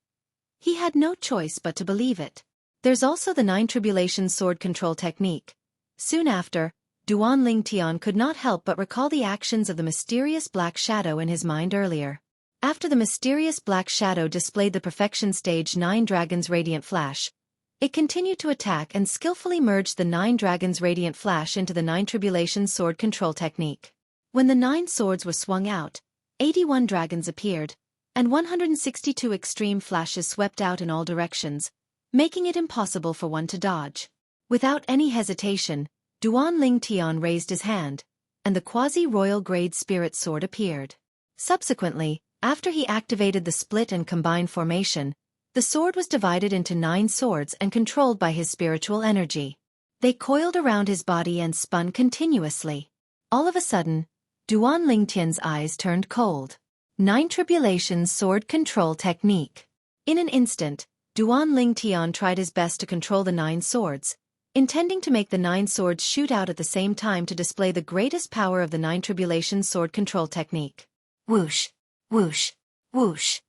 he had no choice but to believe it. There's also the 9 tribulations sword control technique. Soon after, Duan Ling Tian could not help but recall the actions of the mysterious black shadow in his mind earlier. After the mysterious black shadow displayed the perfection stage 9 dragons' radiant flash, it continued to attack and skillfully merged the 9 dragons' radiant flash into the 9 tribulations sword control technique. When the 9 swords were swung out, 81 dragons appeared, and 162 extreme flashes swept out in all directions, making it impossible for one to dodge. Without any hesitation, Duan Ling Tian raised his hand, and the quasi-royal grade spirit sword appeared. Subsequently, after he activated the split and combine formation, the sword was divided into 9 swords and controlled by his spiritual energy. They coiled around his body and spun continuously. All of a sudden, Duan Ling Tian's eyes turned cold. 9 tribulations sword control technique. In an instant, Duan Ling Tian tried his best to control the 9 swords, intending to make the 9 swords shoot out at the same time to display the greatest power of the 9 tribulations sword control technique. Whoosh, whoosh, whoosh.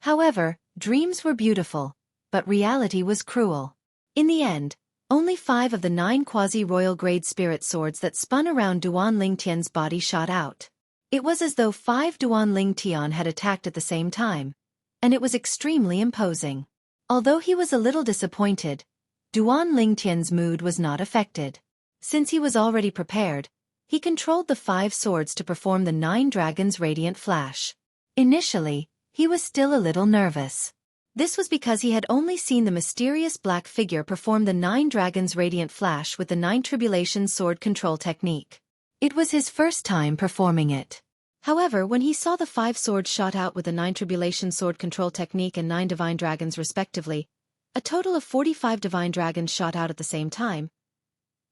However, dreams were beautiful, but reality was cruel. In the end, only 5 of the 9 quasi-royal grade spirit swords that spun around Duan Ling Tian's body shot out. It was as though 5 Duan Ling Tian had attacked at the same time, and it was extremely imposing. Although he was a little disappointed, Duan Ling Tian's mood was not affected. Since he was already prepared, he controlled the 5 swords to perform the 9 dragons' radiant flash. Initially, he was still a little nervous. This was because he had only seen the mysterious black figure perform the 9 dragons' radiant flash with the 9 tribulations sword control technique. It was his first time performing it. However, when he saw the 5 swords shot out with the 9 tribulation sword control technique and 9 divine dragons respectively, a total of 45 divine dragons shot out at the same time,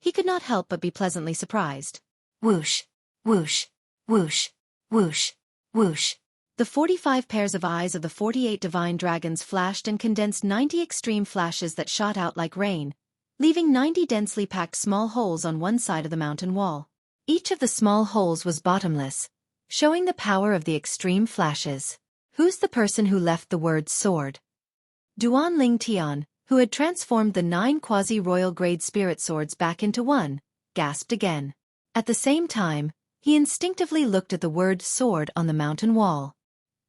he could not help but be pleasantly surprised. Whoosh, whoosh, whoosh, whoosh, whoosh. The 45 pairs of eyes of the 48 divine dragons flashed and condensed 90 extreme flashes that shot out like rain, leaving 90 densely packed small holes on one side of the mountain wall. Each of the small holes was bottomless, showing the power of the extreme flashes. Who's the person who left the word sword? Duan Ling Tian, who had transformed the 9 quasi-royal grade spirit swords back into one, gasped again. At the same time, he instinctively looked at the word sword on the mountain wall.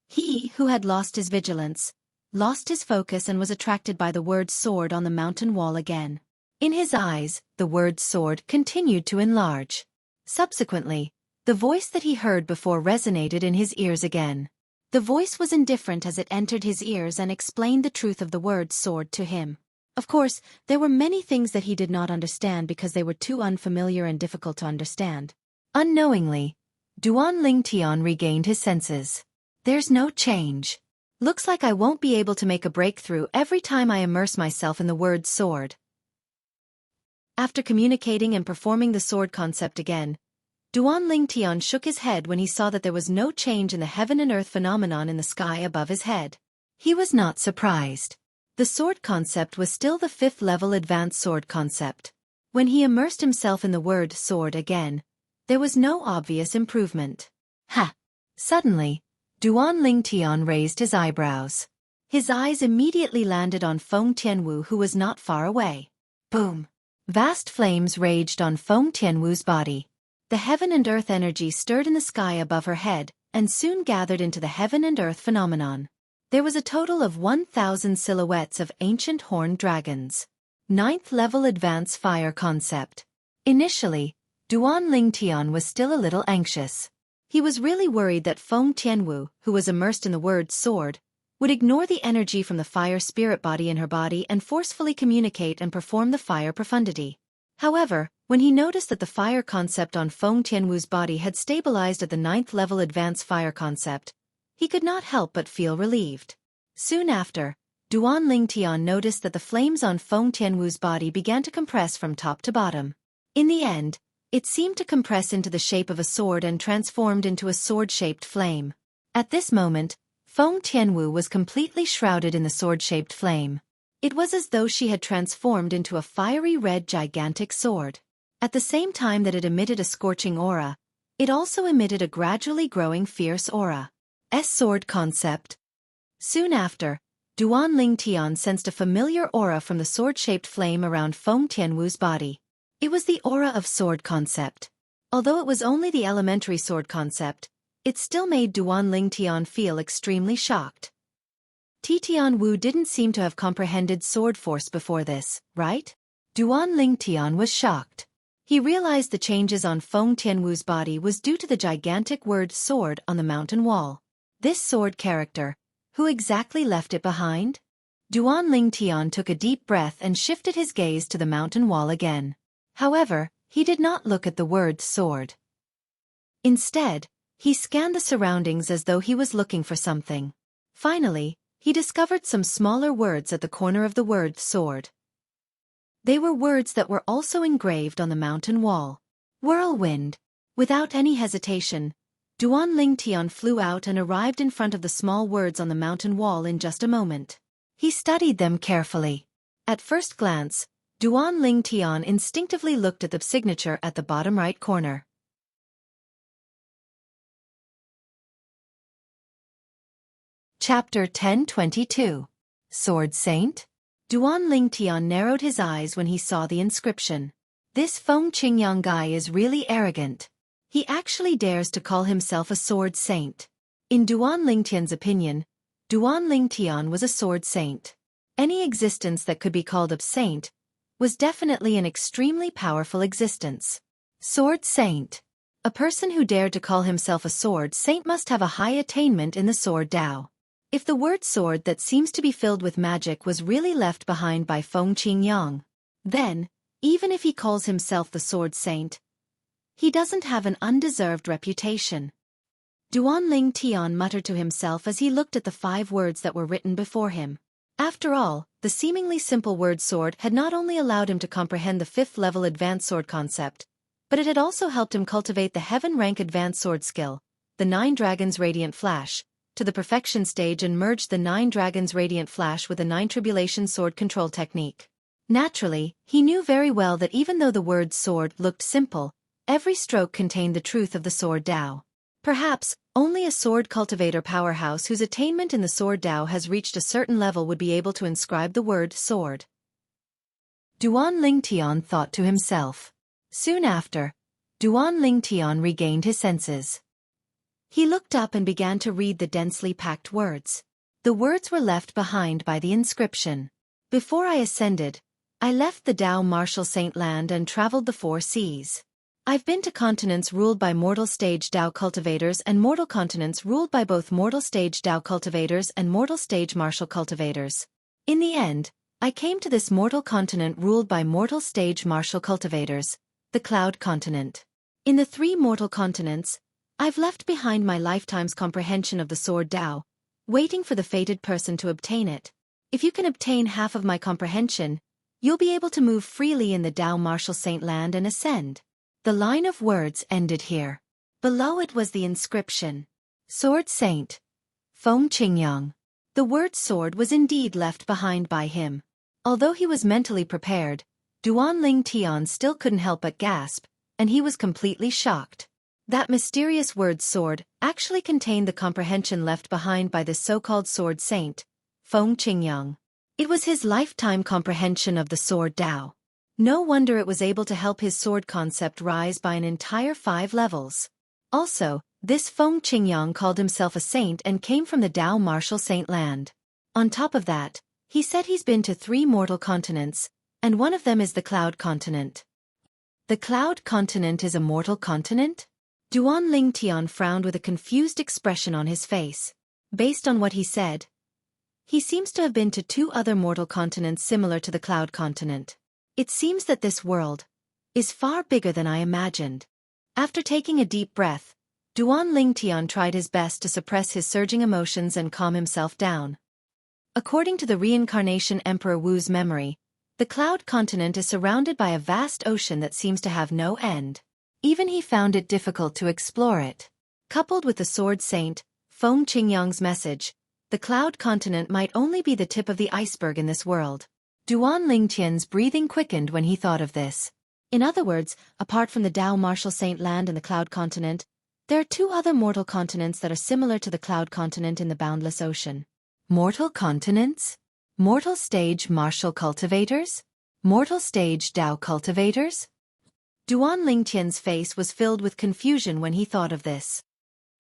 He, who had lost his vigilance, lost his focus and was attracted by the word sword on the mountain wall again. In his eyes, the word sword continued to enlarge. Subsequently, the voice that he heard before resonated in his ears again. The voice was indifferent as it entered his ears and explained the truth of the word sword to him. Of course, there were many things that he did not understand because they were too unfamiliar and difficult to understand. Unknowingly, Duan Ling Tian regained his senses. There's no change. Looks like I won't be able to make a breakthrough every time I immerse myself in the word sword. After communicating and performing the sword concept again, Duan Ling Tian shook his head when he saw that there was no change in the heaven and earth phenomenon in the sky above his head. He was not surprised. The sword concept was still the 5th level advanced sword concept. When he immersed himself in the word sword again, there was no obvious improvement. Ha! Suddenly, Duan Ling Tian raised his eyebrows. His eyes immediately landed on Feng Tianwu, who was not far away. Boom! Vast flames raged on Feng Tianwu's body. The heaven and earth energy stirred in the sky above her head, and soon gathered into the heaven and earth phenomenon. There was a total of 1,000 silhouettes of ancient horned dragons. 9th level advanced fire concept. Initially, Duan Ling Tian was still a little anxious. He was really worried that Feng Tianwu, who was immersed in the word sword, would ignore the energy from the fire spirit body in her body and forcefully communicate and perform the fire profundity. However, when he noticed that the fire concept on Feng Tianwu's body had stabilized at the 9th level advanced fire concept, he could not help but feel relieved. Soon after, Duan Ling Tian noticed that the flames on Feng Tianwu's body began to compress from top to bottom. In the end, it seemed to compress into the shape of a sword and transformed into a sword-shaped flame. At this moment, Feng Tianwu was completely shrouded in the sword-shaped flame. It was as though she had transformed into a fiery red gigantic sword. At the same time that it emitted a scorching aura, it also emitted a gradually growing fierce aura. Sword concept. Soon after, Duan Ling Tian sensed a familiar aura from the sword-shaped flame around Feng Tianwu's body. It was the aura of sword concept. Although it was only the elementary sword concept, it still made Duan Ling Tian feel extremely shocked. Tianwu didn't seem to have comprehended sword force before this, right? Duan Ling Tian was shocked. He realized the changes on Feng Tianwu's body was due to the gigantic word sword on the mountain wall. This sword character, who exactly left it behind? Duan Ling Tian took a deep breath and shifted his gaze to the mountain wall again. However, he did not look at the word sword. Instead, he scanned the surroundings as though he was looking for something. Finally, he discovered some smaller words at the corner of the word sword. They were words that were also engraved on the mountain wall. Whirlwind. Without any hesitation, Duan Ling Tian flew out and arrived in front of the small words on the mountain wall in just a moment. He studied them carefully. At first glance, Duan Ling Tian instinctively looked at the signature at the bottom right corner. Chapter 1022. Sword Saint? Duan Ling Tian narrowed his eyes when he saw the inscription. This Feng Qingyang guy is really arrogant. He actually dares to call himself a sword saint. In Duan Ling Tian's opinion, Duan Ling Tian was a sword saint. Any existence that could be called a saint was definitely an extremely powerful existence. Sword Saint. A person who dared to call himself a sword saint must have a high attainment in the sword Tao. If the word sword that seems to be filled with magic was really left behind by Feng Qingyang, then, even if he calls himself the sword saint, he doesn't have an undeserved reputation. Duan Ling Tian muttered to himself as he looked at the 5 words that were written before him. After all, the seemingly simple word sword had not only allowed him to comprehend the 5th-level advanced sword concept, but it had also helped him cultivate the heaven-rank advanced sword skill, the 9 Dragons Radiant Flash, to the perfection stage and merged the 9 Dragons Radiant Flash with the 9 Tribulation sword control technique. Naturally, he knew very well that even though the word sword looked simple, every stroke contained the truth of the sword Tao. Perhaps, only a sword cultivator powerhouse whose attainment in the sword Tao has reached a certain level would be able to inscribe the word sword. Duan Ling Tian thought to himself. Soon after, Duan Ling Tian regained his senses. He looked up and began to read the densely packed words. The words were left behind by the inscription. Before I ascended, I left the Tao Martial Saint Land and traveled the 4 seas. I've been to continents ruled by mortal stage Tao cultivators and mortal continents ruled by both mortal stage Tao cultivators and mortal stage martial cultivators. In the end, I came to this mortal continent ruled by mortal stage martial cultivators, the Cloud Continent. In the 3 mortal continents, I've left behind my lifetime's comprehension of the sword Tao, waiting for the fated person to obtain it. If you can obtain half of my comprehension, you'll be able to move freely in the Tao Martial Saint Land and ascend. The line of words ended here. Below it was the inscription. Sword Saint. Feng Qingyang. The word sword was indeed left behind by him. Although he was mentally prepared, Duan Ling Tian still couldn't help but gasp, and he was completely shocked. That mysterious word sword actually contained the comprehension left behind by this so-called sword saint, Feng Qingyang. It was his lifetime comprehension of the sword Tao. No wonder it was able to help his sword concept rise by an entire 5 levels. Also, this Feng Qingyang called himself a saint and came from the Tao Martial Saint Land. On top of that, he said he's been to 3 mortal continents, and one of them is the Cloud Continent. The Cloud Continent is a mortal continent? Duan Ling Tian frowned with a confused expression on his face. Based on what he said, he seems to have been to 2 other mortal continents similar to the Cloud Continent. It seems that this world is far bigger than I imagined. After taking a deep breath, Duan Ling Tian tried his best to suppress his surging emotions and calm himself down. According to the reincarnation Emperor Wu's memory, the Cloud Continent is surrounded by a vast ocean that seems to have no end. Even he found it difficult to explore it. Coupled with the Sword Saint, Feng Qingyang's message, the Cloud Continent might only be the tip of the iceberg in this world. Duan Ling Tian's breathing quickened when he thought of this. In other words, apart from the Tao Martial Saint Land and the Cloud Continent, there are 2 other mortal continents that are similar to the Cloud Continent in the boundless ocean. Mortal continents? Mortal stage martial cultivators? Mortal stage Tao cultivators? Duan Ling Tian's face was filled with confusion when he thought of this.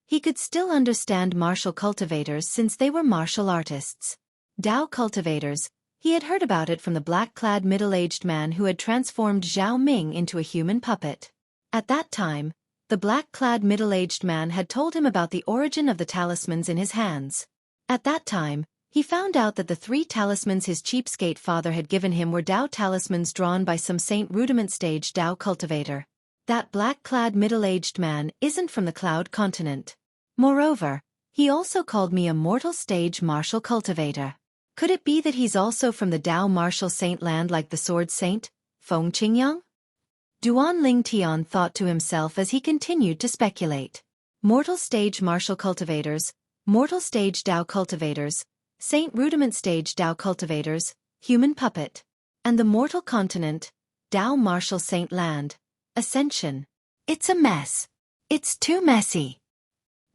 He could still understand martial cultivators since they were martial artists. Tao cultivators, he had heard about it from the black-clad middle-aged man who had transformed Zhao Ming into a human puppet. At that time, the black-clad middle-aged man had told him about the origin of the talismans in his hands. At that time, he found out that the 3 talismans his cheapskate father had given him were Tao talismans drawn by some saint rudiment stage Tao cultivator. That black-clad middle-aged man isn't from the Cloud Continent. Moreover, he also called me a mortal stage martial cultivator. Could it be that he's also from the Tao Martial Saint Land like the Sword Saint, Feng Qingyang? Duan Ling Tian thought to himself as he continued to speculate. Mortal stage martial cultivators, mortal stage Tao cultivators, saint rudiment stage Tao cultivators, human puppet. And the mortal continent, Tao Martial Saint Land, Ascension. It's a mess. It's too messy.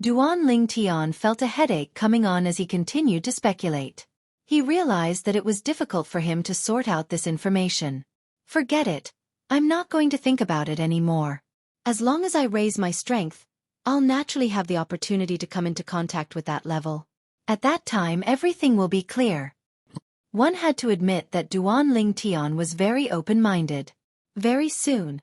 Duan Ling Tian felt a headache coming on as he continued to speculate. He realized that it was difficult for him to sort out this information. Forget it. I'm not going to think about it anymore. As long as I raise my strength, I'll naturally have the opportunity to come into contact with that level. At that time everything will be clear. One had to admit that Duan Ling Tian was very open-minded. Very soon,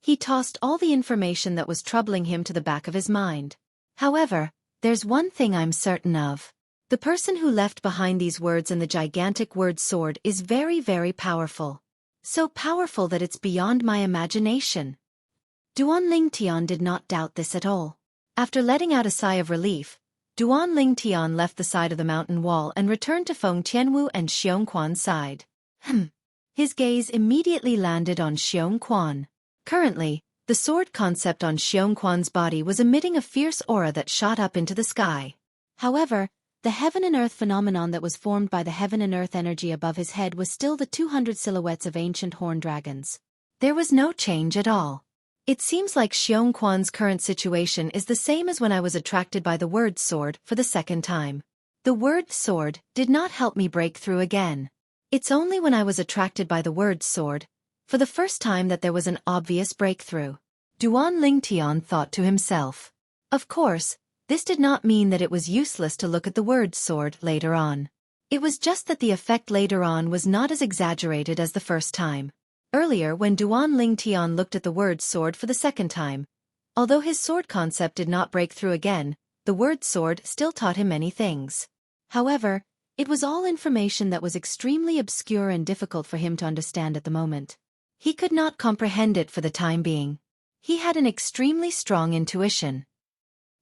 he tossed all the information that was troubling him to the back of his mind. However, there's one thing I'm certain of. The person who left behind these words and the gigantic word sword is very, very powerful. So powerful that it's beyond my imagination. Duan Ling Tian did not doubt this at all. After letting out a sigh of relief, Duan Ling Tian left the side of the mountain wall and returned to Feng Tianwu and Xueqi side. His gaze immediately landed on Xueqi. Currently, the sword concept on Xueqi's body was emitting a fierce aura that shot up into the sky. However, the heaven and earth phenomenon that was formed by the heaven and earth energy above his head was still the 200 silhouettes of ancient horned dragons. There was no change at all. It seems like Xueqi's current situation is the same as when I was attracted by the word sword for the second time. The word sword did not help me break through again. It's only when I was attracted by the word sword, for the first time, that there was an obvious breakthrough. Duan Ling Tian thought to himself. Of course, this did not mean that it was useless to look at the word sword later on. It was just that the effect later on was not as exaggerated as the first time. Earlier, when Duan Ling Tian looked at the word sword for the second time, although his sword concept did not break through again, the word sword still taught him many things. However, it was all information that was extremely obscure and difficult for him to understand at the moment. He could not comprehend it for the time being. He had an extremely strong intuition.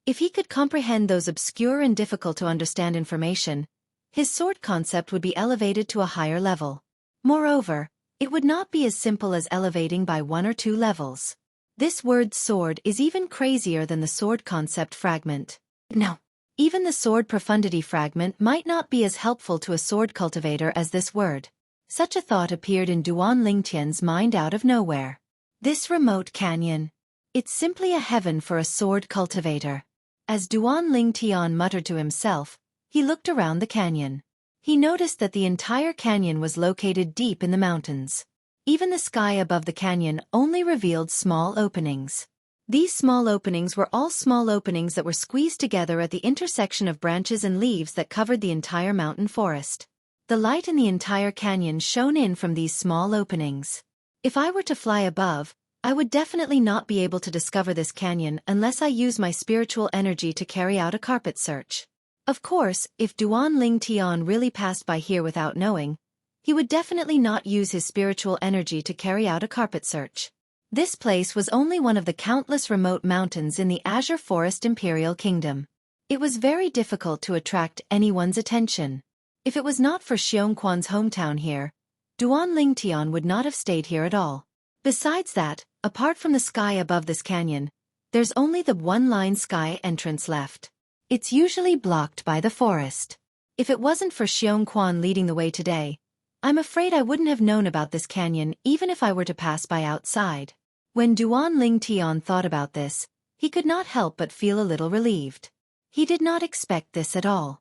If he could comprehend those obscure and difficult to understand information, his sword concept would be elevated to a higher level. Moreover, it would not be as simple as elevating by 1 or 2 levels. This word sword is even crazier than the sword concept fragment. No, even the sword profundity fragment might not be as helpful to a sword cultivator as this word. Such a thought appeared in Duan Ling Tian's mind out of nowhere. This remote canyon. It's simply a heaven for a sword cultivator. As Duan Ling Tian muttered to himself, he looked around the canyon. He noticed that the entire canyon was located deep in the mountains. Even the sky above the canyon only revealed small openings. These small openings were all small openings that were squeezed together at the intersection of branches and leaves that covered the entire mountain forest. The light in the entire canyon shone in from these small openings. If I were to fly above, I would definitely not be able to discover this canyon unless I use my spiritual energy to carry out a carpet search. Of course, if Duan Ling Tian really passed by here without knowing, he would definitely not use his spiritual energy to carry out a carpet search. This place was only one of the countless remote mountains in the Azure Forest Imperial Kingdom. It was very difficult to attract anyone's attention. If it was not for Xueqi's hometown here, Duan Ling Tian would not have stayed here at all. Besides that, apart from the sky above this canyon, there's only the one-line sky entrance left. It's usually blocked by the forest. If it wasn't for Xueqi leading the way today, I'm afraid I wouldn't have known about this canyon even if I were to pass by outside. When Duan Ling Tian thought about this, he could not help but feel a little relieved. He did not expect this at all.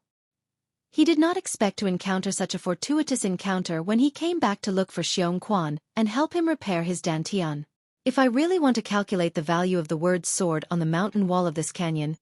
He did not expect to encounter such a fortuitous encounter when he came back to look for Xueqi and help him repair his dantian. If I really want to calculate the value of the word sword on the mountain wall of this canyon,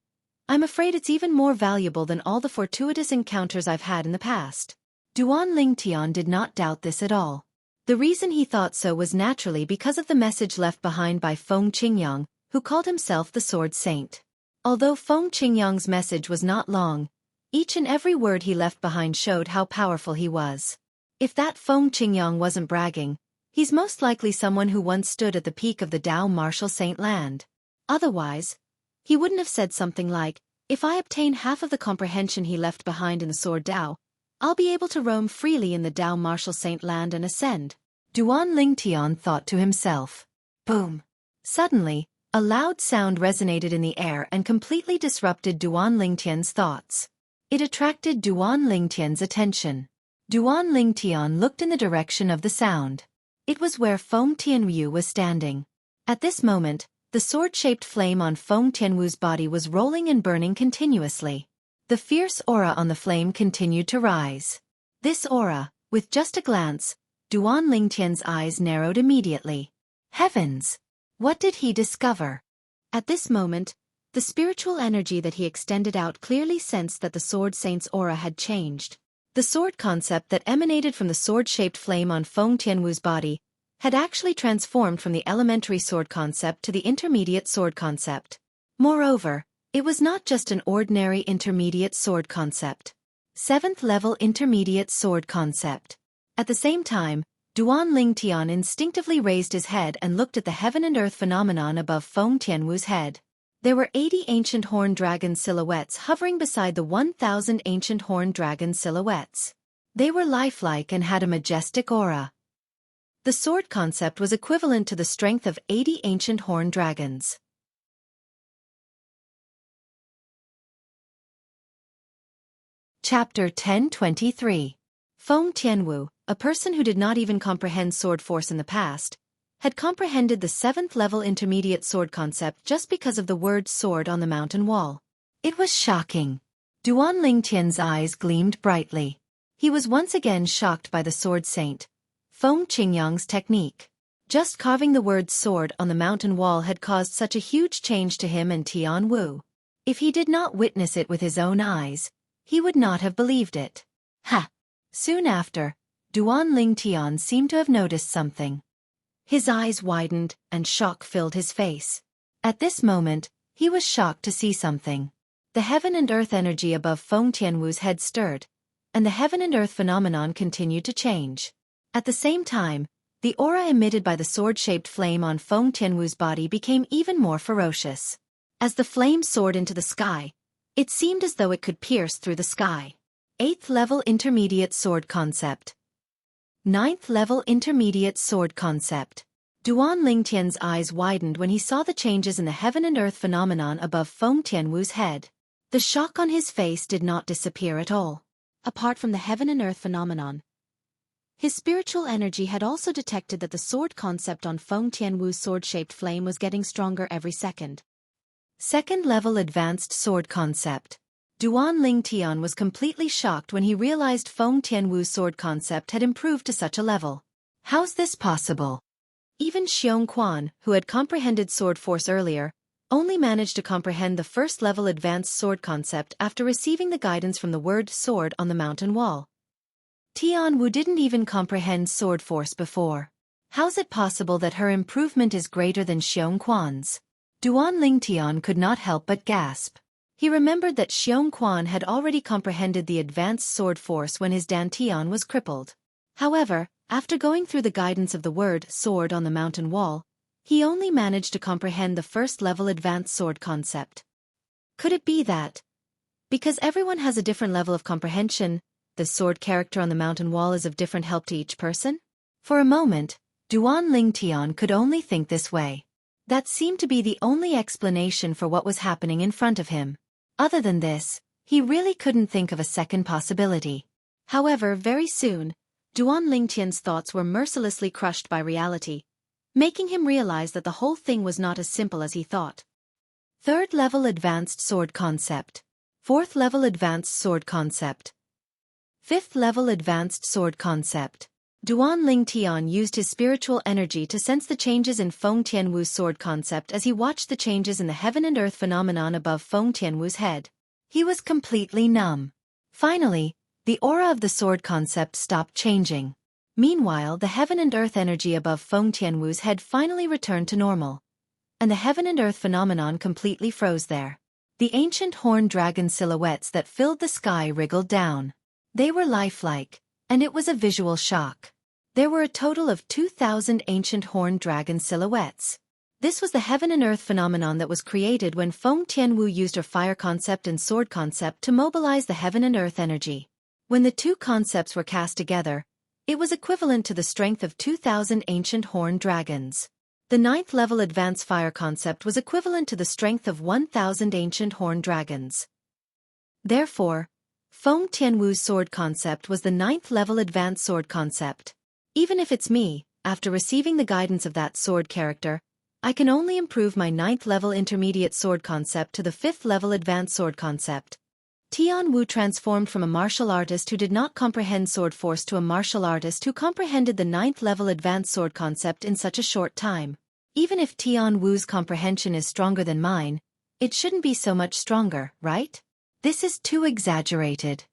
I'm afraid it's even more valuable than all the fortuitous encounters I've had in the past. Duan Ling Tian did not doubt this at all. The reason he thought so was naturally because of the message left behind by Feng Qingyang, who called himself the Sword Saint. Although Feng Qingyang's message was not long, each and every word he left behind showed how powerful he was. If that Feng Qingyang wasn't bragging, he's most likely someone who once stood at the peak of the Dao Martial Saint land. Otherwise, he wouldn't have said something like, "If I obtain half of the comprehension he left behind in the Sword Dao, I'll be able to roam freely in the Dao Martial Saint land and ascend." Duan Ling Tian thought to himself. Boom! Suddenly, a loud sound resonated in the air and completely disrupted Duan Ling Tian's thoughts. It attracted Duan Ling Tian's attention. Duan Ling Tian looked in the direction of the sound. It was where Feng Tianwu was standing. At this moment, the sword-shaped flame on Feng Tianwu's body was rolling and burning continuously. The fierce aura on the flame continued to rise. This aura, with just a glance, Duan Ling Tian's eyes narrowed immediately. Heavens! What did he discover? At this moment, the spiritual energy that he extended out clearly sensed that the Sword Saint's aura had changed. The sword concept that emanated from the sword-shaped flame on Feng Tianwu's body had actually transformed from the elementary sword concept to the intermediate sword concept. Moreover, it was not just an ordinary intermediate sword concept. 7th level intermediate sword concept. At the same time, Duan Ling Tian instinctively raised his head and looked at the heaven and earth phenomenon above Feng Tianwu's head. There were 80 ancient horned dragon silhouettes hovering beside the 1,000 ancient horned dragon silhouettes. They were lifelike and had a majestic aura. The sword concept was equivalent to the strength of 80 ancient horned dragons. Chapter 1023. Feng Tianwu, a person who did not even comprehend sword force in the past, had comprehended the 7th-level intermediate sword concept just because of the word sword on the mountain wall. It was shocking. Duan Lingtian's eyes gleamed brightly. He was once again shocked by the sword saint, Feng Qingyang's technique. Just carving the word sword on the mountain wall had caused such a huge change to him and Tian Wu. If he did not witness it with his own eyes, he would not have believed it. Ha! Soon after, Duan Lingtian seemed to have noticed something. His eyes widened, and shock filled his face. At this moment, he was shocked to see something. The heaven and earth energy above Feng Tianwu's head stirred, and the heaven and earth phenomenon continued to change. At the same time, the aura emitted by the sword-shaped flame on Feng Tianwu's body became even more ferocious. As the flame soared into the sky, it seemed as though it could pierce through the sky. 8th-level intermediate sword concept. 9th-level intermediate sword concept. Duan Lingtian's eyes widened when he saw the changes in the heaven and earth phenomenon above Feng Tianwu's head. The shock on his face did not disappear at all. Apart from the heaven and earth phenomenon, his spiritual energy had also detected that the sword concept on Feng Tianwu's sword-shaped flame was getting stronger every second. 2nd-level advanced sword concept. Duan Lingtian was completely shocked when he realized Feng Tianwu's sword concept had improved to such a level. How's this possible? Even Xueqi, who had comprehended sword force earlier, only managed to comprehend the 1st-level advanced sword concept after receiving the guidance from the word sword on the mountain wall. Tian Wu didn't even comprehend sword force before. How's it possible that her improvement is greater than Xueqi's? Duan Lingtian could not help but gasp. He remembered that Xueqi had already comprehended the advanced sword force when his dantian was crippled. However, after going through the guidance of the word sword on the mountain wall, he only managed to comprehend the 1st-level advanced sword concept. Could it be that, because everyone has a different level of comprehension, the sword character on the mountain wall is of different help to each person? For a moment, Duan Lingtian could only think this way. That seemed to be the only explanation for what was happening in front of him. Other than this, he really couldn't think of a second possibility. However, very soon, Duan Lingtian's thoughts were mercilessly crushed by reality, making him realize that the whole thing was not as simple as he thought. 3rd-level advanced sword concept. 4th-level advanced sword concept. 5th-level advanced sword concept. Duan Lingtian used his spiritual energy to sense the changes in Feng Tianwu's sword concept as he watched the changes in the heaven and earth phenomenon above Feng Tianwu's head. He was completely numb. Finally, the aura of the sword concept stopped changing. Meanwhile, the heaven and earth energy above Feng Tianwu's head finally returned to normal, and the heaven and earth phenomenon completely froze there. The ancient horned dragon silhouettes that filled the sky wriggled down. They were lifelike, and it was a visual shock. There were a total of 2,000 ancient horned dragon silhouettes. This was the heaven and earth phenomenon that was created when Feng Tianwu used her fire concept and sword concept to mobilize the heaven and earth energy. When the two concepts were cast together, it was equivalent to the strength of 2,000 ancient horned dragons. The 9th-level advanced fire concept was equivalent to the strength of 1,000 ancient horned dragons. Therefore, Feng Tianwu's sword concept was the 9th-level advanced sword concept. Even if it's me, after receiving the guidance of that sword character, I can only improve my 9th-level intermediate sword concept to the 5th-level advanced sword concept. Tian Wu transformed from a martial artist who did not comprehend sword force to a martial artist who comprehended the 9th-level advanced sword concept in such a short time. Even if Tian Wu's comprehension is stronger than mine, it shouldn't be so much stronger, right? This is too exaggerated.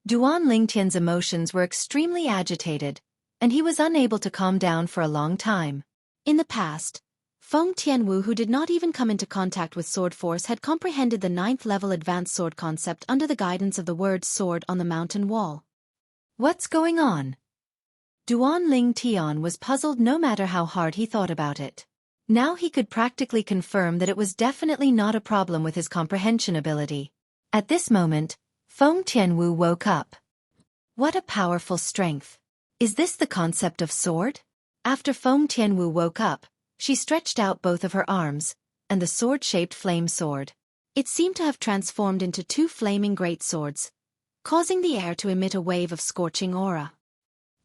Duan Lingtian's emotions were extremely agitated, and he was unable to calm down for a long time. In the past, Feng Tianwu, who did not even come into contact with sword force, had comprehended the 9th-level advanced sword concept under the guidance of the word sword on the mountain wall. What's going on? Duan Lingtian was puzzled no matter how hard he thought about it. Now he could practically confirm that it was definitely not a problem with his comprehension ability. At this moment, Feng Tianwu woke up. What a powerful strength. Is this the concept of sword? After Feng Tianwu woke up, she stretched out both of her arms, and the sword-shaped flame sword. It seemed to have transformed into two flaming great swords, causing the air to emit a wave of scorching aura.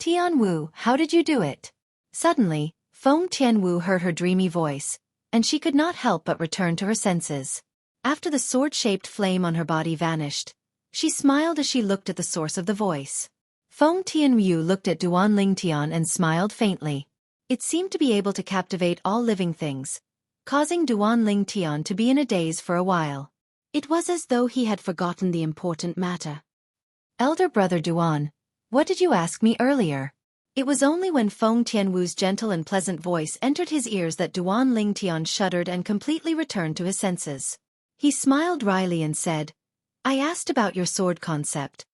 Tianwu, how did you do it? Suddenly, Feng Tianwu heard her dreamy voice, and she could not help but return to her senses. After the sword-shaped flame on her body vanished, she smiled as she looked at the source of the voice. Feng Tianwu looked at Duan Lingtian and smiled faintly. It seemed to be able to captivate all living things, causing Duan Lingtian to be in a daze for a while. It was as though he had forgotten the important matter. Elder brother Duan, what did you ask me earlier? It was only when Feng Tianwu's gentle and pleasant voice entered his ears that Duan Lingtian shuddered and completely returned to his senses. He smiled wryly and said, I asked about your sword concept.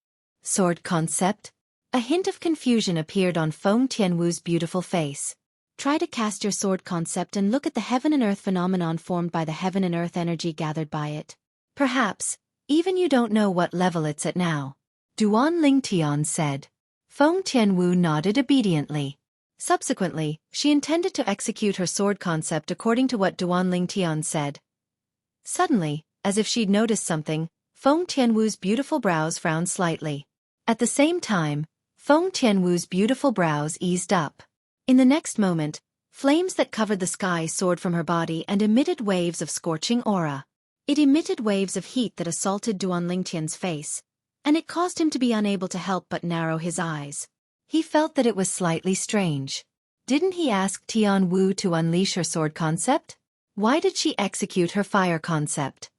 Sword concept? A hint of confusion appeared on Feng Tianwu's beautiful face. Try to cast your sword concept and look at the heaven and earth phenomenon formed by the heaven and earth energy gathered by it. Perhaps, even you don't know what level it's at now. Duan Lingtian said. Feng Tianwu nodded obediently. Subsequently, she intended to execute her sword concept according to what Duan Lingtian said. Suddenly, as if she'd noticed something, Feng Tianwu's beautiful brows frowned slightly. At the same time, Feng Tianwu's beautiful brows eased up. In the next moment, flames that covered the sky soared from her body and emitted waves of scorching aura. It emitted waves of heat that assaulted Duan Lingtian's face, and it caused him to be unable to help but narrow his eyes. He felt that it was slightly strange. Didn't he ask Tianwu to unleash her sword concept? Why did she execute her fire concept?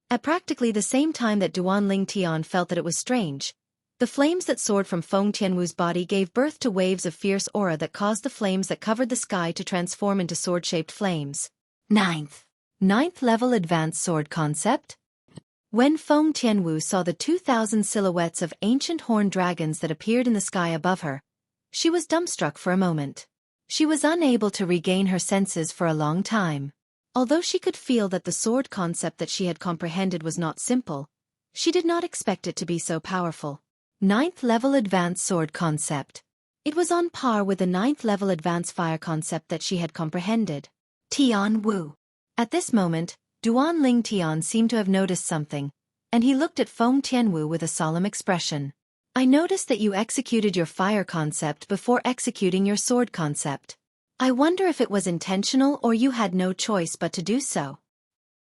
At practically the same time that Duan Lingtian felt that it was strange, the flames that soared from Feng Tianwu's body gave birth to waves of fierce aura that caused the flames that covered the sky to transform into sword-shaped flames. Ninth level advanced sword concept? When Feng Tianwu saw the 2,000 silhouettes of ancient horned dragons that appeared in the sky above her, she was dumbstruck for a moment. She was unable to regain her senses for a long time. Although she could feel that the sword concept that she had comprehended was not simple, she did not expect it to be so powerful. 9th level advanced sword concept. It was on par with the 9th level advanced fire concept that she had comprehended. Tianwu. At this moment, Duan Lingtian seemed to have noticed something, and he looked at Feng Tianwu with a solemn expression. I noticed that you executed your fire concept before executing your sword concept. I wonder if it was intentional or you had no choice but to do so.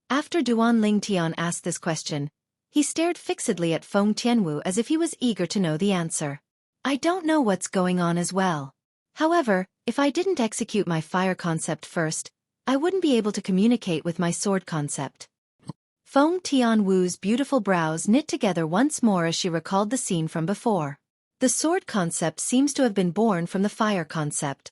After Duan Lingtian asked this question, he stared fixedly at Feng Tianwu as if he was eager to know the answer. I don't know what's going on as well. However, if I didn't execute my fire concept first, I wouldn't be able to communicate with my sword concept. Feng Tianwu's beautiful brows knit together once more as she recalled the scene from before. The sword concept seems to have been born from the fire concept.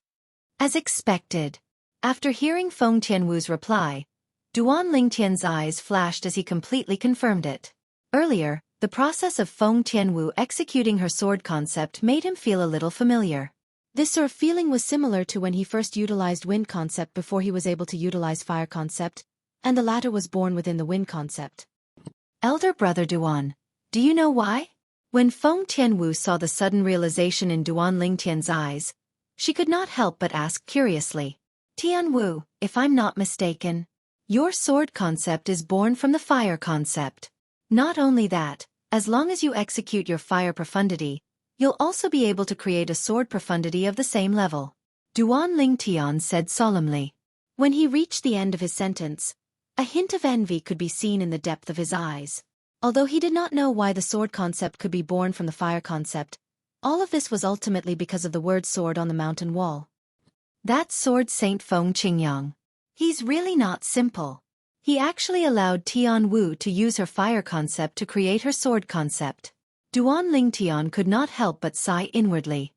As expected. After hearing Feng Tianwu's reply, Duan Lingtian's eyes flashed as he completely confirmed it. Earlier, the process of Feng Tianwu executing her sword concept made him feel a little familiar. This sort of feeling was similar to when he first utilized wind concept before he was able to utilize fire concept, and the latter was born within the wind concept. Elder brother Duan, do you know why? When Feng Tianwu saw the sudden realization in Duan Lingtian's eyes, she could not help but ask curiously. Tianwu, if I'm not mistaken, your sword concept is born from the fire concept. Not only that, as long as you execute your fire profundity, you'll also be able to create a sword profundity of the same level. Duan Lingtian said solemnly. When he reached the end of his sentence, a hint of envy could be seen in the depth of his eyes. Although he did not know why the sword concept could be born from the fire concept, all of this was ultimately because of the word sword on the mountain wall. That sword Saint Feng Qingyang. He's really not simple. He actually allowed Tianwu to use her fire concept to create her sword concept. Duan Lingtian could not help but sigh inwardly.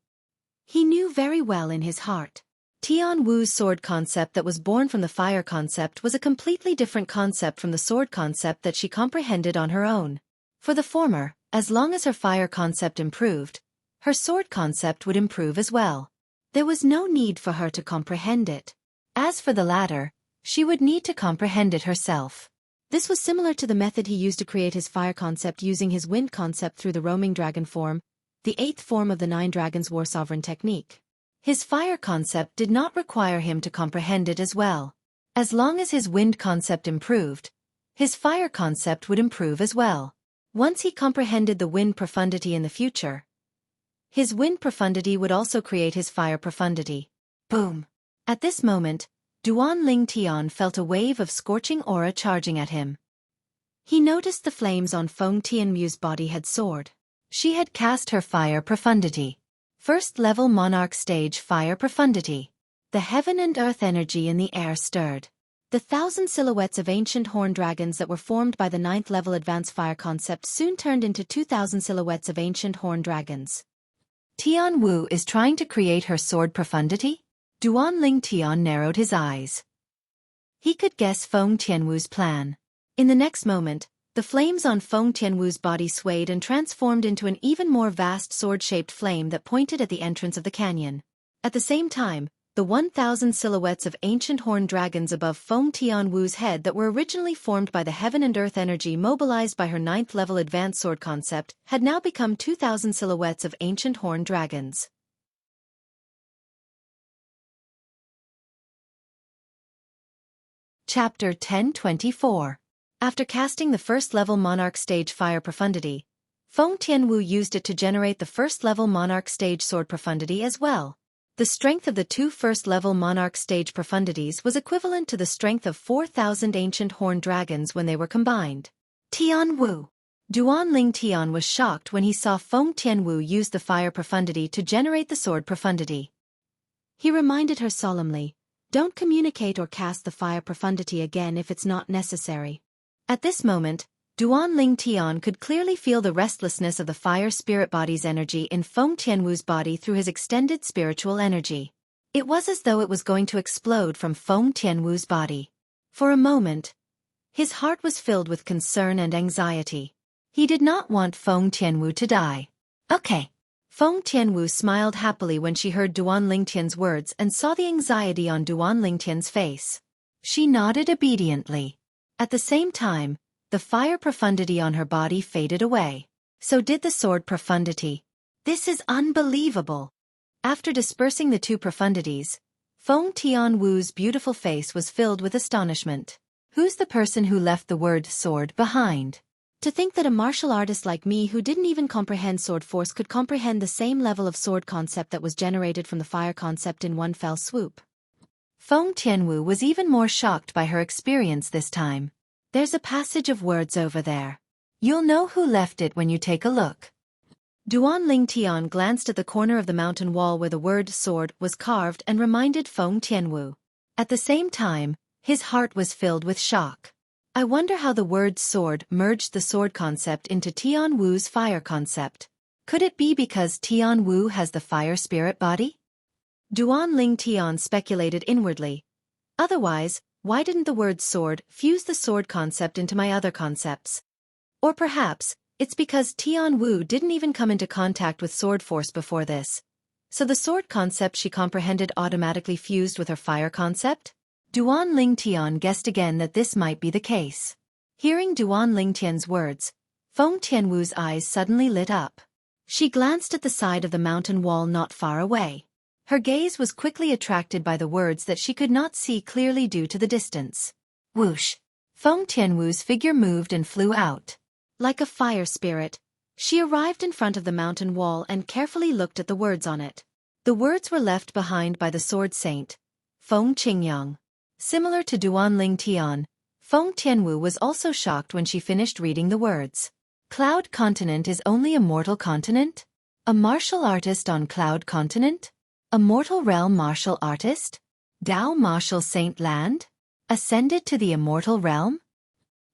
He knew very well in his heart. Tianwu's sword concept that was born from the fire concept was a completely different concept from the sword concept that she comprehended on her own. For the former, as long as her fire concept improved, her sword concept would improve as well. There was no need for her to comprehend it. As for the latter, she would need to comprehend it herself. This was similar to the method he used to create his fire concept using his wind concept through the roaming dragon form, the 8th form of the 9 Dragons War Sovereign technique. His fire concept did not require him to comprehend it as well. As long as his wind concept improved, his fire concept would improve as well. Once he comprehended the wind profundity in the future, his wind profundity would also create his fire profundity. Boom! At this moment, Duan Ling Tian felt a wave of scorching aura charging at him. He noticed the flames on Feng Tianmu's body had soared. She had cast her fire profundity. First level monarch stage fire profundity. The heaven and earth energy in the air stirred. The 1,000 silhouettes of ancient horned dragons that were formed by the 9th level advanced fire concept soon turned into 2,000 silhouettes of ancient horned dragons. Tian Wu is trying to create her sword profundity? Duan Ling Tian narrowed his eyes. He could guess Feng Tianwu's plan. In the next moment, the flames on Feng Tianwu's body swayed and transformed into an even more vast sword-shaped flame that pointed at the entrance of the canyon. At the same time, the 1,000 silhouettes of ancient horned dragons above Feng Tianwu's head that were originally formed by the heaven and earth energy mobilized by her 9th level advanced sword concept had now become 2,000 silhouettes of ancient horned dragons. Chapter 1024. After casting the first-level Monarch Stage Fire Profundity, Feng Tianwu used it to generate the first-level Monarch Stage Sword Profundity as well. The strength of the 2 first-level Monarch Stage Profundities was equivalent to the strength of 4,000 ancient horned dragons when they were combined. Tianwu! Duan Ling Tian was shocked when he saw Feng Tianwu use the Fire Profundity to generate the Sword Profundity. He reminded her solemnly, "Don't communicate or cast the fire profundity again if it's not necessary." At this moment, Duan Ling Tian could clearly feel the restlessness of the fire spirit body's energy in Feng Tianwu's body through his extended spiritual energy. It was as though it was going to explode from Feng Tianwu's body. For a moment, his heart was filled with concern and anxiety. He did not want Feng Tianwu to die. Okay. Feng Tianwu smiled happily when she heard Duan Lingtian's words and saw the anxiety on Duan Lingtian's face. She nodded obediently. At the same time, the fire profundity on her body faded away. So did the sword profundity. This is unbelievable. After dispersing the 2 profundities, Feng Tianwu's beautiful face was filled with astonishment. Who's the person who left the word sword behind? To think that a martial artist like me who didn't even comprehend sword force could comprehend the same level of sword concept that was generated from the fire concept in one fell swoop. Feng Tianwu was even more shocked by her experience this time. There's a passage of words over there. You'll know who left it when you take a look. Duan Ling Tian glanced at the corner of the mountain wall where the word sword was carved and reminded Feng Tianwu. At the same time, his heart was filled with shock. I wonder how the word sword merged the sword concept into Tian Wu's fire concept. Could it be because Tian Wu has the fire spirit body? Duan Ling Tian speculated inwardly. Otherwise, why didn't the word sword fuse the sword concept into my other concepts? Or perhaps, it's because Tian Wu didn't even come into contact with sword force before this. So the sword concept she comprehended automatically fused with her fire concept? Duan Ling Tian guessed again that this might be the case. Hearing Duan Ling Tian's words, Feng Tianwu's eyes suddenly lit up. She glanced at the side of the mountain wall not far away. Her gaze was quickly attracted by the words that she could not see clearly due to the distance. Whoosh! Feng Tianwu's figure moved and flew out. Like a fire spirit, she arrived in front of the mountain wall and carefully looked at the words on it. The words were left behind by the sword saint, Feng Qingyang. Similar to Duan Ling Tian, Feng Tianwu was also shocked when she finished reading the words. Cloud Continent is only a mortal continent? A martial artist on Cloud Continent? A mortal realm martial artist? Dao Martial Saint Land? Ascended to the immortal realm?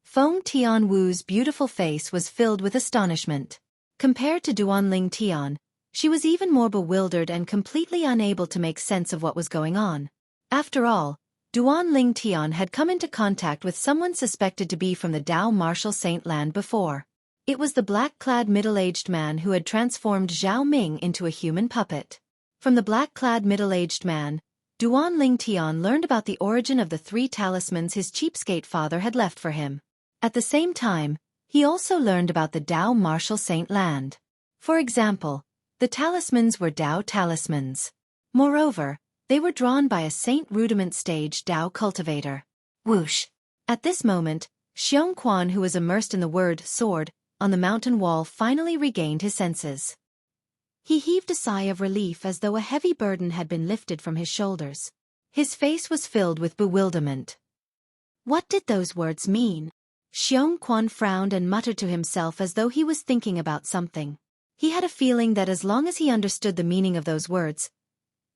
Feng Tianwu's beautiful face was filled with astonishment. Compared to Duan Ling Tian, she was even more bewildered and completely unable to make sense of what was going on. After all, Duan Ling Tian had come into contact with someone suspected to be from the Dao Martial Saint Land before. It was the black-clad middle-aged man who had transformed Zhao Ming into a human puppet. From the black-clad middle-aged man, Duan Ling Tian learned about the origin of the 3 talismans his cheapskate father had left for him. At the same time, he also learned about the Tao Martial Saint Land. For example, the talismans were Tao talismans. Moreover, they were drawn by a Saint Rudiment stage Tao cultivator. Whoosh! At this moment, Xueqi, who was immersed in the word sword on the mountain wall, finally regained his senses. He heaved a sigh of relief as though a heavy burden had been lifted from his shoulders. His face was filled with bewilderment. What did those words mean? Xueqi frowned and muttered to himself as though he was thinking about something. He had a feeling that as long as he understood the meaning of those words,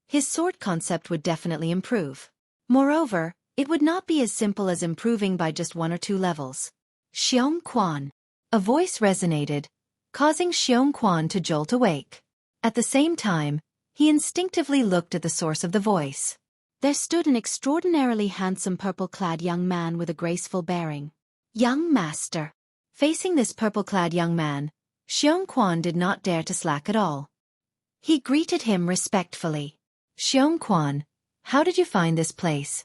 his sword concept would definitely improve. Moreover, it would not be as simple as improving by just 1 or 2 levels. Xueqi. A voice resonated, causing Xueqi to jolt awake. At the same time, he instinctively looked at the source of the voice. There stood an extraordinarily handsome purple-clad young man with a graceful bearing. Young master. Facing this purple-clad young man, Xueqi did not dare to slack at all. He greeted him respectfully. Xueqi, how did you find this place?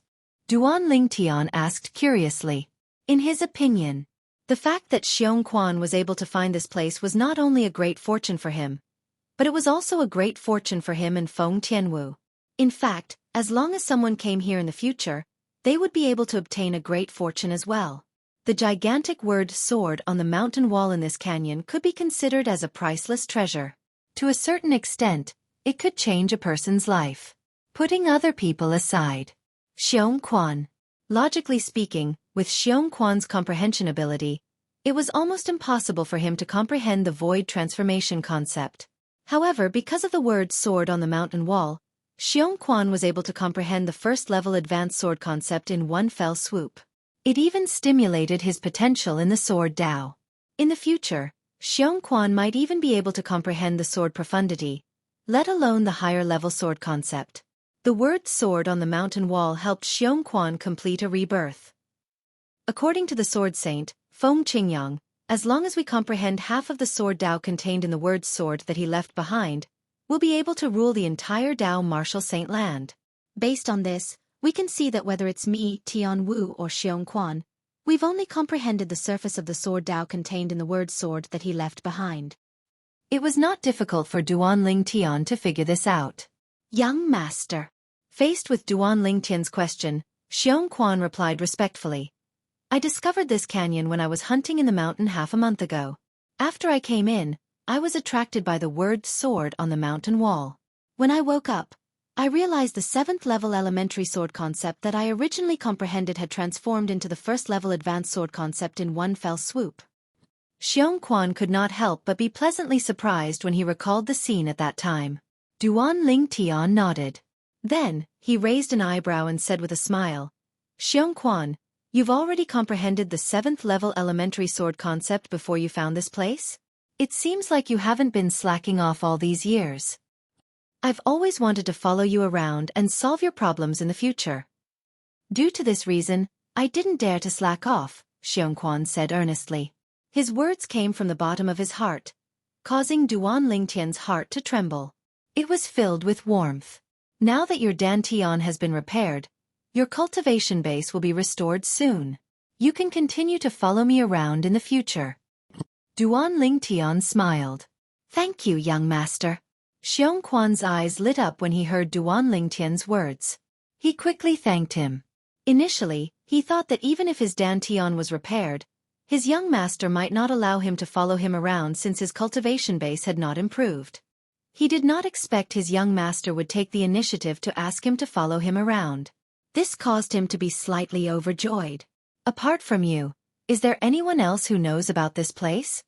Duan Ling Tian asked curiously. In his opinion, the fact that Xueqi was able to find this place was not only a great fortune for him, but it was also a great fortune for him and Feng Tianwu. In fact, as long as someone came here in the future, they would be able to obtain a great fortune as well. The gigantic word sword on the mountain wall in this canyon could be considered as a priceless treasure. To a certain extent, it could change a person's life. Putting other people aside. Xueqi. Logically speaking, with Xueqi's comprehension ability, it was almost impossible for him to comprehend the void transformation concept. However, because of the word sword on the mountain wall, Xueqi was able to comprehend the first-level advanced sword concept in one fell swoop. It even stimulated his potential in the sword Tao. In the future, Xueqi might even be able to comprehend the sword profundity, let alone the higher-level sword concept. The word sword on the mountain wall helped Xueqi complete a rebirth. According to the sword saint, Feng Qingyang, as long as we comprehend half of the sword Tao contained in the word sword that he left behind, we'll be able to rule the entire Tao Martial Saint Land. Based on this, we can see that whether it's me, Tian Wu, or Xueqi, we've only comprehended the surface of the sword Tao contained in the word sword that he left behind. It was not difficult for Duan Ling Tian to figure this out. Young master. Faced with Duan Ling Tian's question, Xueqi replied respectfully. I discovered this canyon when I was hunting in the mountain half a month ago. After I came in, I was attracted by the word sword on the mountain wall. When I woke up, I realized the 7th-level elementary sword concept that I originally comprehended had transformed into the 1st-level advanced sword concept in one fell swoop. Xueqi could not help but be pleasantly surprised when he recalled the scene at that time. Duan Ling Tian nodded. Then, he raised an eyebrow and said with a smile, Xueqi, you've already comprehended the 7th-level elementary sword concept before you found this place? It seems like you haven't been slacking off all these years. I've always wanted to follow you around and solve your problems in the future. Due to this reason, I didn't dare to slack off, Xueqi said earnestly. His words came from the bottom of his heart, causing Duan Ling Tian's heart to tremble. It was filled with warmth. Now that your dantian has been repaired, your cultivation base will be restored soon. You can continue to follow me around in the future. Duan Ling Tian smiled. Thank you, young master. Xueqi's eyes lit up when he heard Duan Ling Tian's words. He quickly thanked him. Initially, he thought that even if his dantian was repaired, his young master might not allow him to follow him around since his cultivation base had not improved. He did not expect his young master would take the initiative to ask him to follow him around. This caused him to be slightly overjoyed. Apart from you, is there anyone else who knows about this place?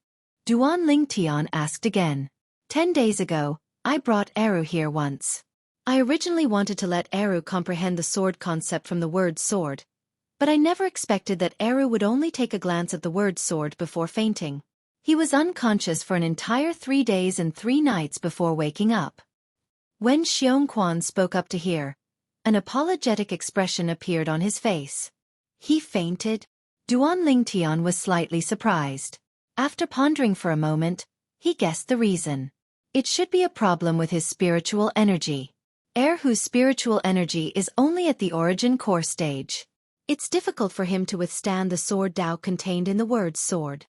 Duan Ling Tian asked again. 10 days ago, I brought Eru here once. I originally wanted to let Eru comprehend the sword concept from the word sword, but I never expected that Eru would only take a glance at the word sword before fainting. He was unconscious for an entire 3 days and 3 nights before waking up. When Xueqi spoke up to hear, an apologetic expression appeared on his face. He fainted? Duan Ling Tian was slightly surprised. After pondering for a moment, he guessed the reason. It should be a problem with his spiritual energy. heir whose spiritual energy is only at the origin core stage. It's difficult for him to withstand the sword Tao contained in the word sword.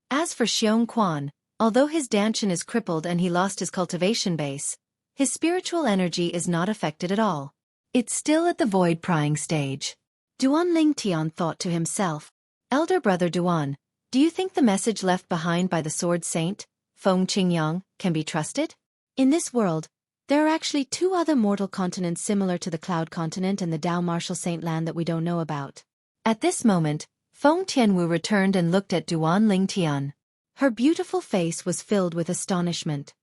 As for Xueqi, although his Danshan is crippled and he lost his cultivation base, his spiritual energy is not affected at all. It's still at the void prying stage. Duan Lingtian thought to himself, Elder brother Duan, do you think the message left behind by the sword saint, Feng Qingyang, can be trusted? In this world, there are actually two other mortal continents similar to the Cloud Continent and the Tao Martial Saint Land that we don't know about. At this moment, Feng Tianwu returned and looked at Duan Lingtian. Her beautiful face was filled with astonishment.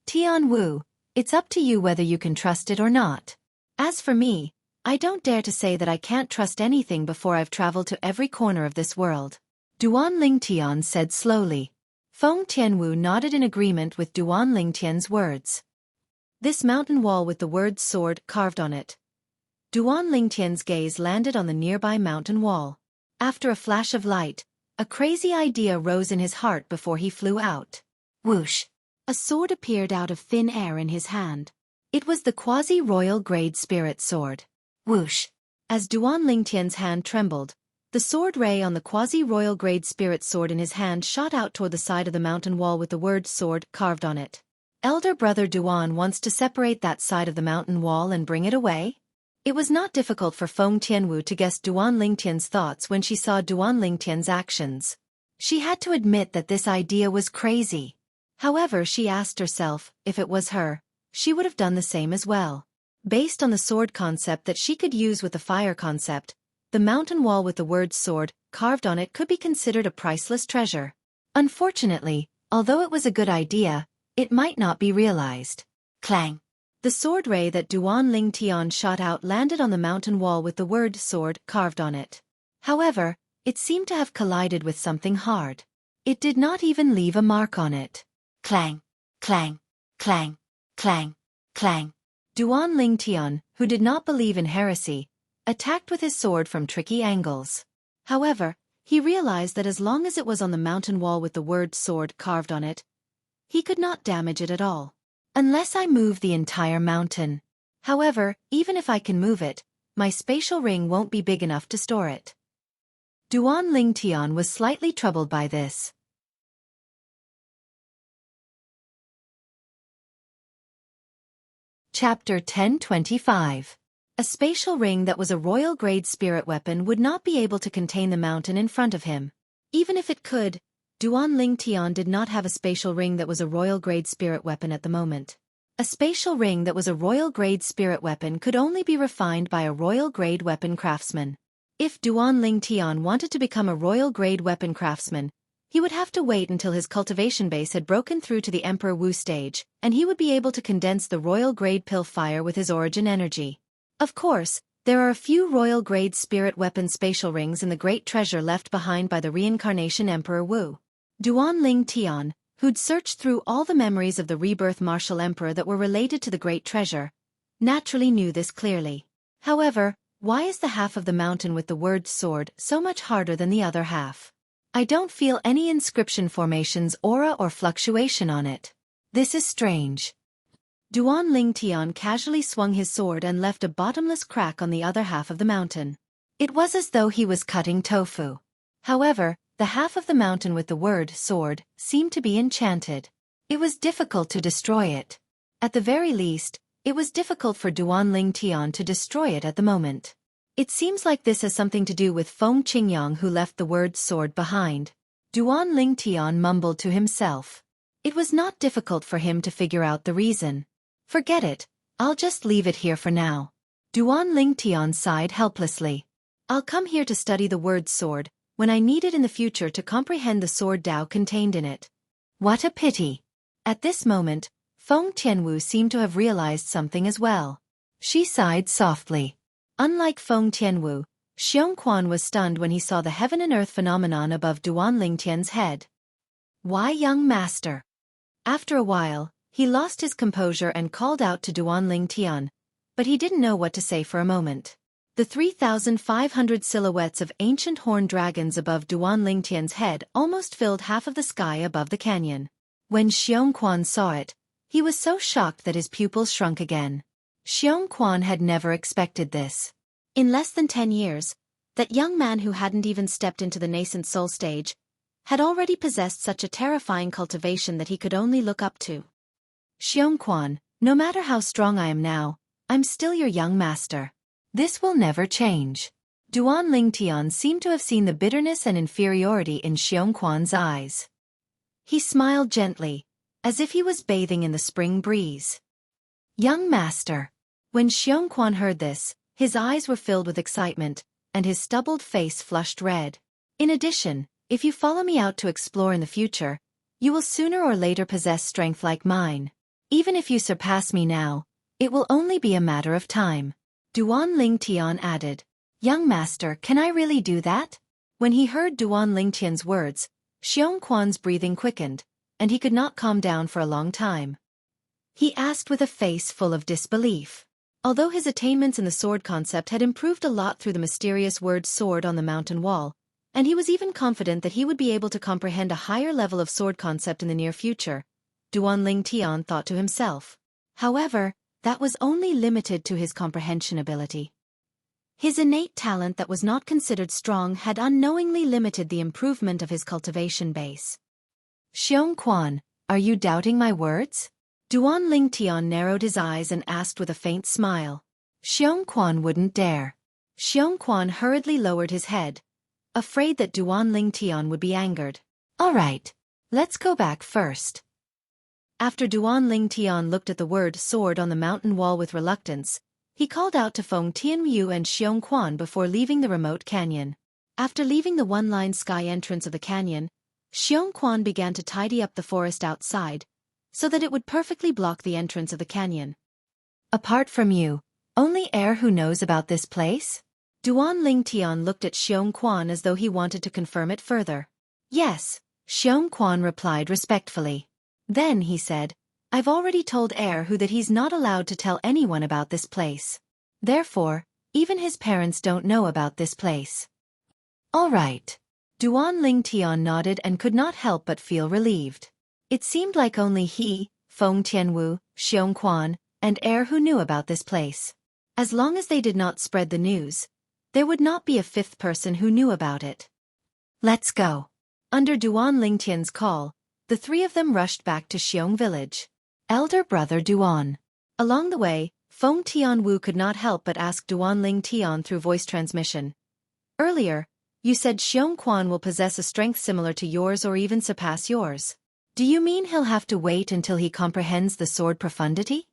Tianwu, it's up to you whether you can trust it or not. As for me, I don't dare to say that I can't trust anything before I've traveled to every corner of this world. Duan Lingtian said slowly. Feng Tianwu nodded in agreement with Duan Lingtian's words. This mountain wall with the word sword carved on it. Duan Lingtian's gaze landed on the nearby mountain wall. After a flash of light, a crazy idea rose in his heart before he flew out. Whoosh! A sword appeared out of thin air in his hand. It was the quasi-royal grade spirit sword. Whoosh! As Duan Lingtian's hand trembled, the sword ray on the quasi-royal grade spirit sword in his hand shot out toward the side of the mountain wall with the word sword carved on it. Elder brother Duan wants to separate that side of the mountain wall and bring it away? It was not difficult for Feng Tianwu to guess Duan Lingtian's thoughts when she saw Duan Lingtian's actions. She had to admit that this idea was crazy. However, she asked herself, if it was her, she would have done the same as well. Based on the sword concept that she could use with the fire concept, the mountain wall with the word sword carved on it could be considered a priceless treasure. Unfortunately, although it was a good idea, it might not be realized. Clang! The sword ray that Duan Lingtian shot out landed on the mountain wall with the word sword carved on it. However, it seemed to have collided with something hard. It did not even leave a mark on it. Clang! Clang! Clang! Clang! Clang! Duan Lingtian, who did not believe in heresy, attacked with his sword from tricky angles. However, he realized that as long as it was on the mountain wall with the word sword carved on it, he could not damage it at all. Unless I move the entire mountain. However, even if I can move it, my spatial ring won't be big enough to store it. Duan Lingtian was slightly troubled by this. Chapter 1025. A spatial ring that was a royal-grade spirit weapon would not be able to contain the mountain in front of him. Even if it could, Duan Lingtian did not have a spatial ring that was a royal-grade spirit weapon at the moment. A spatial ring that was a royal-grade spirit weapon could only be refined by a royal-grade weapon craftsman. If Duan Lingtian wanted to become a royal-grade weapon craftsman, he would have to wait until his cultivation base had broken through to the Emperor Wu stage, and he would be able to condense the royal-grade pill fire with his origin energy. Of course, there are a few royal-grade spirit weapon spatial rings in the great treasure left behind by the reincarnation Emperor Wu. Duan Lingtian, who'd searched through all the memories of the rebirth martial emperor that were related to the great treasure, naturally knew this clearly. However, why is the half of the mountain with the word sword so much harder than the other half? I don't feel any inscription formations, aura or fluctuation on it. This is strange. Duan Lingtian casually swung his sword and left a bottomless crack on the other half of the mountain. It was as though he was cutting tofu. However, the half of the mountain with the word sword seemed to be enchanted. It was difficult to destroy it. At the very least, it was difficult for Duan Lingtian to destroy it at the moment. It seems like this has something to do with Feng Qingyang, who left the word sword behind. Duan Lingtian mumbled to himself. It was not difficult for him to figure out the reason. Forget it, I'll just leave it here for now. Duan Lingtian sighed helplessly. I'll come here to study the word sword, when I need it in the future to comprehend the sword Tao contained in it. What a pity. At this moment, Feng Tianwu seemed to have realized something as well. She sighed softly. Unlike Feng Tianwu, Xueqi was stunned when he saw the heaven and earth phenomenon above Duan Lingtian's head. Why, young master? After a while, he lost his composure and called out to Duan Lingtian, but he didn't know what to say for a moment. The 3,500 silhouettes of ancient horned dragons above Duan Lingtian's head almost filled half of the sky above the canyon. When Xueqi saw it, he was so shocked that his pupils shrunk again. Xueqi had never expected this. In less than 10 years, that young man who hadn't even stepped into the nascent soul stage had already possessed such a terrifying cultivation that he could only look up to. Xueqi, no matter how strong I am now, I'm still your young master. This will never change. Duan Lingtian seemed to have seen the bitterness and inferiority in Xueqi's eyes. He smiled gently, as if he was bathing in the spring breeze. Young master. When Xueqi heard this, his eyes were filled with excitement, and his stubbled face flushed red. In addition, if you follow me out to explore in the future, you will sooner or later possess strength like mine. Even if you surpass me now, it will only be a matter of time. Duan Lingtian added. Young master, can I really do that? When he heard Duan Lingtian's words, Xueqi's breathing quickened, and he could not calm down for a long time. He asked with a face full of disbelief. Although his attainments in the sword concept had improved a lot through the mysterious word sword on the mountain wall, and he was even confident that he would be able to comprehend a higher level of sword concept in the near future, Duan Lingtian thought to himself. However, that was only limited to his comprehension ability. His innate talent that was not considered strong had unknowingly limited the improvement of his cultivation base. Xueqi, are you doubting my words? Duan Lingtian narrowed his eyes and asked with a faint smile. Xueqi wouldn't dare. Xueqi hurriedly lowered his head, afraid that Duan Lingtian would be angered. All right, let's go back first. After Duan Lingtian looked at the word sword on the mountain wall with reluctance, he called out to Feng Tianyu and Xueqi before leaving the remote canyon. After leaving the one-line sky entrance of the canyon, Xueqi began to tidy up the forest outside, so that it would perfectly block the entrance of the canyon. Apart from you, only heir who knows about this place? Duan Lingtian looked at Xueqi as though he wanted to confirm it further. Yes, Xueqi replied respectfully. Then he said, I've already told heir who that he's not allowed to tell anyone about this place. Therefore, even his parents don't know about this place. All right. Duan Lingtian nodded and could not help but feel relieved. It seemed like only he, Feng Tianwu, Xueqi, and heir who knew about this place. As long as they did not spread the news, there would not be a fifth person who knew about it. Let's go. Under Duan Lingtian's call, the three of them rushed back to Xiong village. Elder brother Duan. Along the way, Feng Tianwu could not help but ask Duan Lingtian through voice transmission. Earlier, you said Xueqi will possess a strength similar to yours or even surpass yours. Do you mean he'll have to wait until he comprehends the sword profundity?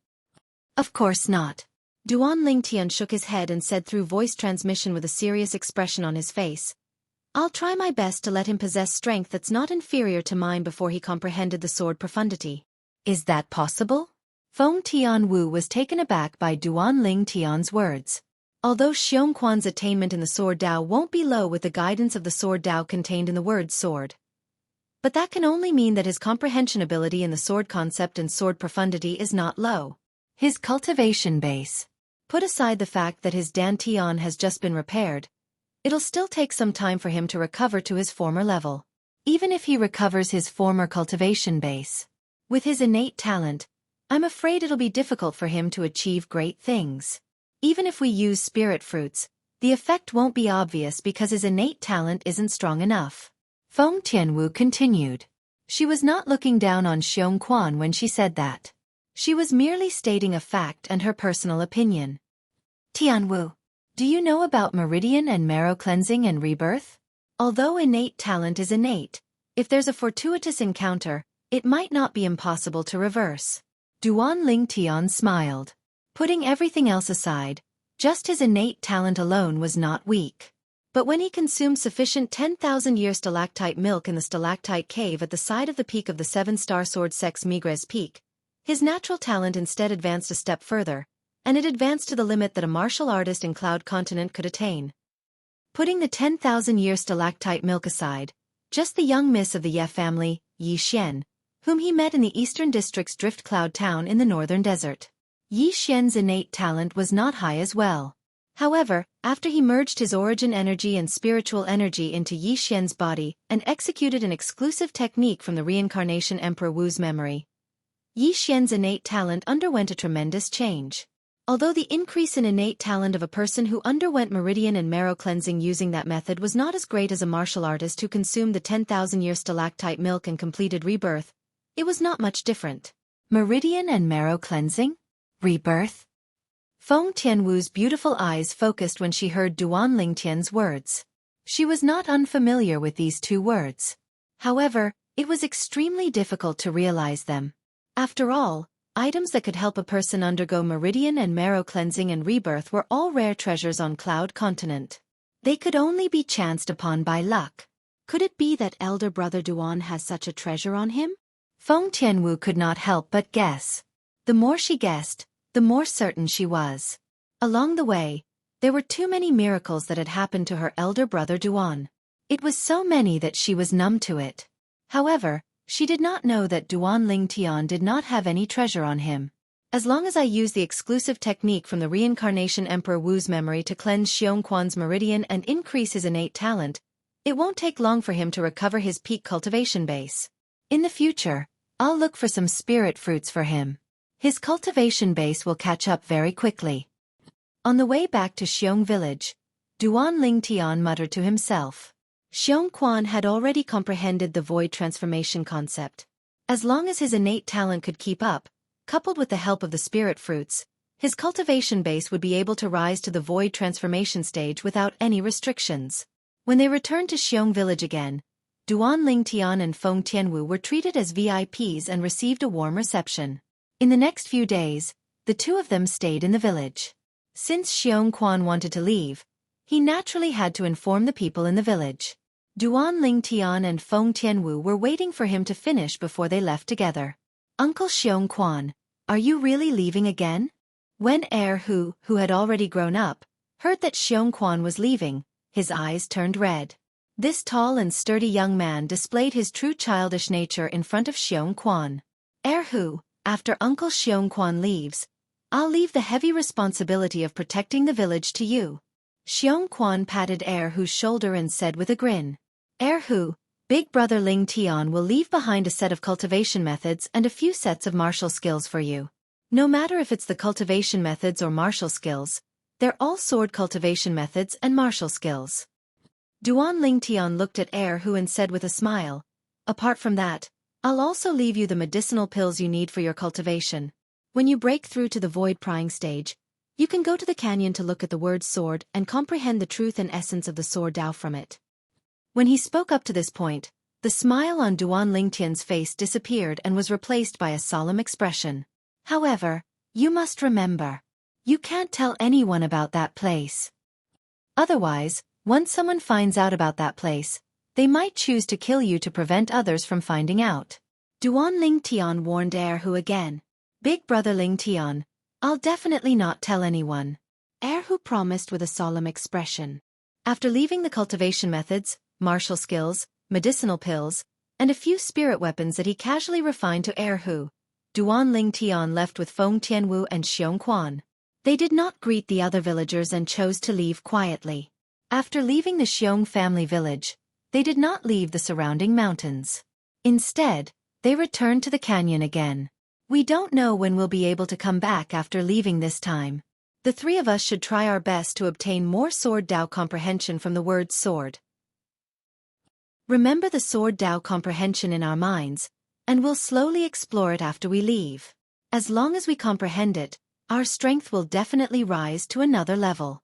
Of course not. Duan Lingtian shook his head and said through voice transmission with a serious expression on his face, I'll try my best to let him possess strength that's not inferior to mine before he comprehended the sword profundity. Is that possible? Feng Tianwu was taken aback by Duan Lingtian's words. Although Xueqi's attainment in the sword Dao won't be low with the guidance of the sword Dao contained in the word sword. But that can only mean that his comprehension ability in the sword concept and sword profundity is not low. His cultivation base. Put aside the fact that his dantian has just been repaired, it'll still take some time for him to recover to his former level. Even if he recovers his former cultivation base. With his innate talent, I'm afraid it'll be difficult for him to achieve great things. Even if we use spirit fruits, the effect won't be obvious because his innate talent isn't strong enough. Feng Tianwu continued. She was not looking down on Xueqi when she said that. She was merely stating a fact and her personal opinion. Tianwu, do you know about meridian and marrow cleansing and rebirth? Although innate talent is innate, if there's a fortuitous encounter, it might not be impossible to reverse. Duan Lingtian smiled. Putting everything else aside, just his innate talent alone was not weak. But when he consumed sufficient 10,000-year stalactite milk in the stalactite cave at the side of the peak of the seven-star sword Sex Migres Peak, his natural talent instead advanced a step further, and it advanced to the limit that a martial artist in Cloud Continent could attain. Putting the 10,000-year stalactite milk aside, just the young miss of the Ye family, Yi Xian, whom he met in the eastern district's Drift Cloud town in the northern desert. Yi Xian's innate talent was not high as well. However, after he merged his origin energy and spiritual energy into Yi Xian's body and executed an exclusive technique from the reincarnation Emperor Wu's memory, Yi Xian's innate talent underwent a tremendous change. Although the increase in innate talent of a person who underwent meridian and marrow cleansing using that method was not as great as a martial artist who consumed the 10,000-year stalactite milk and completed rebirth, it was not much different. Meridian and marrow cleansing? Rebirth? Feng Tianwu's beautiful eyes focused when she heard Duan Lingtian's words. She was not unfamiliar with these two words. However, it was extremely difficult to realize them. After all, items that could help a person undergo meridian and marrow cleansing and rebirth were all rare treasures on Cloud Continent. They could only be chanced upon by luck. Could it be that elder brother Duan has such a treasure on him? Feng Tianwu could not help but guess. The more she guessed, the more certain she was. Along the way, there were too many miracles that had happened to her elder brother Duan. It was so many that she was numb to it. However, she did not know that Duan Lingtian did not have any treasure on him. As long as I use the exclusive technique from the reincarnation Emperor Wu's memory to cleanse Xueqi's meridian and increase his innate talent, it won't take long for him to recover his peak cultivation base. In the future, I'll look for some spirit fruits for him. His cultivation base will catch up very quickly. On the way back to Xiong village, Duan Lingtian muttered to himself. Xueqi had already comprehended the void transformation concept. As long as his innate talent could keep up, coupled with the help of the spirit fruits, his cultivation base would be able to rise to the void transformation stage without any restrictions. When they returned to Xiong village again, Duan Lingtian and Feng Tianwu were treated as VIPs and received a warm reception. In the next few days, the two of them stayed in the village. Since Xueqi wanted to leave, he naturally had to inform the people in the village. Duan Lingtian and Feng Tianwu were waiting for him to finish before they left together. Uncle Xueqi, are you really leaving again? When Hu had already grown up, heard that Xueqi was leaving, his eyes turned red. This tall and sturdy young man displayed his true childish nature in front of Xueqi. Hu, after Uncle Xueqi leaves, I'll leave the heavy responsibility of protecting the village to you. Xueqi patted Hu's shoulder and said with a grin. Hu, big brother Lingtian will leave behind a set of cultivation methods and a few sets of martial skills for you. No matter if it's the cultivation methods or martial skills, they're all sword cultivation methods and martial skills. Duan Lingtian looked at Hu and said with a smile, apart from that, I'll also leave you the medicinal pills you need for your cultivation. When you break through to the void prying stage, you can go to the canyon to look at the word sword and comprehend the truth and essence of the sword Dao from it. When he spoke up to this point, the smile on Duan Lingtian's face disappeared and was replaced by a solemn expression. However, you must remember, you can't tell anyone about that place. Otherwise, once someone finds out about that place, they might choose to kill you to prevent others from finding out. Duan Lingtian warned Hu again. Big brother Lingtian, I'll definitely not tell anyone. Hu promised with a solemn expression. After leaving the cultivation methods, martial skills, medicinal pills, and a few spirit weapons that he casually refined to Hu, Duan Lingtian left with Feng Tianwu and Xueqi. They did not greet the other villagers and chose to leave quietly. After leaving the Xiong family village, they did not leave the surrounding mountains. Instead, they returned to the canyon again. We don't know when we'll be able to come back after leaving this time. The three of us should try our best to obtain more sword Dao comprehension from the word sword. Remember the sword Dao comprehension in our minds, and we'll slowly explore it after we leave. As long as we comprehend it, our strength will definitely rise to another level.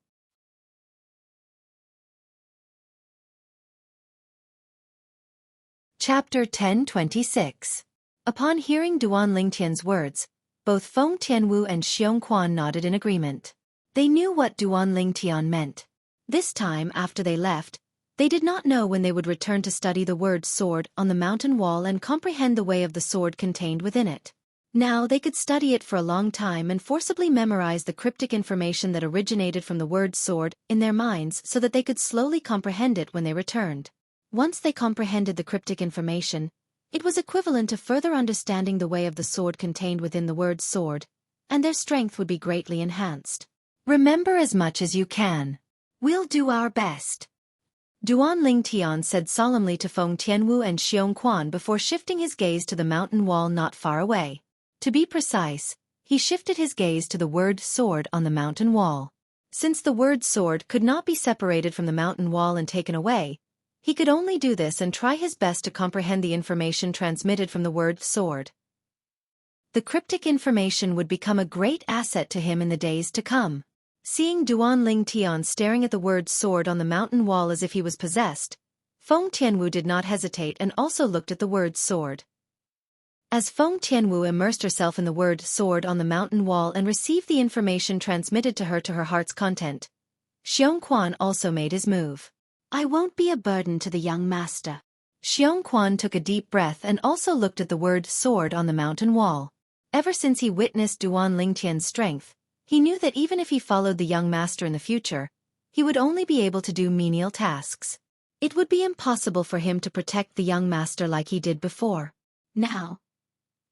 Chapter 1026. Upon hearing Duan Lingtian's words, both Feng Tianwu and Xueqi nodded in agreement. They knew what Duan Lingtian meant. This time after they left, they did not know when they would return to study the word sword on the mountain wall and comprehend the way of the sword contained within it. Now they could study it for a long time and forcibly memorize the cryptic information that originated from the word sword in their minds so that they could slowly comprehend it when they returned. Once they comprehended the cryptic information, it was equivalent to further understanding the way of the sword contained within the word sword, and their strength would be greatly enhanced. Remember as much as you can. We'll do our best. Duan Lingtian said solemnly to Feng Tianwu and Xueqi before shifting his gaze to the mountain wall not far away. To be precise, he shifted his gaze to the word sword on the mountain wall. Since the word sword could not be separated from the mountain wall and taken away, he could only do this and try his best to comprehend the information transmitted from the word sword. The cryptic information would become a great asset to him in the days to come. Seeing Duan Ling Tian staring at the word sword on the mountain wall as if he was possessed, Feng Tianwu did not hesitate and also looked at the word sword. As Feng Tianwu immersed herself in the word sword on the mountain wall and received the information transmitted to her heart's content, Xueqi also made his move. I won't be a burden to the young master. Xueqi took a deep breath and also looked at the word sword on the mountain wall. Ever since he witnessed Duan Lingtian's strength, he knew that even if he followed the young master in the future, he would only be able to do menial tasks. It would be impossible for him to protect the young master like he did before. Now,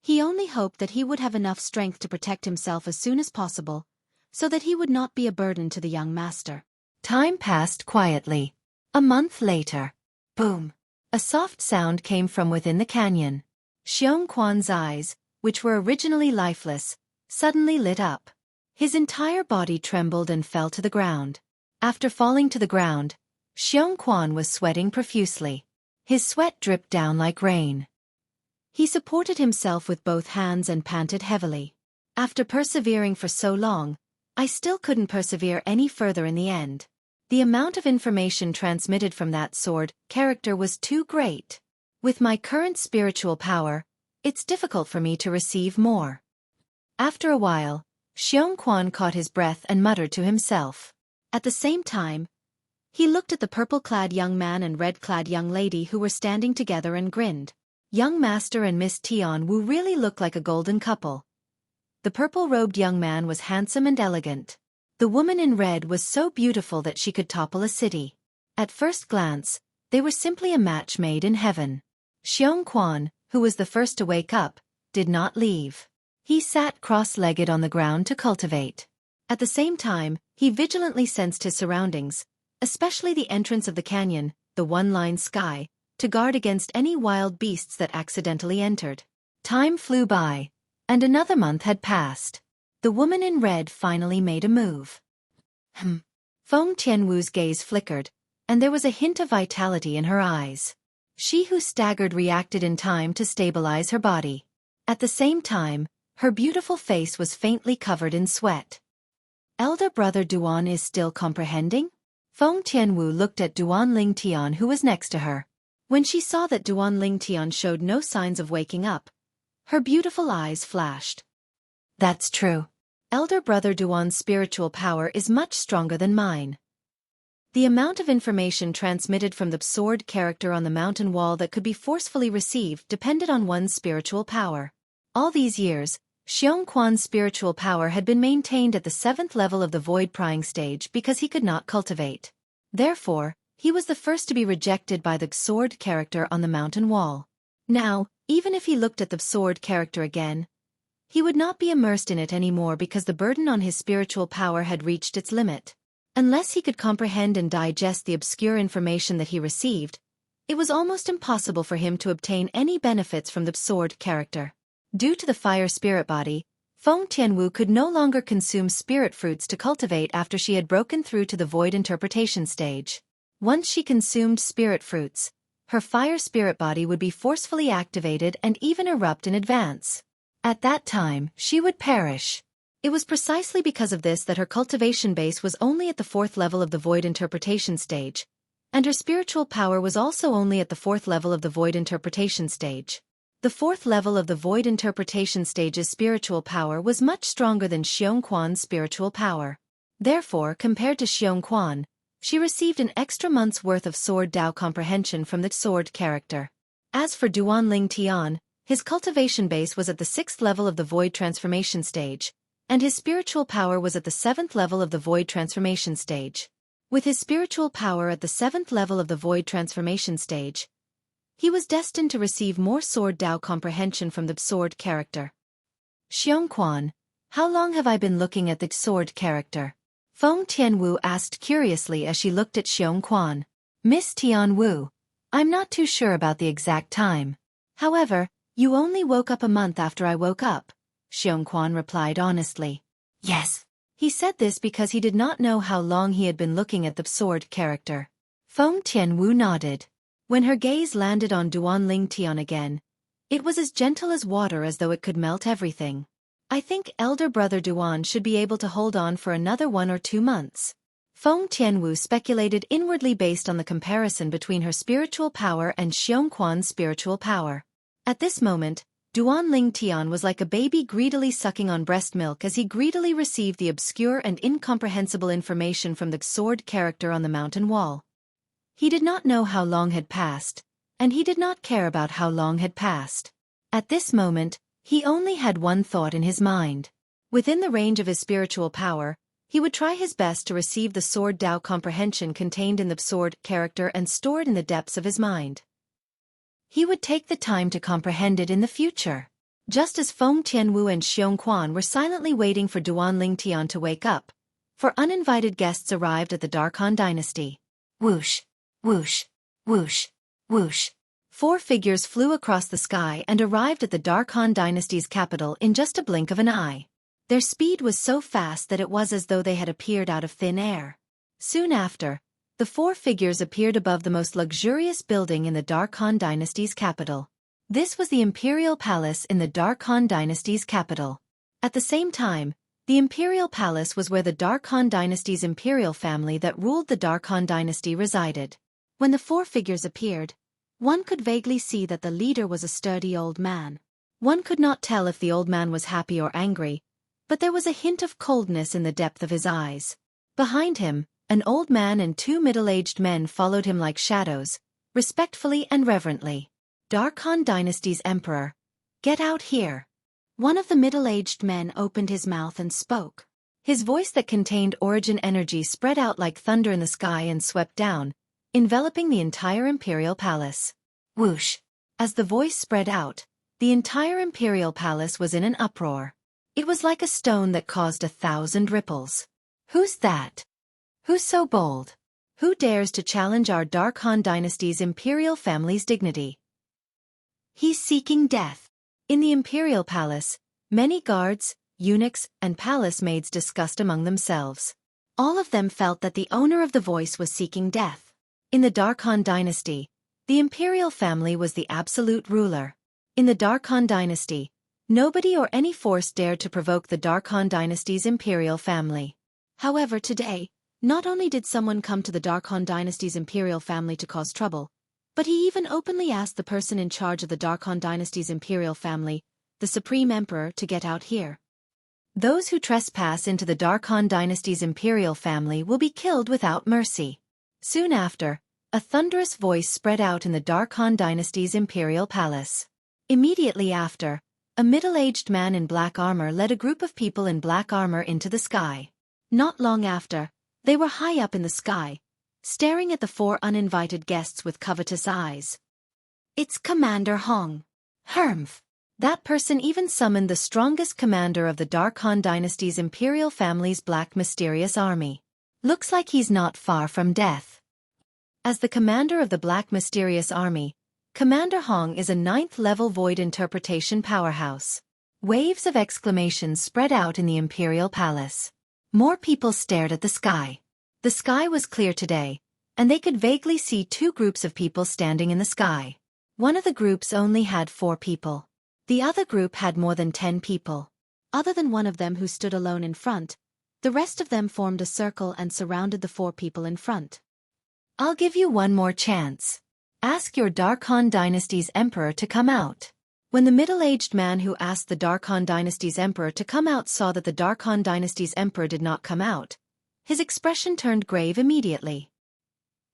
he only hoped that he would have enough strength to protect himself as soon as possible, so that he would not be a burden to the young master. Time passed quietly. A month later. Boom! A soft sound came from within the canyon. Xueqi's eyes, which were originally lifeless, suddenly lit up. His entire body trembled and fell to the ground. After falling to the ground, Xueqi was sweating profusely. His sweat dripped down like rain. He supported himself with both hands and panted heavily. After persevering for so long, I still couldn't persevere any further in the end. The amount of information transmitted from that sword character was too great. With my current spiritual power, it's difficult for me to receive more. After a while, Xueqi caught his breath and muttered to himself. At the same time, he looked at the purple-clad young man and red-clad young lady who were standing together and grinned. Young Master and Miss Tianwu really looked like a golden couple. The purple-robed young man was handsome and elegant. The woman in red was so beautiful that she could topple a city. At first glance, they were simply a match made in heaven. Xueqi, who was the first to wake up, did not leave. He sat cross-legged on the ground to cultivate. At the same time, he vigilantly sensed his surroundings, especially the entrance of the canyon, the one-line sky, to guard against any wild beasts that accidentally entered. Time flew by, and another month had passed. The woman in red finally made a move. Feng Tianwu's gaze flickered, and there was a hint of vitality in her eyes. She who staggered reacted in time to stabilize her body. At the same time, her beautiful face was faintly covered in sweat. Elder brother Duan is still comprehending? Feng Tianwu looked at Duan Lingtian who was next to her. When she saw that Duan Lingtian showed no signs of waking up, her beautiful eyes flashed. That's true. Elder brother Duan's spiritual power is much stronger than mine. The amount of information transmitted from the sword character on the mountain wall that could be forcefully received depended on one's spiritual power. All these years, Xueqi's spiritual power had been maintained at the 7th level of the void prying stage because he could not cultivate. Therefore, he was the first to be rejected by the sword character on the mountain wall. Now, even if he looked at the sword character again, he would not be immersed in it anymore because the burden on his spiritual power had reached its limit. Unless he could comprehend and digest the obscure information that he received, it was almost impossible for him to obtain any benefits from the sword character. Due to the fire spirit body, Feng Tianwu could no longer consume spirit fruits to cultivate after she had broken through to the void interpretation stage. Once she consumed spirit fruits, her fire spirit body would be forcefully activated and even erupt in advance. At that time, she would perish. It was precisely because of this that her cultivation base was only at the 4th level of the void interpretation stage, and her spiritual power was also only at the 4th level of the void interpretation stage. The 4th level of the void interpretation stage's spiritual power was much stronger than Xueqi's spiritual power. Therefore, compared to Xueqi, she received an extra month's worth of sword Dao comprehension from the sword character. As for Duan Lingtian, his cultivation base was at the 6th level of the void transformation stage, and his spiritual power was at the 7th level of the void transformation stage. With his spiritual power at the 7th level of the void transformation stage, he was destined to receive more sword Dao comprehension from the sword character. Xueqi, how long have I been looking at the sword character? Feng Tianwu asked curiously as she looked at Xueqi. Miss Tianwu, I'm not too sure about the exact time. However, you only woke up a month after I woke up, Xueqi replied honestly. Yes. He said this because he did not know how long he had been looking at the sword character. Feng Tianwu nodded. When her gaze landed on Duan Tian again, it was as gentle as water, as though it could melt everything. I think elder brother Duan should be able to hold on for another 1 or 2 months. Feng Tianwu speculated inwardly based on the comparison between her spiritual power and Xueqi's spiritual power. At this moment, Duan Tian was like a baby greedily sucking on breast milk as he greedily received the obscure and incomprehensible information from the sword character on the mountain wall. He did not know how long had passed, and he did not care about how long had passed. At this moment, he only had one thought in his mind. Within the range of his spiritual power, he would try his best to receive the sword Tao comprehension contained in the sword character and store it in the depths of his mind. He would take the time to comprehend it in the future. Just as Feng Tianwu and Xueqi were silently waiting for Duan Tian to wake up, for uninvited guests arrived at the Dark Han dynasty. Whoosh, whoosh, whoosh, whoosh. 4 figures flew across the sky and arrived at the Dark Han dynasty's capital in just a blink of an eye. Their speed was so fast that it was as though they had appeared out of thin air. Soon after, the 4 figures appeared above the most luxurious building in the Dark Han dynasty's capital. This was the Imperial Palace in the Dark Han dynasty's capital. At the same time, the Imperial Palace was where the Dark Han dynasty's imperial family that ruled the Dark Han dynasty resided. When the 4 figures appeared, one could vaguely see that the leader was a sturdy old man. One could not tell if the old man was happy or angry, but there was a hint of coldness in the depth of his eyes. Behind him, an old man and 2 middle-aged men followed him like shadows, respectfully and reverently. Dark Han dynasty's emperor, get out here. One of the middle-aged men opened his mouth and spoke. His voice that contained origin energy spread out like thunder in the sky and swept down, enveloping the entire imperial palace. Whoosh! As the voice spread out, the entire imperial palace was in an uproar. It was like a stone that caused 1,000 ripples. Who's that? Who's so bold? Who dares to challenge our Dark Han dynasty's imperial family's dignity? He's seeking death. In the imperial palace, many guards, eunuchs, and palace maids discussed among themselves. All of them felt that the owner of the voice was seeking death. In the Dark Han dynasty, the imperial family was the absolute ruler. In the Dark Han dynasty, nobody or any force dared to provoke the Dark Han dynasty's imperial family. However, today, not only did someone come to the Dark Han dynasty's imperial family to cause trouble, but he even openly asked the person in charge of the Dark Han dynasty's imperial family, the Supreme Emperor, to get out here. Those who trespass into the Dark Han dynasty's imperial family will be killed without mercy. Soon after, a thunderous voice spread out in the Dark Han dynasty's imperial palace. Immediately after, a middle-aged man in black armor led a group of people in black armor into the sky. Not long after, they were high up in the sky, staring at the 4 uninvited guests with covetous eyes. It's Commander Hong. Hermf. That person even summoned the strongest commander of the Dark Han dynasty's imperial family's black mysterious army. Looks like he's not far from death. As the commander of the black mysterious army, Commander Hong is a 9th-level void interpretation powerhouse. Waves of exclamations spread out in the imperial palace. More people stared at the sky. The sky was clear today, and they could vaguely see 2 groups of people standing in the sky. One of the groups only had 4 people. The other group had more than 10 people. Other than one of them who stood alone in front, the rest of them formed a circle and surrounded the 4 people in front. I'll give you one more chance. Ask your Dark Han dynasty's emperor to come out. When the middle-aged man who asked the Dark Han dynasty's emperor to come out saw that the Dark Han dynasty's emperor did not come out, his expression turned grave immediately.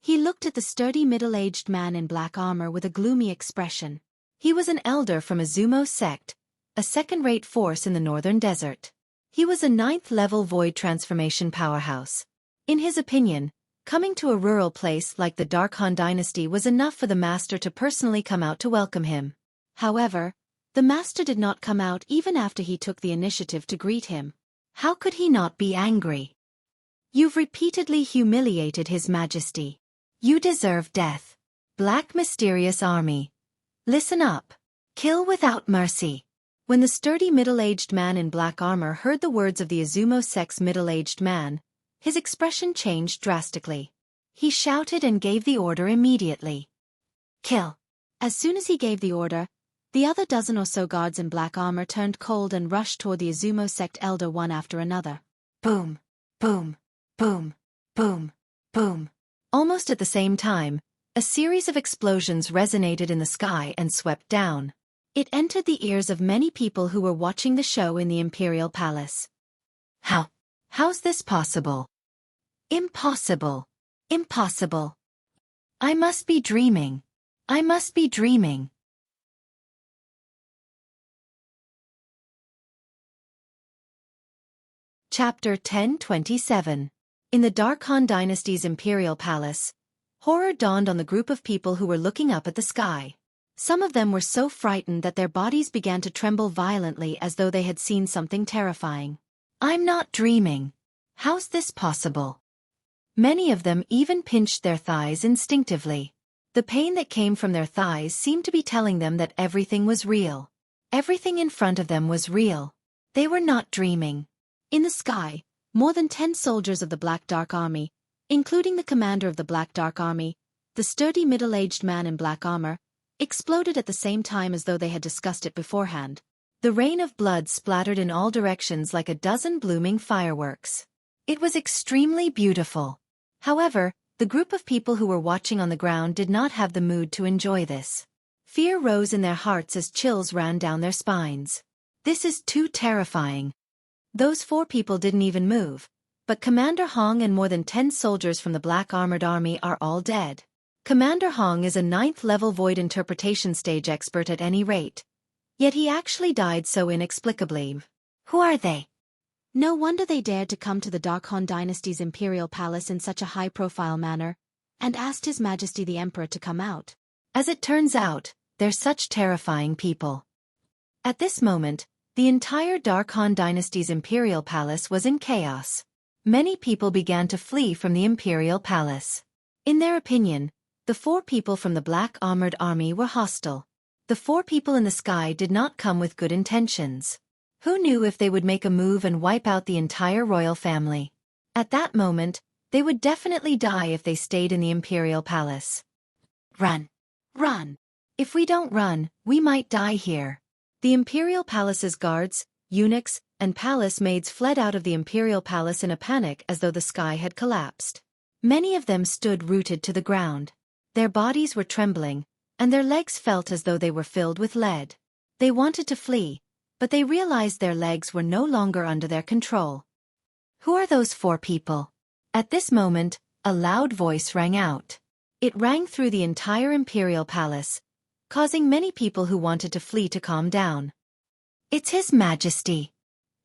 He looked at the sturdy middle-aged man in black armor with a gloomy expression. He was an elder from a Zumo sect, a second-rate force in the northern desert. He was a 9th-level void transformation powerhouse. In his opinion, coming to a rural place like the Dark Han dynasty was enough for the master to personally come out to welcome him. However, the master did not come out even after he took the initiative to greet him. How could he not be angry? You've repeatedly humiliated His Majesty. You deserve death. Black Mysterious Army. Listen up. Kill without mercy. When the sturdy middle-aged man in black armor heard the words of the Izumo sect's middle-aged man, his expression changed drastically. He shouted and gave the order immediately. Kill. As soon as he gave the order, the other dozen or so guards in black armor turned cold and rushed toward the Izumo sect elder one after another. Boom, boom, boom, boom, boom. Almost at the same time, a series of explosions resonated in the sky and swept down. It entered the ears of many people who were watching the show in the Imperial Palace. How's this possible? Impossible. Impossible. I must be dreaming. I must be dreaming. Chapter 1027. In the Dark Han Dynasty's Imperial Palace, horror dawned on the group of people who were looking up at the sky. Some of them were so frightened that their bodies began to tremble violently as though they had seen something terrifying. I'm not dreaming. How's this possible? Many of them even pinched their thighs instinctively. The pain that came from their thighs seemed to be telling them that everything was real. Everything in front of them was real. They were not dreaming. In the sky, more than 10 soldiers of the Black Dark Army, including the commander of the Black Dark Army, the sturdy middle-aged man in black armor, exploded at the same time as though they had discussed it beforehand. The rain of blood splattered in all directions like a dozen blooming fireworks. It was extremely beautiful. However, the group of people who were watching on the ground did not have the mood to enjoy this. Fear rose in their hearts as chills ran down their spines. This is too terrifying. Those 4 people didn't even move, but Commander Hong and more than 10 soldiers from the Black Armored Army are all dead. Commander Hong is a 9th-level void interpretation stage expert at any rate. Yet he actually died so inexplicably. Who are they? No wonder they dared to come to the Dark Han Dynasty's Imperial Palace in such a high-profile manner, and asked His Majesty the Emperor to come out. As it turns out, they're such terrifying people. At this moment, the entire Dark Han Dynasty's Imperial Palace was in chaos. Many people began to flee from the Imperial Palace. In their opinion, the 4 people from the Black Armored Army were hostile. The 4 people in the sky did not come with good intentions. Who knew if they would make a move and wipe out the entire royal family? At that moment, they would definitely die if they stayed in the Imperial Palace. Run! Run! If we don't run, we might die here. The Imperial Palace's guards, eunuchs, and palace maids fled out of the Imperial Palace in a panic as though the sky had collapsed. Many of them stood rooted to the ground. Their bodies were trembling, and their legs felt as though they were filled with lead. They wanted to flee, but they realized their legs were no longer under their control. Who are those 4 people? At this moment, a loud voice rang out. It rang through the entire Imperial Palace, causing many people who wanted to flee to calm down. It's His Majesty.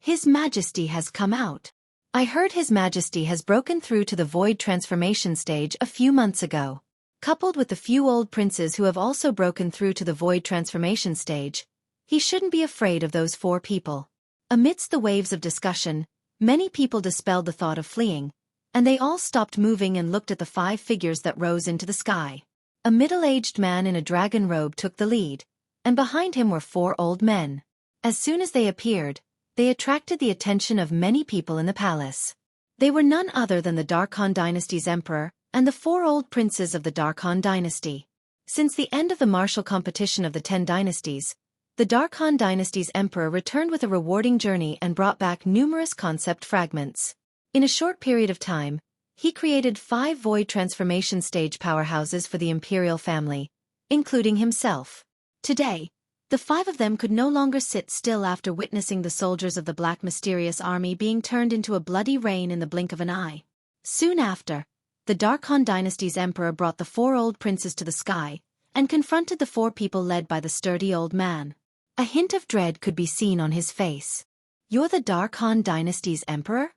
His Majesty has come out. I heard His Majesty has broken through to the void transformation stage a few months ago. Coupled with the few old princes who have also broken through to the void transformation stage, he shouldn't be afraid of those 4 people. Amidst the waves of discussion, many people dispelled the thought of fleeing, and they all stopped moving and looked at the 5 figures that rose into the sky. A middle-aged man in a dragon robe took the lead, and behind him were 4 old men. As soon as they appeared, they attracted the attention of many people in the palace. They were none other than the Dark Han Dynasty's emperor, and the 4 old princes of the Dark Han Dynasty. Since the end of the martial competition of the 10 dynasties, the Dark Han Dynasty's emperor returned with a rewarding journey and brought back numerous concept fragments. In a short period of time, he created 5 void transformation stage powerhouses for the imperial family, including himself. Today, the 5 of them could no longer sit still after witnessing the soldiers of the Black Mysterious Army being turned into a bloody rain in the blink of an eye. Soon after, the Dark Han Dynasty's emperor brought the 4 old princes to the sky, and confronted the 4 people led by the sturdy old man. A hint of dread could be seen on his face. You're the Dark Han Dynasty's emperor?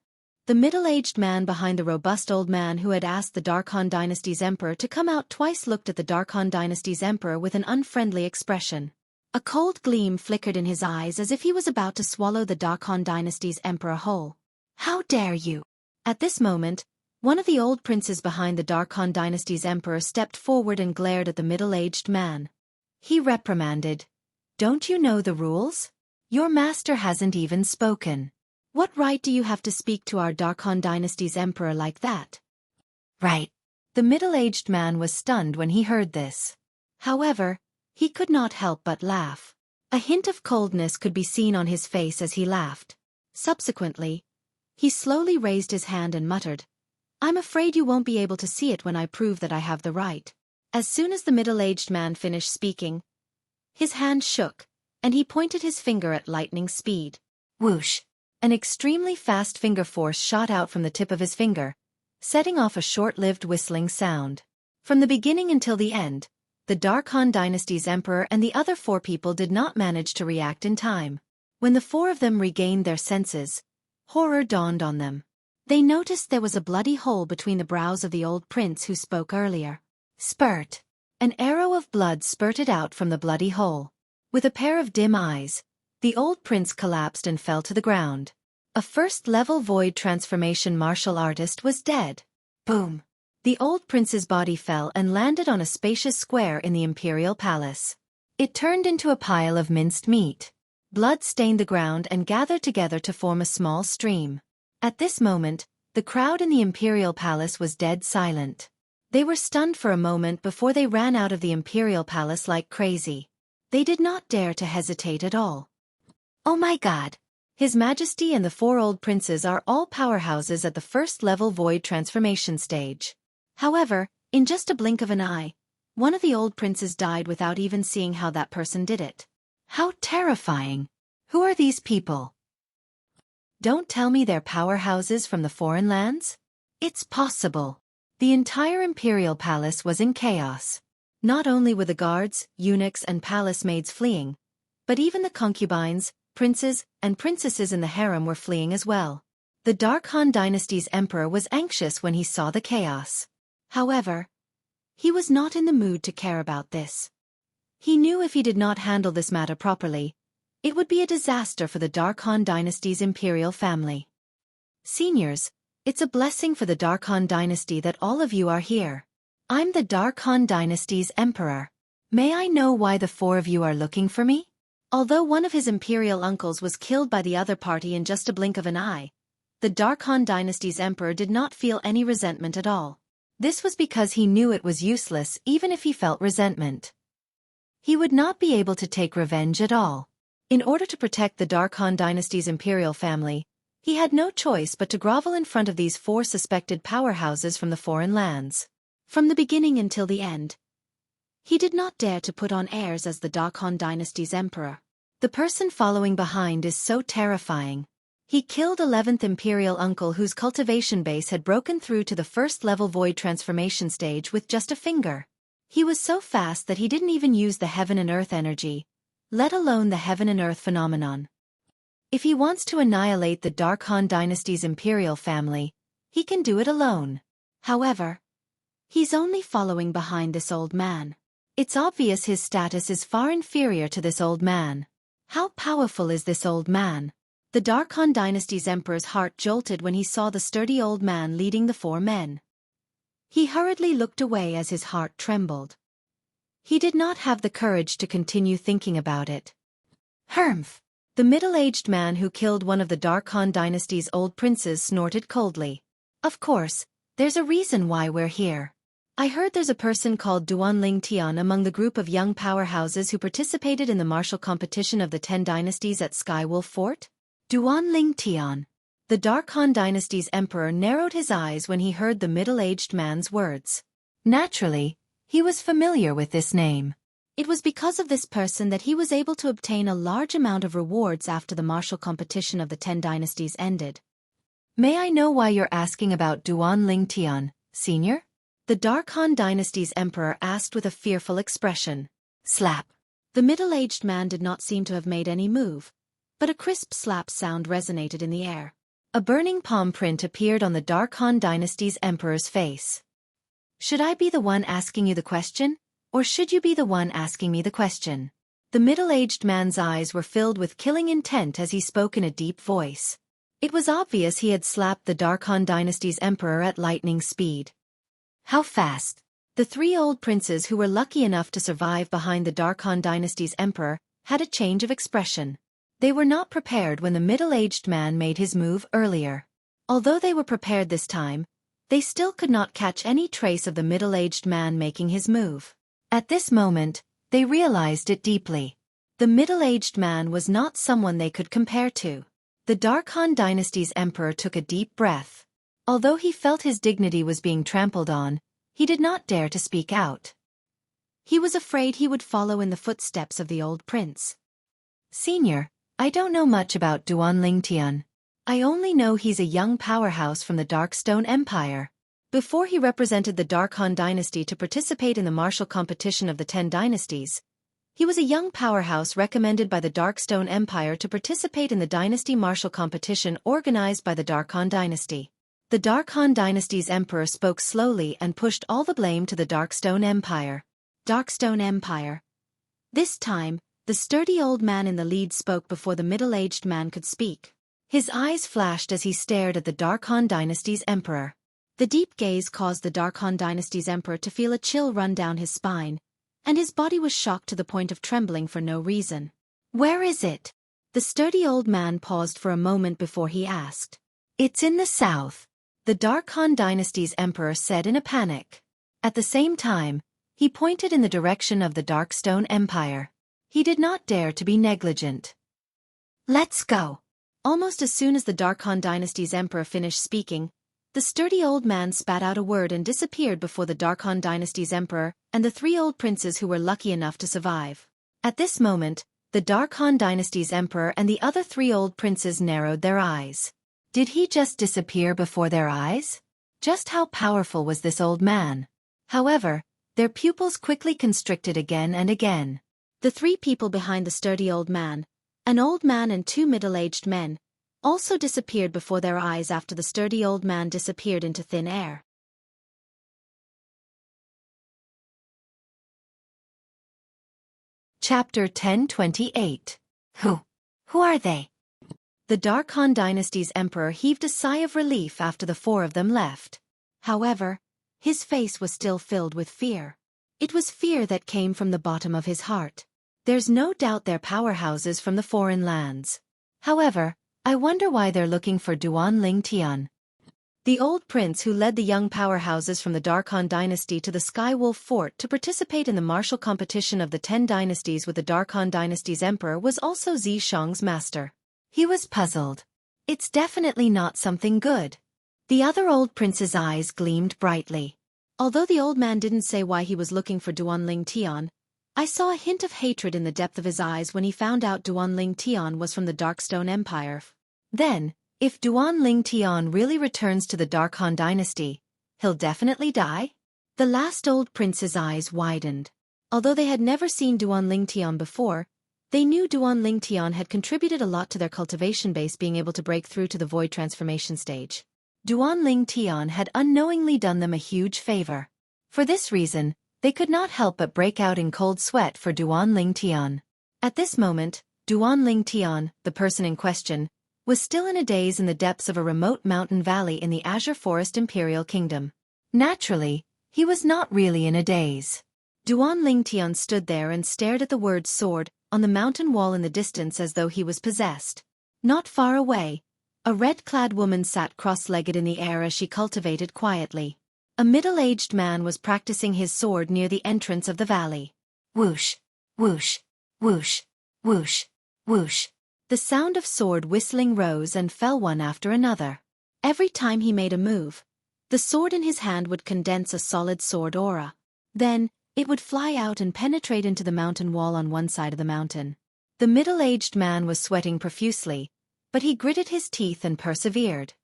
The middle-aged man behind the robust old man who had asked the Dark Han Dynasty's emperor to come out twice looked at the Dark Han Dynasty's emperor with an unfriendly expression. A cold gleam flickered in his eyes as if he was about to swallow the Dark Han Dynasty's emperor whole. How dare you? At this moment, one of the old princes behind the Dark Han Dynasty's emperor stepped forward and glared at the middle-aged man. He reprimanded. Don't you know the rules? Your master hasn't even spoken. What right do you have to speak to our Dark Han Dynasty's emperor like that? Right. The middle-aged man was stunned when he heard this. However, he could not help but laugh. A hint of coldness could be seen on his face as he laughed. Subsequently, he slowly raised his hand and muttered, "I'm afraid you won't be able to see it when I prove that I have the right." As soon as the middle-aged man finished speaking, his hand shook, and he pointed his finger at lightning speed. Whoosh! An extremely fast finger force shot out from the tip of his finger, setting off a short-lived whistling sound. From the beginning until the end, the Dark Han Dynasty's emperor and the other 4 people did not manage to react in time. When the 4 of them regained their senses, horror dawned on them. They noticed there was a bloody hole between the brows of the old prince who spoke earlier. Spurt! An arrow of blood spurted out from the bloody hole. With a pair of dim eyes, the old prince collapsed and fell to the ground. A first-level void transformation martial artist was dead. Boom! The old prince's body fell and landed on a spacious square in the imperial palace. It turned into a pile of minced meat. Blood stained the ground and gathered together to form a small stream. At this moment, the crowd in the imperial palace was dead silent. They were stunned for a moment before they ran out of the imperial palace like crazy. They did not dare to hesitate at all. Oh my God! His Majesty and the 4 old princes are all powerhouses at the first-level void transformation stage. However, in just a blink of an eye, one of the old princes died without even seeing how that person did it. How terrifying! Who are these people? Don't tell me they're powerhouses from the foreign lands? It's possible. The entire imperial palace was in chaos. Not only were the guards, eunuchs and palace maids fleeing, but even the concubines, princes, and princesses in the harem were fleeing as well. The Dark Han Dynasty's emperor was anxious when he saw the chaos. However, he was not in the mood to care about this. He knew if he did not handle this matter properly, it would be a disaster for the Dark Han Dynasty's imperial family. Seniors, it's a blessing for the Dark Han Dynasty that all of you are here. I'm the Dark Han Dynasty's emperor. May I know why the 4 of you are looking for me? Although one of his imperial uncles was killed by the other party in just a blink of an eye, the Dark Han Dynasty's emperor did not feel any resentment at all. This was because he knew it was useless even if he felt resentment. He would not be able to take revenge at all. In order to protect the Dark Han Dynasty's imperial family, he had no choice but to grovel in front of these 4 suspected powerhouses from the foreign lands. From the beginning until the end, he did not dare to put on airs as the Dark Han Dynasty's emperor. The person following behind is so terrifying. He killed 11th imperial uncle whose cultivation base had broken through to the first-level void transformation stage with just a finger. He was so fast that he didn't even use the heaven and earth energy, let alone the heaven and earth phenomenon. If he wants to annihilate the Dark Han Dynasty's imperial family, he can do it alone. However, he's only following behind this old man. It's obvious his status is far inferior to this old man. How powerful is this old man? The Dark Han Dynasty's emperor's heart jolted when he saw the sturdy old man leading the 4 men. He hurriedly looked away as his heart trembled. He did not have the courage to continue thinking about it. Humph! The middle-aged man who killed one of the Dark Han Dynasty's old princes snorted coldly. Of course, there's a reason why we're here. I heard there's a person called Duan Ling Tian among the group of young powerhouses who participated in the martial competition of the 10 dynasties at Skywolf Fort? Duan Ling Tian. The Dark Han Dynasty's emperor narrowed his eyes when he heard the middle-aged man's words. Naturally, he was familiar with this name. It was because of this person that he was able to obtain a large amount of rewards after the martial competition of the 10 dynasties ended. May I know why you're asking about Duan Ling Tian, Senior? The Dark Han Dynasty's emperor asked with a fearful expression. Slap. The middle-aged man did not seem to have made any move, but a crisp slap sound resonated in the air. A burning palm print appeared on the Dark Han Dynasty's emperor's face. Should I be the one asking you the question, or should you be the one asking me the question? The middle-aged man's eyes were filled with killing intent as he spoke in a deep voice. It was obvious he had slapped the Dark Han Dynasty's emperor at lightning speed. How fast? The 3 old princes who were lucky enough to survive behind the Dark Han Dynasty's emperor had a change of expression. They were not prepared when the middle-aged man made his move earlier. Although they were prepared this time, they still could not catch any trace of the middle-aged man making his move. At this moment, they realized it deeply. The middle-aged man was not someone they could compare to. The Dark Han dynasty's emperor took a deep breath. Although he felt his dignity was being trampled on, he did not dare to speak out. He was afraid he would follow in the footsteps of the old prince. Senior, I don't know much about Duan Lingtian. I only know he's a young powerhouse from the Darkstone Empire. Before he represented the Dark Han dynasty to participate in the martial competition of the 10 dynasties, he was a young powerhouse recommended by the Darkstone Empire to participate in the dynasty martial competition organized by the Dark Han dynasty. The Dark Han dynasty's emperor spoke slowly and pushed all the blame to the Darkstone Empire. Darkstone Empire. This time, the sturdy old man in the lead spoke before the middle-aged man could speak. His eyes flashed as he stared at the Dark Han dynasty's emperor. The deep gaze caused the Dark Han dynasty's emperor to feel a chill run down his spine, and his body was shocked to the point of trembling for no reason. Where is it? The sturdy old man paused for a moment before he asked. It's in the south, the Dark Han dynasty's emperor said in a panic. At the same time, he pointed in the direction of the Darkstone Empire. He did not dare to be negligent. Let's go. Almost as soon as the Dark Han dynasty's emperor finished speaking, the sturdy old man spat out a word and disappeared before the Dark Han dynasty's emperor and the 3 old princes who were lucky enough to survive. At this moment, the Dark Han dynasty's emperor and the other 3 old princes narrowed their eyes. Did he just disappear before their eyes? Just how powerful was this old man? However, their pupils quickly constricted again and again. The 3 people behind the sturdy old man, an old man and 2 middle-aged men, also disappeared before their eyes after the sturdy old man disappeared into thin air. Chapter 1028. Who are they? The Dark Han dynasty's emperor heaved a sigh of relief after the 4 of them left. However, his face was still filled with fear. It was fear that came from the bottom of his heart. There's no doubt they're powerhouses from the foreign lands. However, I wonder why they're looking for Duan Lingtian. The old prince who led the young powerhouses from the Dark Han dynasty to the Sky Wolf Fort to participate in the martial competition of the 10 dynasties with the Dark Han dynasty's emperor was also Zishang's master. He was puzzled. It's definitely not something good. The other old prince's eyes gleamed brightly. Although the old man didn't say why he was looking for Duan Lingtian, I saw a hint of hatred in the depth of his eyes when he found out Duan Lingtian was from the Darkstone Empire. Then, if Duan Lingtian really returns to the Dark Han dynasty, he'll definitely die? The last old prince's eyes widened. Although they had never seen Duan Lingtian before, they knew Duan Lingtian had contributed a lot to their cultivation base being able to break through to the void transformation stage. Duan Lingtian had unknowingly done them a huge favor. For this reason, they could not help but break out in cold sweat for Duan Lingtian. At this moment, Duan Lingtian, the person in question, was still in a daze in the depths of a remote mountain valley in the Azure Forest Imperial Kingdom. Naturally, he was not really in a daze. Duan Lingtian stood there and stared at the word sword on the mountain wall in the distance as though he was possessed. Not far away, a red-clad woman sat cross-legged in the air as she cultivated quietly. A middle-aged man was practicing his sword near the entrance of the valley. Whoosh, whoosh, whoosh, whoosh, whoosh. The sound of sword whistling rose and fell one after another. Every time he made a move, the sword in his hand would condense a solid sword aura. Then, it would fly out and penetrate into the mountain wall on one side of the mountain. The middle-aged man was sweating profusely, but he gritted his teeth and persevered.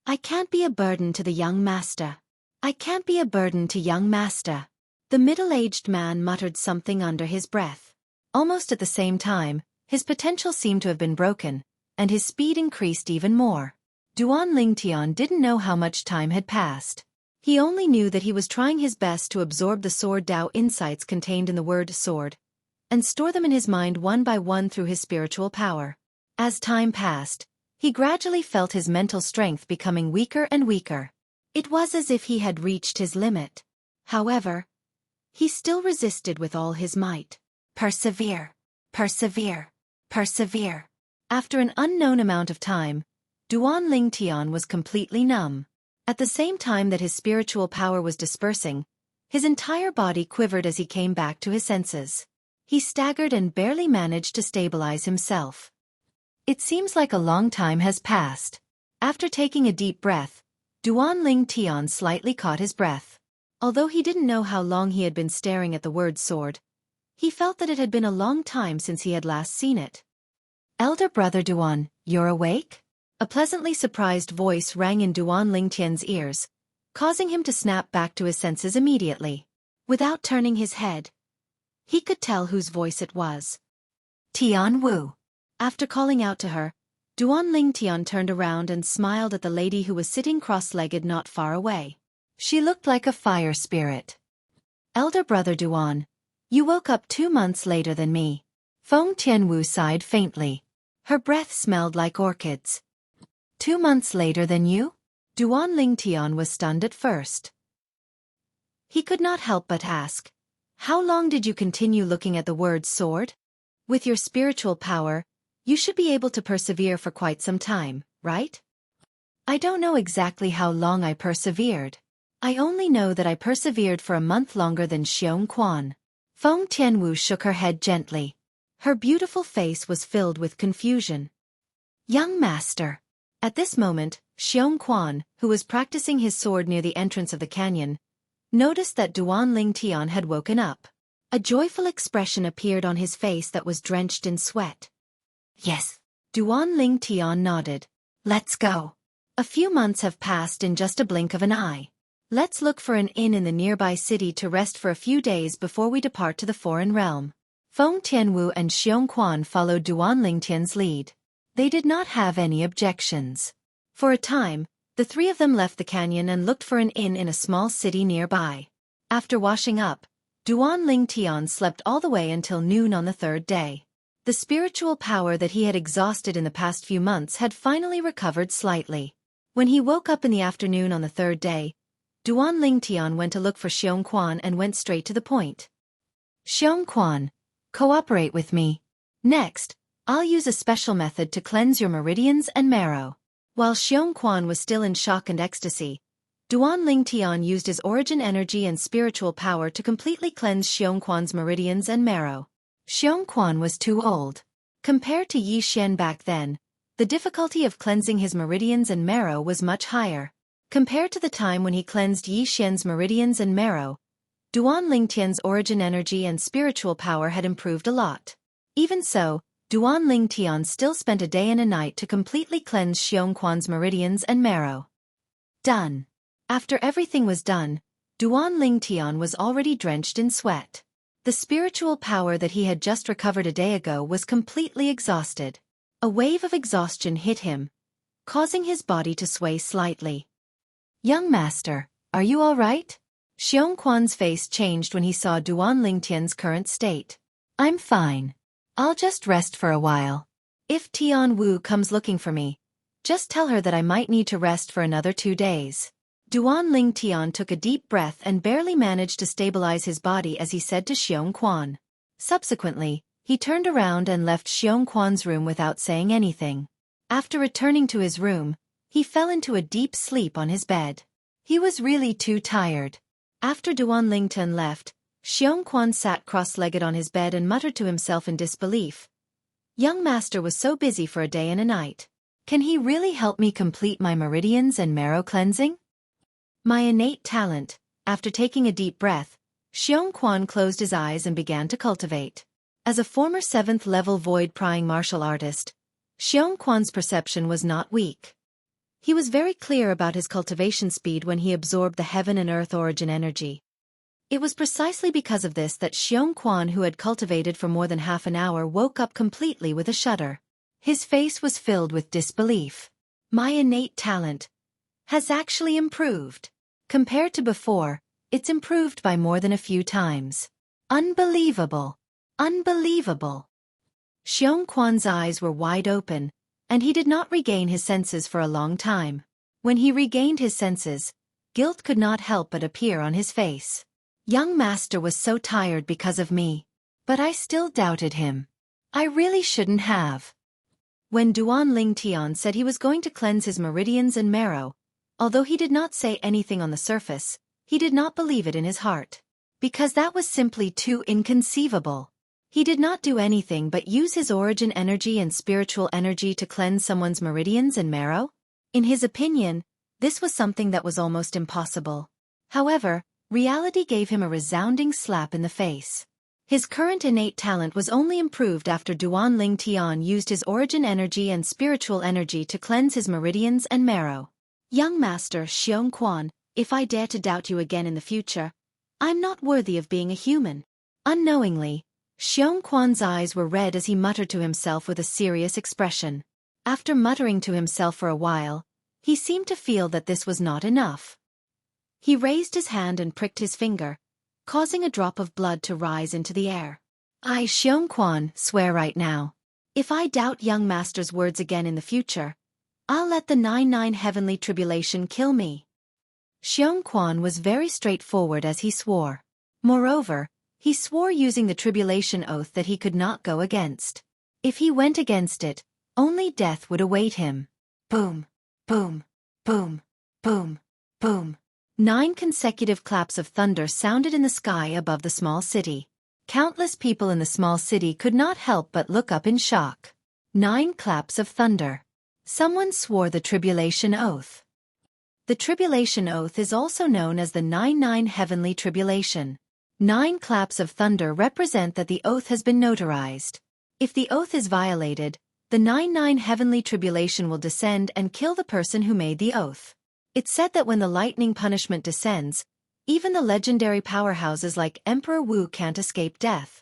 I can't be a burden to the young master. I can't be a burden to young master. The middle-aged man muttered something under his breath. Almost at the same time, his potential seemed to have been broken, and his speed increased even more. Duan Lingtian didn't know how much time had passed. He only knew that he was trying his best to absorb the sword Dao insights contained in the word sword, and store them in his mind one by one through his spiritual power. As time passed, he gradually felt his mental strength becoming weaker and weaker. It was as if he had reached his limit. However, he still resisted with all his might. Persevere, persevere, persevere. After an unknown amount of time, Duan Ling Tian was completely numb. At the same time that his spiritual power was dispersing, his entire body quivered as he came back to his senses. He staggered and barely managed to stabilize himself. It seems like a long time has passed. After taking a deep breath, Duan Ling Tian slightly caught his breath. Although he didn't know how long he had been staring at the word sword, he felt that it had been a long time since he had last seen it. "Elder brother Duan, you're awake?" A pleasantly surprised voice rang in Duan Ling Tian's ears, causing him to snap back to his senses immediately. Without turning his head, he could tell whose voice it was. Tian Wu. After calling out to her, Duan Ling Tian turned around and smiled at the lady who was sitting cross-legged not far away. She looked like a fire spirit. "Elder brother Duan, you woke up 2 months later than me." Feng Tianwu sighed faintly. Her breath smelled like orchids. 2 months later than you? Duan Ling Tian was stunned at first. He could not help but ask, "How long did you continue looking at the word sword? With your spiritual power, you should be able to persevere for quite some time, right?" "I don't know exactly how long I persevered. I only know that I persevered for a month longer than Xueqi." Feng Tianwu shook her head gently. Her beautiful face was filled with confusion. "Young master." At this moment, Xueqi, who was practicing his sword near the entrance of the canyon, noticed that Duan Ling Tian had woken up. A joyful expression appeared on his face that was drenched in sweat. "Yes." Duan Ling Tian nodded. "Let's go. A few months have passed in just a blink of an eye. Let's look for an inn in the nearby city to rest for a few days before we depart to the foreign realm." Feng Tianwu and Xueqi followed Duan Ling Tian's lead. They did not have any objections. For a time, the three of them left the canyon and looked for an inn in a small city nearby. After washing up, Duan Ling Tian slept all the way until noon on the 3rd day. The spiritual power that he had exhausted in the past few months had finally recovered slightly. When he woke up in the afternoon on the 3rd day, Duan Ling Tian went to look for Xueqi and went straight to the point. "Xueqi, cooperate with me. Next, I'll use a special method to cleanse your meridians and marrow." While Xueqi was still in shock and ecstasy, Duan Ling Tian used his origin energy and spiritual power to completely cleanse Xueqi's meridians and marrow. Xueqi was too old. Compared to Yi Xian back then, the difficulty of cleansing his meridians and marrow was much higher. Compared to the time when he cleansed Yi Xian's meridians and marrow, Duan Ling Tian's origin energy and spiritual power had improved a lot. Even so, Duan Ling Tian still spent a day and a night to completely cleanse Xueqi's meridians and marrow. Done. After everything was done, Duan Ling Tian was already drenched in sweat. The spiritual power that he had just recovered a day ago was completely exhausted. A wave of exhaustion hit him, causing his body to sway slightly. "Young master, are you all right?" Xueqi's face changed when he saw Duan Ling Tian's current state. "I'm fine. I'll just rest for a while. If Tian Wu comes looking for me, just tell her that I might need to rest for another 2 days." Duan Ling Tian took a deep breath and barely managed to stabilize his body as he said to Xueqi. Subsequently, he turned around and left Xueqi's room without saying anything. After returning to his room, he fell into a deep sleep on his bed. He was really too tired. After Duan Ling Tian left, Xueqi sat cross-legged on his bed and muttered to himself in disbelief. Young master was so busy for a day and a night. Can he really help me complete my meridians and marrow cleansing? My innate talent. After taking a deep breath, Xueqi closed his eyes and began to cultivate. As a former 7th-level void-prying martial artist, Xueqi's perception was not weak. He was very clear about his cultivation speed when he absorbed the heaven and earth origin energy. It was precisely because of this that Xueqi, who had cultivated for more than half an hour, woke up completely with a shudder. His face was filled with disbelief. My innate talent has actually improved. Compared to before, it's improved by more than a few times. Unbelievable! Unbelievable! Xueqi's eyes were wide open, and he did not regain his senses for a long time. When he regained his senses, guilt could not help but appear on his face. Young master was so tired because of me. But I still doubted him. I really shouldn't have. When Duan Ling Tian said he was going to cleanse his meridians and marrow, although he did not say anything on the surface, he did not believe it in his heart. Because that was simply too inconceivable. He did not do anything but use his origin energy and spiritual energy to cleanse someone's meridians and marrow. In his opinion, this was something that was almost impossible. However, reality gave him a resounding slap in the face. His current innate talent was only improved after Duan Ling Tian used his origin energy and spiritual energy to cleanse his meridians and marrow. Young Master Xueqi, if I dare to doubt you again in the future, I'm not worthy of being a human. Unknowingly, Xueqi's eyes were red as he muttered to himself with a serious expression. After muttering to himself for a while, he seemed to feel that this was not enough. He raised his hand and pricked his finger, causing a drop of blood to rise into the air. I, Xueqi, swear right now. If I doubt young Master's words again in the future, I'll let the 99 heavenly tribulation kill me. Xueqi was very straightforward as he swore. Moreover, he swore using the tribulation oath that he could not go against. If he went against it, only death would await him. Boom, boom, boom, boom, boom. 9 consecutive claps of thunder sounded in the sky above the small city. Countless people in the small city could not help but look up in shock. 9 claps of thunder. Someone swore the tribulation oath. The tribulation oath is also known as the 99 heavenly tribulation. 9 claps of thunder represent that the oath has been notarized. If the oath is violated, the 99 heavenly tribulation will descend and kill the person who made the oath. It's said that when the lightning punishment descends, even the legendary powerhouses like Emperor Wu can't escape death.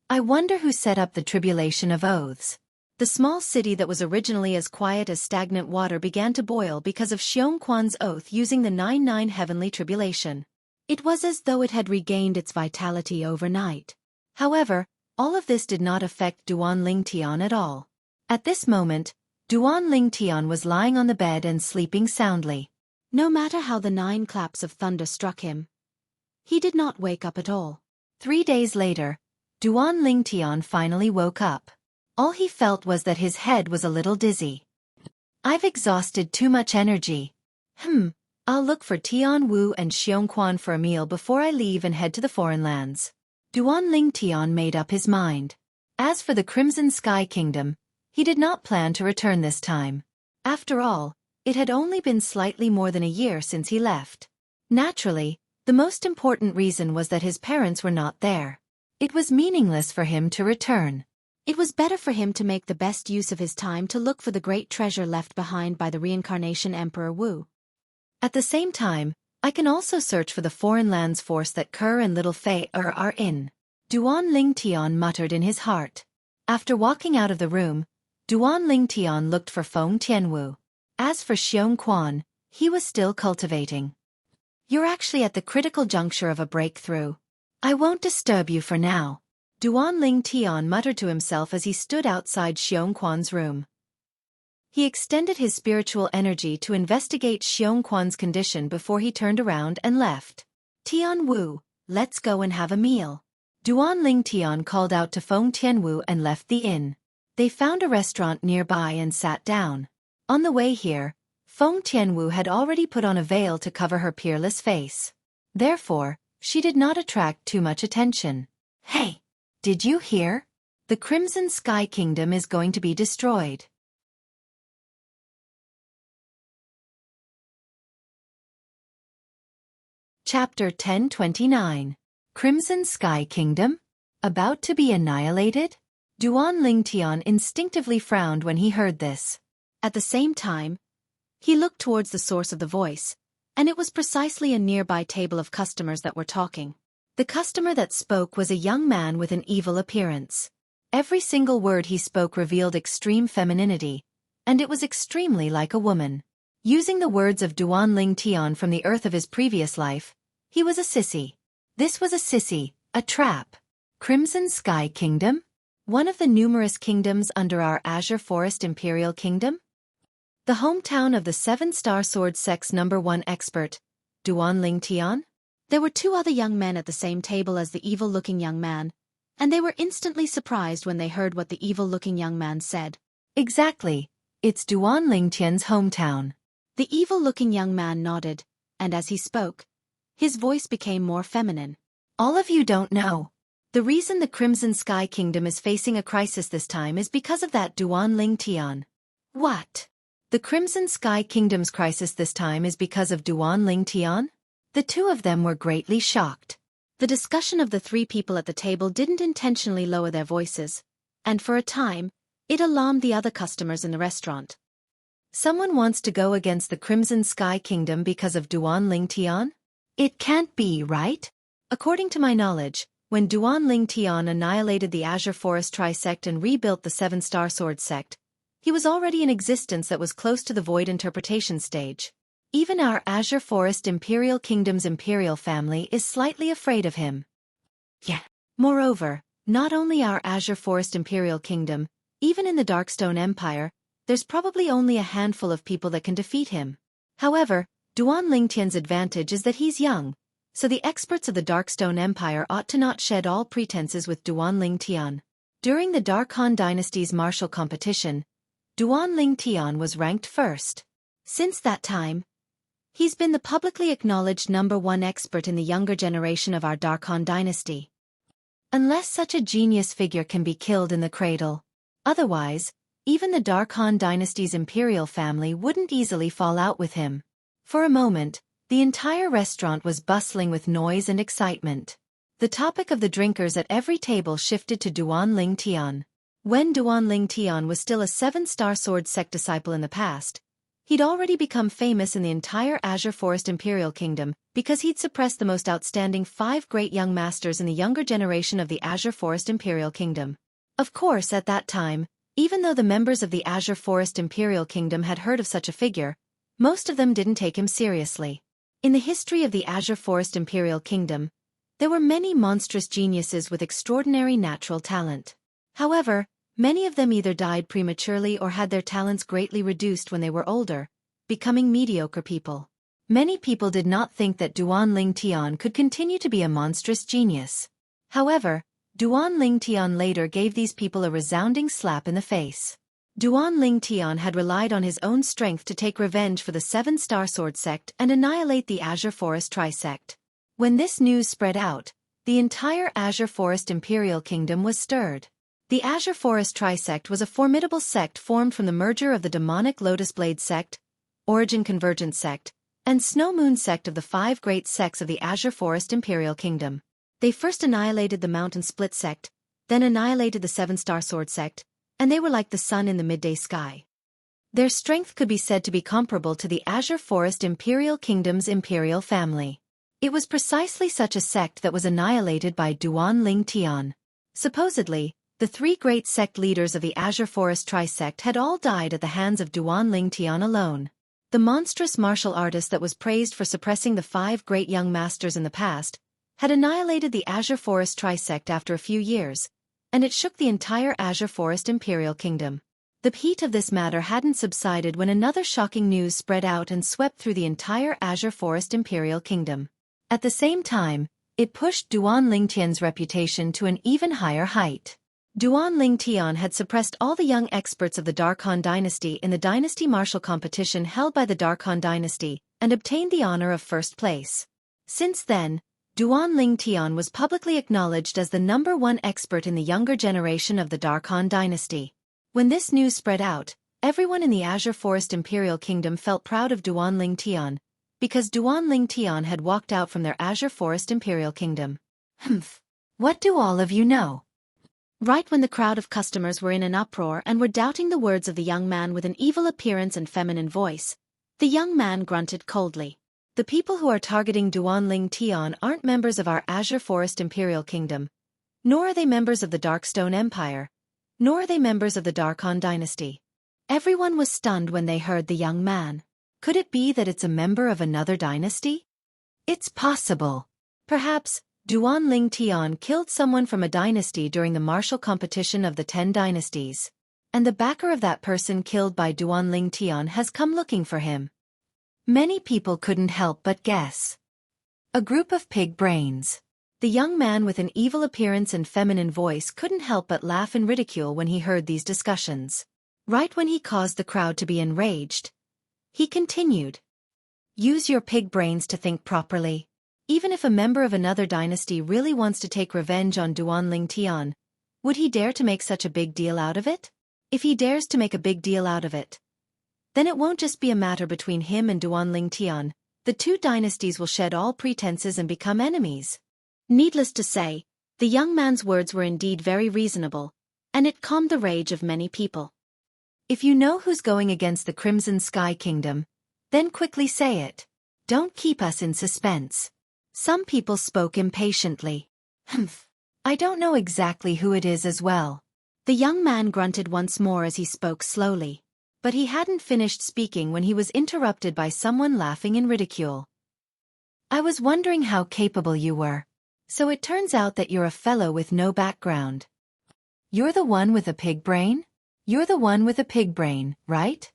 I wonder who set up the tribulation of oaths. The small city that was originally as quiet as stagnant water began to boil because of Xueqi's oath using the 99 heavenly tribulation. It was as though it had regained its vitality overnight. However, all of this did not affect Duan Ling Tian at all. At this moment, Duan Ling Tian was lying on the bed and sleeping soundly. No matter how the 9 claps of thunder struck him, he did not wake up at all. 3 days later, Duan Ling Tian finally woke up. All he felt was that his head was a little dizzy. I've exhausted too much energy. I'll look for Tian Wu and Xueqi for a meal before I leave and head to the foreign lands. Duan Ling Tian made up his mind. As for the Crimson Sky Kingdom, he did not plan to return this time. After all, it had only been slightly more than a year since he left. Naturally, the most important reason was that his parents were not there. It was meaningless for him to return. It was better for him to make the best use of his time to look for the great treasure left behind by the reincarnation Emperor Wu. At the same time, I can also search for the foreign lands force that Kerr and Little Fei are in. Duan Ling Tian muttered in his heart. After walking out of the room, Duan Ling Tian looked for Feng Tianwu. As for Xueqi, he was still cultivating. You're actually at the critical juncture of a breakthrough. I won't disturb you for now. Duan Ling Tian muttered to himself as he stood outside Xueqi's room. He extended his spiritual energy to investigate Xueqi's condition before he turned around and left. Tian Wu, let's go and have a meal. Duan Ling Tian called out to Feng Tianwu and left the inn. They found a restaurant nearby and sat down. On the way here, Feng Tianwu had already put on a veil to cover her peerless face. Therefore, she did not attract too much attention. Hey! Did you hear? The Crimson Sky Kingdom is going to be destroyed. Chapter 1029. Crimson Sky Kingdom? About to be annihilated? Duan Ling Tian instinctively frowned when he heard this. At the same time, he looked towards the source of the voice, and it was precisely a nearby table of customers that were talking. The customer that spoke was a young man with an evil appearance. Every single word he spoke revealed extreme femininity, and it was extremely like a woman. Using the words of Duan Ling Tian from the earth of his previous life, he was a sissy. This was a sissy, a trap. Crimson Sky Kingdom? One of the numerous kingdoms under our Azure Forest Imperial Kingdom? The hometown of the 7-star sword sex #1 expert, Duan Ling Tian? There were 2 other young men at the same table as the evil-looking young man, and they were instantly surprised when they heard what the evil-looking young man said. Exactly. It's Duan Lingtian's hometown. The evil-looking young man nodded, and as he spoke, his voice became more feminine. All of you don't know. The reason the Crimson Sky Kingdom is facing a crisis this time is because of that Duan Lingtian. What? The Crimson Sky Kingdom's crisis this time is because of Duan Lingtian? The two of them were greatly shocked. The discussion of the three people at the table didn't intentionally lower their voices, and for a time, it alarmed the other customers in the restaurant. Someone wants to go against the Crimson Sky Kingdom because of Duan Lingtian? It can't be, right? According to my knowledge, when Duan Lingtian annihilated the Azure Forest Tri-sect and rebuilt the Seven-Star Sword sect, he was already in existence that was close to the void interpretation stage. Even our Azure Forest Imperial Kingdom's imperial family is slightly afraid of him. Yeah. Moreover, not only our Azure Forest Imperial Kingdom, even in the Darkstone Empire, there's probably only a handful of people that can defeat him. However, Duan Lingtian's advantage is that he's young, so the experts of the Darkstone Empire ought to not shed all pretenses with Duan Lingtian. During the Dark Han Dynasty's martial competition, Duan Lingtian was ranked first. Since that time, he's been the publicly acknowledged #1 expert in the younger generation of our Dark Han Dynasty. Unless such a genius figure can be killed in the cradle. Otherwise, even the Dark Han Dynasty's imperial family wouldn't easily fall out with him. For a moment, the entire restaurant was bustling with noise and excitement. The topic of the drinkers at every table shifted to Duan Lingtian. When Duan Lingtian was still a Seven-Star Sword sect disciple in the past, he'd already become famous in the entire Azure Forest Imperial Kingdom because he'd suppressed the most outstanding 5 great young masters in the younger generation of the Azure Forest Imperial Kingdom. Of course, at that time, even though the members of the Azure Forest Imperial Kingdom had heard of such a figure, most of them didn't take him seriously. In the history of the Azure Forest Imperial Kingdom, there were many monstrous geniuses with extraordinary natural talent. However, many of them either died prematurely or had their talents greatly reduced when they were older, becoming mediocre people. Many people did not think that Duan Lingtian could continue to be a monstrous genius. However, Duan Lingtian later gave these people a resounding slap in the face. Duan Lingtian had relied on his own strength to take revenge for the Seven-Star Sword sect and annihilate the Azure Forest Tri-sect. When this news spread out, the entire Azure Forest Imperial Kingdom was stirred. The Azure Forest Tri-sect was a formidable sect formed from the merger of the demonic Lotus Blade sect, Origin Convergence sect, and Snow Moon sect of the 5 great sects of the Azure Forest Imperial Kingdom. They first annihilated the Mountain Split sect, then annihilated the Seven-Star Sword sect, and they were like the sun in the midday sky. Their strength could be said to be comparable to the Azure Forest Imperial Kingdom's imperial family. It was precisely such a sect that was annihilated by Duan Lingtian. Supposedly, the 3 great sect leaders of the Azure Forest Tri-sect had all died at the hands of Duan Lingtian alone. The monstrous martial artist that was praised for suppressing the 5 great young masters in the past had annihilated the Azure Forest Tri-sect after a few years, and it shook the entire Azure Forest Imperial Kingdom. The heat of this matter hadn't subsided when another shocking news spread out and swept through the entire Azure Forest Imperial Kingdom. At the same time, it pushed Duan Lingtian's reputation to an even higher height. Duan Lingtian had suppressed all the young experts of the Dark Han Dynasty in the Dynasty Martial competition held by the Dark Han Dynasty, and obtained the honor of first place. Since then, Duan Lingtian was publicly acknowledged as the #1 expert in the younger generation of the Dark Han Dynasty. When this news spread out, everyone in the Azure Forest Imperial Kingdom felt proud of Duan Lingtian, because Duan Lingtian had walked out from their Azure Forest Imperial Kingdom. Humph. What do all of you know? Right when the crowd of customers were in an uproar and were doubting the words of the young man with an evil appearance and feminine voice, the young man grunted coldly. The people who are targeting Duan Lingtian aren't members of our Azure Forest Imperial Kingdom, nor are they members of the Darkstone Empire, nor are they members of the Dark Han Dynasty. Everyone was stunned when they heard the young man. Could it be that it's a member of another dynasty? It's possible. Perhaps Duan Lingtian killed someone from a dynasty during the martial competition of the 10 dynasties, and the backer of that person killed by Duan Lingtian has come looking for him. Many people couldn't help but guess. A group of pig brains. The young man with an evil appearance and feminine voice couldn't help but laugh in ridicule when he heard these discussions. Right when he caused the crowd to be enraged, he continued. Use your pig brains to think properly. Even if a member of another dynasty really wants to take revenge on Duan Tian, would he dare to make such a big deal out of it? If he dares to make a big deal out of it, then it won't just be a matter between him and Duan Tian. The two dynasties will shed all pretenses and become enemies. Needless to say, the young man's words were indeed very reasonable, and it calmed the rage of many people. If you know who's going against the Crimson Sky Kingdom, then quickly say it. Don't keep us in suspense. Some people spoke impatiently. Humph. I don't know exactly who it is as well. The young man grunted once more as he spoke slowly. But he hadn't finished speaking when he was interrupted by someone laughing in ridicule. I was wondering how capable you were. So it turns out that you're a fellow with no background. You're the one with a pig brain? You're the one with a pig brain, right?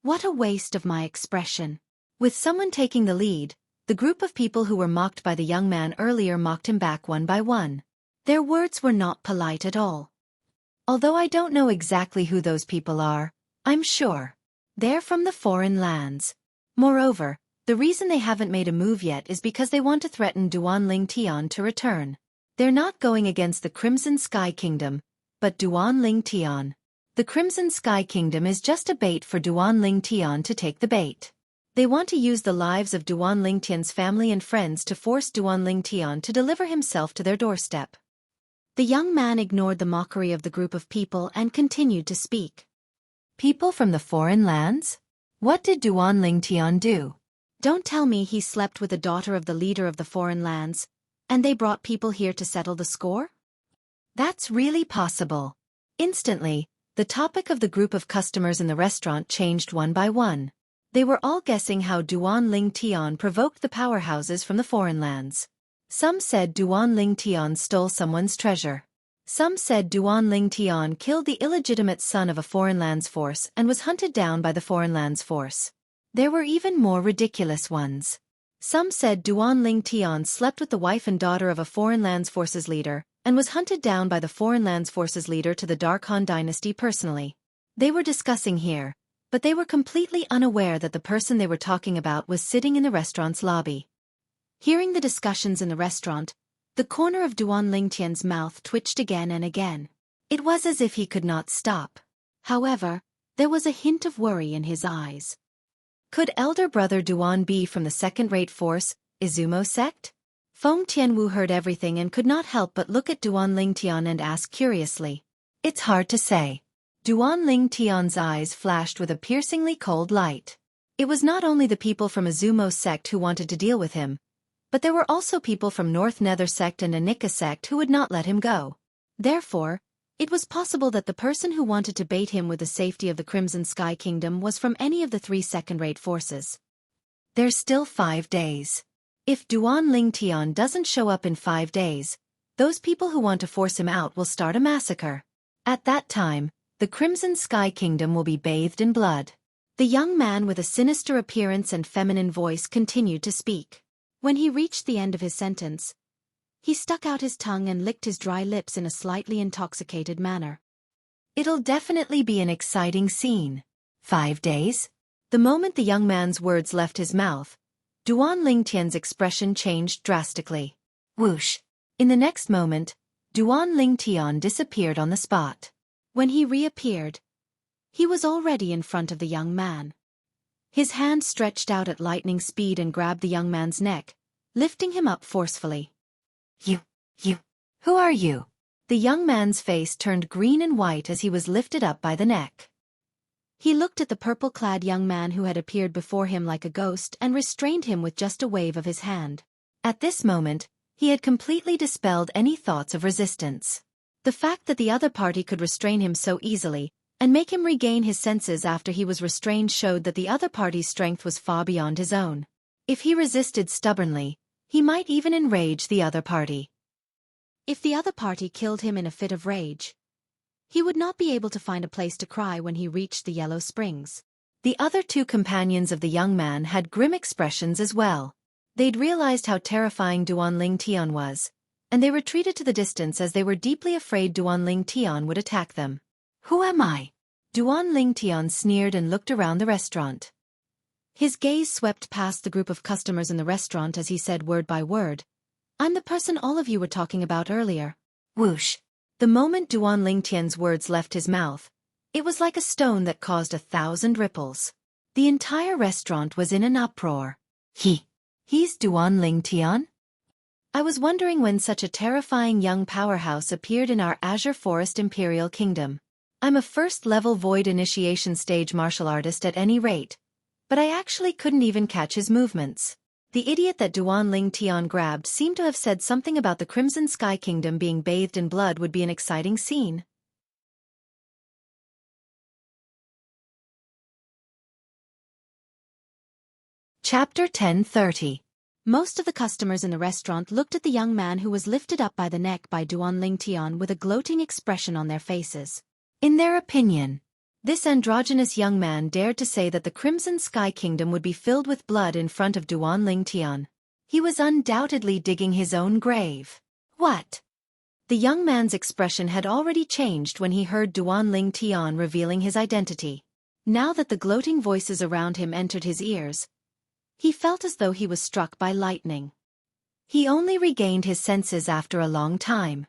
What a waste of my expression. With someone taking the lead, the group of people who were mocked by the young man earlier mocked him back one by one. Their words were not polite at all. Although I don't know exactly who those people are, I'm sure. They're from the foreign lands. Moreover, the reason they haven't made a move yet is because they want to threaten Duan Tian to return. They're not going against the Crimson Sky Kingdom, but Duan Tian. The Crimson Sky Kingdom is just a bait for Duan Tian to take the bait. They want to use the lives of Duan Tian's family and friends to force Duan Tian to deliver himself to their doorstep. The young man ignored the mockery of the group of people and continued to speak. People from the foreign lands? What did Duan Tian do? Don't tell me he slept with the daughter of the leader of the foreign lands, and they brought people here to settle the score? That's really possible. Instantly, the topic of the group of customers in the restaurant changed one by one. They were all guessing how Duan Tian provoked the powerhouses from the foreign lands. Some said Duan Tian stole someone's treasure. Some said Duan Tian killed the illegitimate son of a foreign lands force and was hunted down by the foreign lands force. There were even more ridiculous ones. Some said Duan Tian slept with the wife and daughter of a foreign lands forces leader and was hunted down by the foreign lands forces leader to the Dark Han dynasty personally. They were discussing here, but they were completely unaware that the person they were talking about was sitting in the restaurant's lobby. Hearing the discussions in the restaurant, the corner of Duan Tian's mouth twitched again and again. It was as if he could not stop. However, there was a hint of worry in his eyes. Could elder brother Duan be from the second-rate force, Izumo sect? Feng Tianwu heard everything and could not help but look at Duan Tian and ask curiously. It's hard to say. Duan Tian's eyes flashed with a piercingly cold light. It was not only the people from Izumo sect who wanted to deal with him, but there were also people from North Nether sect and Anika sect who would not let him go. Therefore, it was possible that the person who wanted to bait him with the safety of the Crimson Sky Kingdom was from any of the three second-rate forces. There's still 5 days. If Duan Tian doesn't show up in 5 days, those people who want to force him out will start a massacre. At that time, the Crimson Sky Kingdom will be bathed in blood. The young man with a sinister appearance and feminine voice continued to speak. When he reached the end of his sentence, he stuck out his tongue and licked his dry lips in a slightly intoxicated manner. It'll definitely be an exciting scene. 5 days? The moment the young man's words left his mouth, Duan Tian's expression changed drastically. Whoosh! In the next moment, Duan Tian disappeared on the spot. When he reappeared, he was already in front of the young man. His hand stretched out at lightning speed and grabbed the young man's neck, lifting him up forcefully. Who are you? The young man's face turned green and white as he was lifted up by the neck. He looked at the purple-clad young man who had appeared before him like a ghost and restrained him with just a wave of his hand. At this moment, he had completely dispelled any thoughts of resistance. The fact that the other party could restrain him so easily and make him regain his senses after he was restrained showed that the other party's strength was far beyond his own. If he resisted stubbornly, he might even enrage the other party. If the other party killed him in a fit of rage, he would not be able to find a place to cry when he reached the Yellow Springs. The other two companions of the young man had grim expressions as well. They'd realized how terrifying Duan Tian was, and they retreated to the distance as they were deeply afraid Duan Tian would attack them. Who am I? Duan Lingtian sneered and looked around the restaurant. His gaze swept past the group of customers in the restaurant as he said word by word, "I'm the person all of you were talking about earlier." Whoosh! The moment Duan Lingtian's words left his mouth, it was like a stone that caused 1,000 ripples. The entire restaurant was in an uproar. He's Duan Lingtian? I was wondering when such a terrifying young powerhouse appeared in our Azure Forest Imperial Kingdom. I'm a first-level Void Initiation stage martial artist at any rate, but I actually couldn't even catch his movements. The idiot that Duan Lingtian grabbed seemed to have said something about the Crimson Sky Kingdom being bathed in blood would be an exciting scene. Chapter 10:30. Most of the customers in the restaurant looked at the young man who was lifted up by the neck by Duan Lingtian with a gloating expression on their faces. In their opinion, this androgynous young man dared to say that the Crimson Sky Kingdom would be filled with blood in front of Duan Lingtian. He was undoubtedly digging his own grave. What? The young man's expression had already changed when he heard Duan Lingtian revealing his identity. Now that the gloating voices around him entered his ears, he felt as though he was struck by lightning. He only regained his senses after a long time.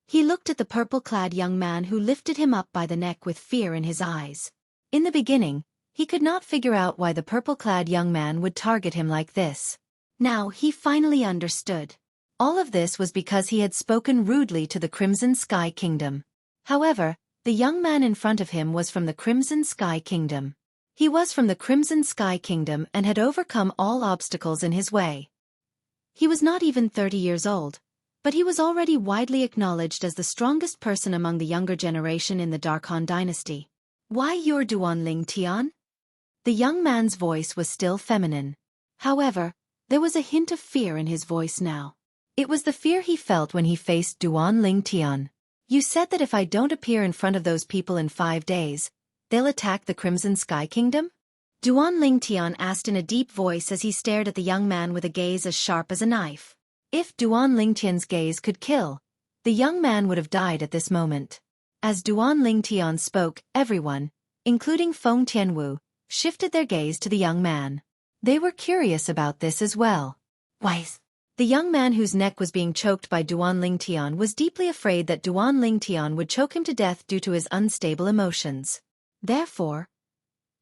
He looked at the purple-clad young man who lifted him up by the neck with fear in his eyes. In the beginning, he could not figure out why the purple-clad young man would target him like this. Now he finally understood. All of this was because he had spoken rudely to the Crimson Sky Kingdom. However, the young man in front of him was from the Crimson Sky Kingdom. He was from the Crimson Sky Kingdom and had overcome all obstacles in his way. He was not even 30 years old, but he was already widely acknowledged as the strongest person among the younger generation in the Darkhan dynasty. "Why, you're Duan Lingtian?" The young man's voice was still feminine. However, there was a hint of fear in his voice now. It was the fear he felt when he faced Duan Lingtian. "You said that if I don't appear in front of those people in 5 days, they'll attack the Crimson Sky Kingdom?" Duan Lingtian asked in a deep voice as he stared at the young man with a gaze as sharp as a knife. If Duan Lingtian's gaze could kill, the young man would have died at this moment. As Duan Lingtian spoke, everyone, including Feng Tianwu, shifted their gaze to the young man. They were curious about this as well. Why? The young man whose neck was being choked by Duan Lingtian was deeply afraid that Duan Lingtian would choke him to death due to his unstable emotions. Therefore,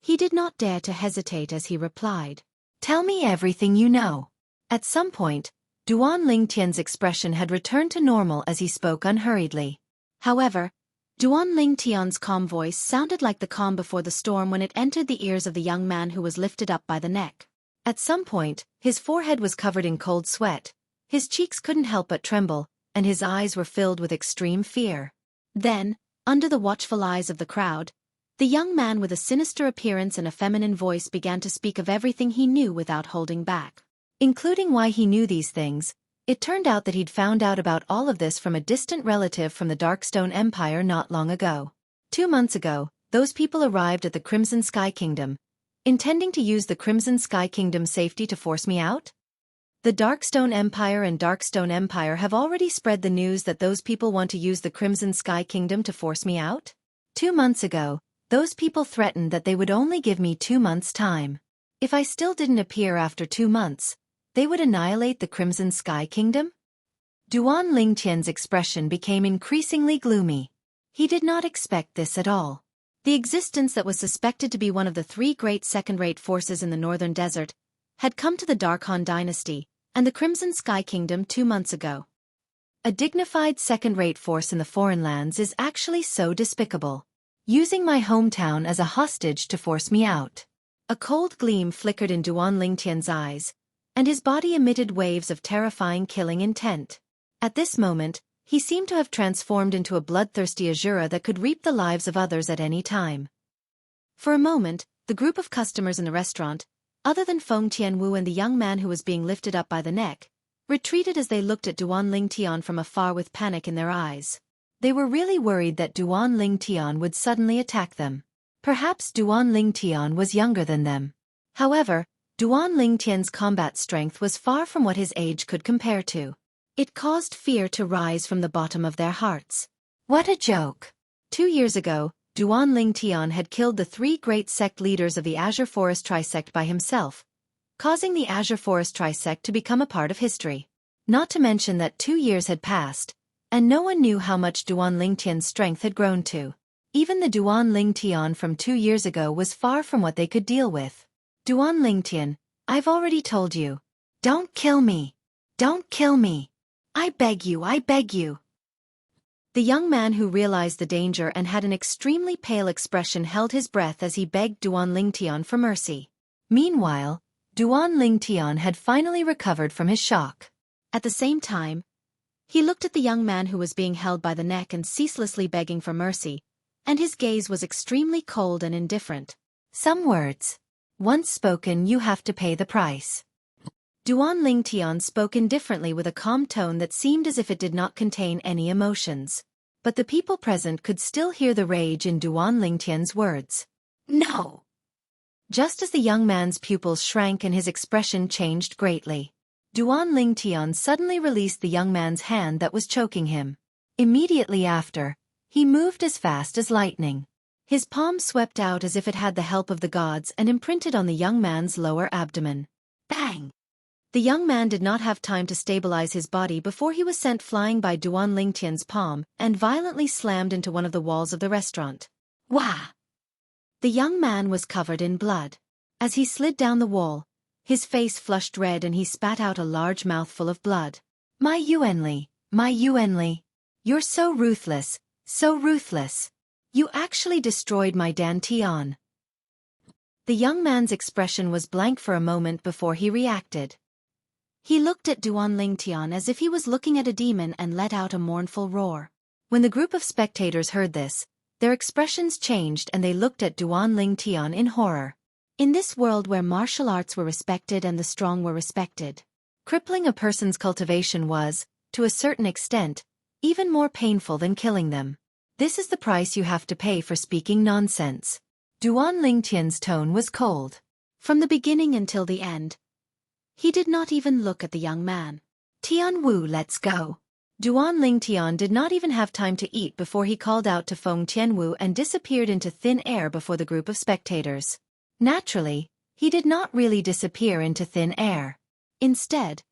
he did not dare to hesitate as he replied, "Tell me everything you know." At some point, Duan Lingtian's expression had returned to normal as he spoke unhurriedly. However, Duan Lingtian's calm voice sounded like the calm before the storm when it entered the ears of the young man who was lifted up by the neck. At some point, his forehead was covered in cold sweat, his cheeks couldn't help but tremble, and his eyes were filled with extreme fear. Then, under the watchful eyes of the crowd, the young man with a sinister appearance and a feminine voice began to speak of everything he knew without holding back. Including why he knew these things, it turned out that he'd found out about all of this from a distant relative from the Darkstone Empire not long ago. 2 months ago, those people arrived at the Crimson Sky Kingdom, intending to use the Crimson Sky Kingdom's safety to force me out? The Darkstone Empire and Darkstone Empire have already spread the news that those people want to use the Crimson Sky Kingdom to force me out? 2 months ago, those people threatened that they would only give me 2 months' time. If I still didn't appear after 2 months, they would annihilate the Crimson Sky Kingdom? Duan Lingtian's expression became increasingly gloomy. He did not expect this at all. The existence that was suspected to be one of the 3 great second-rate forces in the northern desert had come to the Darkhan dynasty and the Crimson Sky Kingdom 2 months ago. A dignified second-rate force in the foreign lands is actually so despicable. Using my hometown as a hostage to force me out. A cold gleam flickered in Duan Lingtian's eyes, and his body emitted waves of terrifying killing intent. At this moment, he seemed to have transformed into a bloodthirsty Azura that could reap the lives of others at any time. For a moment, the group of customers in the restaurant, other than Feng Tianwu and the young man who was being lifted up by the neck, retreated as they looked at Duan Lingtian from afar with panic in their eyes. They were really worried that Duan Lingtian would suddenly attack them. Perhaps Duan Lingtian was younger than them. However, Duan Lingtian's combat strength was far from what his age could compare to. It caused fear to rise from the bottom of their hearts. What a joke! 2 years ago, Duan Lingtian had killed the 3 great sect leaders of the Azure Forest Trisect by himself, causing the Azure Forest Trisect to become a part of history. Not to mention that 2 years had passed, and no one knew how much Duan Lingtian's strength had grown to. Even the Duan Lingtian from 2 years ago was far from what they could deal with. Duan Lingtian, I've already told you. Don't kill me. Don't kill me. I beg you, I beg you. The young man who realized the danger and had an extremely pale expression held his breath as he begged Duan Lingtian for mercy. Meanwhile, Duan Lingtian had finally recovered from his shock. At the same time, he looked at the young man who was being held by the neck and ceaselessly begging for mercy, and his gaze was extremely cold and indifferent. Some words. Once spoken, you have to pay the price. Duan Lingtian spoke indifferently with a calm tone that seemed as if it did not contain any emotions. But the people present could still hear the rage in Duan Lingtian's words. No! Just as the young man's pupils shrank and his expression changed greatly, Duan Lingtian suddenly released the young man's hand that was choking him. Immediately after, he moved as fast as lightning. His palm swept out as if it had the help of the gods and imprinted on the young man's lower abdomen. Bang! The young man did not have time to stabilize his body before he was sent flying by Duan Lingtian's palm and violently slammed into one of the walls of the restaurant. Wah! The young man was covered in blood. As he slid down the wall, his face flushed red and he spat out a large mouthful of blood. My Yuanli, you're so ruthless, so ruthless. You actually destroyed my Dantian. The young man's expression was blank for a moment before he reacted. He looked at Duan Lingtian as if he was looking at a demon and let out a mournful roar. When the group of spectators heard this, their expressions changed and they looked at Duan Lingtian in horror. In this world where martial arts were respected and the strong were respected, crippling a person's cultivation was, to a certain extent, even more painful than killing them. This is the price you have to pay for speaking nonsense. Duan Lingtian's tone was cold. From the beginning until the end, he did not even look at the young man. Tian Wu, let's go. Duan Lingtian did not even have time to eat before he called out to Feng Tianwu and disappeared into thin air before the group of spectators. Naturally, he did not really disappear into thin air. Instead,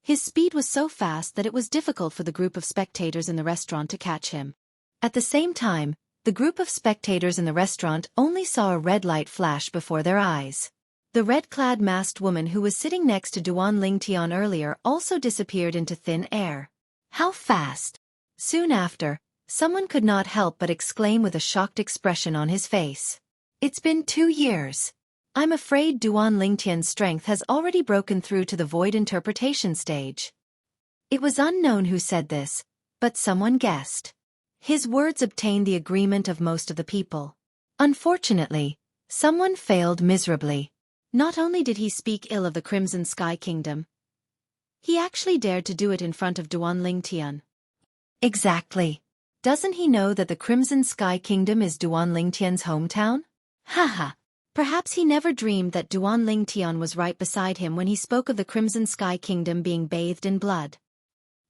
his speed was so fast that it was difficult for the group of spectators in the restaurant to catch him. At the same time, the group of spectators in the restaurant only saw a red light flash before their eyes. The red-clad masked woman who was sitting next to Duan Lingtian earlier also disappeared into thin air. How fast! Soon after, someone could not help but exclaim with a shocked expression on his face. It's been 2 years. I'm afraid Duan Lingtian's strength has already broken through to the void interpretation stage. It was unknown who said this, but someone guessed. His words obtained the agreement of most of the people. Unfortunately, someone failed miserably. Not only did he speak ill of the Crimson Sky Kingdom, he actually dared to do it in front of Duan Lingtian. Exactly. Doesn't he know that the Crimson Sky Kingdom is Duan Lingtian's hometown? Haha. Perhaps he never dreamed that Duan Lingtian was right beside him when he spoke of the Crimson Sky Kingdom being bathed in blood.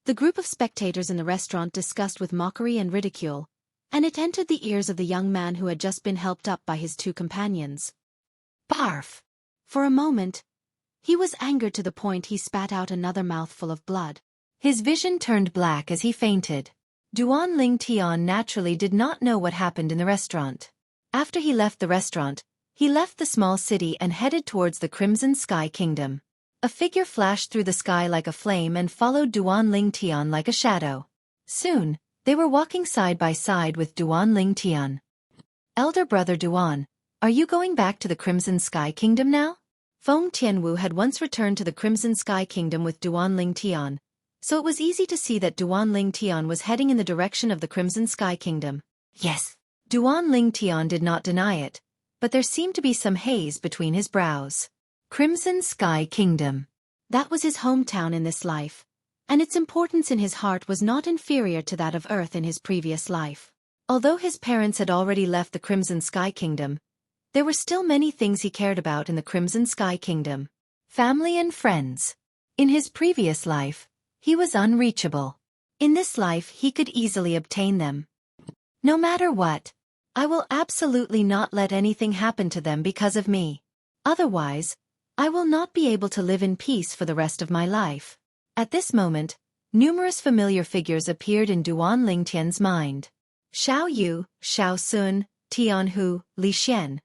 The group of spectators in the restaurant discussed with mockery and ridicule, and it entered the ears of the young man who had just been helped up by his 2 companions. Barf! For a moment, he was angered to the point he spat out another mouthful of blood. His vision turned black as he fainted. Duan Lingtian naturally did not know what happened in the restaurant. After he left the restaurant, he left the small city and headed towards the Crimson Sky Kingdom. A figure flashed through the sky like a flame and followed Duan Lingtian like a shadow. Soon, they were walking side by side with Duan Lingtian. Elder brother Duan, are you going back to the Crimson Sky Kingdom now? Feng Tianwu had once returned to the Crimson Sky Kingdom with Duan Lingtian, so it was easy to see that Duan Lingtian was heading in the direction of the Crimson Sky Kingdom. Yes. Duan Lingtian did not deny it, but there seemed to be some haze between his brows. Crimson Sky Kingdom. That was his hometown in this life, and its importance in his heart was not inferior to that of Earth in his previous life. Although his parents had already left the Crimson Sky Kingdom, there were still many things he cared about in the Crimson Sky Kingdom. Family and friends. In his previous life, he was unreachable. In this life he could easily obtain them. No matter what, I will absolutely not let anything happen to them because of me. Otherwise, I will not be able to live in peace for the rest of my life. At this moment, numerous familiar figures appeared in Duan Lingtian's mind. Xiao Yu, Xiao Sun, Tian Hu, Li Xian.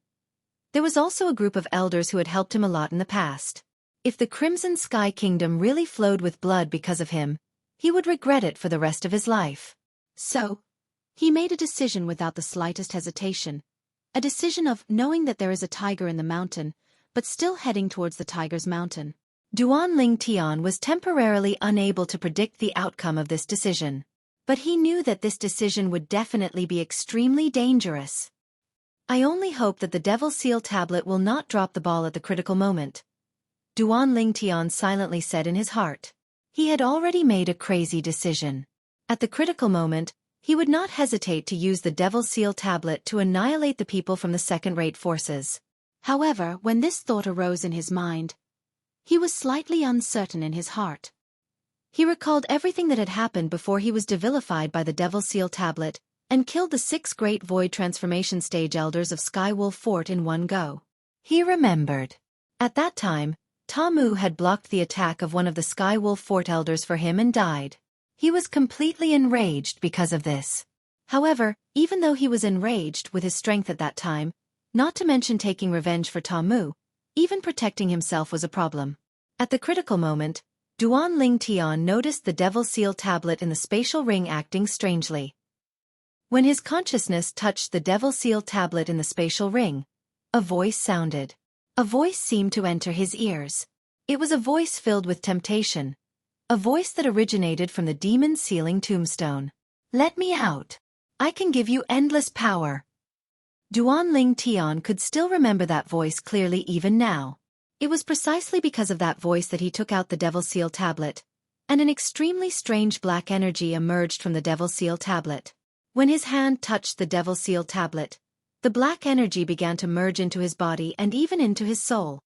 There was also a group of elders who had helped him a lot in the past. If the Crimson Sky Kingdom really flowed with blood because of him, he would regret it for the rest of his life. So, he made a decision without the slightest hesitation. A decision of knowing that there is a tiger in the mountain, but still heading towards the tiger's mountain. Duan Lingtian was temporarily unable to predict the outcome of this decision. But he knew that this decision would definitely be extremely dangerous. I only hope that the Devil Seal tablet will not drop the ball at the critical moment, Duan Lingtian silently said in his heart. He had already made a crazy decision. At the critical moment, he would not hesitate to use the Devil Seal tablet to annihilate the people from the second-rate forces. However, when this thought arose in his mind, he was slightly uncertain in his heart. He recalled everything that had happened before he was devilified by the Devil Seal tablet, and killed the 6 great Void Transformation Stage Elders of Skywolf Fort in one go. He remembered. At that time, Tamu had blocked the attack of one of the Skywolf Fort Elders for him and died. He was completely enraged because of this. However, even though he was enraged with his strength at that time, not to mention taking revenge for Tamu, even protecting himself was a problem. At the critical moment, Duan Lingtian noticed the Devil Seal tablet in the spatial ring acting strangely. When his consciousness touched the Devil Seal tablet in the spatial ring, a voice sounded. A voice seemed to enter his ears. It was a voice filled with temptation. A voice that originated from the demon's sealing tombstone. Let me out. I can give you endless power. Duan Lingtian could still remember that voice clearly even now. It was precisely because of that voice that he took out the Devil Seal tablet, and an extremely strange black energy emerged from the Devil Seal tablet. When his hand touched the Devil Seal tablet, the black energy began to merge into his body and even into his soul.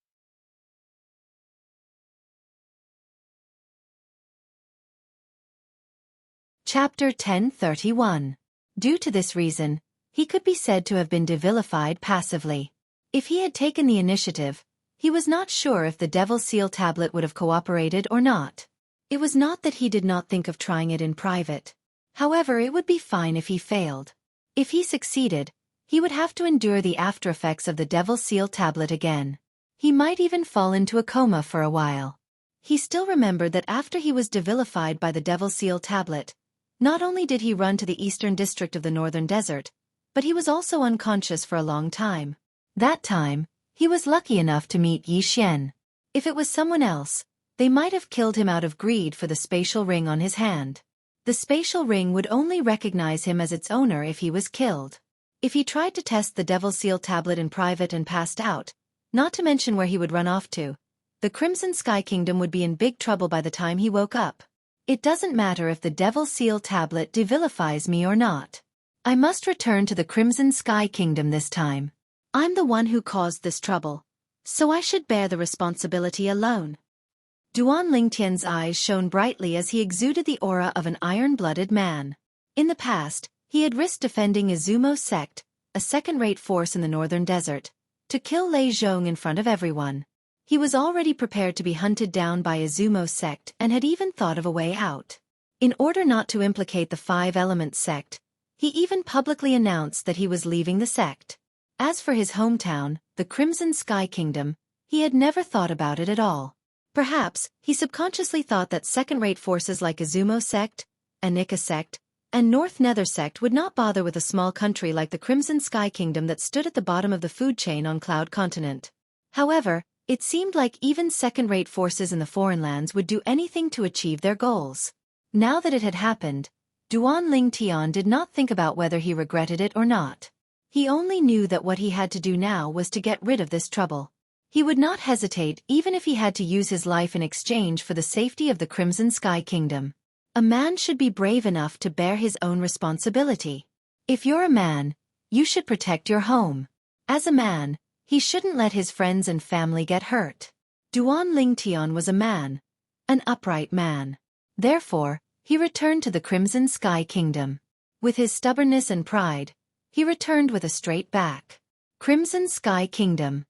Chapter 1031. Due to this reason, he could be said to have been devilified passively. If he had taken the initiative, he was not sure if the Devil Seal tablet would have cooperated or not. It was not that he did not think of trying it in private. However, it would be fine if he failed. If he succeeded, he would have to endure the aftereffects of the Devil Seal tablet again. He might even fall into a coma for a while. He still remembered that after he was devilified by the Devil Seal tablet, not only did he run to the eastern district of the northern desert, but he was also unconscious for a long time. That time, he was lucky enough to meet Yi Xian. If it was someone else, they might have killed him out of greed for the spatial ring on his hand. The spatial ring would only recognize him as its owner if he was killed. If he tried to test the Devil Seal tablet in private and passed out, not to mention where he would run off to, the Crimson Sky Kingdom would be in big trouble by the time he woke up. It doesn't matter if the Devil Seal tablet devilifies me or not. I must return to the Crimson Sky Kingdom this time. I'm the one who caused this trouble, so I should bear the responsibility alone. Duan Lingtian's eyes shone brightly as he exuded the aura of an iron-blooded man. In the past, he had risked defending Izumo's sect, a second-rate force in the northern desert, to kill Lei Zhong in front of everyone. He was already prepared to be hunted down by Izumo's sect and had even thought of a way out. In order not to implicate the Five Elements sect, he even publicly announced that he was leaving the sect. As for his hometown, the Crimson Sky Kingdom, he had never thought about it at all. Perhaps, he subconsciously thought that second-rate forces like Izumo sect, Anika sect, and North Nether sect would not bother with a small country like the Crimson Sky Kingdom that stood at the bottom of the food chain on Cloud Continent. However, it seemed like even second-rate forces in the foreign lands would do anything to achieve their goals. Now that it had happened, Duan Lingtian did not think about whether he regretted it or not. He only knew that what he had to do now was to get rid of this trouble. He would not hesitate even if he had to use his life in exchange for the safety of the Crimson Sky Kingdom. A man should be brave enough to bear his own responsibility. If you're a man, you should protect your home. As a man, he shouldn't let his friends and family get hurt. Duan Lingtian was a man, an upright man. Therefore, he returned to the Crimson Sky Kingdom. With his stubbornness and pride, He returned with a straight back. Crimson Sky Kingdom.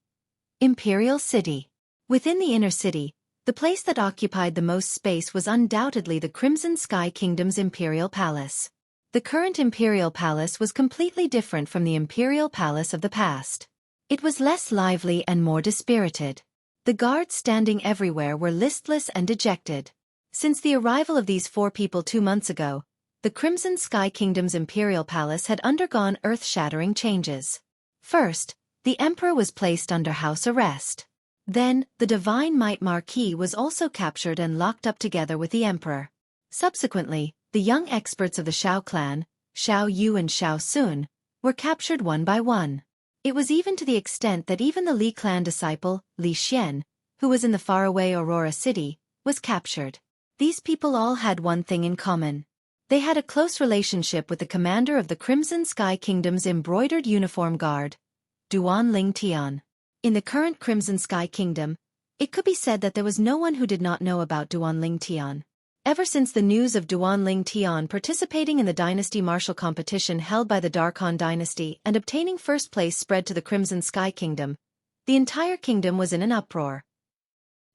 Imperial City. Within the inner city, the place that occupied the most space was undoubtedly the Crimson Sky Kingdom's Imperial Palace. The current Imperial Palace was completely different from the Imperial Palace of the past. It was less lively and more dispirited. The guards standing everywhere were listless and dejected. Since the arrival of these 4 people 2 months ago, the Crimson Sky Kingdom's Imperial Palace had undergone earth-shattering changes. First, the Emperor was placed under house arrest. Then, the Divine Might Marquis was also captured and locked up together with the Emperor. Subsequently, the young experts of the Xiao clan, Xiao Yu and Xiao Sun, were captured one by one. It was even to the extent that even the Li clan disciple, Li Xian, who was in the faraway Aurora City, was captured. These people all had one thing in common. They had a close relationship with the commander of the Crimson Sky Kingdom's embroidered uniform guard, Duan Ling Tian. In the current Crimson Sky Kingdom, it could be said that there was no one who did not know about Duan Ling Tian. Ever since the news of Duan Ling Tian participating in the dynasty martial competition held by the Darkhan dynasty and obtaining first place spread to the Crimson Sky Kingdom, the entire kingdom was in an uproar.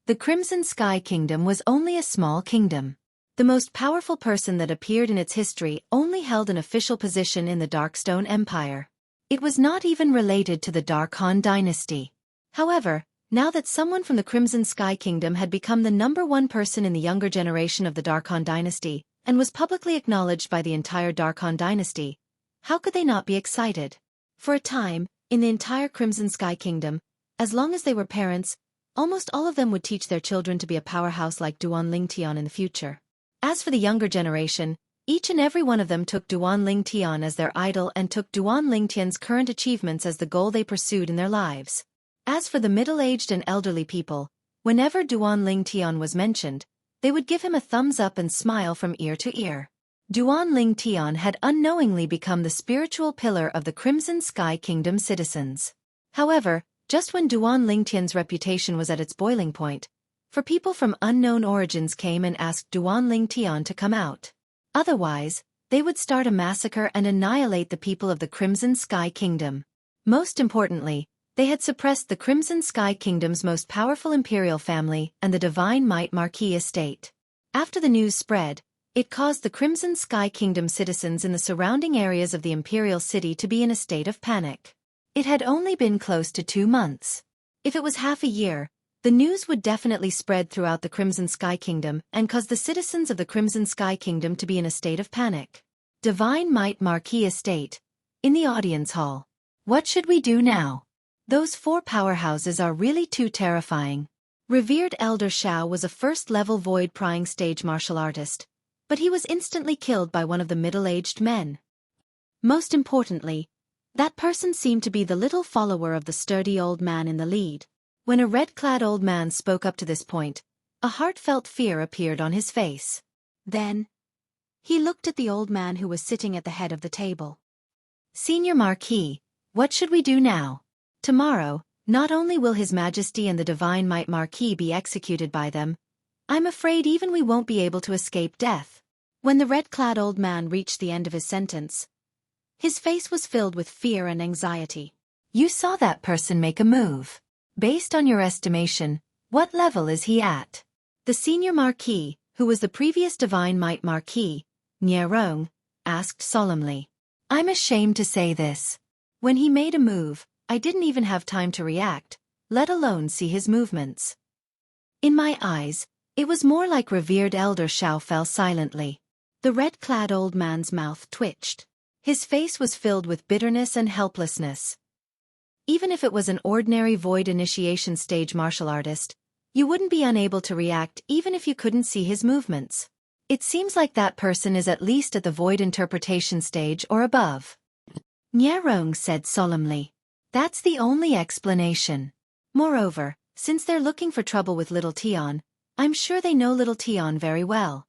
The Crimson Sky Kingdom was only a small kingdom. The most powerful person that appeared in its history only held an official position in the Darkstone Empire. It was not even related to the Darkhan dynasty. However, now that someone from the Crimson Sky Kingdom had become the #1 person in the younger generation of the Darkhan dynasty, and was publicly acknowledged by the entire Darkhan dynasty, how could they not be excited? For a time, in the entire Crimson Sky Kingdom, as long as they were parents, almost all of them would teach their children to be a powerhouse like Duan Ling Tian in the future. As for the younger generation, each and every one of them took Duan Ling Tian as their idol and took Duan Ling Tian's current achievements as the goal they pursued in their lives. As for the middle-aged and elderly people, whenever Duan Ling Tian was mentioned, they would give him a thumbs up and smile from ear to ear. Duan Ling Tian had unknowingly become the spiritual pillar of the Crimson Sky Kingdom citizens. However, just when Duan Ling Tian's reputation was at its boiling point, people from unknown origins came and asked Duan Ling Tian to come out. Otherwise, they would start a massacre and annihilate the people of the Crimson Sky Kingdom. Most importantly, they had suppressed the Crimson Sky Kingdom's most powerful imperial family and the Divine Might Marquis estate. After the news spread, it caused the Crimson Sky Kingdom citizens in the surrounding areas of the imperial city to be in a state of panic. It had only been close to 2 months. If it was half a year, the news would definitely spread throughout the Crimson Sky Kingdom and cause the citizens of the Crimson Sky Kingdom to be in a state of panic. Divine Might Marquis Estate. In the audience hall. What should we do now? Those 4 powerhouses are really too terrifying. Revered Elder Xiao was a first-level void-prying stage martial artist, but he was instantly killed by one of the middle-aged men. Most importantly, that person seemed to be the little follower of the sturdy old man in the lead. When a red-clad old man spoke up to this point, a heartfelt fear appeared on his face. Then, he looked at the old man who was sitting at the head of the table. Senior Marquis, what should we do now? Tomorrow, not only will His Majesty and the Divine Might Marquis be executed by them, I'm afraid even we won't be able to escape death. When the red-clad old man reached the end of his sentence, his face was filled with fear and anxiety. You saw that person make a move. Based on your estimation, what level is he at? The senior marquis, who was the previous Divine Might Marquis, Nierong, asked solemnly. I'm ashamed to say this. When he made a move, I didn't even have time to react, let alone see his movements. In my eyes, it was more like revered Elder Xiao fell silently. The red-clad old man's mouth twitched. His face was filled with bitterness and helplessness. Even if it was an ordinary void initiation stage martial artist, you wouldn't be unable to react even if you couldn't see his movements. It seems like that person is at least at the void interpretation stage or above. Nierong said solemnly. That's the only explanation. Moreover, since they're looking for trouble with little Tian, I'm sure they know little Tian very well.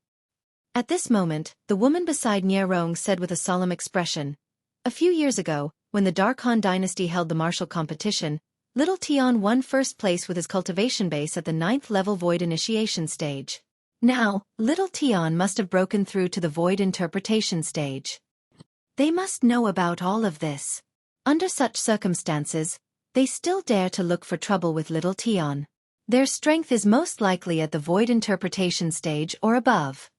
At this moment, the woman beside Nierong said with a solemn expression, a few years ago, when the Darkhan dynasty held the martial competition, little Tian won first place with his cultivation base at the 9th level void initiation stage. Now, little Tian must have broken through to the void interpretation stage. They must know about all of this. Under such circumstances, they still dare to look for trouble with little Tian. Their strength is most likely at the void interpretation stage or above.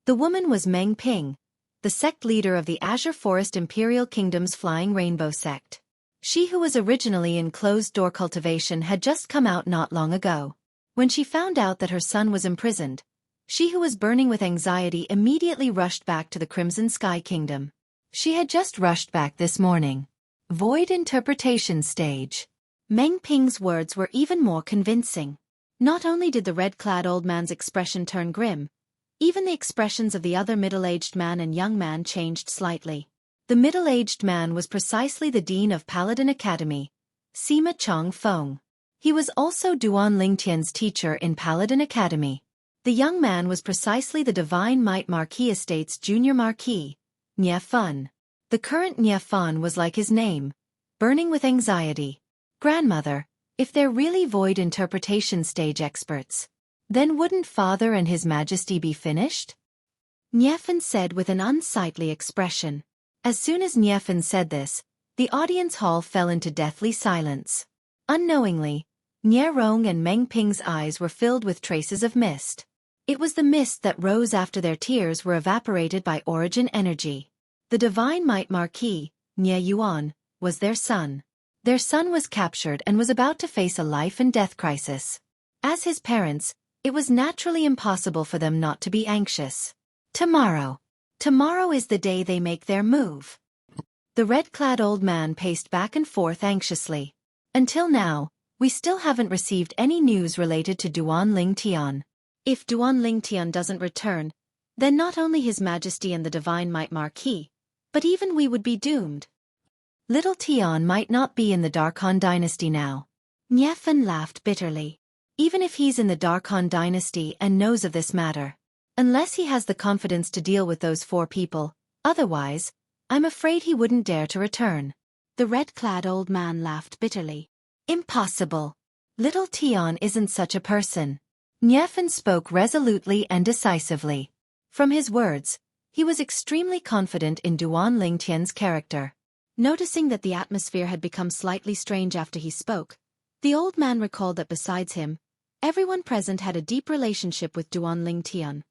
The woman was Meng Ping, the sect leader of the Azure Forest Imperial Kingdom's Flying Rainbow sect. She who was originally in closed-door cultivation had just come out not long ago. When she found out that her son was imprisoned, she who was burning with anxiety immediately rushed back to the Crimson Sky Kingdom. She had just rushed back this morning. Void interpretation stage. Meng Ping's words were even more convincing. Not only did the red-clad old man's expression turn grim, even the expressions of the other middle-aged man and young man changed slightly. The middle-aged man was precisely the dean of Paladin Academy, Sima Chong Feng. He was also Duan Lingtian's teacher in Paladin Academy. The young man was precisely the Divine Might Marquis Estate's junior marquis, Nie Fun. The current Nie Fun was like his name, burning with anxiety. Grandmother, if they're really void interpretation stage experts, then wouldn't Father and His Majesty be finished? Niefan said with an unsightly expression. As soon as Niefan said this, the audience hall fell into deathly silence. Unknowingly, Nie Rong and Meng Ping's eyes were filled with traces of mist. It was the mist that rose after their tears were evaporated by origin energy. The Divine Might Marquis, Nie Yuan, was their son. Their son was captured and was about to face a life-and-death crisis. As his parents, it was naturally impossible for them not to be anxious. Tomorrow is the day they make their move. The red-clad old man paced back and forth anxiously. Until now, we still haven't received any news related to Duan Lingtian. If Duan Lingtian doesn't return, then not only His Majesty and the Divine Might Marquis, but even we would be doomed. Little Tian might not be in the Darkhan dynasty now. Niefan laughed bitterly. Even if he's in the Darkhan dynasty and knows of this matter, unless he has the confidence to deal with those 4 people, otherwise, I'm afraid he wouldn't dare to return. The red-clad old man laughed bitterly. Impossible. Little Tian isn't such a person. Niefan spoke resolutely and decisively. From his words, he was extremely confident in Duan Lingtian's character. Noticing that the atmosphere had become slightly strange after he spoke, the old man recalled that besides him, everyone present had a deep relationship with Duan Lingtian.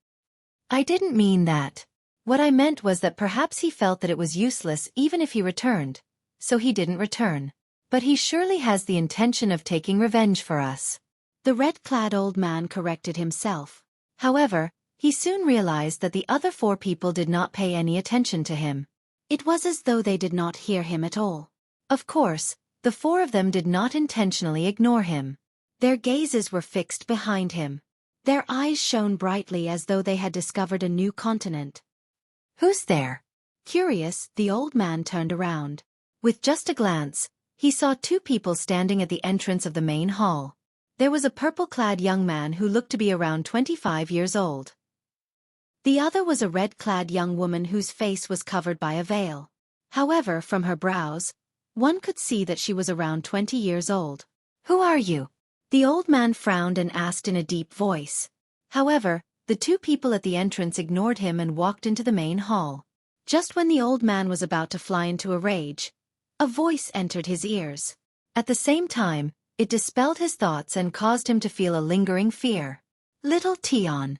I didn't mean that. What I meant was that perhaps he felt that it was useless even if he returned, so he didn't return. But he surely has the intention of taking revenge for us. The red-clad old man corrected himself. However, he soon realized that the other 4 people did not pay any attention to him. It was as though they did not hear him at all. Of course, the 4 of them did not intentionally ignore him. Their gazes were fixed behind him. Their eyes shone brightly as though they had discovered a new continent. Who's there? Curious, the old man turned around. With just a glance, he saw 2 people standing at the entrance of the main hall. There was a purple-clad young man who looked to be around 25 years old. The other was a red-clad young woman whose face was covered by a veil. However, from her brows, one could see that she was around 20 years old. Who are you? The old man frowned and asked in a deep voice. However, the 2 people at the entrance ignored him and walked into the main hall. Just when the old man was about to fly into a rage, a voice entered his ears. At the same time, it dispelled his thoughts and caused him to feel a lingering fear. Little Tian.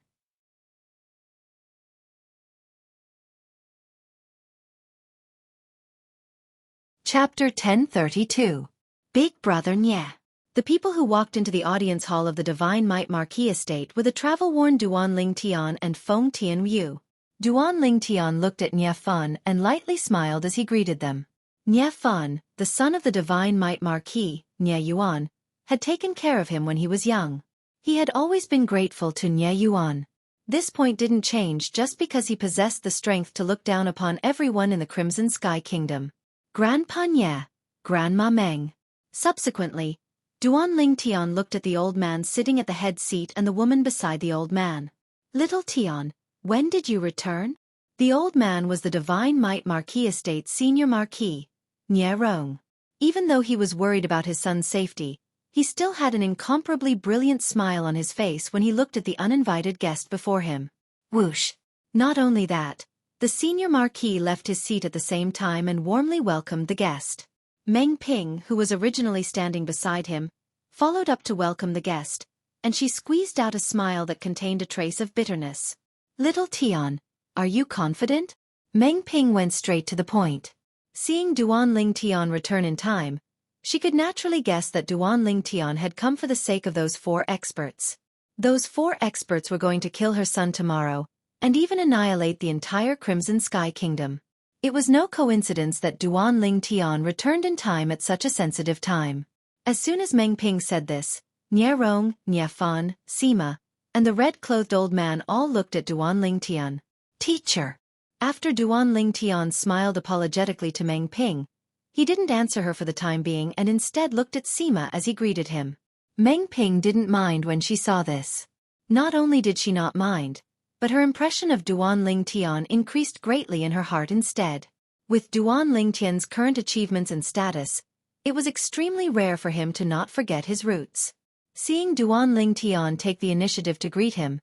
Chapter 1032. Big Brother Nie. The people who walked into the audience hall of the Divine Might Marquis Estate were the travel-worn Duan Lingtian and Feng Tianyu. Duan Lingtian looked at Nie Fun and lightly smiled as he greeted them. Nie Fun, the son of the Divine Might Marquis, Nie Yuan, had taken care of him when he was young. He had always been grateful to Nie Yuan. This point didn't change just because he possessed the strength to look down upon everyone in the Crimson Sky Kingdom. Grandpa Nie, Grandma Meng. Subsequently, Duan Lingtian looked at the old man sitting at the head seat and the woman beside the old man. Little Tian, when did you return? The old man was the Divine Might Marquis Estate's senior marquis, Nie Rong. Even though he was worried about his son's safety, he still had an incomparably brilliant smile on his face when he looked at the uninvited guest before him. Whoosh! Not only that, The senior marquis left his seat at the same time and warmly welcomed the guest. Meng Ping, who was originally standing beside him, followed up to welcome the guest, and she squeezed out a smile that contained a trace of bitterness. "Little Tian, are you confident?" Meng Ping went straight to the point. Seeing Duan Ling Tian return in time, she could naturally guess that Duan Ling Tian had come for the sake of those 4 experts. Those 4 experts were going to kill her son tomorrow, and even annihilate the entire Crimson Sky Kingdom. It was no coincidence that Duan Ling Tian returned in time at such a sensitive time. As soon as Meng Ping said this, Nie Rong, Nie Fan, Sima, and the red-clothed old man all looked at Duan Ling Tian. "Teacher." After Duan Ling Tian smiled apologetically to Meng Ping, he didn't answer her for the time being and instead looked at Sima as he greeted him. Meng Ping didn't mind when she saw this. Not only did she not mind, but her impression of Duan Ling Tian increased greatly in her heart instead. With Duan Ling Tian's current achievements and status, it was extremely rare for him to not forget his roots. Seeing Duan Ling Tian take the initiative to greet him,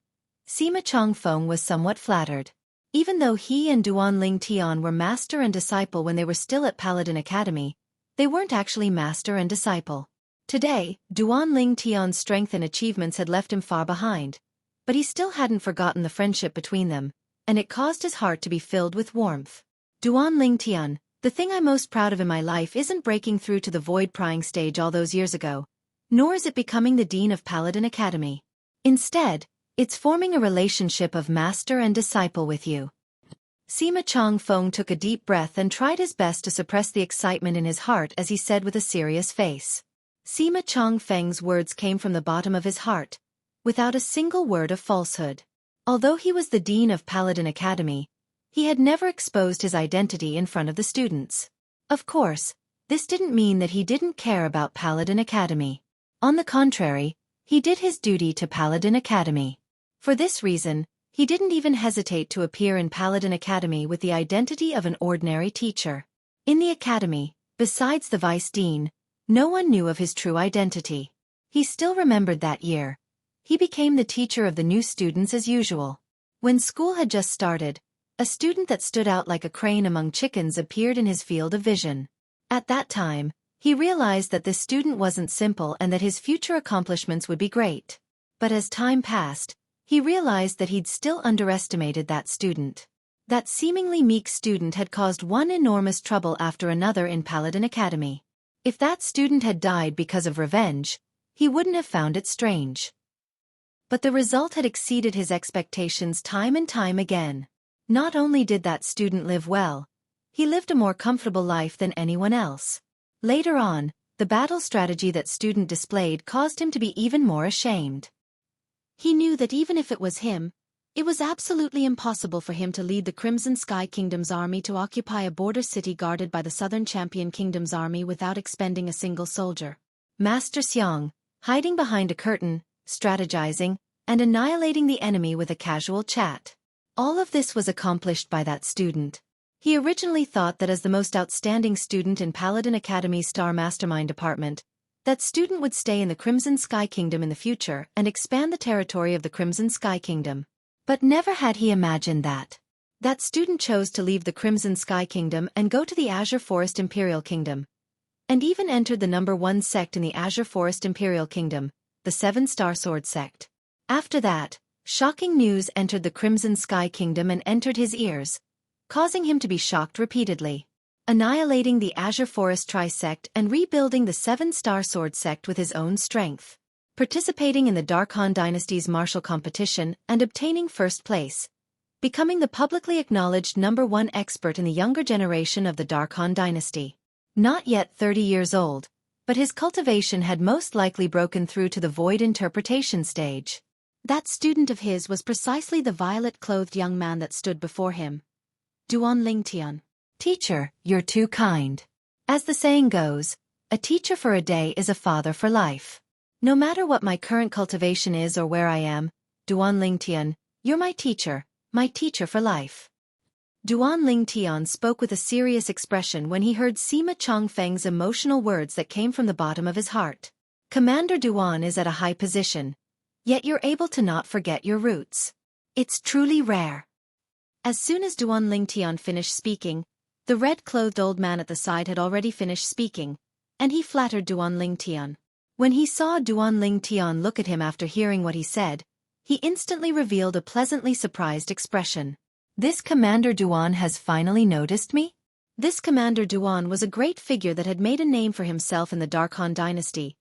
Sima Chongfeng was somewhat flattered. Even though he and Duan Ling Tian were master and disciple when they were still at Paladin Academy, they weren't actually master and disciple. Today, Duan Ling Tian's strength and achievements had left him far behind, but he still hadn't forgotten the friendship between them, and it caused his heart to be filled with warmth. "Duan Ling Tian, the thing I'm most proud of in my life isn't breaking through to the void-prying stage all those years ago, nor is it becoming the dean of Paladin Academy. Instead, it's forming a relationship of master and disciple with you." Sima Chongfeng took a deep breath and tried his best to suppress the excitement in his heart as he said with a serious face. Sima Chongfeng's words came from the bottom of his heart, without a single word of falsehood. Although he was the dean of Paladin Academy, he had never exposed his identity in front of the students. Of course, this didn't mean that he didn't care about Paladin Academy. On the contrary, he did his duty to Paladin Academy. For this reason, he didn't even hesitate to appear in Paladin Academy with the identity of an ordinary teacher. In the academy, besides the vice dean, no one knew of his true identity. He still remembered that year. He became the teacher of the new students as usual. When school had just started, a student that stood out like a crane among chickens appeared in his field of vision. At that time, he realized that this student wasn't simple and that his future accomplishments would be great. But as time passed, he realized that he'd still underestimated that student. That seemingly meek student had caused one enormous trouble after another in Paladin Academy. If that student had died because of revenge, he wouldn't have found it strange. But the result had exceeded his expectations time and time again. Not only did that student live well, he lived a more comfortable life than anyone else. Later on, the battle strategy that student displayed caused him to be even more ashamed. He knew that even if it was him, it was absolutely impossible for him to lead the Crimson Sky Kingdom's army to occupy a border city guarded by the Southern Champion Kingdom's army without expending a single soldier. Master Xiang, hiding behind a curtain, strategizing, and annihilating the enemy with a casual chat. All of this was accomplished by that student. He originally thought that as the most outstanding student in Paladin Academy's Star Mastermind department, that student would stay in the Crimson Sky Kingdom in the future and expand the territory of the Crimson Sky Kingdom. But never had he imagined that. That student chose to leave the Crimson Sky Kingdom and go to the Azure Forest Imperial Kingdom, and even entered the #1 sect in the Azure Forest Imperial Kingdom, the 7-Star Sword sect. After that, shocking news entered the Crimson Sky Kingdom and entered his ears, causing him to be shocked repeatedly. Annihilating the Azure Forest Tri-sect and rebuilding the 7-Star Sword sect with his own strength. Participating in the Darkhan Dynasty's martial competition and obtaining first place. Becoming the publicly acknowledged #1 expert in the younger generation of the Darkhan Dynasty. Not yet 30 years old, but his cultivation had most likely broken through to the void interpretation stage. That student of his was precisely the violet-clothed young man that stood before him. Duan Ling Tian. "Teacher, you're too kind. As the saying goes, a teacher for a day is a father for life. No matter what my current cultivation is or where I am, Duan Ling Tian, you're my teacher for life." Duan Ling Tian spoke with a serious expression when he heard Sima Chongfeng's emotional words that came from the bottom of his heart. Commander Duan is at a high position, yet you're able to not forget your roots. It's truly rare. As soon as Duan Lingtian finished speaking, the red-clothed old man at the side had already finished speaking, and he flattered Duan Lingtian. When he saw Duan Lingtian look at him after hearing what he said, he instantly revealed a pleasantly surprised expression. This Commander Duan has finally noticed me? This Commander Duan was a great figure that had made a name for himself in the Dark Han dynasty,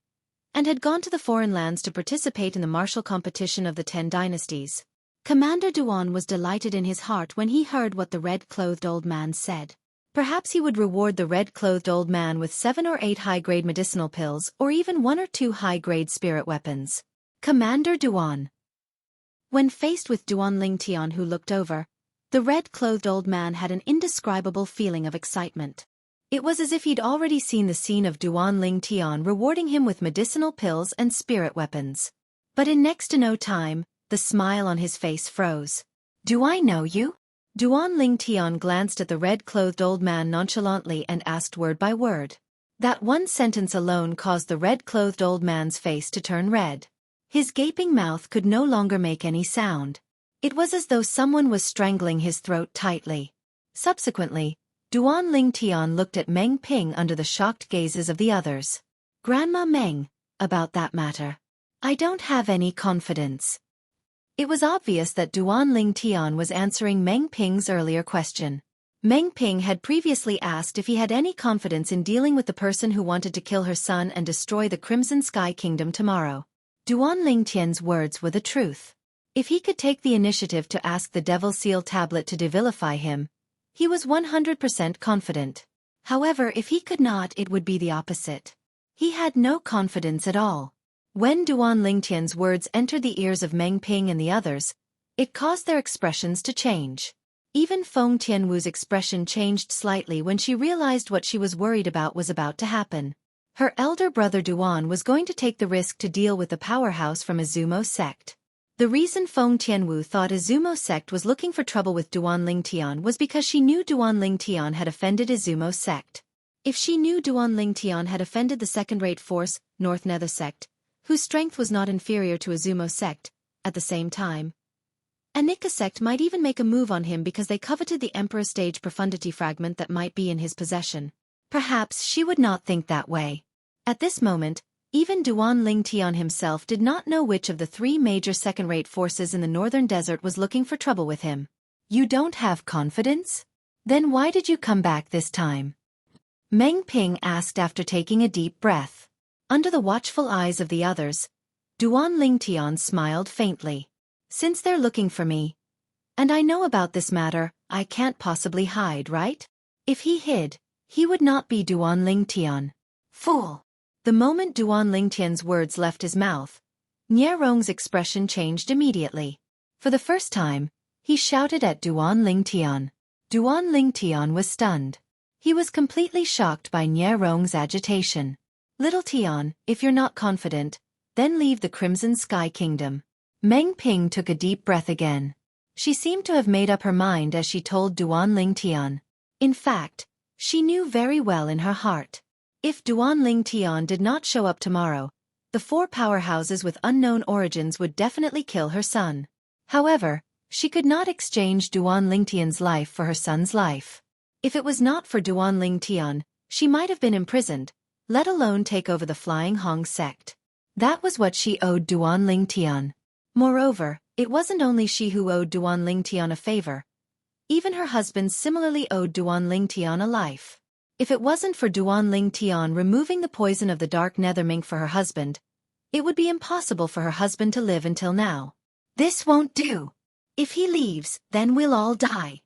and had gone to the foreign lands to participate in the martial competition of the 10 dynasties. Commander Duan was delighted in his heart when he heard what the red-clothed old man said. Perhaps he would reward the red-clothed old man with 7 or 8 high-grade medicinal pills or even 1 or 2 high-grade spirit weapons. Commander Duan. When faced with Duan Lingtian, who looked over, the red-clothed old man had an indescribable feeling of excitement. It was as if he'd already seen the scene of Duan Lingtian rewarding him with medicinal pills and spirit weapons. But in next to no time, the smile on his face froze. Do I know you? Duan Lingtian glanced at the red-clothed old man nonchalantly and asked word by word. That one sentence alone caused the red-clothed old man's face to turn red. His gaping mouth could no longer make any sound. It was as though someone was strangling his throat tightly. Subsequently, Duan Lingtian looked at Meng Ping under the shocked gazes of the others. Grandma Meng, about that matter. I don't have any confidence. It was obvious that Duan Lingtian was answering Meng Ping's earlier question. Meng Ping had previously asked if he had any confidence in dealing with the person who wanted to kill her son and destroy the Crimson Sky Kingdom tomorrow. Duan Lingtian's words were the truth. If he could take the initiative to ask the Devil Seal Tablet to devilify him, he was 100% confident. However, if he could not, it would be the opposite. He had no confidence at all. When Duan Lingtian's words entered the ears of Meng Ping and the others, it caused their expressions to change. Even Feng Tianwu's expression changed slightly when she realized what she was worried about was about to happen. Her elder brother Duan was going to take the risk to deal with the powerhouse from Izumo sect. The reason Feng Tianwu thought Izumo sect was looking for trouble with Duan Lingtian was because she knew Duan Lingtian had offended Izumo sect. If she knew Duan Lingtian had offended the second-rate force, North Nether sect, whose strength was not inferior to Izumo sect, at the same time, Anika sect might even make a move on him because they coveted the Emperor Stage Profundity fragment that might be in his possession. Perhaps she would not think that way. At this moment, even Duan Lingtian himself did not know which of the 3 major second-rate forces in the northern desert was looking for trouble with him. You don't have confidence? Then why did you come back this time? Meng Ping asked after taking a deep breath. Under the watchful eyes of the others, Duan Lingtian smiled faintly. Since they're looking for me, and I know about this matter, I can't possibly hide, right? If he hid, he would not be Duan Lingtian. Fool! The moment Duan Lingtian's words left his mouth, Nie Rong's expression changed immediately. For the first time, he shouted at Duan Lingtian. Duan Lingtian was stunned. He was completely shocked by Nie Rong's agitation. Little Tian, if you're not confident, then leave the Crimson Sky Kingdom. Meng Ping took a deep breath again. She seemed to have made up her mind as she told Duan Lingtian. In fact, she knew very well in her heart. If Duan Lingtian did not show up tomorrow, the 4 powerhouses with unknown origins would definitely kill her son. However, she could not exchange Duan Lingtian's life for her son's life. If it was not for Duan Lingtian, she might have been imprisoned, let alone take over the Flying Hong sect. That was what she owed Duan Lingtian. Moreover, it wasn't only she who owed Duan Lingtian a favor. Even her husband similarly owed Duan Lingtian a life. If it wasn't for Duan Lingtian removing the poison of the dark nether mink for her husband, it would be impossible for her husband to live until now. This won't do. If he leaves, then we'll all die.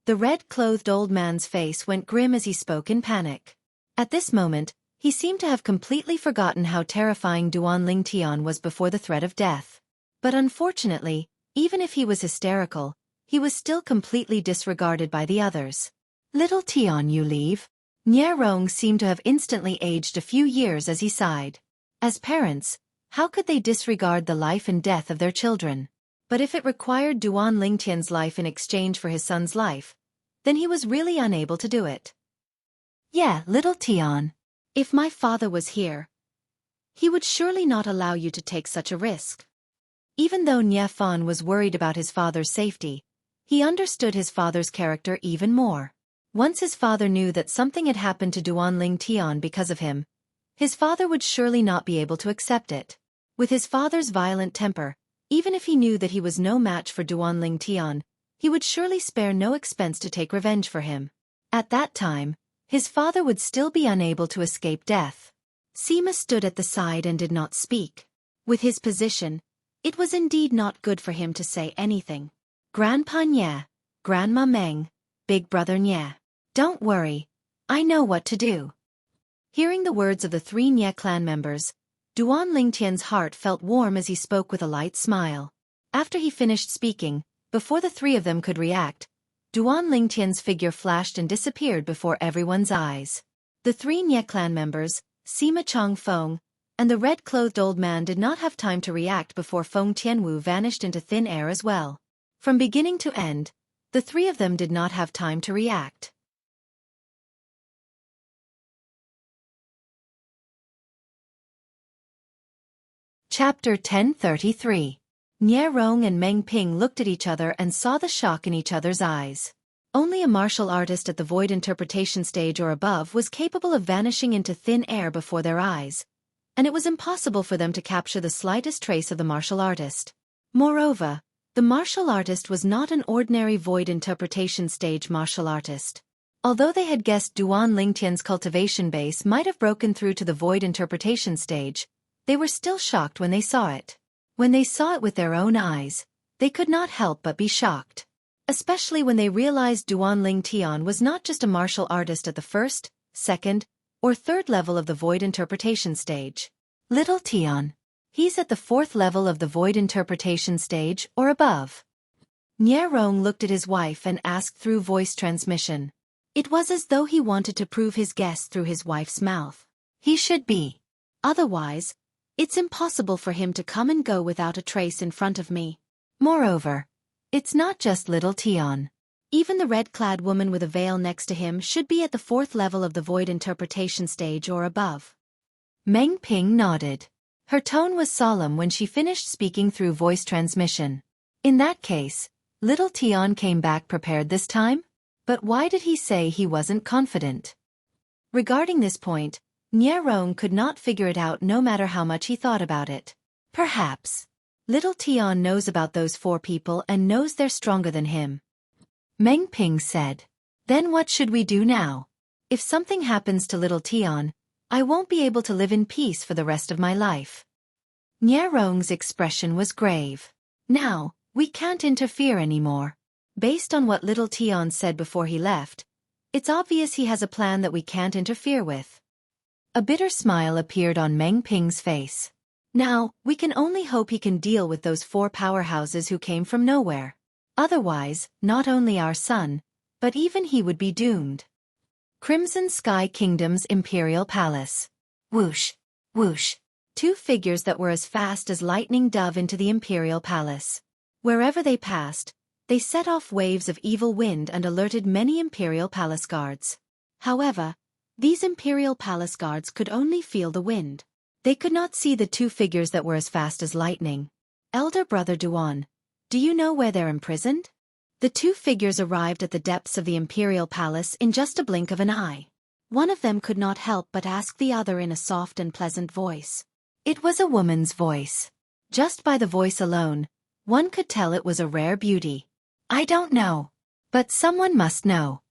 The red-clothed old man's face went grim as he spoke in panic. At this moment, he seemed to have completely forgotten how terrifying Duan Lingtian was before the threat of death. But unfortunately, even if he was hysterical, he was still completely disregarded by the others. Little Tian, you leave? Nie Rong seemed to have instantly aged a few years as he sighed. As parents, how could they disregard the life and death of their children? But if it required Duan Lingtian's life in exchange for his son's life, then he was really unable to do it. Yeah, little Tian. If my father was here, he would surely not allow you to take such a risk. Even though Nie Fan was worried about his father's safety, He understood his father's character even more. Once his father knew that something had happened to Duan Ling Tian because of him, his father would surely not be able to accept it. With his father's violent temper, even if he knew that he was no match for Duan Ling Tian, he would surely spare no expense to take revenge for him. At that time, his father would still be unable to escape death. Sima stood at the side and did not speak. With his position, it was indeed not good for him to say anything. Grandpa Nye, Grandma Meng, Big Brother Nye. Don't worry, I know what to do. Hearing the words of the three Nye clan members, Duan Lingtian's heart felt warm as he spoke with a light smile. After he finished speaking, before the three of them could react, Duan Lingtian's figure flashed and disappeared before everyone's eyes. The three Nye clan members, Sima Chong Feng, and the red-clothed old man did not have time to react before Feng Tianwu vanished into thin air as well. From beginning to end, the three of them did not have time to react. Chapter 1033. Nye Rong and Meng Ping looked at each other and saw the shock in each other's eyes. Only a martial artist at the void interpretation stage or above was capable of vanishing into thin air before their eyes, and it was impossible for them to capture the slightest trace of the martial artist. Moreover, the martial artist was not an ordinary void interpretation stage martial artist. Although they had guessed Duan Lingtian's cultivation base might have broken through to the void interpretation stage, they were still shocked when they saw it. When they saw it with their own eyes, they could not help but be shocked. Especially when they realized Duan Ling Tian was not just a martial artist at the first, second, or third level of the void interpretation stage. Little Tian. He's at the fourth level of the void interpretation stage or above. Nye Rong looked at his wife and asked through voice transmission. It was as though he wanted to prove his guess through his wife's mouth. He should be. Otherwise, it's impossible for him to come and go without a trace in front of me. Moreover, it's not just little Tian. Even the red-clad woman with a veil next to him should be at the fourth level of the void interpretation stage or above. Meng Ping nodded. Her tone was solemn when she finished speaking through voice transmission. In that case, little Tian came back prepared this time? But why did he say he wasn't confident? Regarding this point, Nye Rong could not figure it out no matter how much he thought about it. Perhaps. Little Tian knows about those four people and knows they're stronger than him. Meng Ping said. Then what should we do now? If something happens to little Tian, I won't be able to live in peace for the rest of my life. Nye Rong's expression was grave. Now, we can't interfere anymore. Based on what little Tian said before he left, it's obvious he has a plan that we can't interfere with. A bitter smile appeared on Meng Ping's face. Now, we can only hope he can deal with those four powerhouses who came from nowhere. Otherwise, not only our son, but even he would be doomed. Crimson Sky Kingdom's Imperial Palace. Whoosh, whoosh. Two figures that were as fast as lightning dove into the Imperial Palace. Wherever they passed, they set off waves of evil wind and alerted many Imperial Palace guards. However, these Imperial Palace guards could only feel the wind. They could not see the two figures that were as fast as lightning. Elder Brother Duan, do you know where they're imprisoned? The two figures arrived at the depths of the Imperial Palace in just a blink of an eye. One of them could not help but ask the other in a soft and pleasant voice. It was a woman's voice. Just by the voice alone, one could tell it was a rare beauty. I don't know. But someone must know.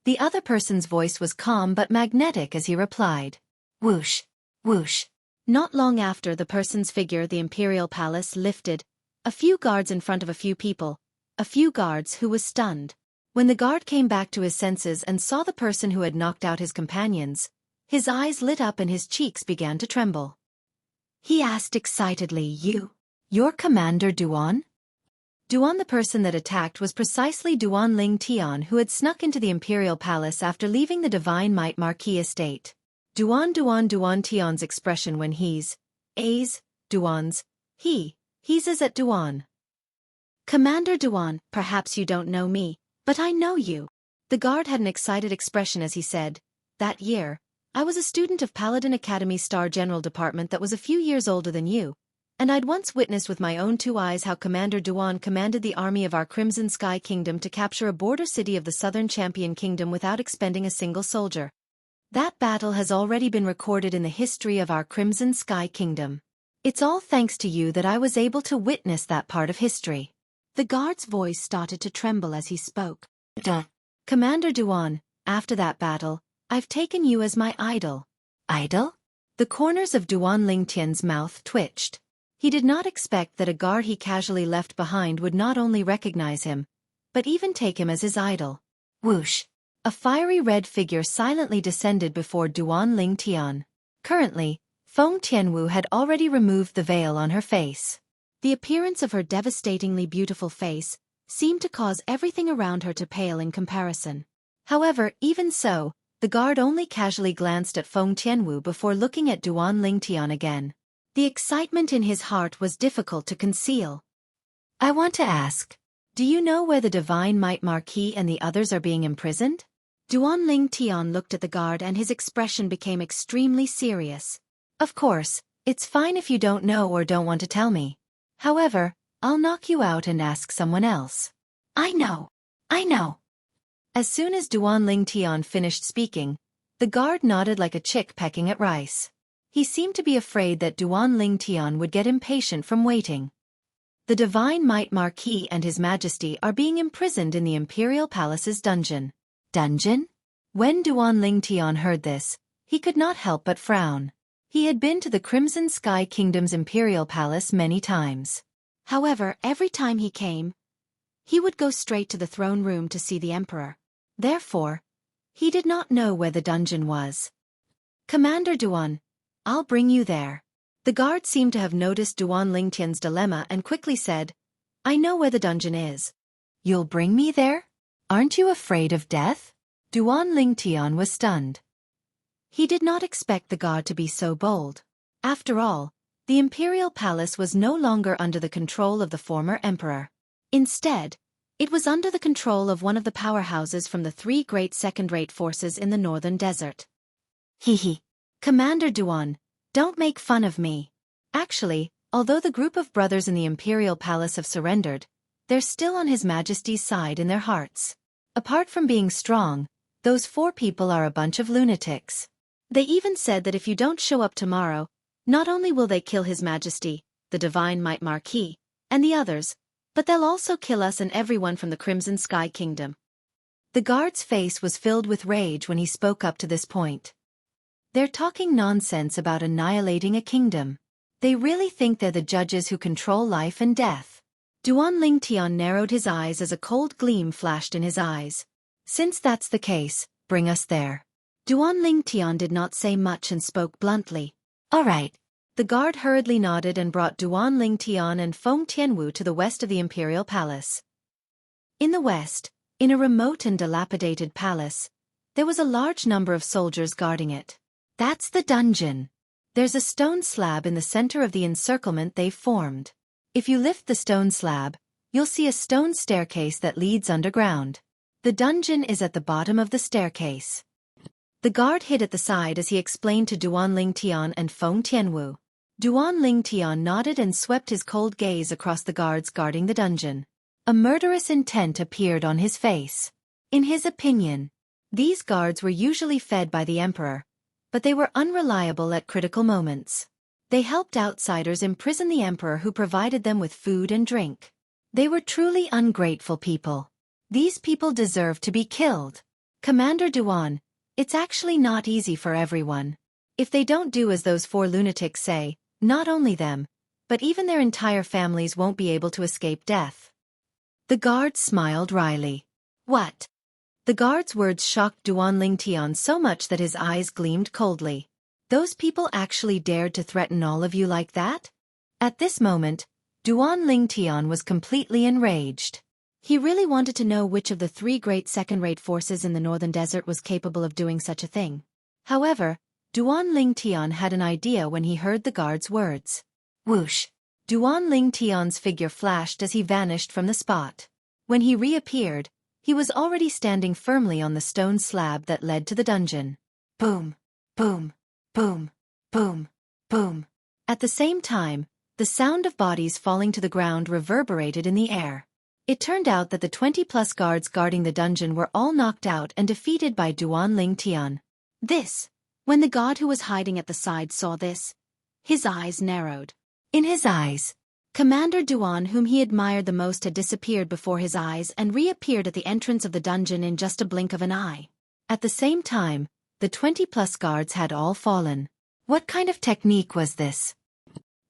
The other person's voice was calm but magnetic as he replied. Whoosh, whoosh. Not long after the person's figure the Imperial Palace lifted, a few guards in front of a few people, a few guards who was stunned. When the guard came back to his senses and saw the person who had knocked out his companions, his eyes lit up and his cheeks began to tremble. He asked excitedly, You're Commander Duan? Duan, the person that attacked, was precisely Duan Ling Tian, who had snuck into the Imperial Palace after leaving the Divine Might Marquis estate. Duan Tian's expression when he's Duan's, he's is at Duan. Commander Duan, perhaps you don't know me, but I know you. The guard had an excited expression as he said, That year, I was a student of Paladin Academy's Star General Department that was a few years older than you, And I'd once witnessed with my own two eyes how Commander Duan commanded the army of our Crimson Sky Kingdom to capture a border city of the Southern Champion Kingdom without expending a single soldier. That battle has already been recorded in the history of our Crimson Sky Kingdom. It's all thanks to you that I was able to witness that part of history. The guard's voice started to tremble as he spoke. Commander Duan, after that battle, I've taken you as my idol. Idol? The corners of Duan Lingtian's mouth twitched. He did not expect that a guard he casually left behind would not only recognize him, but even take him as his idol. Whoosh! A fiery red figure silently descended before Duan Lingtian. Currently, Feng Tianwu had already removed the veil on her face. The appearance of her devastatingly beautiful face seemed to cause everything around her to pale in comparison. However, even so, the guard only casually glanced at Feng Tianwu before looking at Duan Lingtian again. The excitement in his heart was difficult to conceal. I want to ask, do you know where the Divine Might Marquis and the others are being imprisoned? Duan Lingtian looked at the guard and his expression became extremely serious. Of course, it's fine if you don't know or don't want to tell me. However, I'll knock you out and ask someone else. I know. As soon as Duan Lingtian finished speaking, the guard nodded like a chick pecking at rice. He seemed to be afraid that Duan Lingtian would get impatient from waiting. The Divine Might Marquis and His Majesty are being imprisoned in the Imperial Palace's dungeon. Dungeon? When Duan Lingtian heard this, he could not help but frown. He had been to the Crimson Sky Kingdom's Imperial Palace many times. However, every time he came, he would go straight to the throne room to see the Emperor. Therefore, he did not know where the dungeon was. Commander Duan, I'll bring you there. The guard seemed to have noticed Duan Lingtian's dilemma and quickly said, I know where the dungeon is. You'll bring me there? Aren't you afraid of death? Duan Lingtian was stunned. He did not expect the guard to be so bold. After all, the Imperial Palace was no longer under the control of the former emperor. Instead, it was under the control of one of the powerhouses from the three great second-rate forces in the northern desert. Hee. Commander Duan, don't make fun of me. Actually, although the group of brothers in the Imperial Palace have surrendered, they're still on His Majesty's side in their hearts. Apart from being strong, those 4 people are a bunch of lunatics. They even said that if you don't show up tomorrow, not only will they kill His Majesty, the Divine Might Marquis, and the others, but they'll also kill us and everyone from the Crimson Sky Kingdom. The guard's face was filled with rage when he spoke up to this point. They're talking nonsense about annihilating a kingdom. They really think they're the judges who control life and death. Duan Lingtian narrowed his eyes as a cold gleam flashed in his eyes. Since that's the case, bring us there. Duan Lingtian did not say much and spoke bluntly. All right. The guard hurriedly nodded and brought Duan Lingtian and Feng Tianwu to the west of the Imperial Palace. In the west, in a remote and dilapidated palace, there was a large number of soldiers guarding it. That's the dungeon. There's a stone slab in the center of the encirclement they've formed. If you lift the stone slab, you'll see a stone staircase that leads underground. The dungeon is at the bottom of the staircase. The guard hid at the side as he explained to Duan Lingtian and Feng Tianwu. Duan Lingtian nodded and swept his cold gaze across the guards guarding the dungeon. A murderous intent appeared on his face. In his opinion, these guards were usually fed by the emperor, but they were unreliable at critical moments. They helped outsiders imprison the emperor who provided them with food and drink. They were truly ungrateful people. These people deserve to be killed. Commander Duan, it's actually not easy for everyone. If they don't do as those 4 lunatics say, not only them, but even their entire families won't be able to escape death. The guard smiled wryly. What? The guard's words shocked Duan Lingtian so much that his eyes gleamed coldly. Those people actually dared to threaten all of you like that? At this moment, Duan Lingtian was completely enraged. He really wanted to know which of the 3 great second-rate forces in the northern desert was capable of doing such a thing. However, Duan Lingtian had an idea when he heard the guard's words. Whoosh! Duan Lingtian's figure flashed as he vanished from the spot. When he reappeared, he was already standing firmly on the stone slab that led to the dungeon. Boom! Boom! Boom! Boom! Boom! At the same time, The sound of bodies falling to the ground reverberated in the air. It turned out that the 20-plus guards guarding the dungeon were all knocked out and defeated by Duan Ling Tian. When the guard who was hiding at the side saw this, his eyes narrowed. In his eyes, Commander Duan, whom he admired the most, had disappeared before his eyes and reappeared at the entrance of the dungeon in just a blink of an eye. At the same time, the 20-plus guards had all fallen. What kind of technique was this?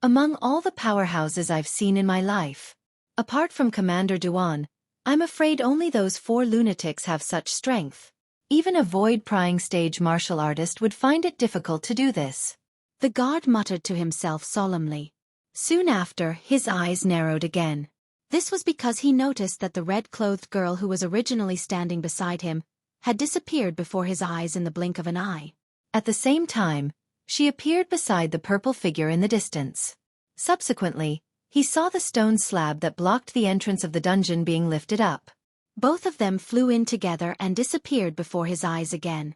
Among all the powerhouses I've seen in my life, apart from Commander Duan, I'm afraid only those 4 lunatics have such strength. Even a void-prying stage martial artist would find it difficult to do this. The guard muttered to himself solemnly. Soon after, his eyes narrowed again. This was because he noticed that the red-clothed girl who was originally standing beside him had disappeared before his eyes in the blink of an eye. At the same time, she appeared beside the purple figure in the distance. Subsequently, he saw the stone slab that blocked the entrance of the dungeon being lifted up. Both of them flew in together and disappeared before his eyes again.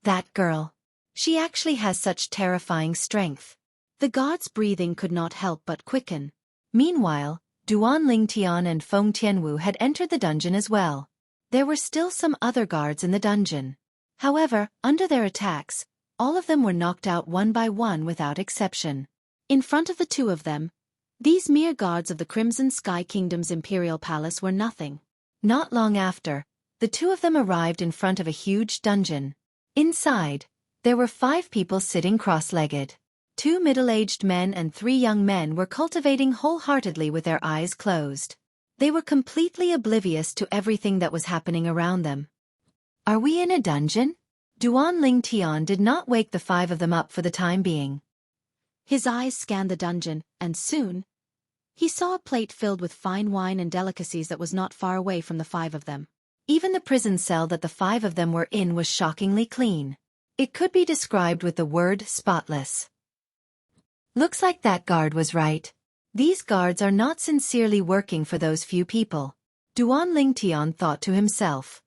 That girl. She actually has such terrifying strength. The guard's breathing could not help but quicken. Meanwhile, Duan Ling Tian and Feng Tianwu had entered the dungeon as well. There were still some other guards in the dungeon. However, under their attacks, all of them were knocked out one by one without exception. In front of the 2 of them, these mere guards of the Crimson Sky Kingdom's imperial palace were nothing. Not long after, the 2 of them arrived in front of a huge dungeon. Inside, there were 5 people sitting cross-legged. 2 middle-aged men and 3 young men were cultivating wholeheartedly with their eyes closed. They were completely oblivious to everything that was happening around them. Are we in a dungeon? Duan Ling Tian did not wake the 5 of them up for the time being. His eyes scanned the dungeon, and soon, he saw a plate filled with fine wine and delicacies that was not far away from the 5 of them. Even the prison cell that the 5 of them were in was shockingly clean. It could be described with the word spotless. Looks like that guard was right. These guards are not sincerely working for those few people. Duan Ling Tian thought to himself.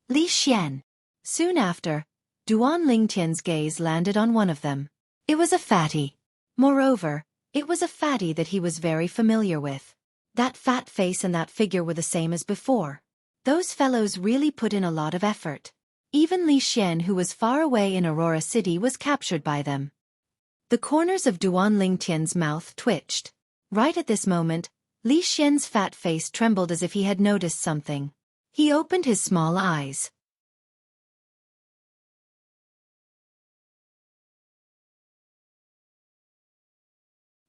Li Xian. Soon after, Duan Ling Tian's gaze landed on one of them. It was a fatty. Moreover, it was a fatty that he was very familiar with. That fat face and that figure were the same as before. Those fellows really put in a lot of effort. Even Li Xian, who was far away in Aurora City, was captured by them. The corners of Duan Ling Tian's mouth twitched. Right at this moment, Li Xian's fat face trembled as if he had noticed something. He opened his small eyes.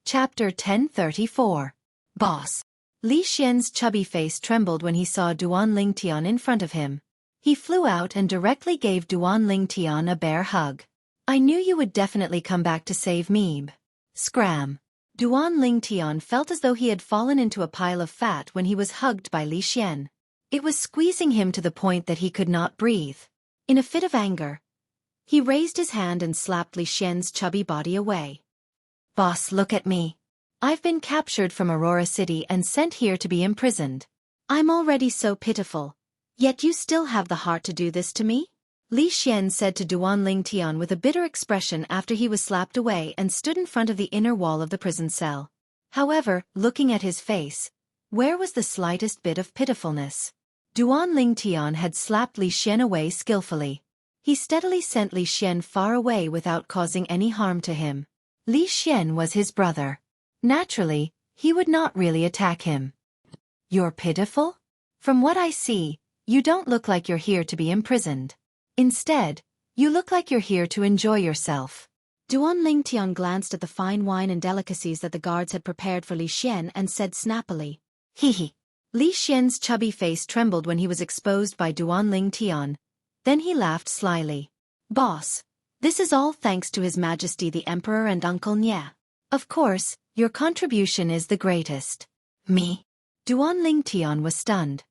Chapter 1034. Boss. Li Xian's chubby face trembled when he saw Duan Ling Tian in front of him. He flew out and directly gave Duan Ling Tian a bear hug. I knew you would definitely come back to save me. Scram. Duan Ling Tian felt as though he had fallen into a pile of fat when he was hugged by Li Xian. It was squeezing him to the point that he could not breathe. In a fit of anger, he raised his hand and slapped Li Xian's chubby body away. Boss, look at me. I've been captured from Aurora City and sent here to be imprisoned. I'm already so pitiful, yet you still have the heart to do this to me? Li Xian said to Duan Ling Tian with a bitter expression after he was slapped away and stood in front of the inner wall of the prison cell. However, looking at his face, where was the slightest bit of pitifulness? Duan Ling Tian had slapped Li Xian away skillfully. He steadily sent Li Xian far away without causing any harm to him. Li Xian was his brother. Naturally, he would not really attack him. You're pitiful? From what I see, you don't look like you're here to be imprisoned. Instead, you look like you're here to enjoy yourself. Duan Ling Tian glanced at the fine wine and delicacies that the guards had prepared for Li Xian and said snappily, Hee hee. Li Xian's chubby face trembled when he was exposed by Duan Ling Tian. Then he laughed slyly. Boss, this is all thanks to His Majesty the Emperor and Uncle Nya. Of course, your contribution is the greatest. Me? Duan Ling Tian was stunned.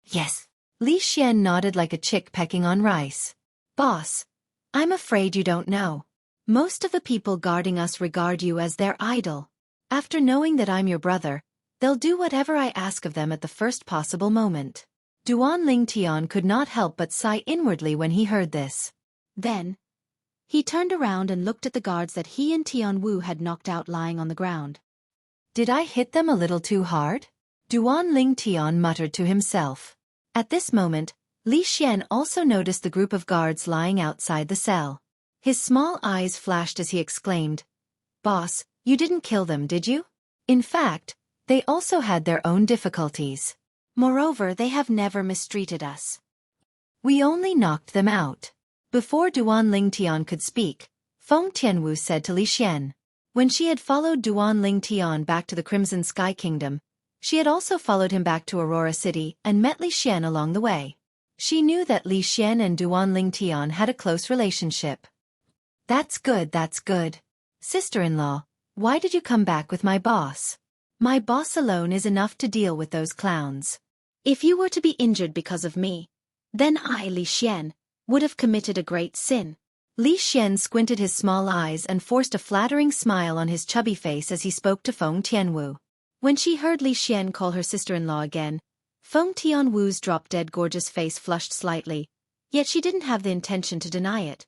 Yes. Li Xian nodded like a chick pecking on rice. Boss, I'm afraid you don't know. Most of the people guarding us regard you as their idol. After knowing that I'm your brother, they'll do whatever I ask of them at the first possible moment. Duan Ling Tian could not help but sigh inwardly when he heard this. Then, he turned around and looked at the guards that he and Tian Wu had knocked out lying on the ground. Did I hit them a little too hard? Duan Ling Tian muttered to himself. At this moment, Li Xian also noticed the group of guards lying outside the cell. His small eyes flashed as he exclaimed, "Boss, you didn't kill them, did you?" In fact, they also had their own difficulties. Moreover, they have never mistreated us. We only knocked them out. Before Duan Ling Tian could speak, Feng Tianwu said to Li Xian. When she had followed Duan Ling Tian back to the Crimson Sky Kingdom, she had also followed him back to Aurora City and met Li Xian along the way. She knew that Li Xian and Duan Ling Tian had a close relationship. That's good, that's good. Sister-in-law, why did you come back with my boss? My boss alone is enough to deal with those clowns. If you were to be injured because of me, then I, Li Xian, would have committed a great sin. Li Xian squinted his small eyes and forced a flattering smile on his chubby face as he spoke to Feng Tianwu. When she heard Li Xian call her sister-in-law again, Feng Tianwu's drop-dead gorgeous face flushed slightly, yet she didn't have the intention to deny it.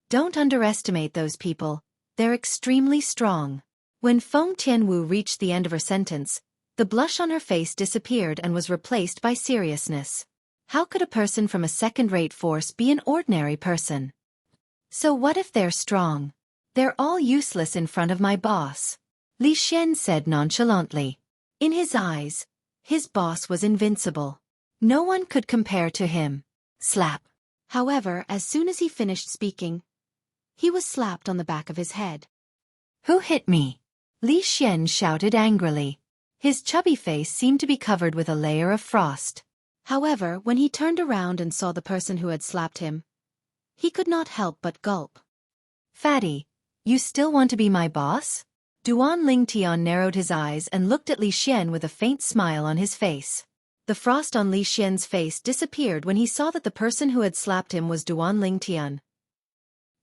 Don't underestimate those people, they're extremely strong. When Feng Tianwu reached the end of her sentence, the blush on her face disappeared and was replaced by seriousness. How could a person from a second-rate force be an ordinary person? So what if they're strong? They're all useless in front of my boss. Li Xian said nonchalantly. In his eyes, his boss was invincible. No one could compare to him. Slap. However, as soon as he finished speaking, he was slapped on the back of his head. Who hit me? Li Xian shouted angrily. His chubby face seemed to be covered with a layer of frost. However, when he turned around and saw the person who had slapped him, he could not help but gulp. Fatty, you still want to be my boss? Duan Ling Tian narrowed his eyes and looked at Li Xian with a faint smile on his face. The frost on Li Xian's face disappeared when he saw that the person who had slapped him was Duan Ling Tian.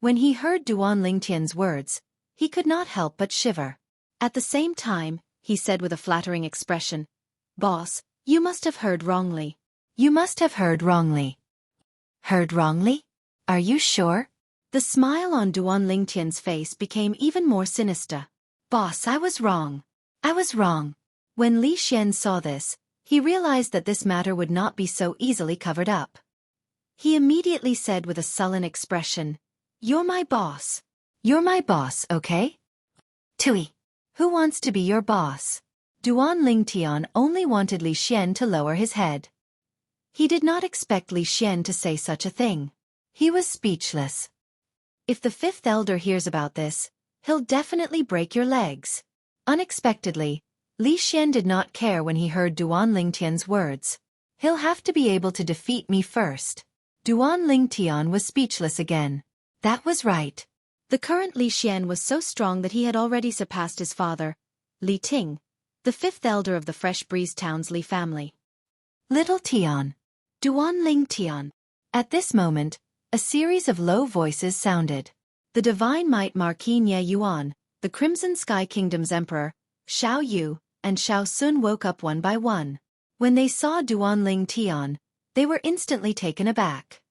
When he heard Duan Ling Tian's words, he could not help but shiver. At the same time, he said with a flattering expression, "Boss, you must have heard wrongly." You must have heard wrongly. Heard wrongly? Are you sure? The smile on Duan Ling Tian's face became even more sinister. Boss, I was wrong. I was wrong. When Li Xian saw this, he realized that this matter would not be so easily covered up. He immediately said with a sullen expression, "You're my boss." You're my boss, okay? Tui. Who wants to be your boss? Duan Ling Tian only wanted Li Xian to lower his head. He did not expect Li Xian to say such a thing. He was speechless. If the fifth elder hears about this, he'll definitely break your legs. Unexpectedly, Li Xian did not care when he heard Duan Ling Tian's words. He'll have to be able to defeat me first. Duan Ling Tian was speechless again. That was right. The current Li Xian was so strong that he had already surpassed his father, Li Ting, the fifth elder of the Fresh Breeze Town's Li family. Little Tian. Duan Ling Tian. At this moment, a series of low voices sounded. The Divine Might Marquis Nye Yuan, the Crimson Sky Kingdom's Emperor, Xiao Yu, and Xiao Sun woke up one by one. When they saw Duan Ling Tian, they were instantly taken aback.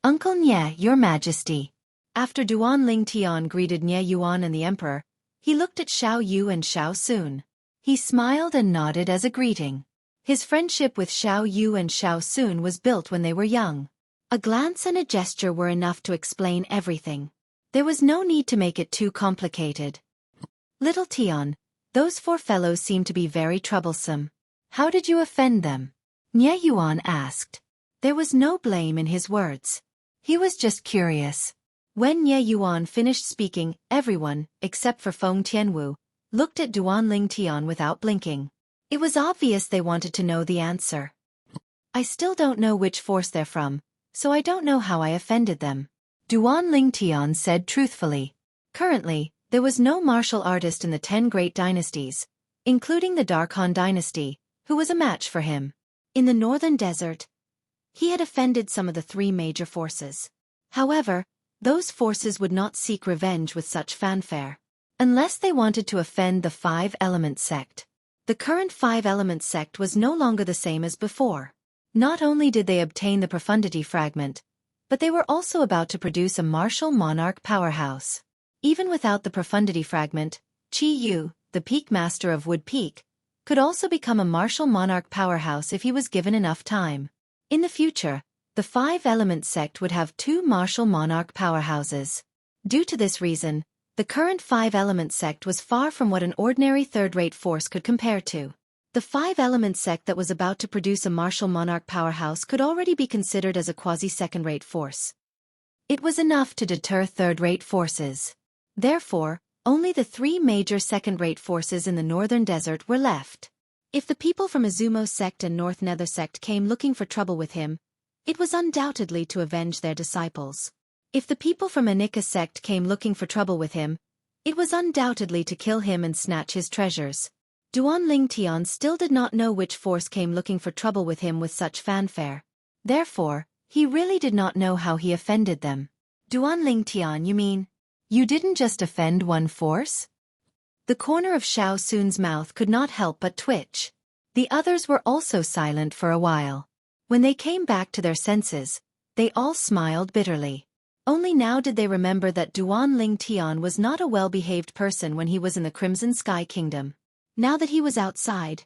Uncle Nye, Your Majesty. After Duan Ling Tian greeted Nye Yuan and the Emperor, he looked at Xiao Yu and Xiao Sun. He smiled and nodded as a greeting. His friendship with Xiao Yu and Xiao Sun was built when they were young. A glance and a gesture were enough to explain everything. There was no need to make it too complicated. Little Tian, those four fellows seem to be very troublesome. How did you offend them? Nye Yuan asked. There was no blame in his words. He was just curious. When Nye Yuan finished speaking, everyone, except for Feng Tianwu, looked at Duan Ling Tian without blinking. It was obvious they wanted to know the answer. I still don't know which force they're from, so I don't know how I offended them. Duan Ling Tian said truthfully. Currently, there was no martial artist in the 10 great dynasties, including the Dark Han dynasty, who was a match for him. In the northern desert, he had offended some of the 3 major forces. However, those forces would not seek revenge with such fanfare, unless they wanted to offend the 5-element sect. The current 5-element sect was no longer the same as before. Not only did they obtain the profundity fragment, but they were also about to produce a martial monarch powerhouse. Even without the profundity fragment, Qi Yu, the Peak Master of Wood Peak, could also become a martial monarch powerhouse if he was given enough time. In the future, the Five Elements sect would have two martial monarch powerhouses. Due to this reason, the current Five Elements sect was far from what an ordinary third-rate force could compare to. The Five Elements sect that was about to produce a martial monarch powerhouse could already be considered as a quasi-second-rate force. It was enough to deter third-rate forces. Therefore, only the three major second-rate forces in the northern desert were left. If the people from Izumo sect and North Nether sect came looking for trouble with him, it was undoubtedly to avenge their disciples. If the people from Anika sect came looking for trouble with him, it was undoubtedly to kill him and snatch his treasures. Duan Ling Tian still did not know which force came looking for trouble with him with such fanfare. Therefore, he really did not know how he offended them. Duan Ling Tian, you mean? You didn't just offend one force? The corner of Xiao Sun's mouth could not help but twitch. The others were also silent for a while. When they came back to their senses, they all smiled bitterly. Only now did they remember that Duan Ling Tian was not a well-behaved person when he was in the Crimson Sky Kingdom. Now that he was outside,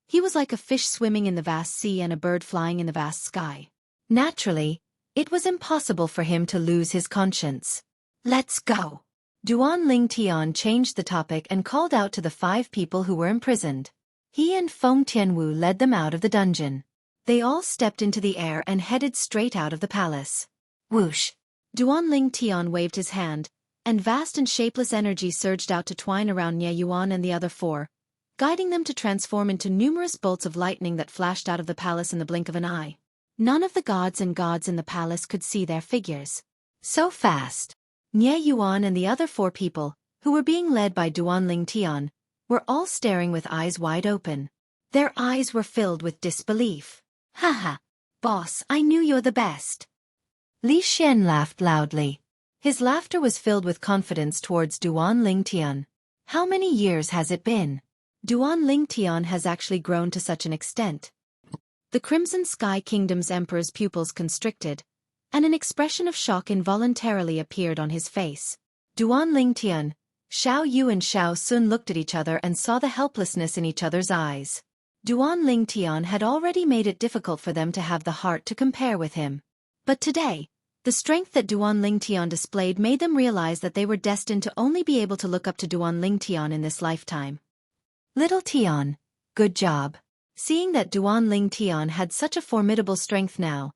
he was like a fish swimming in the vast sea and a bird flying in the vast sky. Naturally, it was impossible for him to lose his conscience. Let's go. Duan Ling Tian changed the topic and called out to the 5 people who were imprisoned. He and Feng Tianwu led them out of the dungeon. They all stepped into the air and headed straight out of the palace. Whoosh! Duan Ling Tian waved his hand, and vast and shapeless energy surged out to twine around Nie Yuan and the other 4, guiding them to transform into numerous bolts of lightning that flashed out of the palace in the blink of an eye. None of the gods in the palace could see their figures. So fast! Nie Yuan and the other 4 people, who were being led by Duan Ling Tian, were all staring with eyes wide open. Their eyes were filled with disbelief. Haha! Boss, I knew you're the best. Li Xian laughed loudly. His laughter was filled with confidence towards Duan Ling Tian. How many years has it been? Duan Ling Tian has actually grown to such an extent. The Crimson Sky Kingdom's emperor's pupils constricted, and an expression of shock involuntarily appeared on his face. Duan Ling Tian, Xiao Yu and Xiao Sun looked at each other and saw the helplessness in each other's eyes. Duan Ling Tian had already made it difficult for them to have the heart to compare with him. But today, the strength that Duan Ling Tian displayed made them realize that they were destined to only be able to look up to Duan Ling Tian in this lifetime. Little Tian, good job. Seeing that Duan Ling Tian had such a formidable strength now,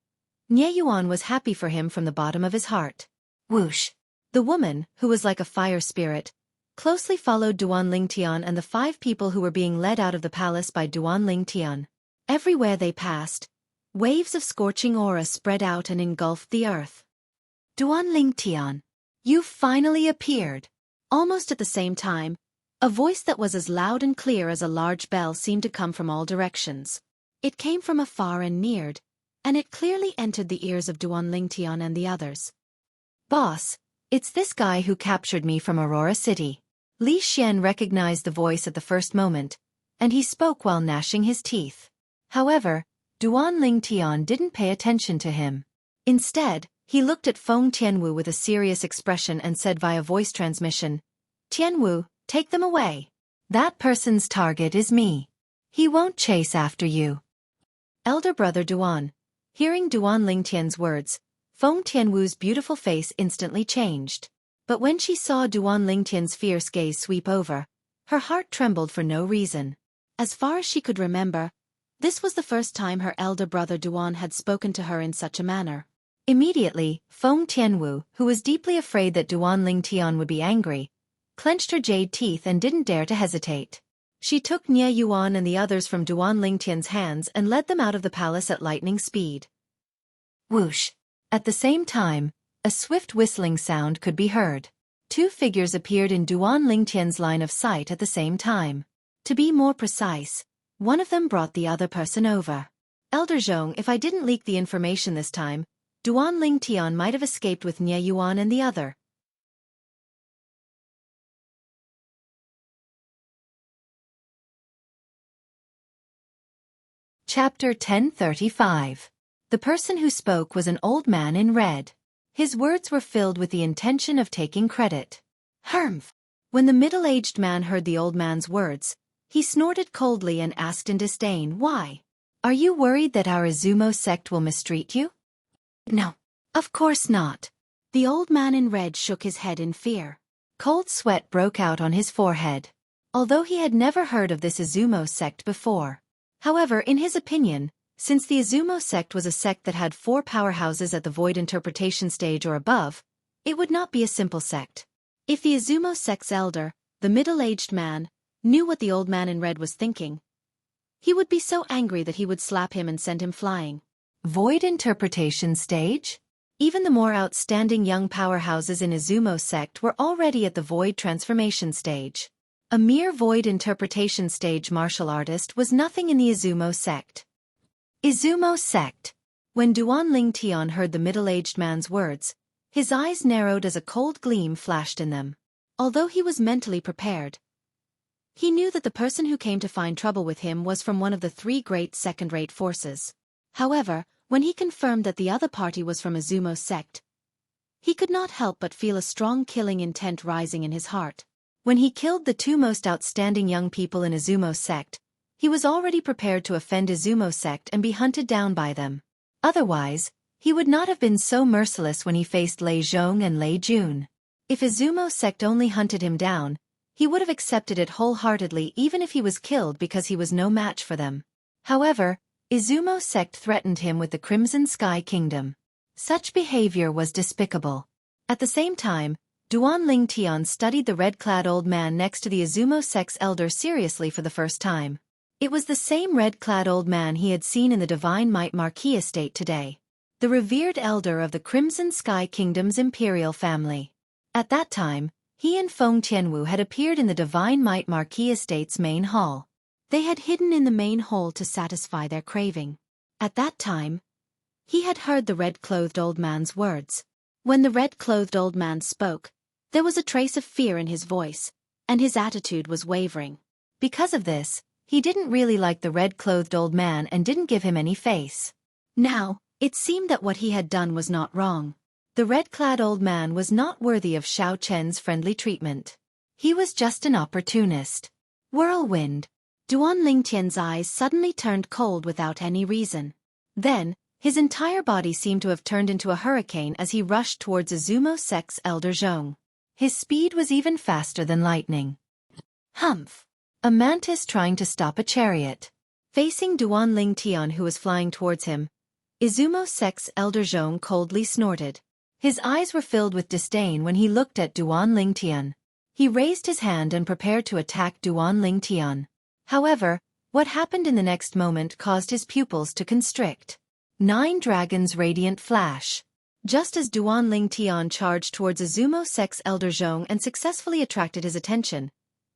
Nie Yuan was happy for him from the bottom of his heart. Whoosh! The woman, who was like a fire spirit, closely followed Duan Ling Tian and the 5 people who were being led out of the palace by Duan Ling Tian. Everywhere they passed, waves of scorching aura spread out and engulfed the earth. Duan Ling Tian, you finally appeared. Almost at the same time, a voice that was as loud and clear as a large bell seemed to come from all directions. It came from afar and neared, and it clearly entered the ears of Duan Ling Tian and the others. Boss, it's this guy who captured me from Aurora City. Li Xian recognized the voice at the first moment, and he spoke while gnashing his teeth. However, Duan Ling Tian didn't pay attention to him. Instead, he looked at Feng Tianwu with a serious expression and said via voice transmission, Tianwu, take them away. That person's target is me. He won't chase after you. Elder brother Duan. Hearing Duan Ling Tian's words, Feng Tianwu's beautiful face instantly changed. But when she saw Duan Ling Tian's fierce gaze sweep over, her heart trembled for no reason. As far as she could remember, this was the first time her elder brother Duan had spoken to her in such a manner. Immediately, Feng Tianwu, who was deeply afraid that Duan Ling Tian would be angry, clenched her jade teeth and didn't dare to hesitate. She took Nie Yuan and the others from Duan Ling Tian's hands and led them out of the palace at lightning speed. Whoosh! At the same time, a swift whistling sound could be heard. 2 figures appeared in Duan Ling Tian's line of sight at the same time. To be more precise, one of them brought the other person over. Elder Zhong, if I didn't leak the information this time, Duan Ling Tian might have escaped with Nie Yuan and the other. Chapter 1035. The person who spoke was an old man in red. His words were filled with the intention of taking credit. Humph! When the middle-aged man heard the old man's words, he snorted coldly and asked in disdain, "Why? Are you worried that our Izumo sect will mistreat you?" "No, of course not." The old man in red shook his head in fear. Cold sweat broke out on his forehead. Although he had never heard of this Izumo sect before. However, in his opinion, since the Izumo sect was a sect that had 4 powerhouses at the void interpretation stage or above, it would not be a simple sect. If the Izumo sect's elder, the middle-aged man, knew what the old man in red was thinking, he would be so angry that he would slap him and send him flying. Void interpretation stage? Even the more outstanding young powerhouses in Izumo sect were already at the void transformation stage. A mere void interpretation stage martial artist was nothing in the Izumo sect. Izumo sect. When Duanling Tian heard the middle-aged man's words, his eyes narrowed as a cold gleam flashed in them. Although he was mentally prepared, he knew that the person who came to find trouble with him was from one of the 3 great second-rate forces. However, when he confirmed that the other party was from Izumo sect, he could not help but feel a strong killing intent rising in his heart. When he killed the 2 most outstanding young people in Izumo sect, he was already prepared to offend Izumo sect and be hunted down by them. Otherwise, he would not have been so merciless when he faced Lei Zhong and Lei Jun. If Izumo sect only hunted him down, he would have accepted it wholeheartedly even if he was killed because he was no match for them. However, Izumo sect threatened him with the Crimson Sky Kingdom. Such behavior was despicable. At the same time, Duanling Tian studied the red-clad old man next to the Izumo sect's elder seriously for the first time. It was the same red-clad old man he had seen in the Divine Might Marquis estate today. The revered elder of the Crimson Sky Kingdom's imperial family. At that time, he and Feng Tianwu had appeared in the Divine Might Marquis estate's main hall. They had hidden in the main hall to satisfy their craving. At that time, he had heard the red-clothed old man's words. When the red-clothed old man spoke, there was a trace of fear in his voice, and his attitude was wavering. Because of this, he didn't really like the red-clothed old man and didn't give him any face. Now, it seemed that what he had done was not wrong. The red-clad old man was not worthy of Xiao Chen's friendly treatment. He was just an opportunist. Whirlwind. Duanling Tian's eyes suddenly turned cold without any reason. Then, his entire body seemed to have turned into a hurricane as he rushed towards Izumo sect's elder Zhong. His speed was even faster than lightning. Humph! A mantis trying to stop a chariot. Facing Duanling Tian who was flying towards him, Izumo sect's elder Zhong coldly snorted. His eyes were filled with disdain when he looked at Duanling Tian. He raised his hand and prepared to attack Duanling Tian. However, what happened in the next moment caused his pupils to constrict. 9 Dragons Radiant Flash. Just as Duanling Tian charged towards Izumo sect's elder Zhong and successfully attracted his attention,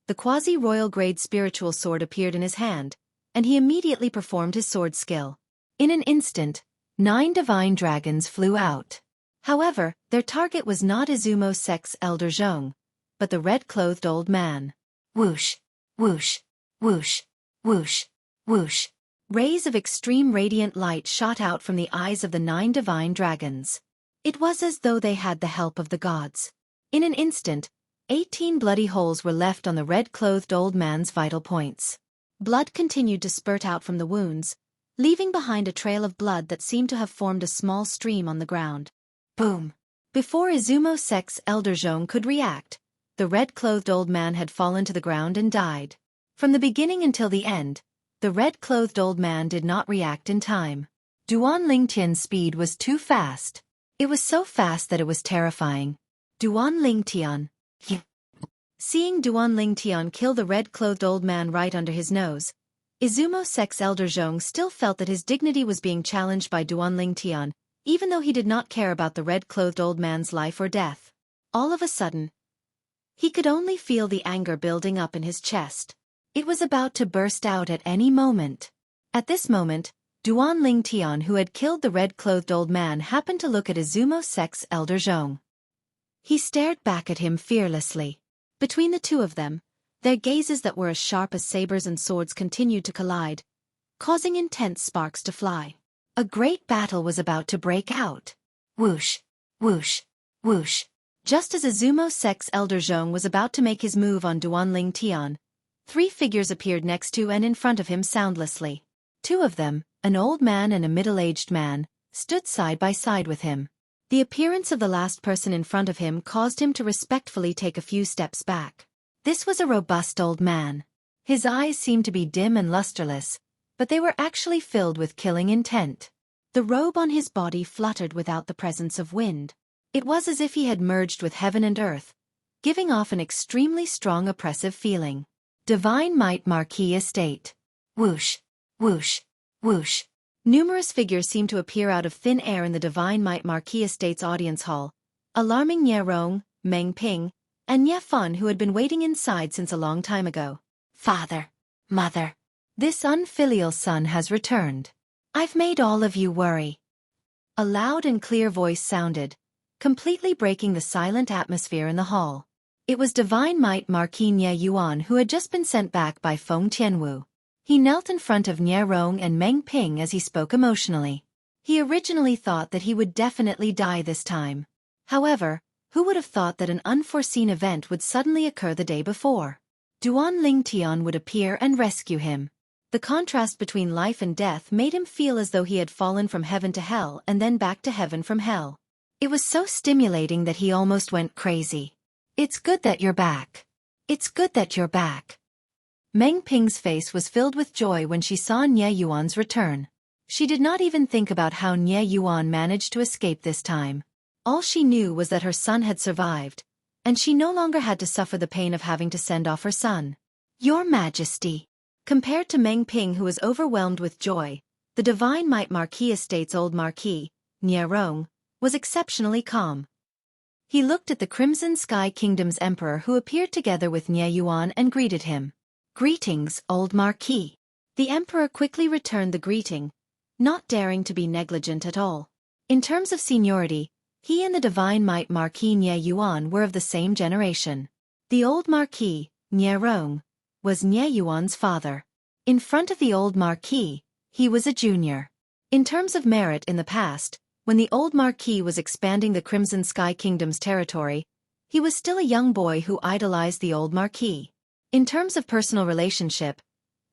the quasi-royal grade spiritual sword appeared in his hand, and he immediately performed his sword skill. In an instant, 9 divine dragons flew out. However, their target was not Izumo sect's elder Zhong, but the red-clothed old man. Whoosh, whoosh, whoosh, whoosh, whoosh. Rays of extreme radiant light shot out from the eyes of the 9 divine dragons. It was as though they had the help of the gods. In an instant, 18 bloody holes were left on the red-clothed old man's vital points. Blood continued to spurt out from the wounds, leaving behind a trail of blood that seemed to have formed a small stream on the ground. Boom! Before Izumo sect's elder Zhong could react, the red-clothed old man had fallen to the ground and died. From the beginning until the end, the red-clothed old man did not react in time. Duanling Tian's speed was too fast. It was so fast that it was terrifying. Duanling Tian. Seeing Duanling Tian kill the red-clothed old man right under his nose, Izumo sect's elder Zhong still felt that his dignity was being challenged by Duanling Tian, even though he did not care about the red-clothed old man's life or death. All of a sudden, he could only feel the anger building up in his chest. It was about to burst out at any moment. At this moment, Duanling Tian who had killed the red-clothed old man happened to look at Izumo sect's elder Zhong. He stared back at him fearlessly. Between the two of them, their gazes that were as sharp as sabers and swords continued to collide, causing intense sparks to fly. A great battle was about to break out. Whoosh, whoosh, whoosh. Just as Azumo sect's elder Zhong was about to make his move on Duanling Tian, 3 figures appeared next to and in front of him soundlessly. 2 of them, an old man and a middle-aged man, stood side by side with him. The appearance of the last person in front of him caused him to respectfully take a few steps back. This was a robust old man. His eyes seemed to be dim and lusterless, but they were actually filled with killing intent. The robe on his body fluttered without the presence of wind. It was as if he had merged with heaven and earth, giving off an extremely strong oppressive feeling. Divine Might Marquis Estate. Whoosh, whoosh, whoosh. Numerous figures seemed to appear out of thin air in the Divine Might Marquis Estate's audience hall, alarming Nye Rong, Meng Ping, and Nye Fun, who had been waiting inside since a long time ago. Father, mother, this unfilial son has returned. I've made all of you worry. A loud and clear voice sounded, completely breaking the silent atmosphere in the hall. It was Divine Might Marquis Nye Yuan, who had just been sent back by Feng Tianwu. He knelt in front of Nye Rong and Meng Ping as he spoke emotionally. He originally thought that he would definitely die this time. However, who would have thought that an unforeseen event would suddenly occur the day before? Duanling Tian would appear and rescue him. The contrast between life and death made him feel as though he had fallen from heaven to hell and then back to heaven from hell. It was so stimulating that he almost went crazy. It's good that you're back. It's good that you're back. Meng Ping's face was filled with joy when she saw Nye Yuan's return. She did not even think about how Nye Yuan managed to escape this time. All she knew was that her son had survived, and she no longer had to suffer the pain of having to send off her son. Your Majesty. Compared to Meng Ping, who was overwhelmed with joy, the Divine Might Marquis Estate's old Marquis, Nye Rong, was exceptionally calm. He looked at the Crimson Sky Kingdom's Emperor, who appeared together with Nye Yuan, and greeted him. Greetings, old Marquis. The Emperor quickly returned the greeting, not daring to be negligent at all. In terms of seniority, he and the Divine Might Marquis Nye Yuan were of the same generation. The old Marquis, Nye Rong, was Nye Yuan's father. In front of the old Marquis, he was a junior. In terms of merit in the past, when the old Marquis was expanding the Crimson Sky Kingdom's territory, he was still a young boy who idolized the old Marquis. In terms of personal relationship,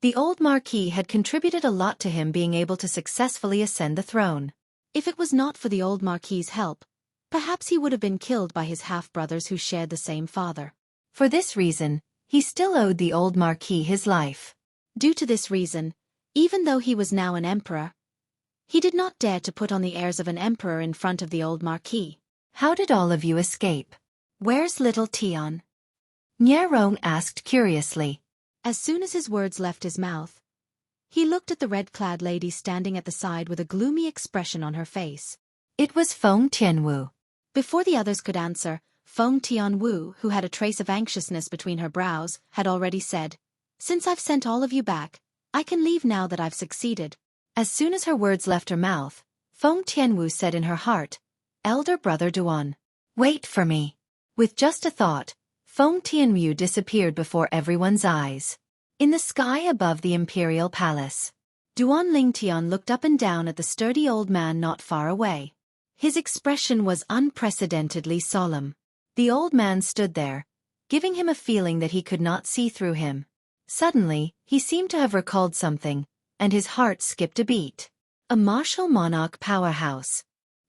the old Marquis had contributed a lot to him being able to successfully ascend the throne. If it was not for the old Marquis's help, perhaps he would have been killed by his half-brothers who shared the same father. For this reason, he still owed the old Marquis his life. Due to this reason, even though he was now an emperor, he did not dare to put on the airs of an emperor in front of the old Marquis. How did all of you escape? Where's little Tian? Nye Rong asked curiously. As soon as his words left his mouth, he looked at the red-clad lady standing at the side with a gloomy expression on her face. It was Feng Tianwu. Before the others could answer, Feng Tianwu, who had a trace of anxiousness between her brows, had already said, "Since I've sent all of you back, I can leave now that I've succeeded." As soon as her words left her mouth, Feng Tianwu said in her heart, "Elder brother Duan, wait for me." With just a thought, Feng Tianwu disappeared before everyone's eyes. In the sky above the imperial palace, Duanling Tian looked up and down at the sturdy old man not far away. His expression was unprecedentedly solemn. The old man stood there, giving him a feeling that he could not see through him. Suddenly, he seemed to have recalled something, and his heart skipped a beat. A martial monarch powerhouse.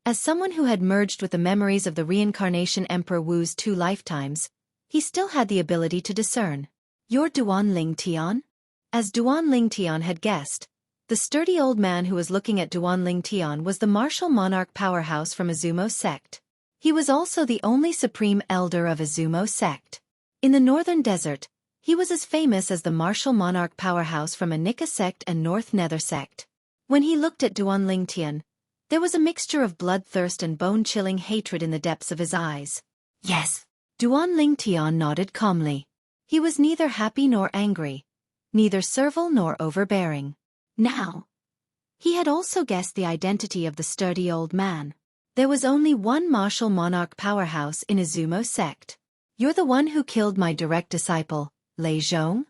As someone who had merged with the memories of the reincarnation Emperor Wu's 2 lifetimes, he still had the ability to discern. You're Duanling Tian? As Duanling Tian had guessed, the sturdy old man who was looking at Duanling Tian was the martial monarch powerhouse from Azumo sect. He was also the only supreme elder of Azumo sect. In the northern desert, he was as famous as the martial monarch powerhouse from Anika sect and North Nether sect. When he looked at Duanling Tian, there was a mixture of bloodthirst and bone-chilling hatred in the depths of his eyes. Yes. Duanling Tian nodded calmly. He was neither happy nor angry, neither servile nor overbearing. Now, he had also guessed the identity of the sturdy old man. There was only one martial monarch powerhouse in Azumo sect. You're the one who killed my direct disciple, Lei Zhong?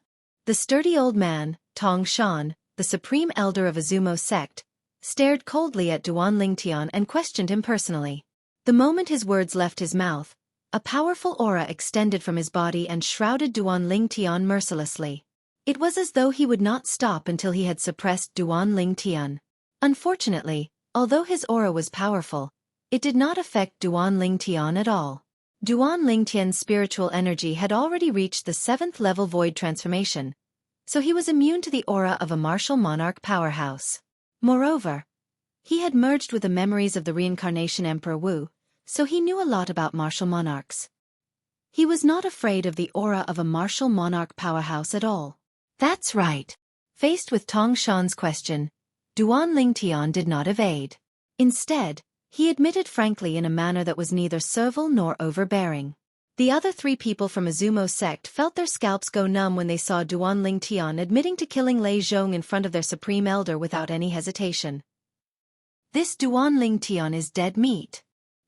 The sturdy old man, Tong Shan, the supreme elder of Azumo sect, stared coldly at Duanling Tian and questioned him personally. The moment his words left his mouth, A powerful aura extended from his body and shrouded Duan Lingtian mercilessly. It was as though he would not stop until he had suppressed Duan Lingtian. Unfortunately, although his aura was powerful, it did not affect Duan Lingtian at all. Duan Lingtian's spiritual energy had already reached the 7th level void transformation, so he was immune to the aura of a martial monarch powerhouse. Moreover, he had merged with the memories of the reincarnation Emperor Wu, so he knew a lot about martial monarchs. He was not afraid of the aura of a martial monarch powerhouse at all. That's right. Faced with Tong Shan's question, Duan Lingtian did not evade. Instead, he admitted frankly in a manner that was neither servile nor overbearing. The other 3 people from Izumo's sect felt their scalps go numb when they saw Duan Lingtian admitting to killing Lei Zhong in front of their supreme elder without any hesitation. This Duan Lingtian is dead meat.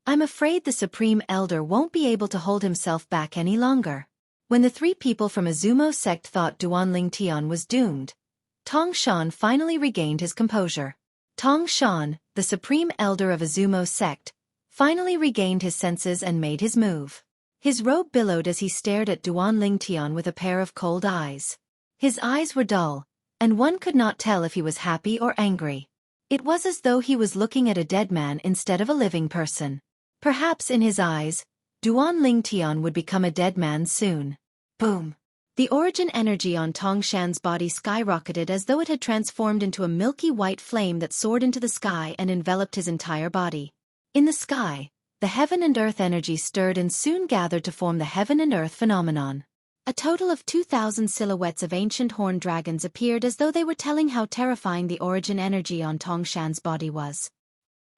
I'm afraid the supreme elder won't be able to hold himself back any longer. When the 3 people from Izumo's sect thought Duan Lingtian was doomed, Tong Shan finally regained his composure. Tong Shan, the supreme elder of Izumo's sect, finally regained his senses and made his move. His robe billowed as he stared at Duan Lingtian with a pair of cold eyes. His eyes were dull, and one could not tell if he was happy or angry. It was as though he was looking at a dead man instead of a living person. Perhaps in his eyes, Duan Lingtian would become a dead man soon. Boom! The origin energy on Tong Shan's body skyrocketed as though it had transformed into a milky white flame that soared into the sky and enveloped his entire body. In the sky, the heaven and earth energy stirred and soon gathered to form the heaven and earth phenomenon. A total of 2,000 silhouettes of ancient horned dragons appeared as though they were telling how terrifying the origin energy on Tong Shan's body was.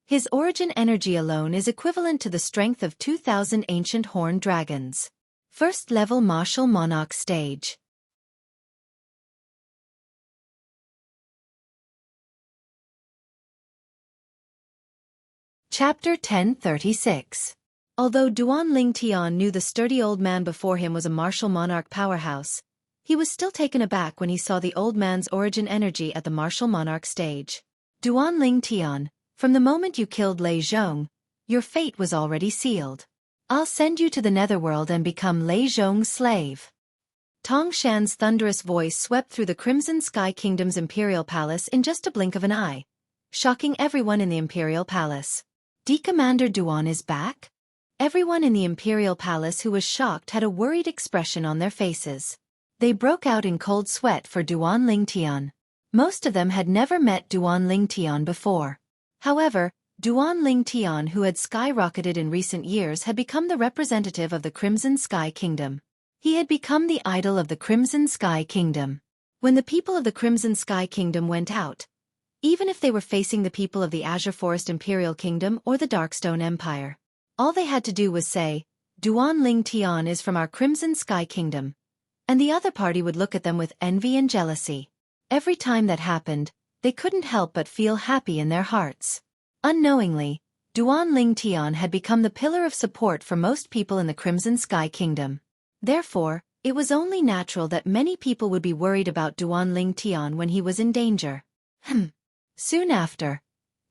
His origin energy alone is equivalent to the strength of 2,000 ancient horned dragons. First level martial monarch stage. Chapter 1036. Although Duan Lingtian knew the sturdy old man before him was a martial monarch powerhouse, he was still taken aback when he saw the old man's origin energy at the martial monarch stage. Duan Lingtian, from the moment you killed Lei Zhong, your fate was already sealed. I'll send you to the netherworld and become Lei Zhong's slave. Tong Shan's thunderous voice swept through the Crimson Sky Kingdom's imperial palace in just a blink of an eye, shocking everyone in the imperial palace. Commander Duan is back? Everyone in the imperial palace who was shocked had a worried expression on their faces. They broke out in cold sweat for Duan Lingtian. Most of them had never met Duan Lingtian before. However, Duan Lingtian, who had skyrocketed in recent years, had become the representative of the Crimson Sky Kingdom. He had become the idol of the Crimson Sky Kingdom. When the people of the Crimson Sky Kingdom went out, even if they were facing the people of the Azure Forest Imperial Kingdom or the Darkstone Empire, all they had to do was say, Duan Lingtian is from our Crimson Sky Kingdom, and the other party would look at them with envy and jealousy. Every time that happened, they couldn't help but feel happy in their hearts. Unknowingly, Duan Lingtian had become the pillar of support for most people in the Crimson Sky Kingdom. Therefore, it was only natural that many people would be worried about Duan Lingtian when he was in danger. Soon after,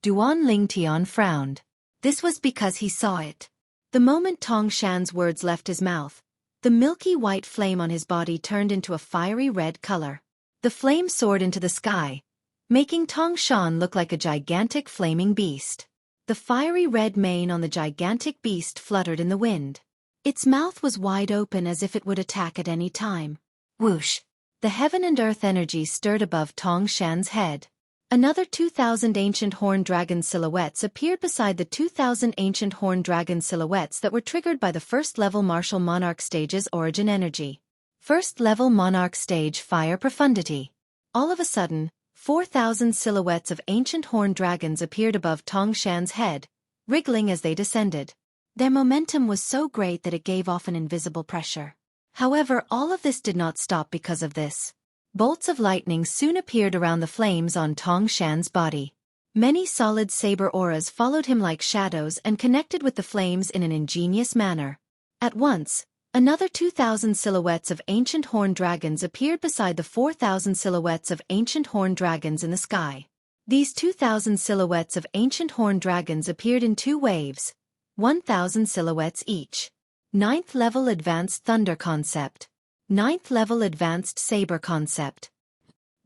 Duan Lingtian frowned. This was because he saw it. The moment Tong Shan's words left his mouth, the milky white flame on his body turned into a fiery red color. The flame soared into the sky, making Tong Shan look like a gigantic flaming beast. The fiery red mane on the gigantic beast fluttered in the wind. Its mouth was wide open as if it would attack at any time. Whoosh! The heaven and earth energy stirred above Tong Shan's head. Another 2,000 ancient horned dragon silhouettes appeared beside the 2,000 ancient horned dragon silhouettes that were triggered by the first-level martial monarch stage's origin energy. First-level monarch stage fire profundity. All of a sudden, 4,000 silhouettes of ancient horned dragons appeared above Tong Shan's head, wriggling as they descended. Their momentum was so great that it gave off an invisible pressure. However, all of this did not stop because of this. Bolts of lightning soon appeared around the flames on Tong Shan's body. Many solid saber auras followed him like shadows and connected with the flames in an ingenious manner. At once, another 2,000 silhouettes of ancient horned dragons appeared beside the 4,000 silhouettes of ancient horned dragons in the sky. These 2,000 silhouettes of ancient horned dragons appeared in two waves, 1,000 silhouettes each. Ninth Level Advanced Thunder Concept. Ninth Level Advanced Saber Concept.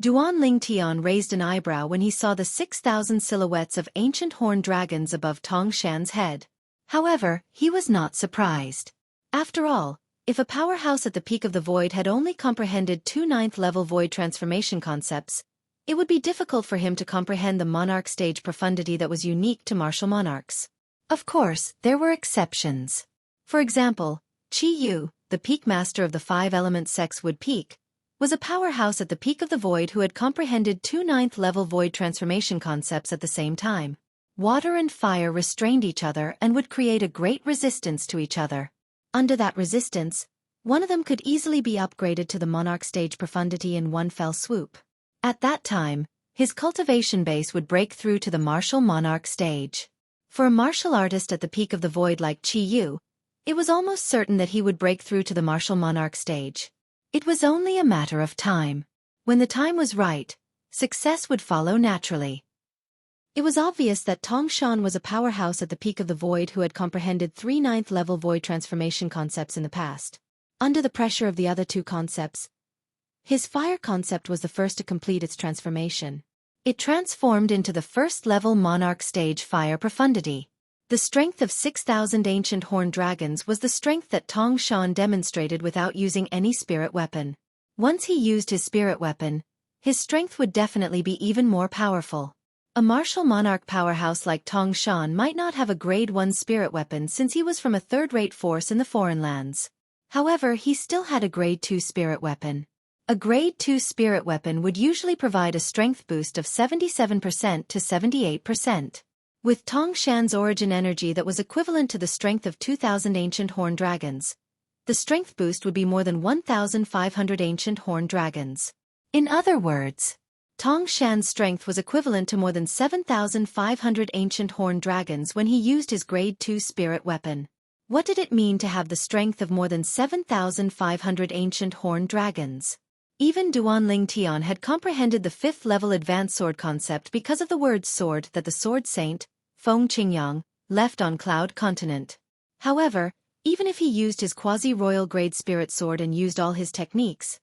Duan Ling Tian raised an eyebrow when he saw the 6,000 silhouettes of ancient horned dragons above Tong Shan's head. However, he was not surprised. After all, if a powerhouse at the peak of the void had only comprehended two ninth-level void transformation concepts, it would be difficult for him to comprehend the monarch stage profundity that was unique to martial monarchs. Of course, there were exceptions. For example, Qi Yu, the peak master of the five-element Sex Wood Peak, was a powerhouse at the peak of the void who had comprehended two ninth-level void transformation concepts at the same time. Water and fire restrained each other and would create a great resistance to each other. Under that resistance, one of them could easily be upgraded to the monarch stage profundity in one fell swoop. At that time, his cultivation base would break through to the martial monarch stage. For a martial artist at the peak of the void like Qi Yu, it was almost certain that he would break through to the martial monarch stage. It was only a matter of time. When the time was right, success would follow naturally. It was obvious that Tong Shan was a powerhouse at the peak of the void who had comprehended three ninth-level void transformation concepts in the past. Under the pressure of the other two concepts, his fire concept was the first to complete its transformation. It transformed into the first-level monarch stage fire profundity. The strength of 6,000 ancient horned dragons was the strength that Tong Shan demonstrated without using any spirit weapon. Once he used his spirit weapon, his strength would definitely be even more powerful. A martial monarch powerhouse like Tong Shan might not have a grade 1 spirit weapon since he was from a third-rate force in the foreign lands. However, he still had a grade 2 spirit weapon. A grade 2 spirit weapon would usually provide a strength boost of 77% to 78%. With Tong Shan's origin energy that was equivalent to the strength of 2,000 ancient horned dragons, the strength boost would be more than 1,500 ancient horned dragons. In other words, Tong Shan's strength was equivalent to more than 7,500 ancient horned dragons when he used his grade 2 spirit weapon. What did it mean to have the strength of more than 7,500 ancient horned dragons? Even Duan Ling Tian had comprehended the 5th-level advanced sword concept because of the word sword that the sword saint, Feng Qingyang, left on Cloud Continent. However, even if he used his quasi-royal grade spirit sword and used all his techniques,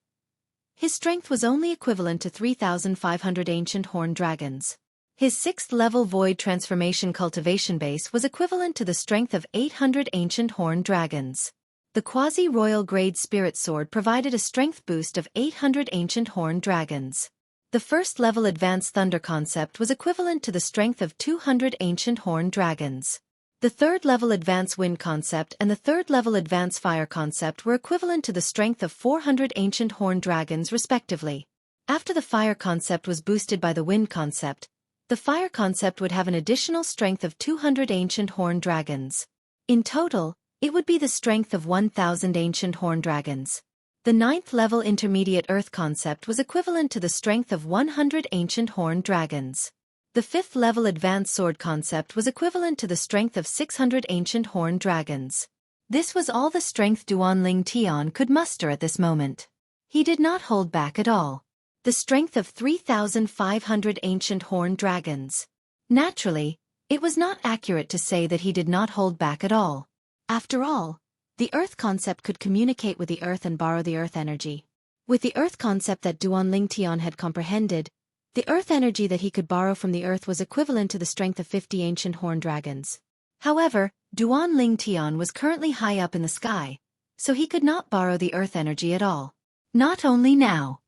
his strength was only equivalent to 3,500 ancient horned dragons. His 6th-level void transformation cultivation base was equivalent to the strength of 800 ancient horned dragons. The quasi-royal grade spirit sword provided a strength boost of 800 ancient horned dragons. The first-level advanced thunder concept was equivalent to the strength of 200 ancient horned dragons. The third-level advanced wind concept and the third-level advanced fire concept were equivalent to the strength of 400 ancient horned dragons respectively. After the fire concept was boosted by the wind concept, the fire concept would have an additional strength of 200 ancient horned dragons. In total, it would be the strength of 1,000 ancient horned dragons. The 9th-level intermediate earth concept was equivalent to the strength of 100 ancient horned dragons. The 5th-level advanced sword concept was equivalent to the strength of 600 ancient horned dragons. This was all the strength Duan Ling Tian could muster at this moment. He did not hold back at all. The strength of 3,500 ancient horned dragons. Naturally, it was not accurate to say that he did not hold back at all. After all, the Earth concept could communicate with the Earth and borrow the Earth energy. With the Earth concept that Duan Ling Tian had comprehended, the Earth energy that he could borrow from the Earth was equivalent to the strength of 50 ancient horned dragons. However, Duan Ling Tian was currently high up in the sky, so he could not borrow the Earth energy at all. Not only now.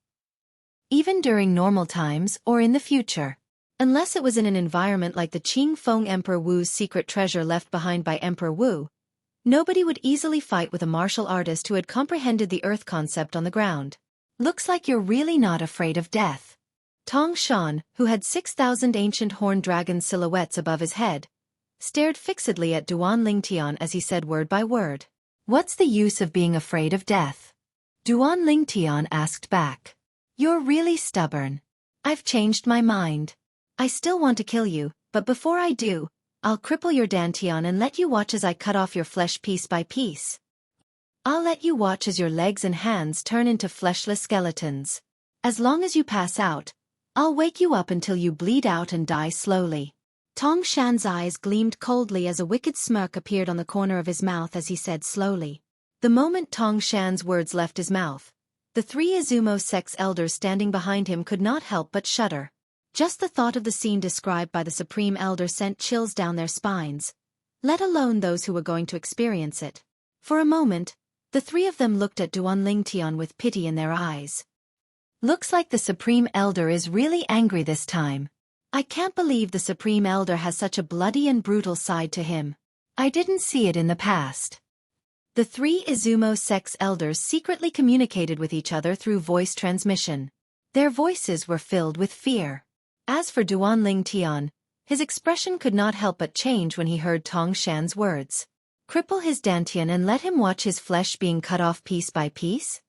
Even during normal times or in the future. Unless it was in an environment like the Qing Feng Emperor Wu's secret treasure left behind by Emperor Wu, nobody would easily fight with a martial artist who had comprehended the Earth concept on the ground. Looks like you're really not afraid of death. Tong Shan, who had 6,000 ancient horned dragon silhouettes above his head, stared fixedly at Duan Ling Tian as he said word by word. What's the use of being afraid of death? Duan Ling Tian asked back. You're really stubborn. I've changed my mind. I still want to kill you, but before I do, I'll cripple your dantian and let you watch as I cut off your flesh piece by piece. I'll let you watch as your legs and hands turn into fleshless skeletons. As long as you pass out, I'll wake you up until you bleed out and die slowly. Tong Shan's eyes gleamed coldly as a wicked smirk appeared on the corner of his mouth as he said slowly. The moment Tong Shan's words left his mouth, the three Izumo sect's elders standing behind him could not help but shudder. Just the thought of the scene described by the Supreme Elder sent chills down their spines, let alone those who were going to experience it. For a moment, the three of them looked at Duan Tian with pity in their eyes. Looks like the Supreme Elder is really angry this time. I can't believe the Supreme Elder has such a bloody and brutal side to him. I didn't see it in the past. The three Izumo sect's elders secretly communicated with each other through voice transmission. Their voices were filled with fear. As for Duan Tian, his expression could not help but change when he heard Tong Shan's words. Cripple his dantian and let him watch his flesh being cut off piece by piece?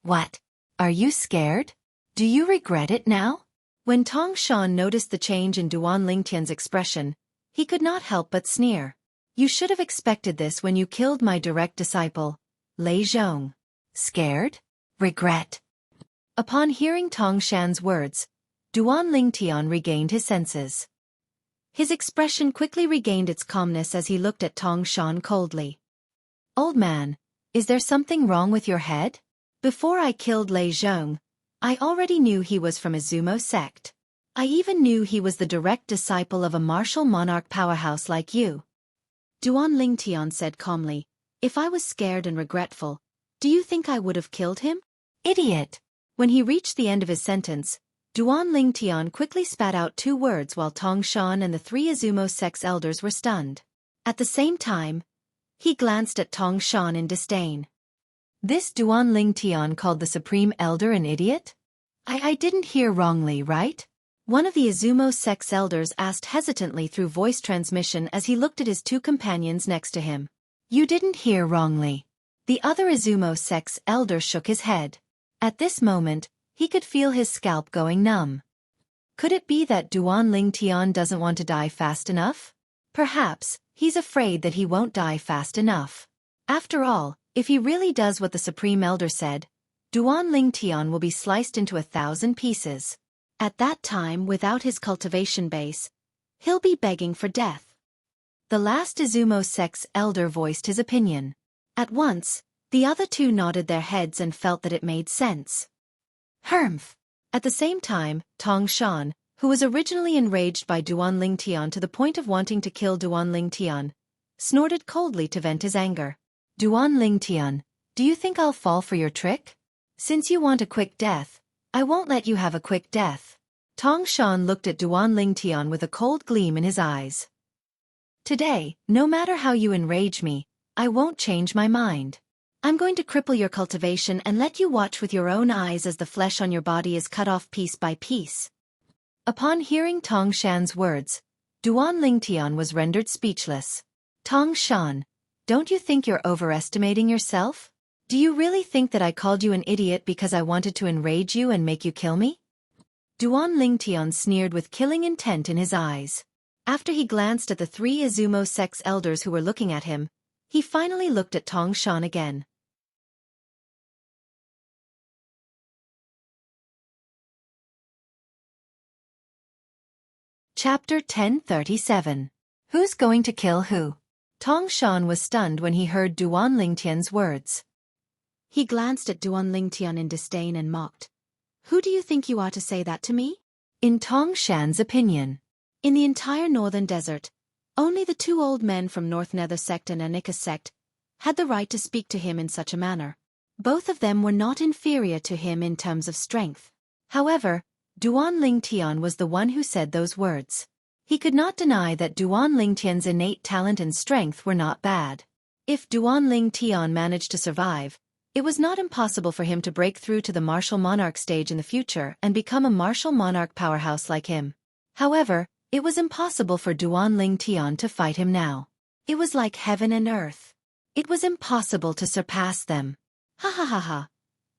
What? Are you scared? Do you regret it now? When Tong Shan noticed the change in Duan Tian's expression, he could not help but sneer. You should have expected this when you killed my direct disciple, Lei Zhong. Scared? Regret? Upon hearing Tong Shan's words, Duan Tian regained his senses. His expression quickly regained its calmness as he looked at Tong Shan coldly. Old man, is there something wrong with your head? Before I killed Lei Zhong, I already knew he was from Izumo sect. I even knew he was the direct disciple of a martial monarch powerhouse like you. Duan Tian said calmly, if I was scared and regretful, do you think I would have killed him? Idiot! When he reached the end of his sentence, Duan Tian quickly spat out two words while Tong Shan and the three Izumo sect's elders were stunned. At the same time, he glanced at Tong Shan in disdain. This Duan Tian called the Supreme Elder an idiot? I didn't hear wrongly, right? One of the Izumo sect's elders asked hesitantly through voice transmission as he looked at his two companions next to him. You didn't hear wrongly. The other Izumo sect's elder shook his head. At this moment, he could feel his scalp going numb. Could it be that Duan Tian doesn't want to die fast enough? Perhaps, he's afraid that he won't die fast enough. After all, if he really does what the Supreme Elder said, Duan Tian will be sliced into 1,000 pieces. At that time, without his cultivation base, he'll be begging for death. The last Izumo sect's elder voiced his opinion. At once, the other two nodded their heads and felt that it made sense. Humph! At the same time, Tong Shan, who was originally enraged by Duan Tian to the point of wanting to kill Duan Tian, snorted coldly to vent his anger. Duan Tian, do you think I'll fall for your trick? Since you want a quick death, I won't let you have a quick death. Tong Shan looked at Duan Tian with a cold gleam in his eyes. Today, no matter how you enrage me, I won't change my mind. I'm going to cripple your cultivation and let you watch with your own eyes as the flesh on your body is cut off piece by piece. Upon hearing Tong Shan's words, Duan Tian was rendered speechless. Tong Shan, don't you think you're overestimating yourself? Do you really think that I called you an idiot because I wanted to enrage you and make you kill me? Duan Tian sneered with killing intent in his eyes. After he glanced at the three Izumo sect's elders who were looking at him, he finally looked at Tong Shan again. Chapter 1037. Who's going to kill who? Tong Shan was stunned when he heard Duan Tian's words. He glanced at Duan Tian in disdain and mocked. Who do you think you are to say that to me? In Tong Shan's opinion, in the entire northern desert, only the two old men from North Nether sect and Anika sect had the right to speak to him in such a manner. Both of them were not inferior to him in terms of strength. However, Duan Tian was the one who said those words. He could not deny that Duan Tian's innate talent and strength were not bad. If Duan Tian managed to survive, it was not impossible for him to break through to the martial monarch stage in the future and become a martial monarch powerhouse like him. However, it was impossible for Duan Tian to fight him now. It was like heaven and earth. It was impossible to surpass them. Ha ha ha ha.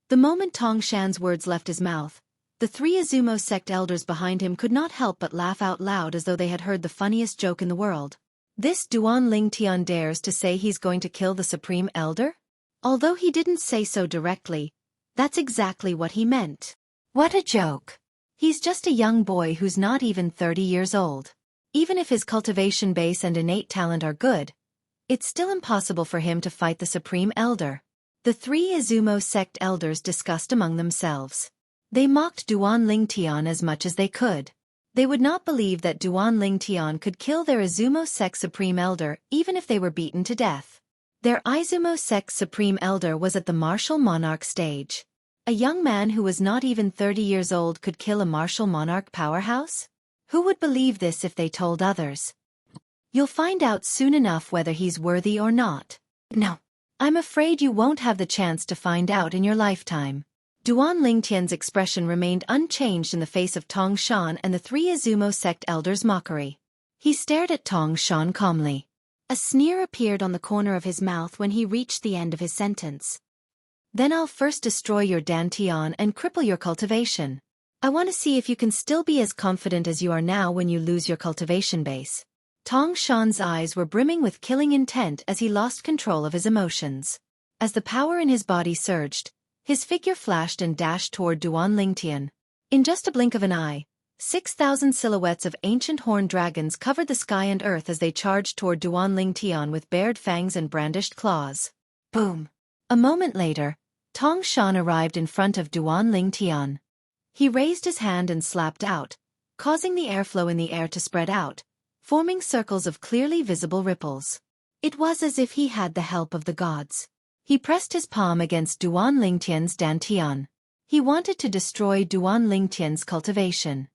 The moment Tong Shan's words left his mouth, the three Izumo sect elders behind him could not help but laugh out loud as though they had heard the funniest joke in the world. This Duan Tian dares to say he's going to kill the Supreme Elder? Although he didn't say so directly, that's exactly what he meant. What a joke. He's just a young boy who's not even 30 years old. Even if his cultivation base and innate talent are good, It's still impossible for him to fight the Supreme Elder. The three Izumo sect elders discussed among themselves. They mocked Duan Lingtian as much as they could. They would not believe that Duan Lingtian could kill their Izumo sect Supreme Elder even if they were beaten to death. Their Izumo sect Supreme Elder was at the martial monarch stage. A young man who was not even 30 years old could kill a martial monarch powerhouse? Who would believe this if they told others? You'll find out soon enough whether he's worthy or not. No. I'm afraid you won't have the chance to find out in your lifetime. Duan Lingtian's expression remained unchanged in the face of Tong Shan and the three Izumo sect elders' mockery. He stared at Tong Shan calmly. A sneer appeared on the corner of his mouth when he reached the end of his sentence. Then I'll first destroy your dantian and cripple your cultivation. I want to see if you can still be as confident as you are now when you lose your cultivation base. Tong Shan's eyes were brimming with killing intent as he lost control of his emotions. As the power in his body surged, his figure flashed and dashed toward Duan Lingtian. In just a blink of an eye, 6,000 silhouettes of ancient horned dragons covered the sky and earth as they charged toward Duan Lingtian with bared fangs and brandished claws. Boom! A moment later, Tong Shan arrived in front of Duan Lingtian. He raised his hand and slapped out, causing the airflow in the air to spread out, forming circles of clearly visible ripples. It was as if he had the help of the gods. He pressed his palm against Duan Lingtian's dantian. He wanted to destroy Duan Lingtian's cultivation.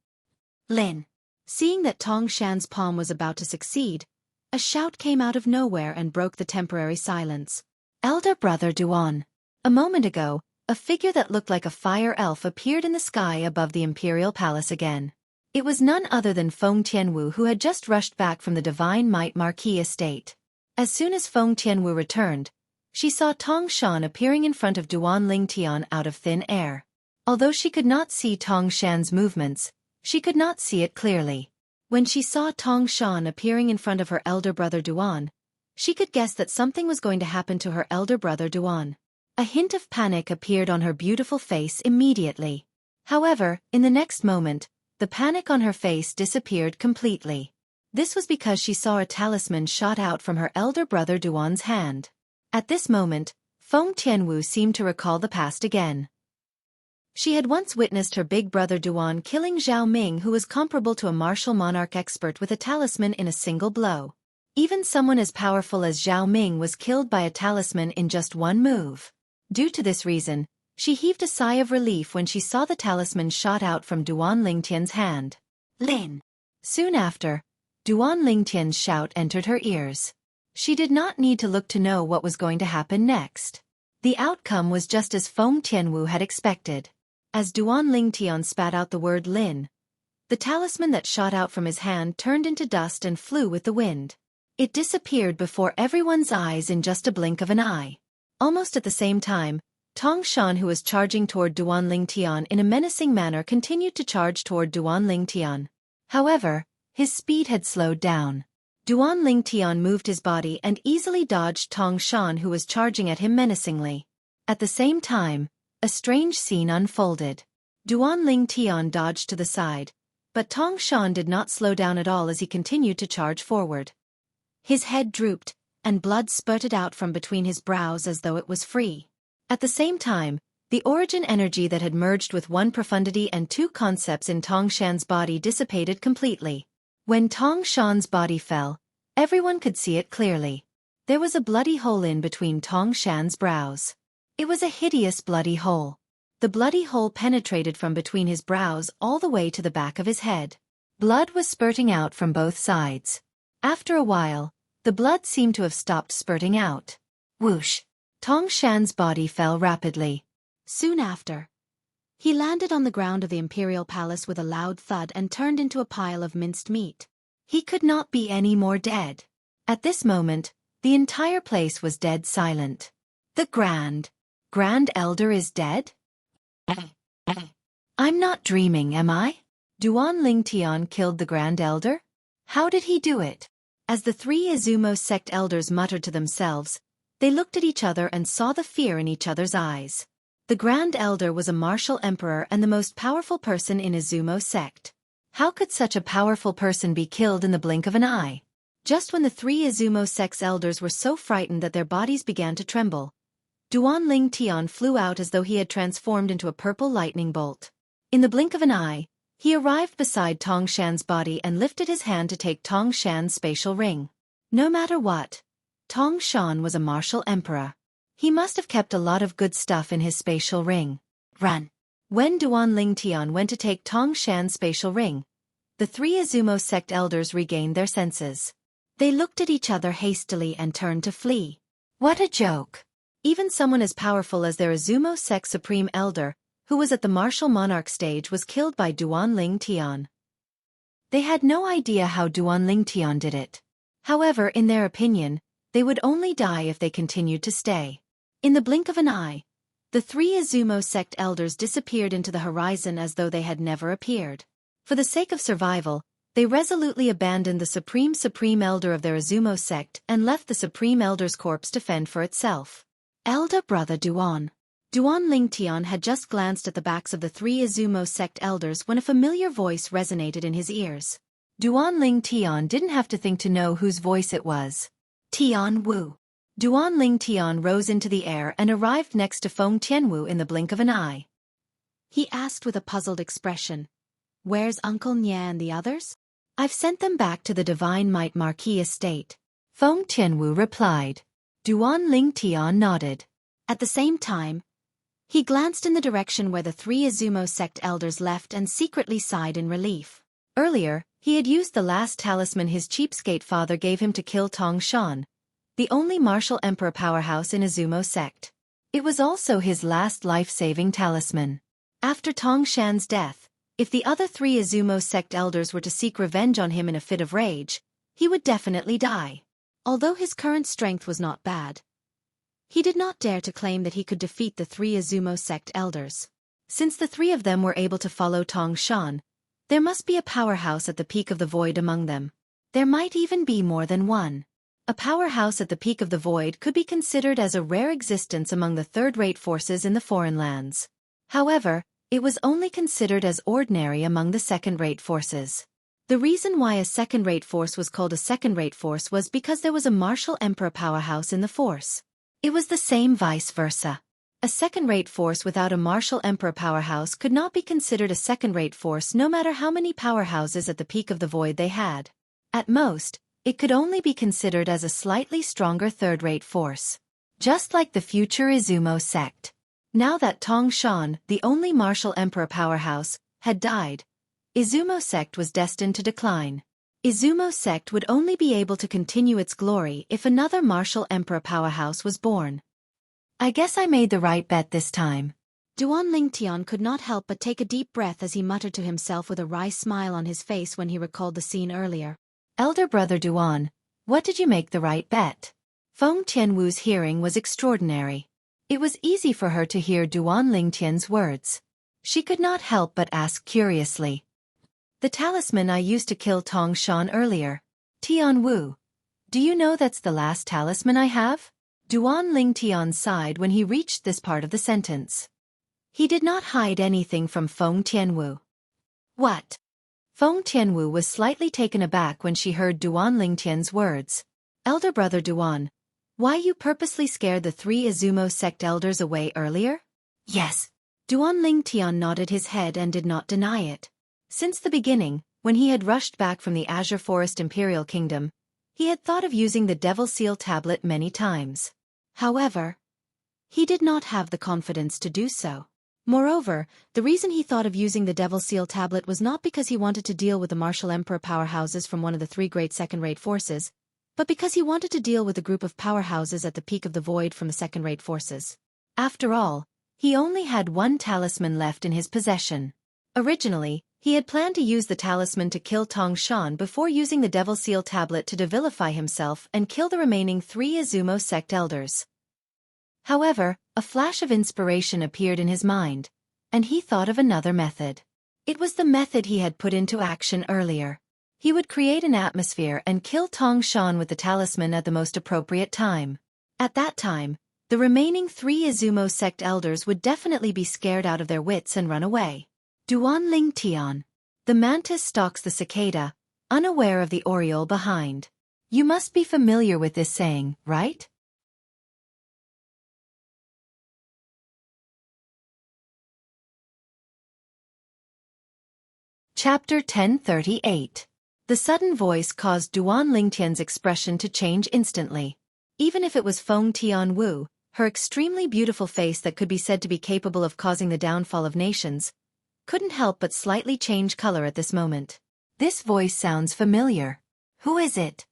Lin. Seeing that Tong Shan's palm was about to succeed, a shout came out of nowhere and broke the temporary silence. Elder brother Duan. A moment ago, a figure that looked like a fire elf appeared in the sky above the imperial palace again. It was none other than Feng Tianwu, who had just rushed back from the Divine Might Marquis estate. As soon as Feng Tianwu returned, she saw Tong Shan appearing in front of Duan Lingtian out of thin air. Although she could not see Tong Shan's movements, she could not see it clearly. When she saw Tong Shan appearing in front of her elder brother Duan, she could guess that something was going to happen to her elder brother Duan. A hint of panic appeared on her beautiful face immediately. However, in the next moment, the panic on her face disappeared completely. This was because she saw a talisman shot out from her elder brother Duan's hand. At this moment, Feng Tianwu seemed to recall the past again. She had once witnessed her big brother Duan killing Zhao Ming, who was comparable to a martial monarch expert with a talisman in a single blow. Even someone as powerful as Zhao Ming was killed by a talisman in just one move. Due to this reason, she heaved a sigh of relief when she saw the talisman shot out from Duan Lingtian's hand. Lin. Soon after, Duan Lingtian's shout entered her ears. She did not need to look to know what was going to happen next. The outcome was just as Feng Tianwu had expected. As Duan Lingtian spat out the word Lin, the talisman that shot out from his hand turned into dust and flew with the wind. It disappeared before everyone's eyes in just a blink of an eye. Almost at the same time, Tong Shan, who was charging toward Duan Lingtian in a menacing manner, continued to charge toward Duan Lingtian. However, his speed had slowed down. Duan Lingtian moved his body and easily dodged Tong Shan, who was charging at him menacingly. At the same time, a strange scene unfolded. Duan Lingtian dodged to the side, but Tong Shan did not slow down at all as he continued to charge forward. His head drooped, and blood spurted out from between his brows as though it was free. At the same time, the origin energy that had merged with one profundity and two concepts in Tong Shan's body dissipated completely. When Tong Shan's body fell, everyone could see it clearly. There was a bloody hole in between Tong Shan's brows. It was a hideous bloody hole. The bloody hole penetrated from between his brows all the way to the back of his head. Blood was spurting out from both sides. After a while, the blood seemed to have stopped spurting out. Whoosh! Tong Shan's body fell rapidly. Soon after, he landed on the ground of the imperial palace with a loud thud and turned into a pile of minced meat. He could not be any more dead. At this moment, the entire place was dead silent. The Grand Elder is dead? I'm not dreaming, am I? Duan Lingtian killed the Grand Elder? How did he do it? As the three Izumo sect elders muttered to themselves, they looked at each other and saw the fear in each other's eyes. The Grand Elder was a martial emperor and the most powerful person in Izumo sect. How could such a powerful person be killed in the blink of an eye? Just when the three Izumo sect's elders were so frightened that their bodies began to tremble, Duan Ling Tian flew out as though he had transformed into a purple lightning bolt. In the blink of an eye, he arrived beside Tong Shan's body and lifted his hand to take Tong Shan's spatial ring. No matter what, Tong Shan was a martial emperor. He must have kept a lot of good stuff in his spatial ring. Run! When Duan Ling Tian went to take Tong Shan's spatial ring, the three Izumo sect elders regained their senses. They looked at each other hastily and turned to flee. What a joke! Even someone as powerful as their Izumo sect supreme elder, who was at the martial monarch stage, was killed by Duan Ling Tian. They had no idea how Duan Ling Tian did it. However, in their opinion, they would only die if they continued to stay. In the blink of an eye, the three Izumo sect elders disappeared into the horizon as though they had never appeared. For the sake of survival, they resolutely abandoned the supreme elder of their Izumo sect and left the supreme elder's corpse to fend for itself. Elder brother Duan. Duan Ling Tian had just glanced at the backs of the three Izumo sect elders when a familiar voice resonated in his ears. Duan Ling Tian didn't have to think to know whose voice it was. Tian Wu. Duan Ling Tian rose into the air and arrived next to Feng Tianwu in the blink of an eye. He asked with a puzzled expression, "Where's Uncle Nye and the others?" "I've sent them back to the Divine Might Marquis estate," Feng Tianwu replied. Duan Ling Tian nodded. At the same time, he glanced in the direction where the three Izumo sect elders left and secretly sighed in relief. Earlier, he had used the last talisman his cheapskate father gave him to kill Tong Shan, the only martial emperor powerhouse in Izumo sect. It was also his last life-saving talisman. After Tong Shan's death, if the other three Izumo sect elders were to seek revenge on him in a fit of rage, he would definitely die. Although his current strength was not bad, he did not dare to claim that he could defeat the three Izumo sect elders. Since the three of them were able to follow Tong Shan, there must be a powerhouse at the peak of the void among them. There might even be more than one. A powerhouse at the peak of the void could be considered as a rare existence among the third-rate forces in the foreign lands. However, it was only considered as ordinary among the second-rate forces. The reason why a second-rate force was called a second-rate force was because there was a martial emperor powerhouse in the force. It was the same vice versa. A second-rate force without a martial emperor powerhouse could not be considered a second-rate force no matter how many powerhouses at the peak of the void they had. At most, it could only be considered as a slightly stronger third-rate force. Just like the future Izumo sect. Now that Tong Shan, the only martial emperor powerhouse, had died, Izumo sect was destined to decline. Izumo sect would only be able to continue its glory if another martial emperor powerhouse was born. I guess I made the right bet this time. Duan Ling Tian could not help but take a deep breath as he muttered to himself with a wry smile on his face when he recalled the scene earlier. Elder brother Duan, what did you make the right bet? Feng Tianwu's hearing was extraordinary. It was easy for her to hear Duan Ling Tian's words. She could not help but ask curiously. The talisman I used to kill Tong Shan earlier. Tian Wu. Do you know that's the last talisman I have? Duan Ling Tian sighed when he reached this part of the sentence. He did not hide anything from Feng Tianwu. What? Feng Tianwu was slightly taken aback when she heard Duan Ling Tian's words. Elder brother Duan, why you purposely scared the three Izumo sect elders away earlier? Yes. Duan Ling Tian nodded his head and did not deny it. Since the beginning, when he had rushed back from the Azure Forest Imperial Kingdom, he had thought of using the Devil Seal tablet many times. However, he did not have the confidence to do so. Moreover, the reason he thought of using the Devil Seal tablet was not because he wanted to deal with the martial emperor powerhouses from one of the three great second-rate forces, but because he wanted to deal with a group of powerhouses at the peak of the void from the second-rate forces. After all, he only had one talisman left in his possession. Originally, he had planned to use the talisman to kill Tong Shan before using the Devil Seal tablet to divilify himself and kill the remaining three Izumo sect elders. However, a flash of inspiration appeared in his mind, and he thought of another method. It was the method he had put into action earlier. He would create an atmosphere and kill Tong Shan with the talisman at the most appropriate time. At that time, the remaining three Izumo sect elders would definitely be scared out of their wits and run away. Duan Ling Tian. The mantis stalks the cicada, unaware of the oriole behind. You must be familiar with this saying, right? Chapter 1038. The sudden voice caused Duan Lingtian's expression to change instantly. Even if it was Feng Tianwu, her extremely beautiful face that could be said to be capable of causing the downfall of nations, couldn't help but slightly change color at this moment. This voice sounds familiar. Who is it?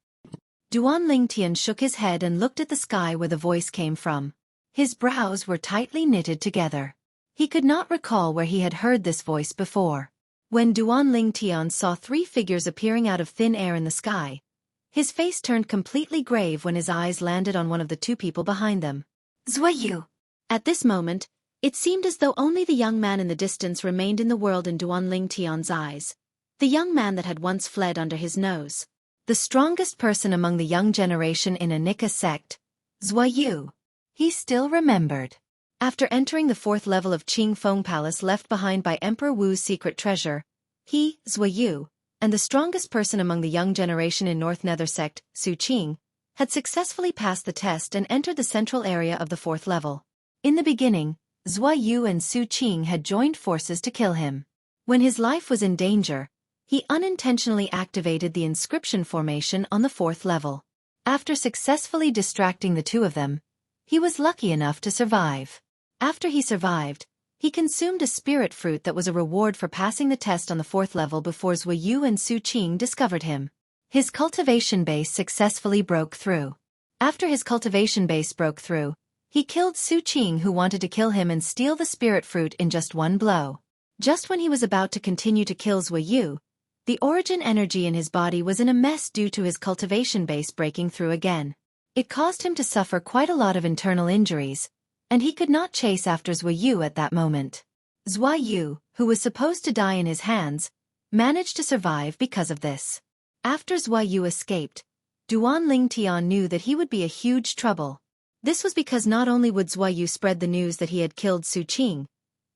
Duan Lingtian shook his head and looked at the sky where the voice came from. His brows were tightly knitted together. He could not recall where he had heard this voice before. When Duan Lingtian saw 3 figures appearing out of thin air in the sky, his face turned completely grave when his eyes landed on one of the 2 people behind them. Xueqi. At this moment, it seemed as though only the young man in the distance remained in the world in Duan Lingtian's eyes, the young man that had once fled under his nose. The strongest person among the young generation in a Nika sect, Xueqi. He still remembered. After entering the 4th level of Qingfeng Palace left behind by Emperor Wu's secret treasure, he, Xueqi, and the strongest person among the young generation in North Nether sect, Xueqi, had successfully passed the test and entered the central area of the 4th level. In the beginning, Xueqi and Xueqi had joined forces to kill him. When his life was in danger, he unintentionally activated the inscription formation on the 4th level. After successfully distracting the 2 of them, he was lucky enough to survive. After he survived, he consumed a spirit fruit that was a reward for passing the test on the 4th level before Xueqi and Xueqi discovered him. His cultivation base successfully broke through. After his cultivation base broke through, he killed Xueqi, who wanted to kill him and steal the spirit fruit in just 1 blow. Just when he was about to continue to kill Xueqi, the origin energy in his body was in a mess due to his cultivation base breaking through again. It caused him to suffer quite a lot of internal injuries, and he could not chase after Xueqi at that moment. Xueqi, who was supposed to die in his hands, managed to survive because of this. After Xueqi escaped, Duan Lingtian knew that he would be a huge trouble. This was because not only would Xueqi spread the news that he had killed Xueqi,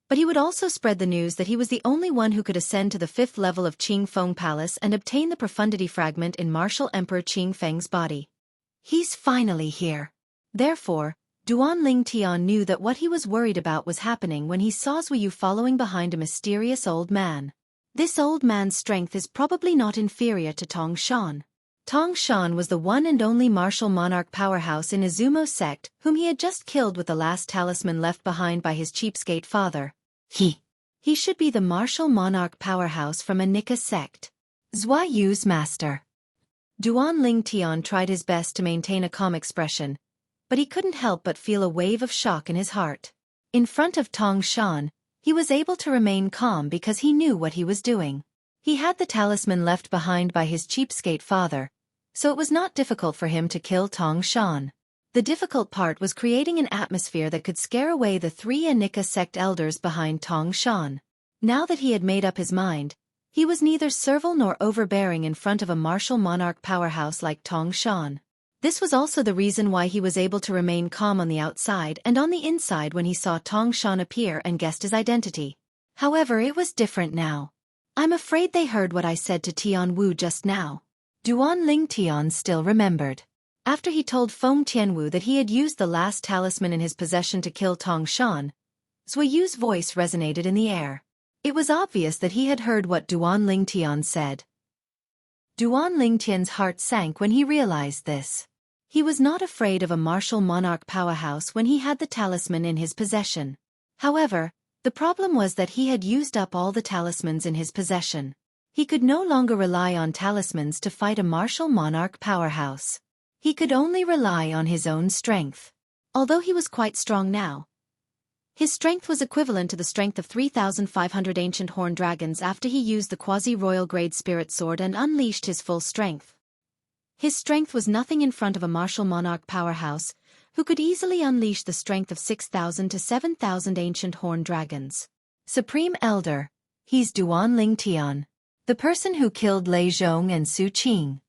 but he would also spread the news that he was the only one who could ascend to the 5th level of Qingfeng Palace and obtain the profundity fragment in Martial Emperor Qingfeng's body. He's finally here. Therefore, Duan Lingtian knew that what he was worried about was happening when he saw Xueqi following behind a mysterious old man. This old man's strength is probably not inferior to Tong Shan. Tong Shan was the one and only martial monarch powerhouse in Izumo sect whom he had just killed with the last talisman left behind by his cheapskate father. He should be the martial monarch powerhouse from a Nika sect. Xueqi's master. Duan Lingtian tried his best to maintain a calm expression, but he couldn't help but feel a wave of shock in his heart. In front of Tong Shan, he was able to remain calm because he knew what he was doing. He had the talisman left behind by his cheapskate father, so it was not difficult for him to kill Tong Shan. The difficult part was creating an atmosphere that could scare away the 3 Anika sect elders behind Tong Shan. Now that he had made up his mind, he was neither servile nor overbearing in front of a martial monarch powerhouse like Tong Shan. This was also the reason why he was able to remain calm on the outside and on the inside when he saw Tong Shan appear and guessed his identity. However, it was different now. I'm afraid they heard what I said to Tianwu just now. Duan Lingtian still remembered. After he told Feng Tianwu that he had used the last talisman in his possession to kill Tong Shan, Xueqi's voice resonated in the air. It was obvious that he had heard what Duan Lingtian said. Duan Lingtian's heart sank when he realized this. He was not afraid of a martial monarch powerhouse when he had the talisman in his possession. However, the problem was that he had used up all the talismans in his possession. He could no longer rely on talismans to fight a martial monarch powerhouse. He could only rely on his own strength. Although he was quite strong now, his strength was equivalent to the strength of 3,500 ancient horned dragons after he used the quasi-royal grade spirit sword and unleashed his full strength. His strength was nothing in front of a martial monarch powerhouse, who could easily unleash the strength of 6,000 to 7,000 ancient horned dragons. Supreme Elder, he's Duan Lingtian, the person who killed Lei Zhong and Xueqi.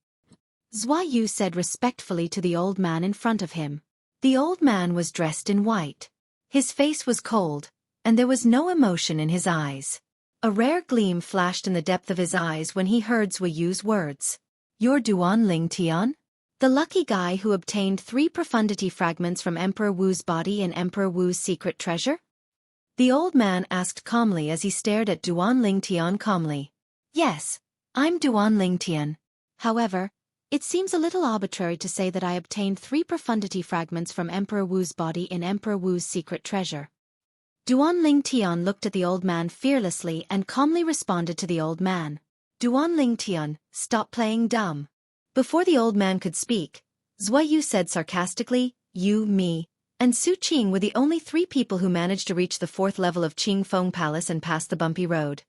Xueqi said respectfully to the old man in front of him. The old man was dressed in white. His face was cold, and there was no emotion in his eyes. A rare gleam flashed in the depth of his eyes when he heard Xueqi's words. You're Duan Lingtian? The lucky guy who obtained 3 profundity fragments from Emperor Wu's body in Emperor Wu's secret treasure? The old man asked calmly as he stared at Duan Lingtian calmly. Yes, I'm Duan Lingtian. However, it seems a little arbitrary to say that I obtained 3 profundity fragments from Emperor Wu's body in Emperor Wu's secret treasure. Duan Lingtian looked at the old man fearlessly and calmly responded to the old man. Duan Lingtian, stop playing dumb. Before the old man could speak, Xueqi said sarcastically, you, me, and Su Qing were the only 3 people who managed to reach the 4th level of Qingfeng Palace and pass the bumpy road.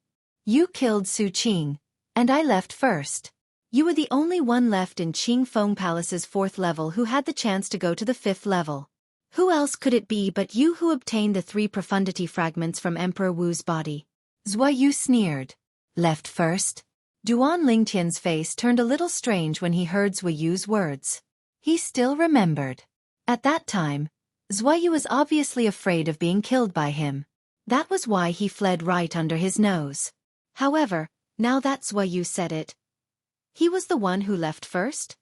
You killed Su Qing, and I left first. You were the only one left in Qingfeng Palace's 4th level who had the chance to go to the 5th level. Who else could it be but you who obtained the 3 profundity fragments from Emperor Wu's body? Xueqi sneered. Left first? Duan Lingtian's face turned a little strange when he heard Xueqi's words. He still remembered. At that time, Xueqi was obviously afraid of being killed by him. That was why he fled right under his nose. However, now that Xueqi said it, he was the one who left first?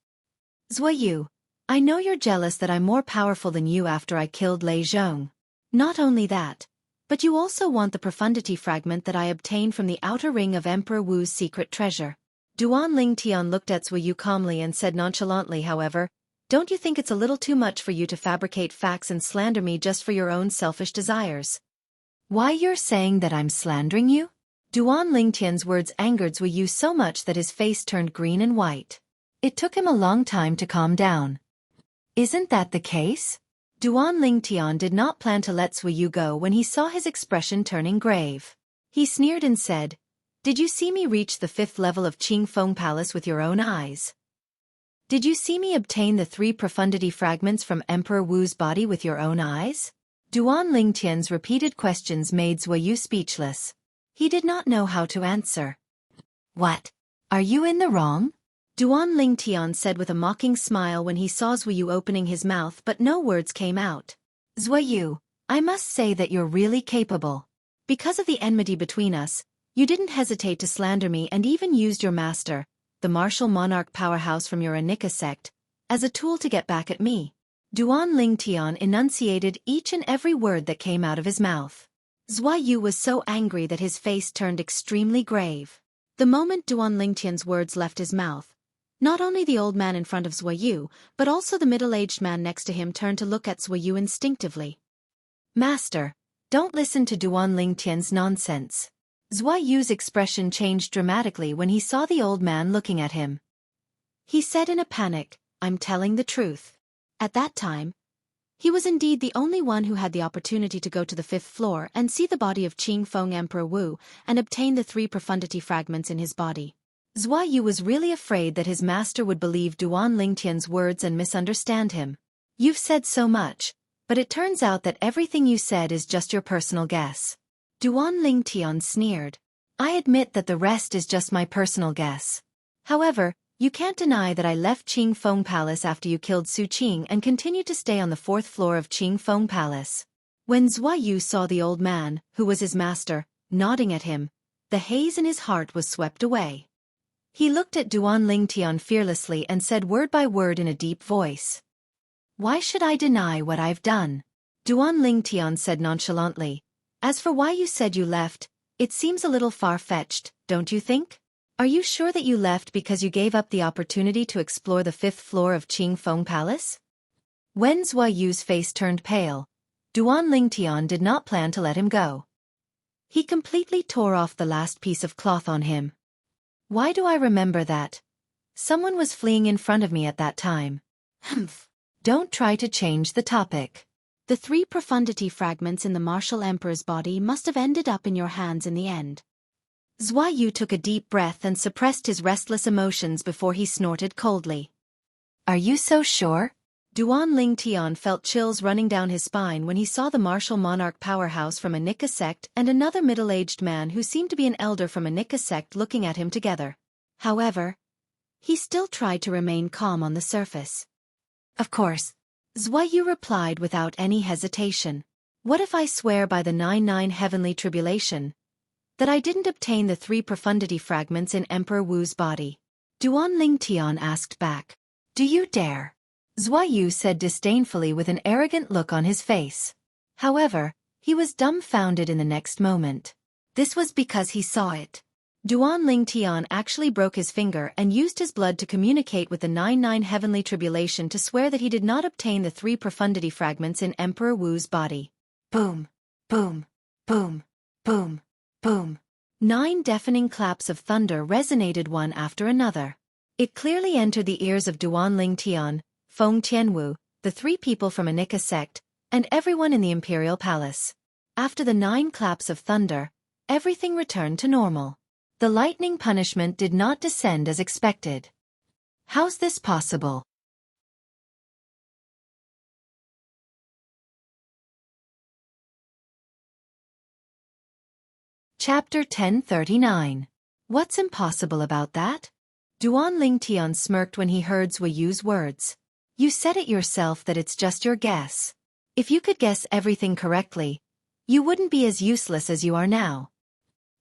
Xueqi, I know you're jealous that I'm more powerful than you after I killed Lei Zhong. Not only that, but you also want the profundity fragment that I obtained from the outer ring of Emperor Wu's secret treasure. Duan Lingtian looked at Xueqi calmly and said nonchalantly, however, don't you think it's a little too much for you to fabricate facts and slander me just for your own selfish desires? Why, you're saying that I'm slandering you? Duan Lingtian's words angered Xueqi so much that his face turned green and white. It took him a long time to calm down. Isn't that the case? Duan Lingtian did not plan to let Xueqi go when he saw his expression turning grave. He sneered and said, Did you see me reach the 5th level of Qingfeng Palace with your own eyes? Did you see me obtain the 3 profundity fragments from Emperor Wu's body with your own eyes? Duan Lingtian's repeated questions made Xueqi speechless. He did not know how to answer. What? Are you in the wrong? Duan Lingtian said with a mocking smile when he saw Xueqi opening his mouth, but no words came out. Xueqi, I must say that you're really capable. Because of the enmity between us, you didn't hesitate to slander me and even used your master, the martial monarch powerhouse from your Anika sect, as a tool to get back at me. Duan Lingtian enunciated each and every word that came out of his mouth. Xueqi was so angry that his face turned extremely grave. The moment Duan Lingtian's words left his mouth, not only the old man in front of Xueqi, but also the middle-aged man next to him turned to look at Xueqi instinctively. Master, don't listen to Duan Lingtian's nonsense. Xueqi's expression changed dramatically when he saw the old man looking at him. He said in a panic, I'm telling the truth. At that time, he was indeed the only one who had the opportunity to go to the 5th floor and see the body of Qingfeng Emperor Wu and obtain the 3 profundity fragments in his body. Xueqi was really afraid that his master would believe Duan Lingtian's words and misunderstand him. You've said so much, but it turns out that everything you said is just your personal guess. Duan Lingtian sneered. I admit that the rest is just my personal guess. However, you can't deny that I left Qingfeng Palace after you killed Su Qing and continued to stay on the 4th floor of Qingfeng Palace. When Xueqi saw the old man, who was his master, nodding at him, the haze in his heart was swept away. He looked at Duan Lingtian fearlessly and said word by word in a deep voice. Why should I deny what I've done? Duan Lingtian said nonchalantly. As for why you said you left, it seems a little far-fetched, don't you think? Are you sure that you left because you gave up the opportunity to explore the 5th floor of Qingfeng Palace? When Xueqi's face turned pale, Duan Lingtian did not plan to let him go. He completely tore off the last piece of cloth on him. Why do I remember that? Someone was fleeing in front of me at that time. Humph. Don't try to change the topic. The 3 profundity fragments in the martial emperor's body must have ended up in your hands in the end. Xueqi took a deep breath and suppressed his restless emotions before he snorted coldly. Are you so sure? Duan Lingtian felt chills running down his spine when he saw the martial monarch powerhouse from Anika sect and another middle-aged man who seemed to be an elder from Anika sect looking at him together. However, he still tried to remain calm on the surface. Of course, Xueqi replied without any hesitation. What if I swear by the 99 heavenly tribulation that I didn't obtain the 3 profundity fragments in Emperor Wu's body? Duan Lingtian asked back. Do you dare? Xueqi said disdainfully with an arrogant look on his face. However, he was dumbfounded in the next moment. This was because he saw it. Duan Ling Tian actually broke his finger and used his blood to communicate with the 99 heavenly tribulation to swear that he did not obtain the 3 profundity fragments in Emperor Wu's body. Boom, boom, boom, boom, boom. 9 deafening claps of thunder resonated one after another. It clearly entered the ears of Duan Ling Tian, Feng Tianwu, the 3 people from Anika sect, and everyone in the imperial palace. After the 9 claps of thunder, everything returned to normal. The lightning punishment did not descend as expected. How's this possible? Chapter 1039. What's impossible about that? Duan Ling Tian smirked when he heard Xueqi's words. You said it yourself that it's just your guess. If you could guess everything correctly, you wouldn't be as useless as you are now.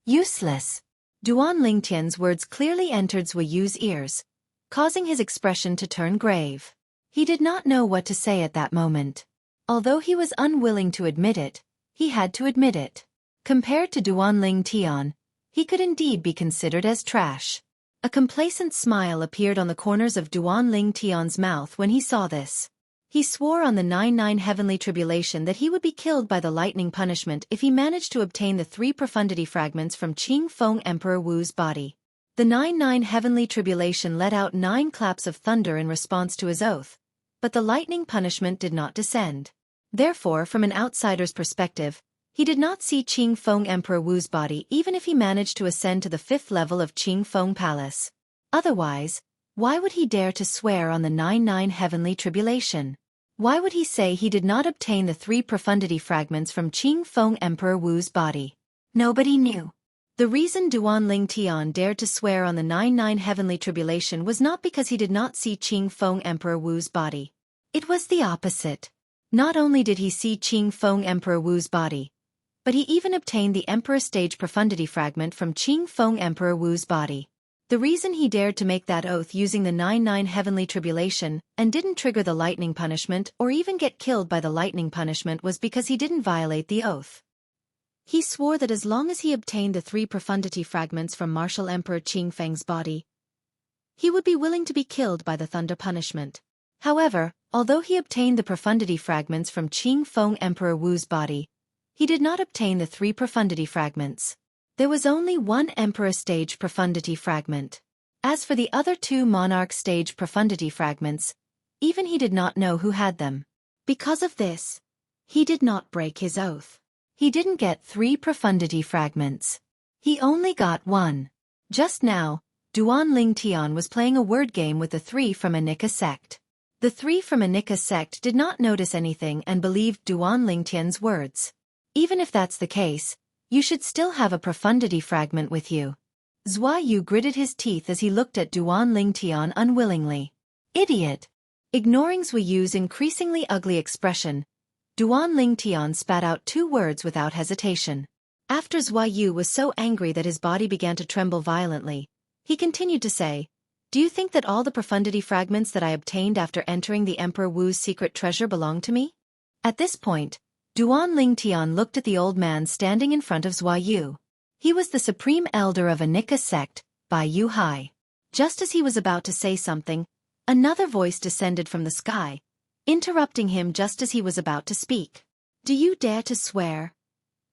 Useless? Duan Ling Tian's words clearly entered Xueqi's ears, causing his expression to turn grave. He did not know what to say at that moment. Although he was unwilling to admit it, he had to admit it. Compared to Duan Ling Tian, he could indeed be considered as trash. A complacent smile appeared on the corners of Duan Ling Tian's mouth when he saw this. He swore on the 99 heavenly tribulation that he would be killed by the lightning punishment if he managed to obtain the 3 profundity fragments from Qing Feng Emperor Wu's body. The 99 heavenly tribulation let out 9 claps of thunder in response to his oath, but the lightning punishment did not descend. Therefore, from an outsider's perspective, he did not see Qing Feng Emperor Wu's body even if he managed to ascend to the 5th level of Qing Feng Palace. Otherwise, why would he dare to swear on the 99 heavenly tribulation? Why would he say he did not obtain the 3 profundity fragments from Qing Feng Emperor Wu's body? Nobody knew. The reason Duan Ling Tian dared to swear on the 99 heavenly tribulation was not because he did not see Qing Feng Emperor Wu's body. It was the opposite. Not only did he see Qing Feng Emperor Wu's body, but he even obtained the Emperor Stage Profundity Fragment from Qing Feng Emperor Wu's body. The reason he dared to make that oath using the 99 heavenly tribulation and didn't trigger the lightning punishment or even get killed by the lightning punishment was because he didn't violate the oath. He swore that as long as he obtained the 3 profundity fragments from Martial Emperor Qing Feng's body, he would be willing to be killed by the thunder punishment. However, although he obtained the profundity fragments from Qing Feng Emperor Wu's body, he did not obtain the 3 profundity fragments. There was only 1 Emperor Stage Profundity Fragment. As for the other 2 Monarch Stage Profundity Fragments, even he did not know who had them. Because of this, he did not break his oath. He didn't get 3 Profundity Fragments. He only got 1. Just now, Duan Ling Tian was playing a word game with the 3 from Anika sect. The 3 from Anika sect did not notice anything and believed Duan Ling Tian's words. Even if that's the case, you should still have a profundity fragment with you. Xueqi gritted his teeth as he looked at Duan Ling Tian unwillingly. Idiot! Ignoring Xueqi's increasingly ugly expression, Duan Ling Tian spat out 2 words without hesitation. After Xueqi was so angry that his body began to tremble violently, he continued to say, "Do you think that all the profundity fragments that I obtained after entering the Emperor Wu's secret treasure belong to me?" At this point, Duan Ling Tian looked at the old man standing in front of Xueqi. He was the supreme elder of Anika sect, Bai Yu Hai. Just as he was about to say something, another voice descended from the sky, interrupting him just as he was about to speak. "Do you dare to swear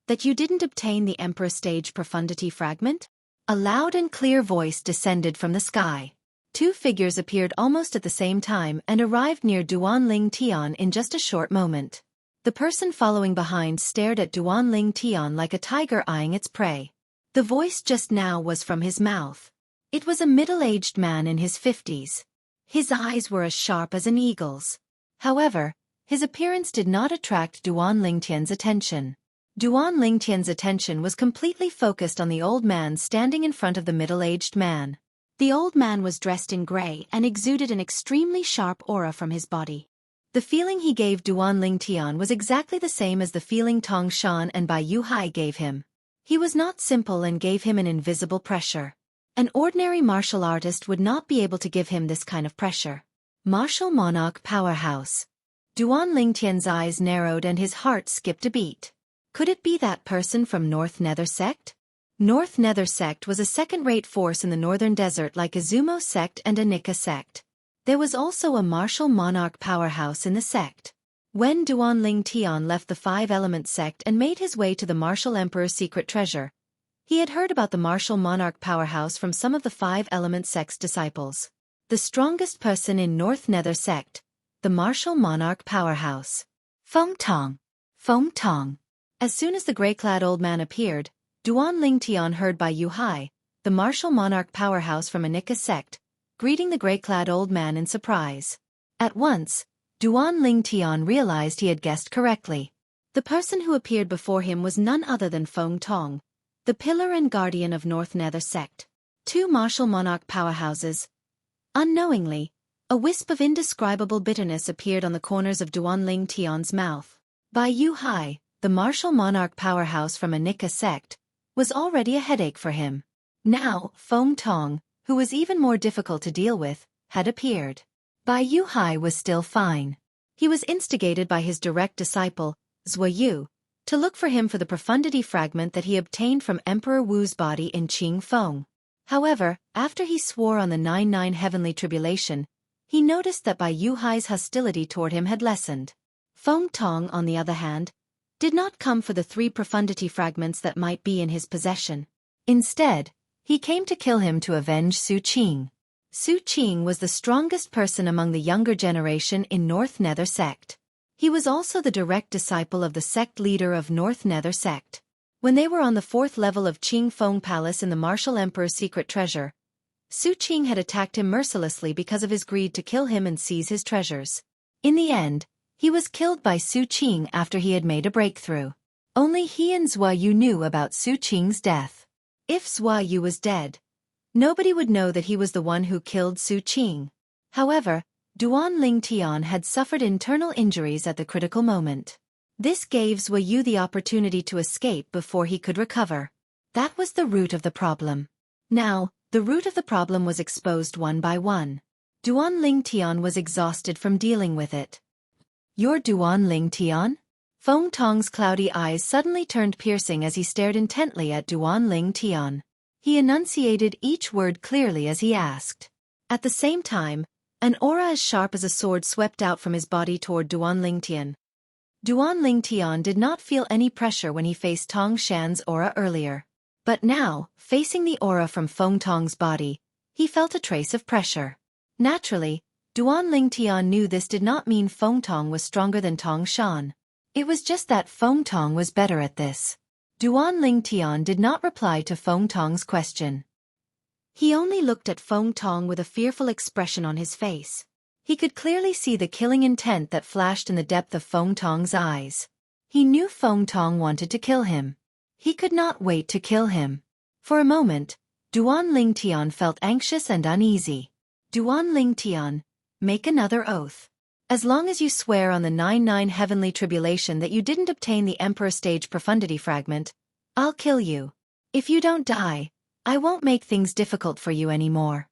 that you didn't obtain the Emperor Stage Profundity Fragment?" A loud and clear voice descended from the sky. 2 figures appeared almost at the same time and arrived near Duan Ling Tian in just a short moment. The person following behind stared at Duan Ling Tian like a tiger eyeing its prey. The voice just now was from his mouth. It was a middle-aged man in his 50s. His eyes were as sharp as an eagle's. However, his appearance did not attract Duan Ling Tian's attention. Duan Ling Tian's attention was completely focused on the old man standing in front of the middle-aged man. The old man was dressed in gray and exuded an extremely sharp aura from his body. The feeling he gave Duan Ling Tian was exactly the same as the feeling Tong Shan and Bai Yu Hai gave him. He was not simple and gave him an invisible pressure. An ordinary martial artist would not be able to give him this kind of pressure. Martial Monarch Powerhouse. Duan Lingtian's eyes narrowed and his heart skipped a beat. Could it be that person from North Nether Sect? North Nether Sect was a second-rate force in the northern desert like Izumo Sect and Anika Sect. There was also a Martial Monarch Powerhouse in the sect. When Duan Lingtian left the Five-Element Sect and made his way to the Martial Emperor's secret treasure, he had heard about the Martial Monarch Powerhouse from some of the Five-Element Sect's disciples. The strongest person in North Nether Sect, the Martial Monarch Powerhouse. Feng Tong. Feng Tong. As soon as the gray-clad old man appeared, Duan Lingtian heard Bai Yuhai, the Martial Monarch Powerhouse from Anika Sect, greeting the gray-clad old man in surprise. At once, Duan Lingtian realized he had guessed correctly. The person who appeared before him was none other than Feng Tong, the pillar and guardian of North Nether Sect. Two Martial Monarch Powerhouses. Unknowingly, a wisp of indescribable bitterness appeared on the corners of Duan Lingtian's mouth. Bai Yuhai, the Martial Monarch Powerhouse from Anika Sect, was already a headache for him. Now, Feng Tong, who was even more difficult to deal with, had appeared. Bai Yuhai was still fine. He was instigated by his direct disciple, Xueqi, to look for him for the profundity fragment that he obtained from Emperor Wu's body in Qing Feng. However, after he swore on the 99 heavenly tribulation, he noticed that Bai Yuhai's hostility toward him had lessened. Feng Tong, on the other hand, did not come for the 3 profundity fragments that might be in his possession. Instead, he came to kill him to avenge Su Qing. Su Qing was the strongest person among the younger generation in North Nether Sect. He was also the direct disciple of the sect leader of North Nether Sect. When they were on the 4th level of Qing Feng Palace in the Martial Emperor's secret treasure, Su Qing had attacked him mercilessly because of his greed to kill him and seize his treasures. In the end, he was killed by Su Qing after he had made a breakthrough. Only he and Xueqi knew about Su Qing's death. If Xueqi was dead, nobody would know that he was the one who killed Su Qing. However, Duan Lingtian had suffered internal injuries at the critical moment. This gave Xueqi the opportunity to escape before he could recover. That was the root of the problem. Now, the root of the problem was exposed one by one. Duan Lingtian was exhausted from dealing with it. "You're Duan Lingtian?" Feng Tong's cloudy eyes suddenly turned piercing as he stared intently at Duan Lingtian. He enunciated each word clearly as he asked. At the same time, an aura as sharp as a sword swept out from his body toward Duan Lingtian. Duan Lingtian did not feel any pressure when he faced Tong Shan's aura earlier. But now, facing the aura from Feng Tong's body, he felt a trace of pressure. Naturally, Duan Lingtian knew this did not mean Feng Tong was stronger than Tong Shan. It was just that Feng Tong was better at this. Duan Lingtian did not reply to Feng Tong's question. He only looked at Feng Tong with a fearful expression on his face. He could clearly see the killing intent that flashed in the depth of Feng Tong's eyes. He knew Feng Tong wanted to kill him. He could not wait to kill him. For a moment, Duan Lingtian felt anxious and uneasy. "Duan Lingtian, make another oath. As long as you swear on the 99 heavenly tribulation that you didn't obtain the Emperor Stage Profundity Fragment, I'll kill you. If you don't die, I won't make things difficult for you anymore."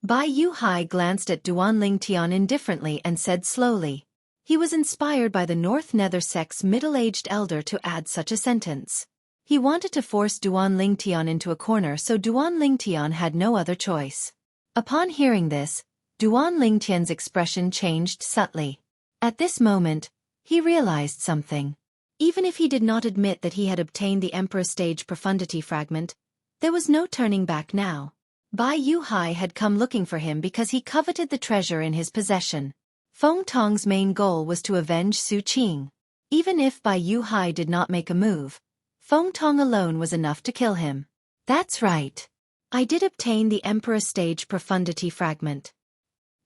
Bai Yuhai glanced at Duan Lingtian indifferently and said slowly. He was inspired by the North Nether Sect's middle-aged elder to add such a sentence. He wanted to force Duan Lingtian into a corner, so Duan Lingtian had no other choice. Upon hearing this, Duan Lingtian's expression changed subtly. At this moment, he realized something. Even if he did not admit that he had obtained the Emperor Stage Profundity Fragment, there was no turning back now. Bai Yuhai had come looking for him because he coveted the treasure in his possession. Feng Tong's main goal was to avenge Su Qing. Even if Bai Yuhai did not make a move, Feng Tong alone was enough to kill him. "That's right. I did obtain the Emperor Stage Profundity Fragment."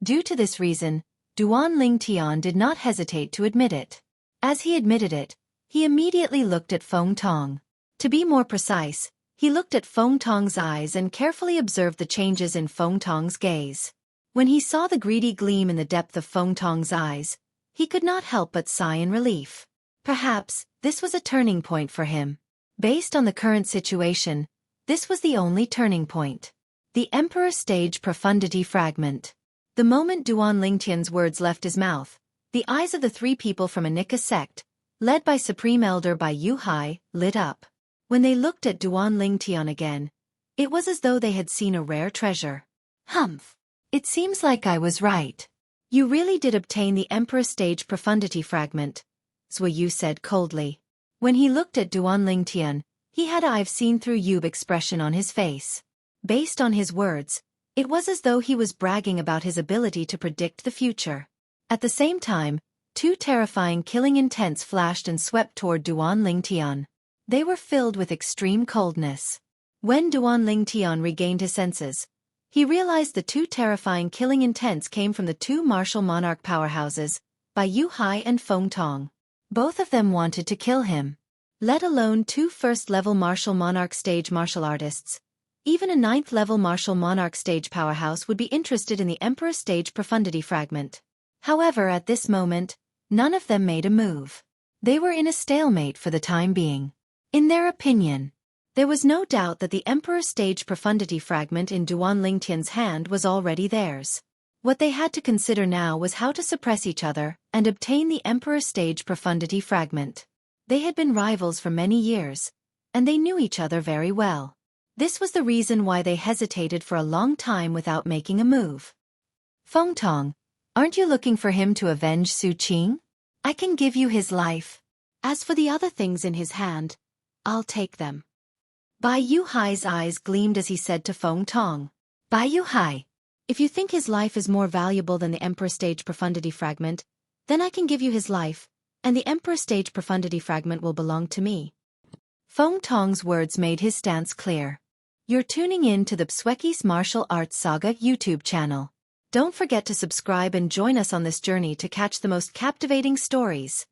Due to this reason, Duan Lingtian did not hesitate to admit it. As he admitted it, he immediately looked at Feng Tong. To be more precise, he looked at Feng Tong's eyes and carefully observed the changes in Feng Tong's gaze. When he saw the greedy gleam in the depth of Feng Tong's eyes, he could not help but sigh in relief. Perhaps, this was a turning point for him. Based on the current situation, this was the only turning point. The Emperor Stage Profundity Fragment. The moment Duan Lingtian's words left his mouth, the eyes of the three people from Anika sect, led by Supreme Elder Bai Yuhai, lit up. When they looked at Duan Lingtian again, it was as though they had seen a rare treasure. Humph! It seems like I was right. You really did obtain the Emperor Stage Profundity Fragment, Xueqi said coldly. When he looked at Duan Lingtian, he had a "I've seen through you" expression on his face. Based on his words, it was as though he was bragging about his ability to predict the future. At the same time, two terrifying killing intents flashed and swept toward Duan Lingtian. They were filled with extreme coldness. When Duan Lingtian regained his senses, he realized the two terrifying killing intents came from the two martial monarch powerhouses, Bai Yuhai and Feng Tong. Both of them wanted to kill him. Let alone two first-level martial monarch stage martial artists. Even a ninth-level martial monarch stage powerhouse would be interested in the Emperor Stage Profundity Fragment. However, at this moment, none of them made a move. They were in a stalemate for the time being. In their opinion, there was no doubt that the Emperor Stage Profundity Fragment in Duan Lingtian's hand was already theirs. What they had to consider now was how to suppress each other and obtain the Emperor Stage Profundity Fragment. They had been rivals for many years, and they knew each other very well. This was the reason why they hesitated for a long time without making a move. Feng Tong, aren't you looking for him to avenge Su Qing? I can give you his life. As for the other things in his hand, I'll take them. Bai Yuhai's eyes gleamed as he said to Feng Tong. Bai Yuhai, if you think his life is more valuable than the Emperor Stage Profundity Fragment, then I can give you his life, and the Emperor Stage Profundity Fragment will belong to me. Feng Tong's words made his stance clear. You're tuning in to the Xueqi's Martial Arts Saga YouTube channel. Don't forget to subscribe and join us on this journey to catch the most captivating stories.